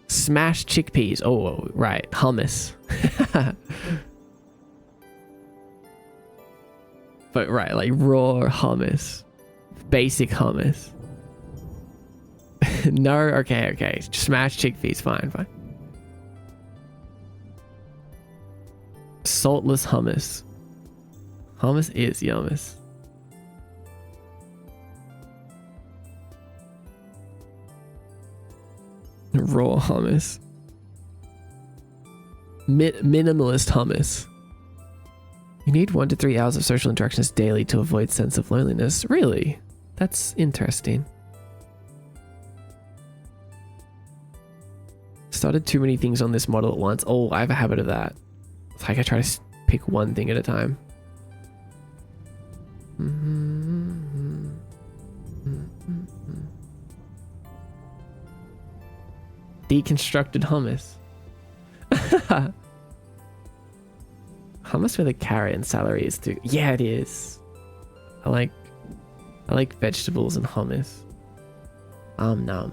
Smashed chickpeas. Oh, right. Hummus. But right, like raw hummus. Basic hummus. No, okay. Smashed chickpeas, fine. Saltless hummus. Hummus is yummus. Raw hummus. Minimalist hummus. You need 1 to 3 hours of social interactions daily to avoid sense of loneliness. Really? That's interesting. Started too many things on this model at once. Oh, I have a habit of that. It's like I try to pick one thing at a time. Deconstructed hummus. Hummus with a carrot and celery is too. Yeah, it is. I like vegetables and hummus. Nom.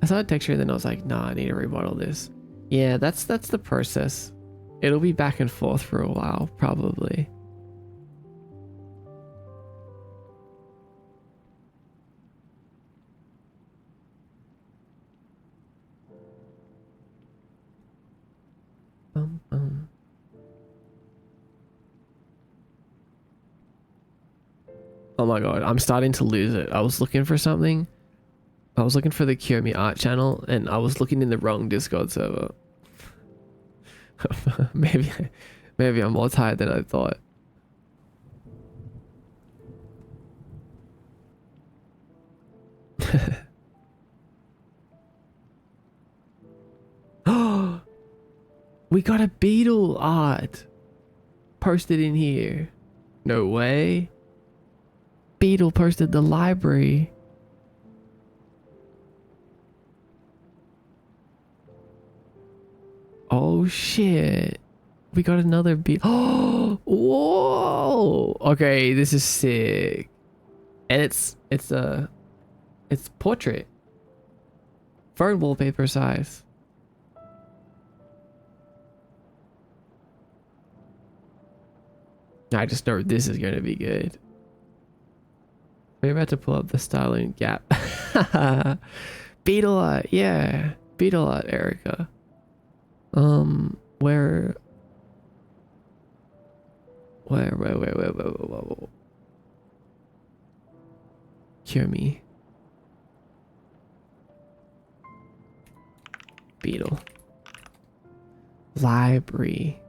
I saw a texture, then I was like, nah, I need to remodel this. Yeah, that's the process. It'll be back and forth for a while, probably. Oh my god, I'm starting to lose it. I was looking for something. I was looking for the Kiyomi art channel and I was looking in the wrong Discord server. maybe I'm more tired than I thought. Oh, we got a beetle art posted in here. No way. Beetle posted the library. Oh shit. We got another beetle. Oh, whoa. Okay, this is sick. And it's portrait. Phone wallpaper size. I just know this is going to be good. We're about to pull up the Starling Gap. Beetle art, yeah. Beetle art, Erica. Where? Cure me. Beetle. Library.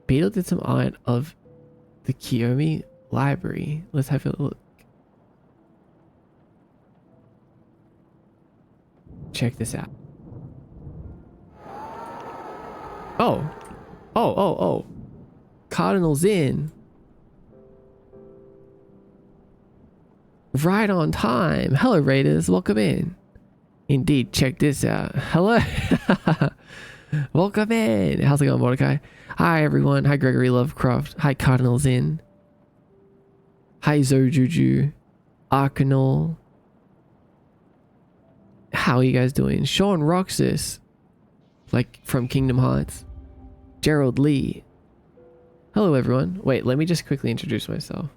Beetle did some art of the Kiyomi library. Let's have a look. Check this out. Oh. Cardinal Zin. Right on time. Hello, Raiders. Welcome in. Indeed, check this out. Hello. Welcome in. How's it going, Mordecai? Hi, everyone. Hi, Gregory Lovecraft. Hi, Cardinal Zin. Hi, Zojuju. Arcanol. How are you guys doing? Sean Roxas. Like from Kingdom Hearts. Gerald Lee. Hello, everyone. Wait, let me just quickly introduce myself.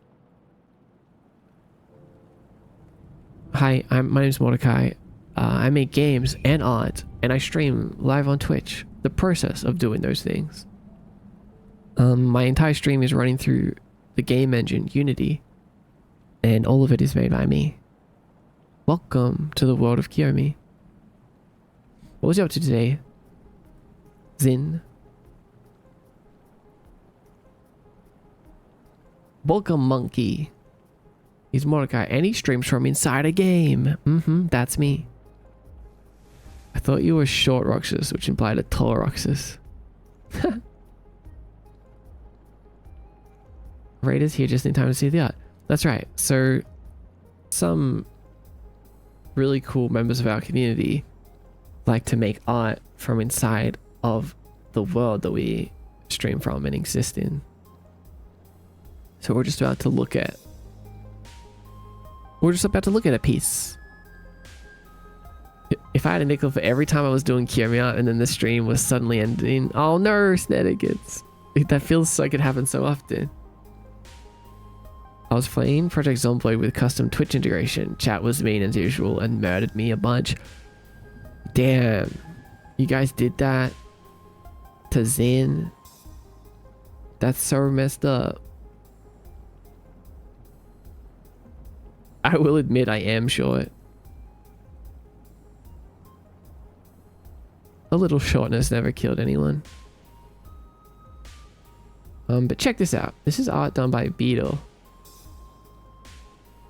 Hi, my name's Mordecai. I make games and art, and I stream live on Twitch. The process of doing those things. My entire stream is running through the game engine Unity, and all of it is made by me. Welcome to the world of Kiyomi. What was you up to today, Zin? Welcome, Monkey. He's Mordecai, and he streams from inside a game. That's me. I thought you were short Roxas, which implied a tall Roxas. Raiders here just in time to see the art. That's right. So, some really cool members of our community like to make art from inside of the world that we stream from and exist in. So we're just about to look at a piece. If I had a nickel for every time I was doing Kiyomi art and then the stream was suddenly ending, oh no, shenanigans. That feels like it happens so often. I was playing Project Zomboid with custom Twitch integration. Chat was mean as usual and murdered me a bunch. Damn. You guys did that to Zin? That's so messed up. I will admit I am short. A little shortness never killed anyone. But check this out. This is art done by Beetle.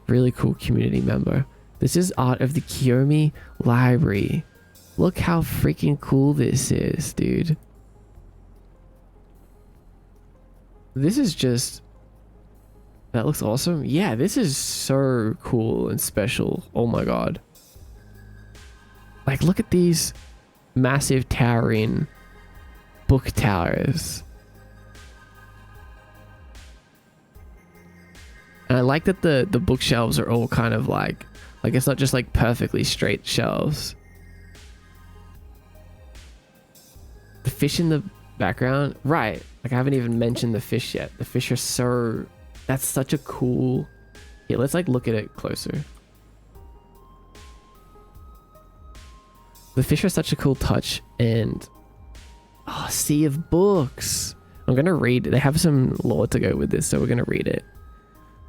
Really cool community member. This is art of the Kiyomi library. Look how freaking cool this is, dude. This is just... That looks awesome. Yeah, this is so cool and special. Oh my god. Like, look at these massive towering book towers. And I like that the bookshelves are all kind of like it's not just like perfectly straight shelves. The fish in the background, right? Like I haven't even mentioned the fish yet. The fish are so... That's such a cool... Yeah, let's like look at it closer. The fish are such a cool touch, and... Oh, sea of books. I'm gonna read... They have some lore to go with this, so we're gonna read it.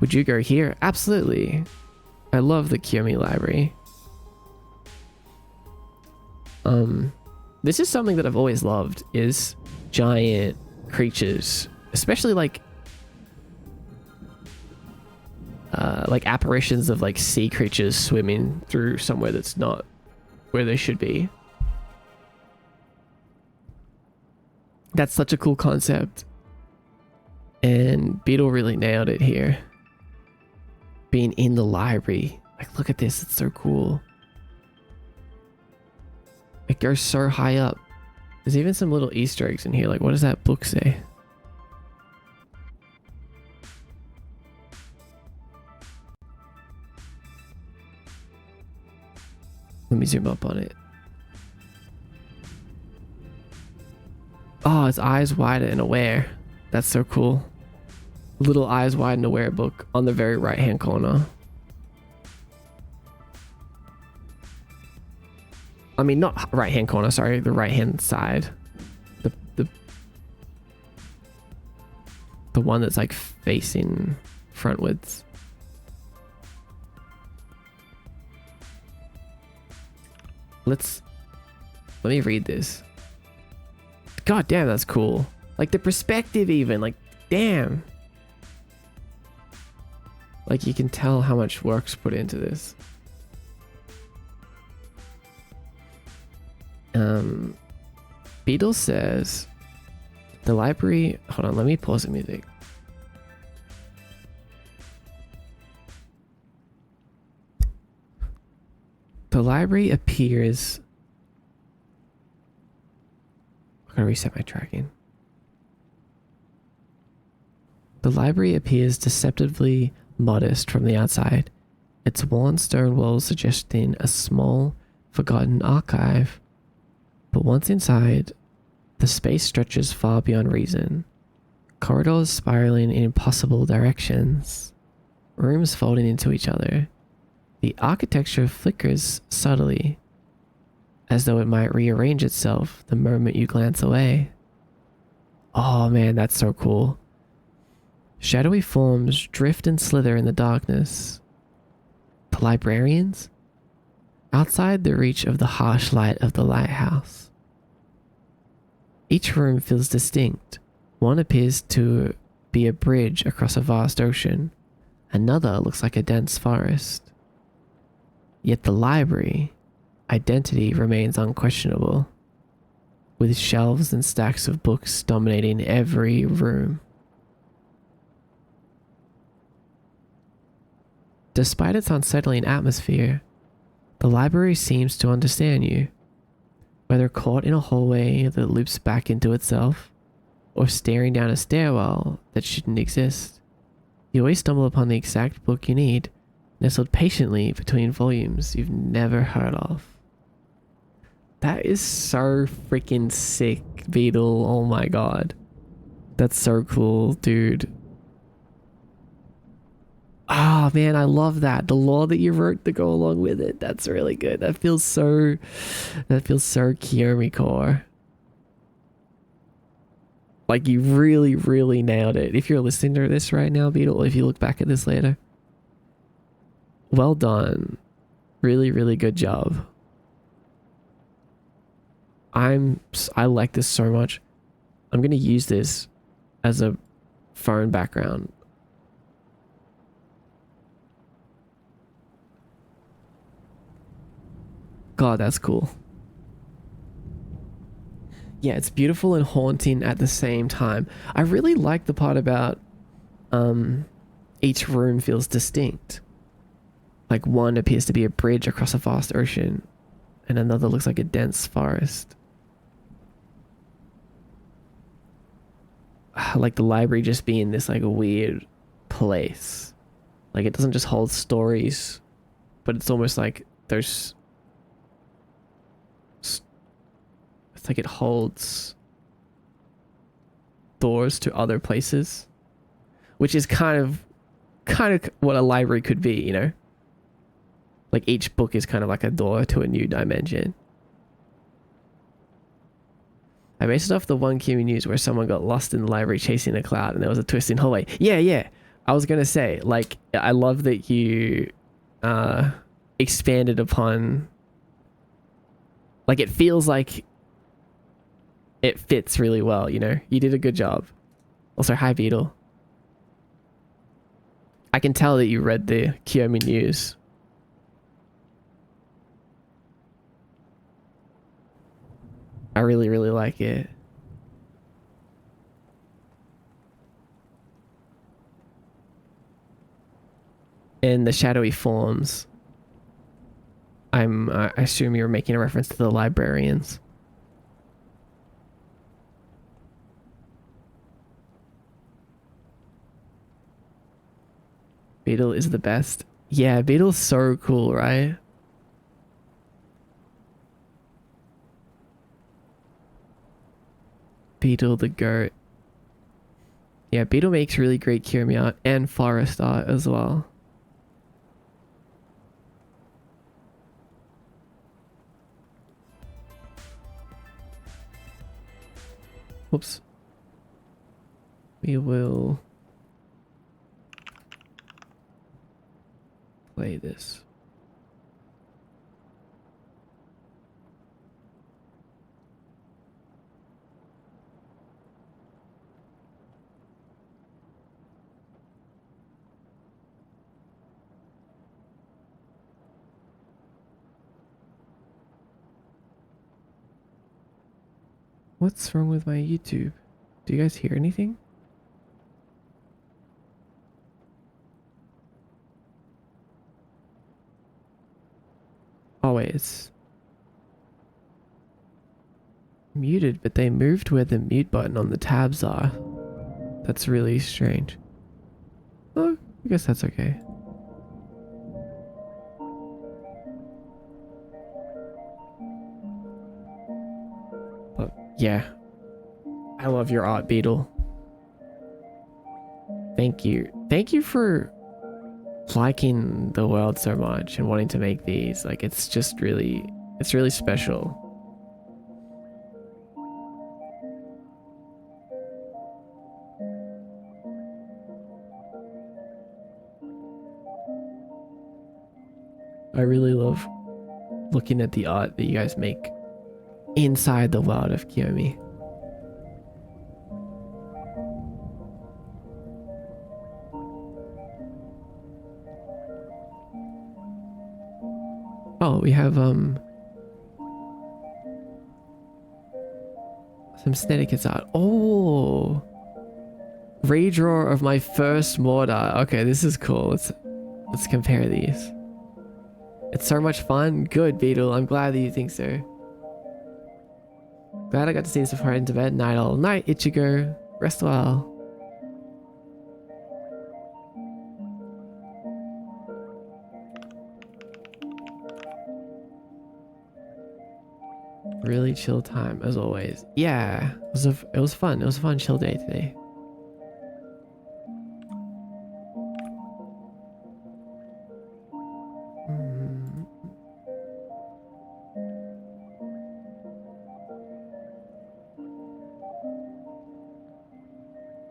Would you go here? Absolutely. I love the Kiyomi library. This is something that I've always loved, is giant creatures, especially like apparitions of like sea creatures swimming through somewhere that's not where they should be. That's such a cool concept, and Beetle really nailed it here. Being in the library, like look at this, it's so cool. It goes so high up. There's even some little Easter eggs in here. Like, what does that book say? Let me zoom up on it. Oh, Oh, it's Eyes Wide and Aware. That's so cool. Little Eyes Wide and Aware book on the very right hand corner. I mean, not right hand corner, sorry, the right hand side. The one that's like facing frontwards. Let me read this. God damn, that's cool. Like the perspective even, like damn. Like you can tell how much work's put into this. Beetle says the library, hold on, let me pause the music. The library appears, I'm gonna reset my tracking. The library appears deceptively modest from the outside, its worn stone walls suggesting a small, forgotten archive. But once inside, the space stretches far beyond reason. Corridors spiraling in impossible directions. Rooms folding into each other. The architecture flickers subtly, as though it might rearrange itself the moment you glance away. Oh man, that's so cool. Shadowy forms drift and slither in the darkness. The librarians? Outside the reach of the harsh light of the lighthouse. Each room feels distinct. One appears to be a bridge across a vast ocean. Another looks like a dense forest. Yet the library, identity remains unquestionable, with shelves and stacks of books dominating every room. Despite its unsettling atmosphere, the library seems to understand you. Whether caught in a hallway that loops back into itself, or staring down a stairwell that shouldn't exist, you always stumble upon the exact book you need, nestled patiently between volumes you've never heard of. That is so freaking sick, Beetle. Oh my god. That's so cool, dude. Ah, man, I love that. The lore that you wrote to go along with it. That's really good. That feels so Kiyomi core. Like you really, really nailed it. If you're listening to this right now, Beetle, if you look back at this later, well done. Really, really good job. I like this so much. I'm gonna use this as a phone background. God, that's cool. Yeah, it's beautiful and haunting at the same time. I really like the part about each room feels distinct. Like one appears to be a bridge across a vast ocean, and another looks like a dense forest. Like the library just being this like a weird place. Like it doesn't just hold stories, but it's almost like there's... It's like it holds doors to other places, which is kind of what a library could be, you know? Like each book is kind of like a door to a new dimension. I based it off the one Kiyomi news where someone got lost in the library chasing a cloud and there was a twisting hallway. Yeah. I was going to say, like, I love that you expanded upon... Like, it feels like it fits really well, you know? You did a good job. Also, hi, Beetle. I can tell that you read the Kiyomi news. I really, really like it. And the shadowy forms. I assume you're making a reference to the librarians. Beetle is the best. Yeah, Beetle's so cool, right? Beetle the goat. Yeah, Beetle makes really great Kirimi art and forest art as well. Whoops. We will play this. What's wrong with my YouTube? Do you guys hear anything? Oh wait, it's muted, but they moved where the mute button on the tabs are. That's really strange. Oh, I guess that's okay. But yeah, I love your art, Beetle. Thank you. Thank you for liking the world so much and wanting to make these. Like, it's just really, it's really special. I really love looking at the art that you guys make inside the world of Kiyomi. Oh, we have some Snedekids art. Oh, redraw of my first mortar. Okay, this is cool. Let's compare these. It's so much fun. Good, Beetle. I'm glad that you think so. Glad I got to see this before I went to bed. Night all night, Ichigo. Rest well. Really chill time as always. Yeah, it was fun. It was a fun chill day today.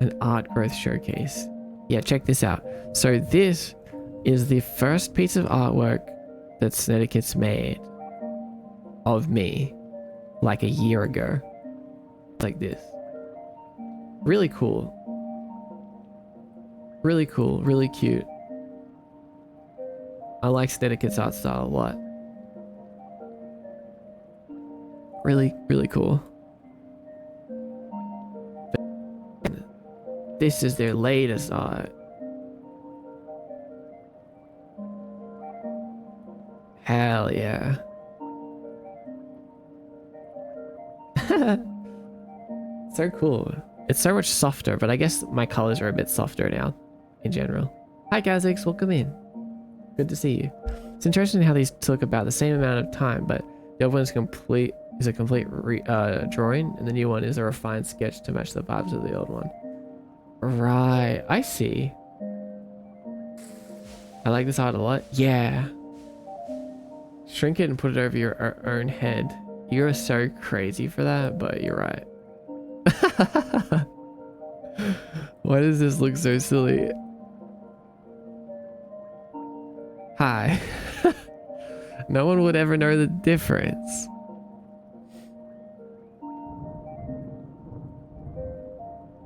An art growth showcase. Yeah, check this out. So this is the first piece of artwork that Snedekids made of me like a year ago. Like this. Really cool. Really cool. Really cute. I like Snedekids art style a lot. Really, really cool. This is their latest art. Hell yeah. So cool. It's so much softer, but I guess my colors are a bit softer now in general. Hi Kha'Zix, welcome in. Good to see you. It's interesting how these took about the same amount of time, but the other one is a complete drawing, and the new one is a refined sketch to match the vibes of the old one. Right, I see. I like this art a lot. Yeah. Shrink it and put it over your own head. You're so crazy for that, but you're right. Why does this look so silly? Hi. No one would ever know the difference.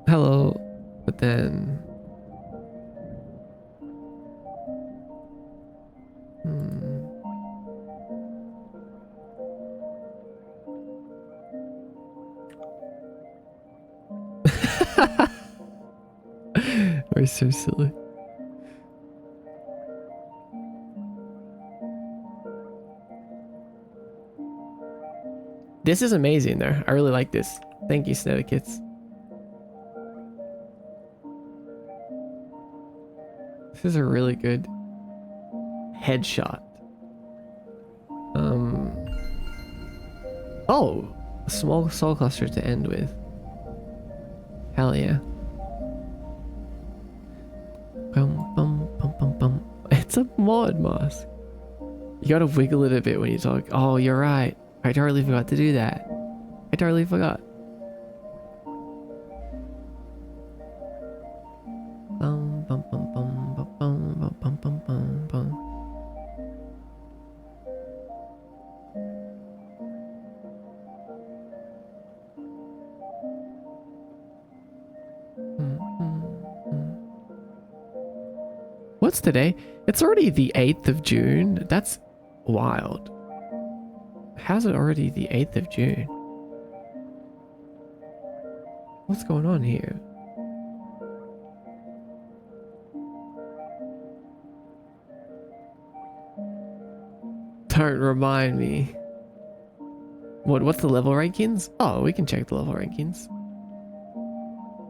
Hello. But then... We're so silly. This is amazing though. I really like this. Thank you, Snedekids. This is a really good headshot. Oh, a small soul cluster to end with. Hell yeah. Bum, bum, bum, bum, bum. It's a mod mask. You gotta wiggle it a bit when you talk. Oh, you're right. I totally forgot to do that. I totally forgot. Bum, bum, bum, bum, bum, bum, bum, bum, bum, bum. What's today? It's already the 8th of June. That's wild. How's it already the 8th of June? What's going on here? Don't remind me. What's the level rankings? Oh, we can check the level rankings.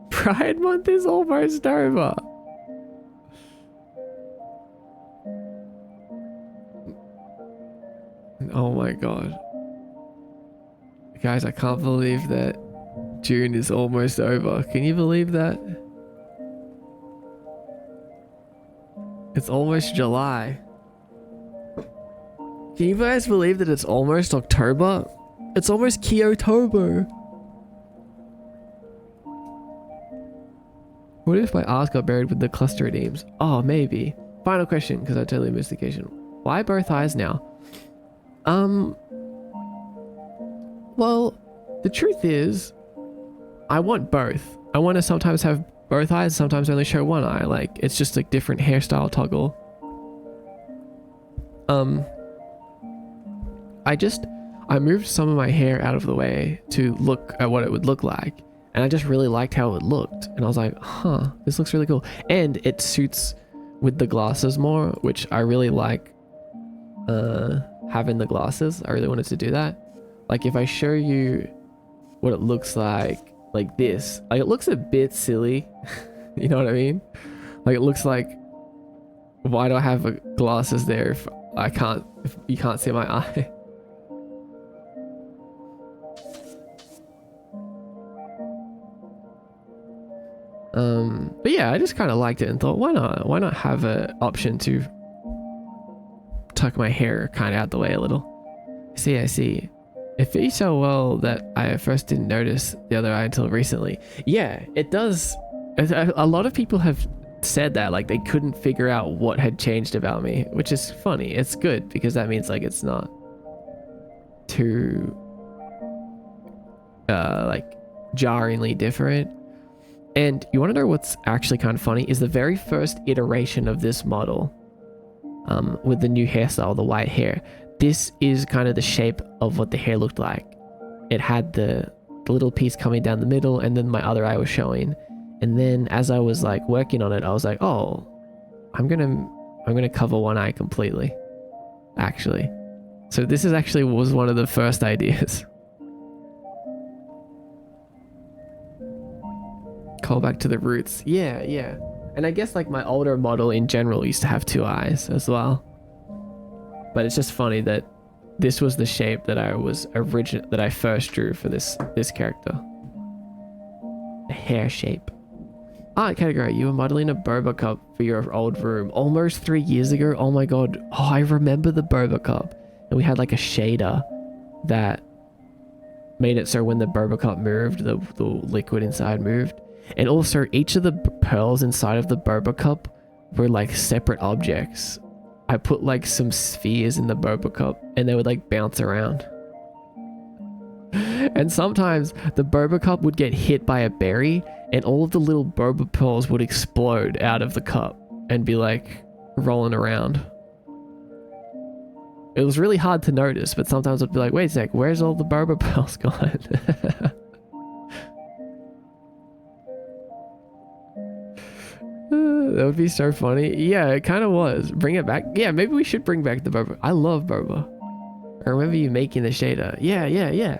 Pride Month is almost over. Oh my god. Guys, I can't believe that June is almost over. Can you believe that? It's almost July. Can you guys believe that it's almost October? It's almost Kyotober. What if my ass got buried with the cluster redeems? Oh, maybe. Final question, because I totally missed the occasion. Why both eyes now? Well, the truth is, I want both. I want to sometimes have both eyes, sometimes only show one eye. Like, it's just a different hairstyle toggle. I moved some of my hair out of the way to look at what it would look like. And I just really liked how it looked. And I was like, huh, this looks really cool. And it suits with the glasses more, which I really like having the glasses. I really wanted to do that. Like if I show you what it looks like this, like it looks a bit silly. You know what I mean? Like it looks like, why do I have glasses there if you can't see my eye? But yeah, I just kind of liked it and thought, why not have an option to tuck my hair kind of out the way a little. I see. It fits so well that I first didn't notice the other eye until recently. Yeah, it does. A lot of people have said that, like they couldn't figure out what had changed about me, which is funny. It's good because that means like it's not too like jarringly different. And you want to know what's actually kind of funny is the very first iteration of this model, with the new hairstyle, the white hair. This is kind of the shape of what the hair looked like. It had the little piece coming down the middle, and then my other eye was showing. And then as I was like working on it, I was like, oh, I'm gonna cover one eye completely, actually. So this is actually was one of the first ideas. Call back to the roots. Yeah. And I guess like my older model in general used to have two eyes as well. But it's just funny that this was the shape that I first drew for this character. The hair shape. Art category. You were modeling a boba cup for your old room almost 3 years ago. Oh my god. Oh, I remember the boba cup. And we had like a shader that made it so when the boba cup moved, the liquid inside moved. And also each of the pearls inside of the boba cup were like separate objects. I put like some spheres in the boba cup and they would like bounce around. And sometimes the boba cup would get hit by a berry and all of the little boba pearls would explode out of the cup and be like rolling around. It was really hard to notice, but sometimes I'd be like, wait a sec, where's all the boba pearls gone? That would be so funny. Yeah, it kind of was. Bring it back. Yeah, maybe we should bring back the boba. I love boba. I remember you making the shader. Yeah.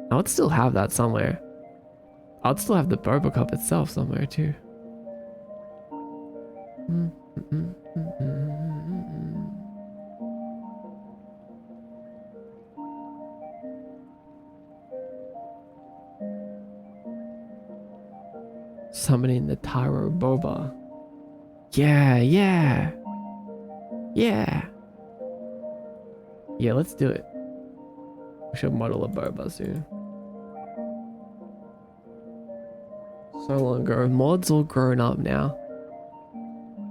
I would still have that somewhere. I'd still have the boba cup itself somewhere too. Summoning the Taro Boba. Yeah, yeah. Yeah. Yeah, let's do it. We should model a Boba soon. So long ago. Mod's all grown up now.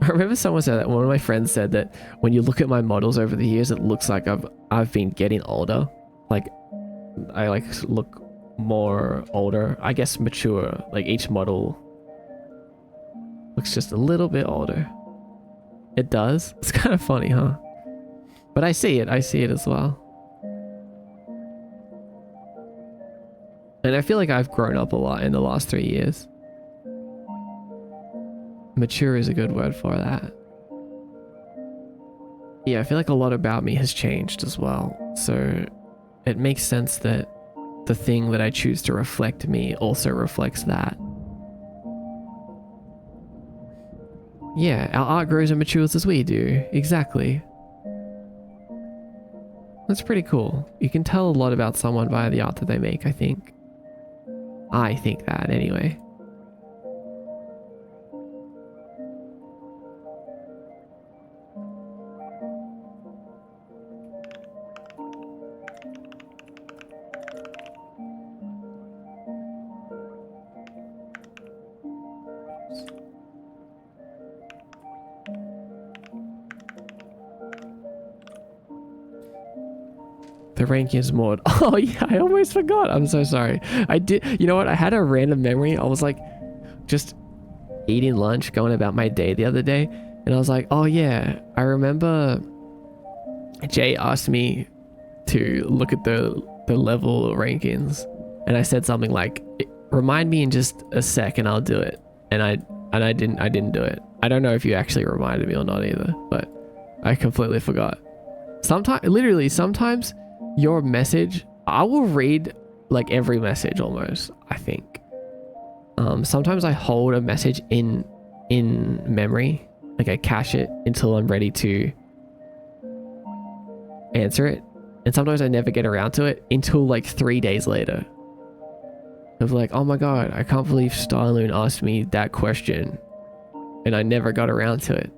I remember someone said that. One of my friends said that when you look at my models over the years, it looks like I've been getting older. Like I like look more older. I guess mature. Like each model looks just a little bit older. It does. It's kind of funny, huh? But I see it. I see it as well. And I feel like I've grown up a lot in the last 3 years. Mature is a good word for that. Yeah, I feel like a lot about me has changed as well. So it makes sense that the thing that I choose to reflect me also reflects that. Yeah, our art grows and matures as we do. Exactly. That's pretty cool. You can tell a lot about someone by the art that they make, I think. I think that, anyway. The rankings mod. Oh yeah, I almost forgot. I'm so sorry. I did. You know what? I had a random memory. I was like, just eating lunch, going about my day the other day, and I was like, oh yeah, I remember Jay asked me to look at the level rankings, and I said something like, remind me in just a sec and I'll do it. And I didn't do it. I don't know if you actually reminded me or not either, but I completely forgot. Sometimes your message, I will read like every message almost, I think. Sometimes I hold a message in memory, like I cache it until I'm ready to answer it, and sometimes I never get around to it until like 3 days later. Of like, oh my god, I can't believe Starloon asked me that question and I never got around to it.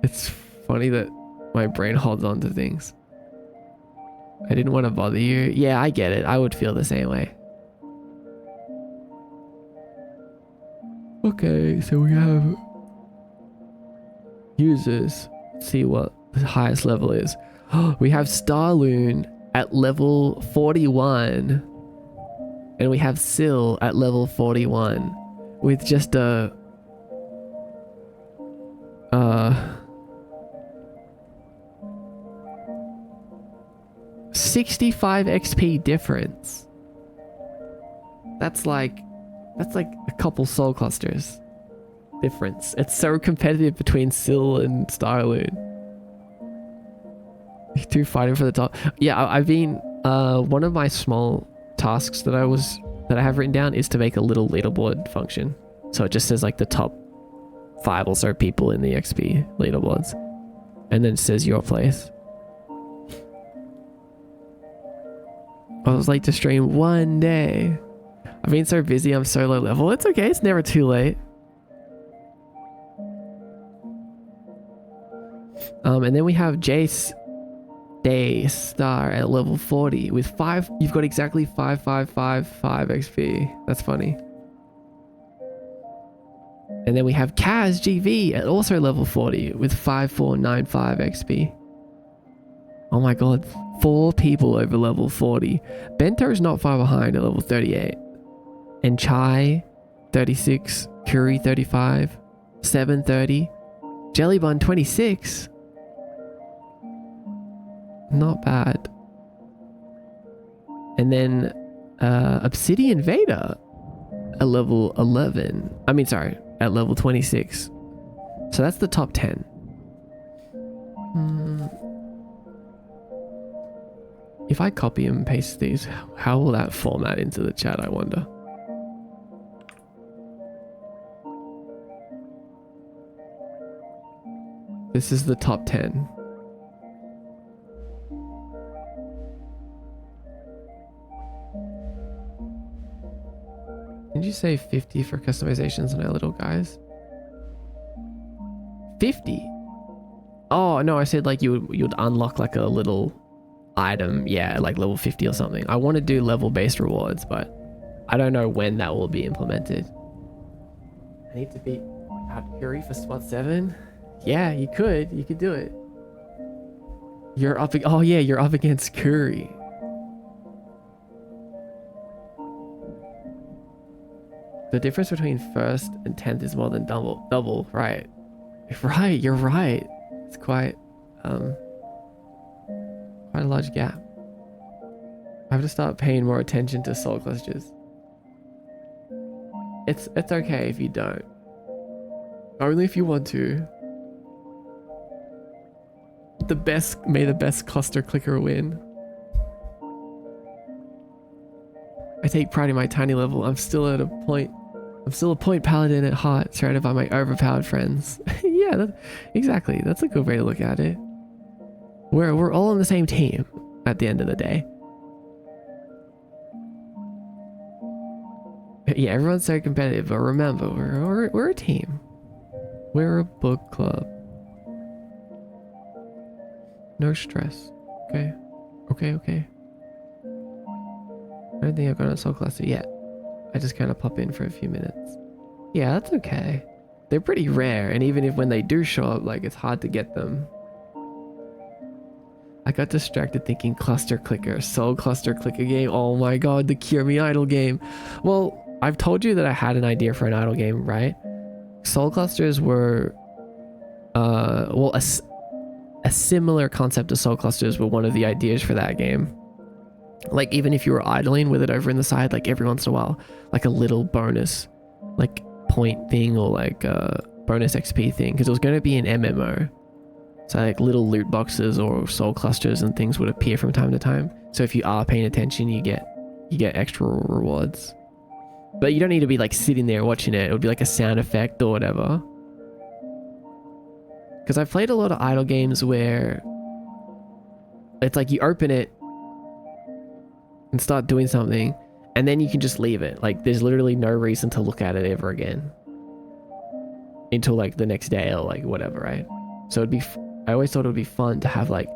It's funny that my brain holds on to things. I didn't want to bother you. Yeah, I get it. I would feel the same way. Okay, so we have users. Let's see what the highest level is. We have Starloon at level 41. And we have Syl at level 41. With just a... 65 XP difference. That's like a couple soul clusters difference. It's so competitive between Syl and Starloon. You two fighting for the top. Yeah, I've been one of my small tasks that I have written down is to make a little leaderboard function. So it just says like the top 5 or so people in the XP leaderboards, and then it says your place. I was late to stream 1 day. I've been so busy, I'm so low level. It's okay, it's never too late. And then we have Jace Daystar at level 40 with 5. You've got exactly 5555 XP. That's funny. And then we have Kaz GV at also level 40 with 5495 XP. Oh my god, 4 people over level 40. Bento's not far behind at level 38. And Chai 36, Kuri 35, 730, Jellybun 26. Not bad. And then Obsidian Vader at level 11. I mean, sorry, at level 26. So that's the top 10. If I copy and paste these, how will that format into the chat, I wonder? This is the top 10. Did you say 50 for customizations on our little guys? 50? Oh, no, I said like you'd unlock like a little item. Yeah, like level 50 or something. I want to do level-based rewards, but I don't know when that will be implemented. I need to beat out Curry for SWAT 7? Yeah, you could do it. You're up, oh yeah, you're up against Curry. The difference between first and 10th is more than double, right? Right, you're right. It's quite a large gap. I have to start paying more attention to soul clusters. It's okay if you don't. Only if you want to. May the best cluster clicker win. I take pride in my tiny level. I'm still a point paladin at heart, surrounded by my overpowered friends. Yeah, exactly. That's a good way to look at it. We're all on the same team at the end of the day. Yeah, everyone's so competitive, but remember, we're a team. We're a book club. No stress. Okay. Okay. I don't think I've gone on Soul Cluster yet. I just kind of pop in for a few minutes. Yeah, that's okay. They're pretty rare, and even if when they do show up, like, it's hard to get them. I got distracted thinking cluster clicker, soul cluster clicker game. Oh my god, the Cure Me Idol game. Well, I've told you that I had an idea for an idol game, right? Soul clusters were, well, a similar concept to soul clusters were one of the ideas for that game. Like, even if you were idling with it over in the side, like every once in a while, like a little bonus, like point thing or like a bonus XP thing, because it was going to be an MMO. So like little loot boxes or soul clusters and things would appear from time to time. So if you are paying attention, you get extra rewards. But you don't need to be like sitting there watching it. It would be like a sound effect or whatever. Because I've played a lot of idle games where it's like you open it and start doing something, and then you can just leave it. Like there's literally no reason to look at it ever again until like the next day or like whatever, right? So I always thought it would be fun to have like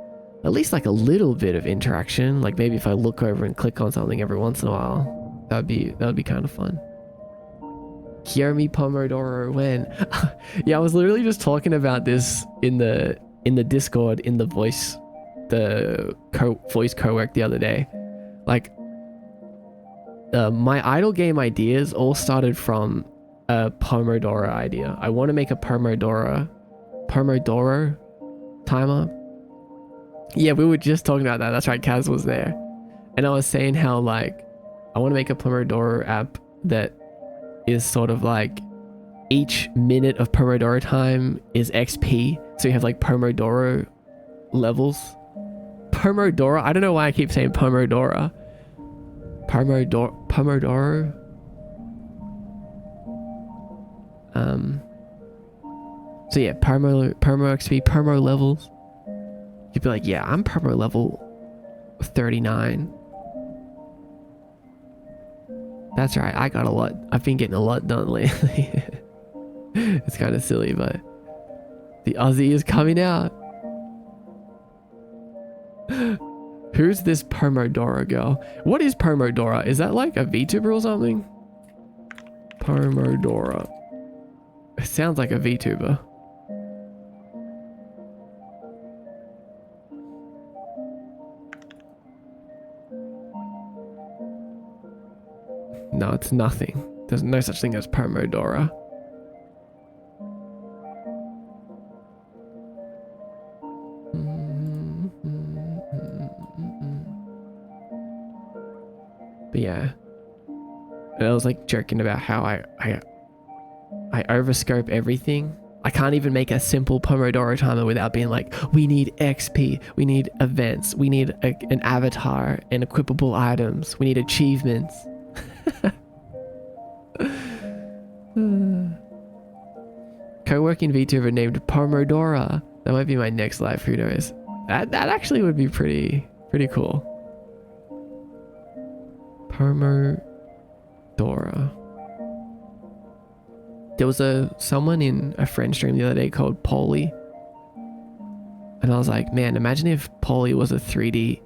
at least like a little bit of interaction. Like maybe if I look over and click on something every once in a while, that would be kind of fun. Hear me Pomodoro when. Yeah, I was literally just talking about this in the Discord in the voice co-work the other day. Like my idle game ideas all started from a Pomodoro idea. I want to make a Pomodoro timer. Yeah, we were just talking about that. That's right, Kaz was there. And I was saying how like I want to make a Pomodoro app that is sort of like each minute of Pomodoro time is XP. So you have like Pomodoro levels. Pomodoro? I don't know why I keep saying Pomodoro. Pomodoro. So yeah, Pomo XP, Pomo levels. You'd be like, yeah, I'm Pomo level 39. That's right, I got a lot. I've been getting a lot done lately. It's kind of silly, but the Aussie is coming out. Who's this Pomodoro girl? What is Pomodoro? Is that like a VTuber or something? Pomodoro. It sounds like a VTuber. No, it's nothing. There's no such thing as Pomodoro. But yeah, and I was like joking about how I overscope everything. I can't even make a simple Pomodoro timer without being like, we need XP, we need events, we need an avatar and equipable items, we need achievements. Co-working VTuber named Pomodoro. That might be my next live. Who knows? That actually would be pretty cool. Pomodoro. There was someone in a friend stream the other day called Polly. And I was like, man, imagine if Polly was a 3D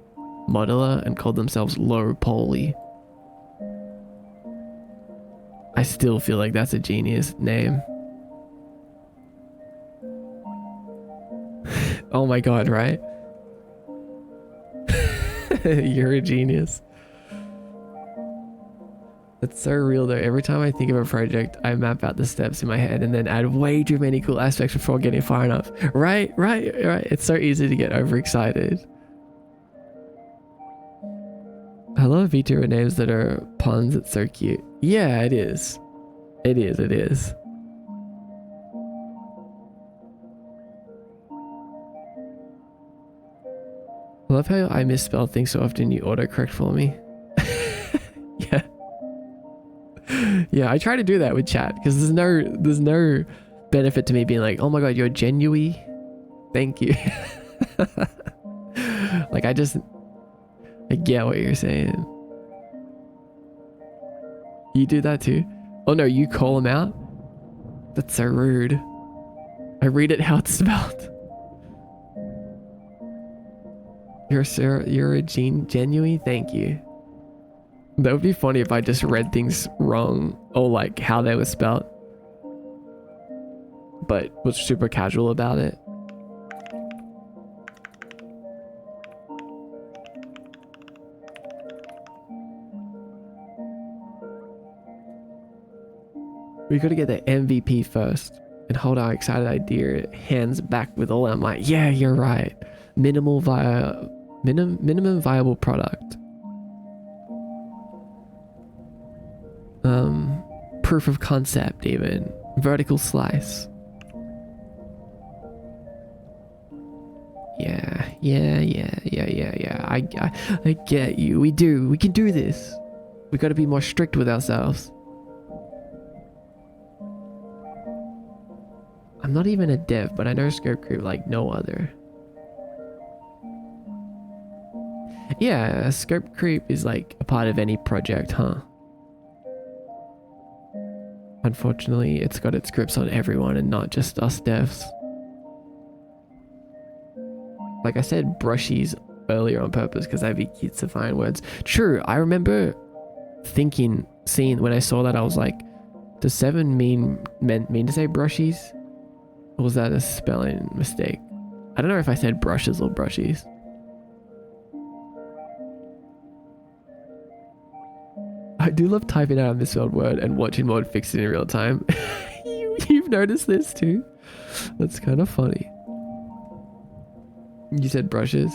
modeler and called themselves Low Poly. I still feel like that's a genius name. Oh my god, right? You're a genius. That's so real though. Every time I think of a project, I map out the steps in my head and then add way too many cool aspects before getting far enough. Right. It's so easy to get overexcited. I love VTuber names that are puns. It's so cute. Yeah, it is. It is. I love how I misspell things so often you autocorrect for me. Yeah. Yeah, I try to do that with chat because there's no benefit to me being like, oh my god, you're genuine. Thank you. Like I get what you're saying. You do that too? Oh no, you call them out? That's so rude. I read it how it's spelled. You're a genuine. Thank you. That would be funny if I just read things wrong or like how they were spelled, but was super casual about it. We gotta get the MVP first and hold our excited idea hands back with all our might. Yeah, you're right. Minimum viable product. Proof of concept, even vertical slice. Yeah. I get you. We can do this. We got to be more strict with ourselves. I'm not even a dev, but I know scope creep like no other. Yeah, scope creep is like a part of any project, huh? Unfortunately, it's got its grips on everyone and not just us devs. Like I said brushies earlier on purpose because I'd be cute to find words. True, I remember seeing when I saw that, I was like, does 7 mean to say brushies? Or was that a spelling mistake? I don't know if I said brushes or brushies. I do love typing out a misspelled word and watching Mod fix it in real time. You've noticed this too? That's kind of funny. You said brushes?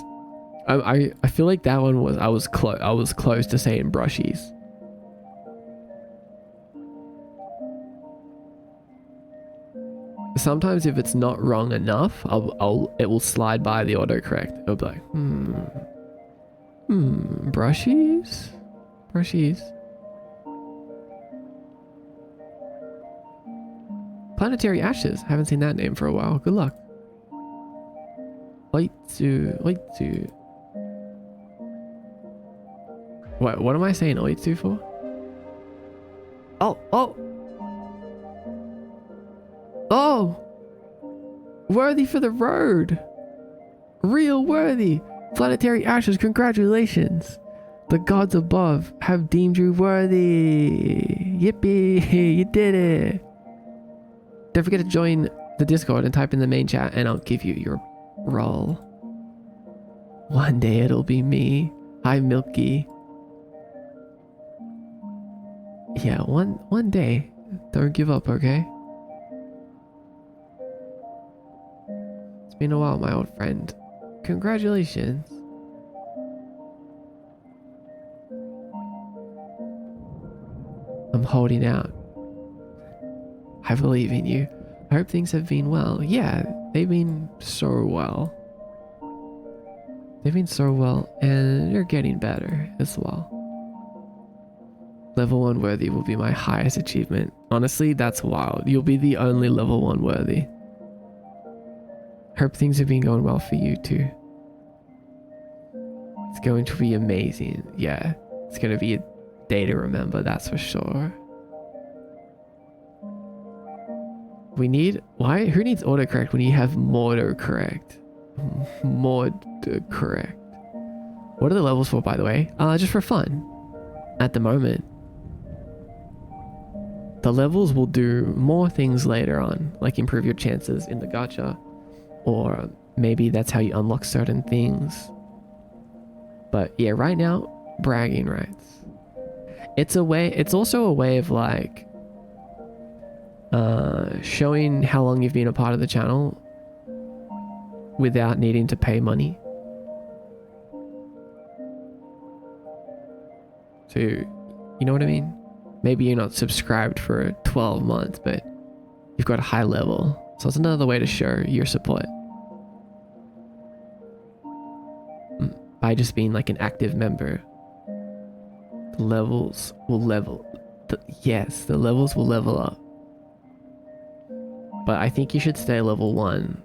I feel like that one was I was close to saying brushies. Sometimes if it's not wrong enough, it will slide by the autocorrect. It'll be like, brushies? Brushies. Planetary Ashes. Haven't seen that name for a while. Good luck. Oitsu. What am I saying Oitsu for? Oh! Worthy for the road. Real worthy. Planetary Ashes, congratulations. The gods above have deemed you worthy. Yippee, you did it. Don't forget to join the Discord and type in the main chat and I'll give you your role. One day it'll be me. Hi, Milky. Yeah, one day. Don't give up, okay? It's been a while, my old friend. Congratulations. I'm holding out. I believe in you. I hope things have been well. Yeah, they've been so well. They've been so well, and you're getting better as well. Level 1 worthy will be my highest achievement. Honestly, that's wild. You'll be the only level 1 worthy. Hope things have been going well for you too. It's going to be amazing. Yeah, it's going to be a day to remember, that's for sure. We need... Why? Who needs autocorrect when you have correct? Correct. What are the levels for, by the way? Just for fun. At the moment. The levels will do more things later on, like improve your chances in the gacha, or maybe that's how you unlock certain things. But yeah, right now, bragging rights. It's also a way of like showing how long you've been a part of the channel without needing to pay money. So, you know what I mean? Maybe you're not subscribed for 12 months, but you've got a high level. So it's another way to show your support. By just being like an active member. The levels will level. Yes, the levels will level up. But I think you should stay level 1.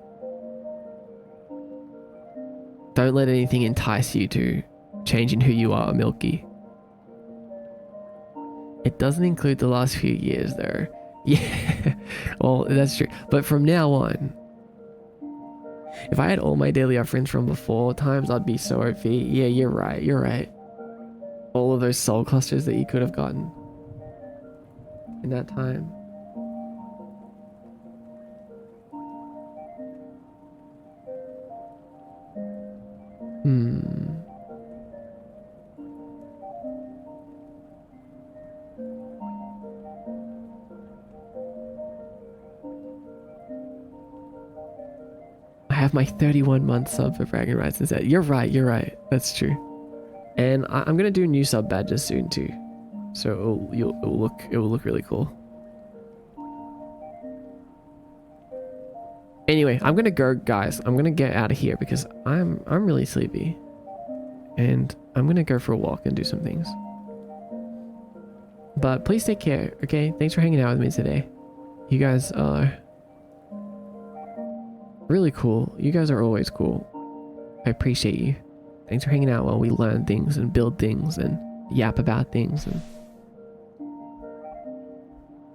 Don't let anything entice you to changing who you are, Milky. It doesn't include the last few years though. Yeah, well, that's true. But from now on, if I had all my daily offerings from before times, I'd be so OP. Yeah, you're right. You're right. All of those soul clusters that you could have gotten in that time. I have my 31-month sub for bragging rights instead. You're right. You're right. That's true. And I'm gonna do new sub badges soon too, so it will look really cool. Anyway, I'm gonna go, guys. I'm gonna get out of here because I'm really sleepy, and I'm gonna go for a walk and do some things. But please take care. Okay, thanks for hanging out with me today. You guys are really cool. You guys are always cool. I appreciate you. Thanks for hanging out while we learn things and build things and yap about things and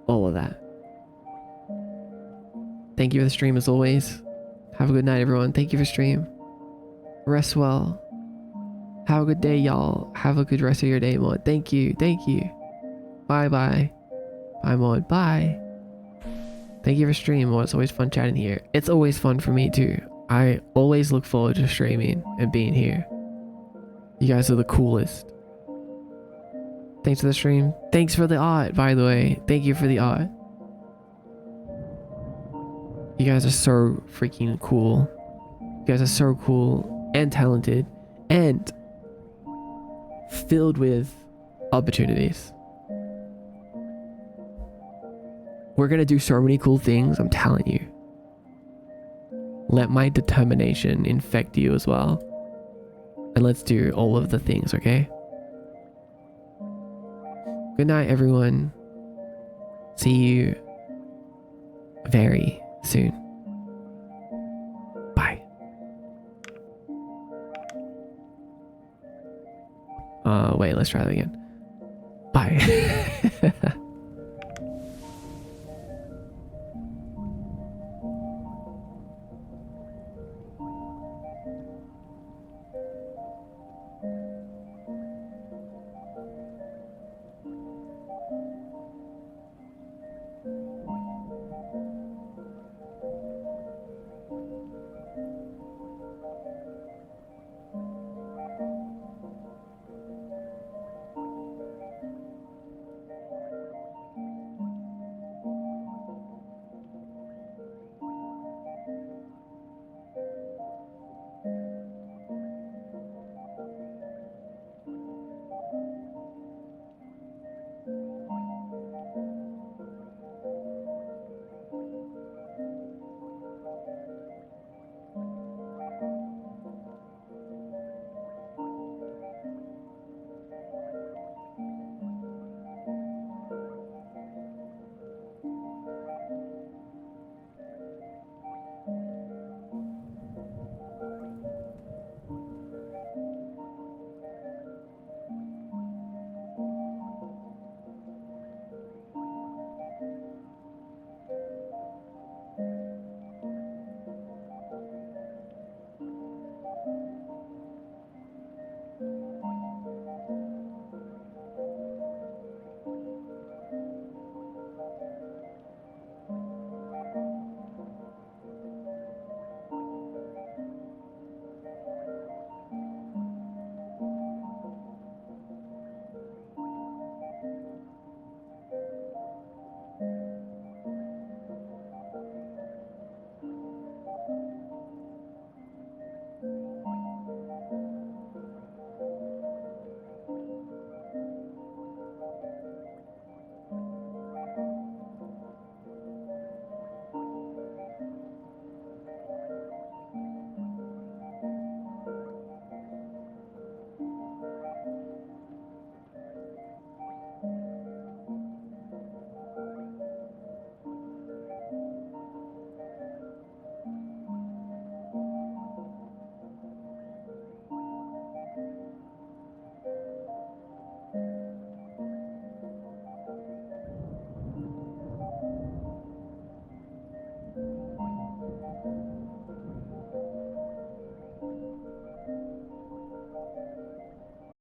all of that. Thank you for the stream as always. Have a good night, everyone. Thank you for stream. Rest well. Have a good day, y'all. Have a good rest of your day, Mod. Thank you. Thank you. Bye bye. Bye, Mod. Bye. Thank you for stream, Mod. It's always fun chatting here. It's always fun for me too. I always look forward to streaming and being here. You guys are the coolest. Thanks for the stream. Thanks for the art, by the way. Thank you for the art. You guys are so freaking cool. You guys are so cool and talented and filled with opportunities. We're gonna do so many cool things, I'm telling you. Let my determination infect you as well. And let's do all of the things, okay? Good night, everyone. See you very soon. Bye. Wait, let's try that again. Bye.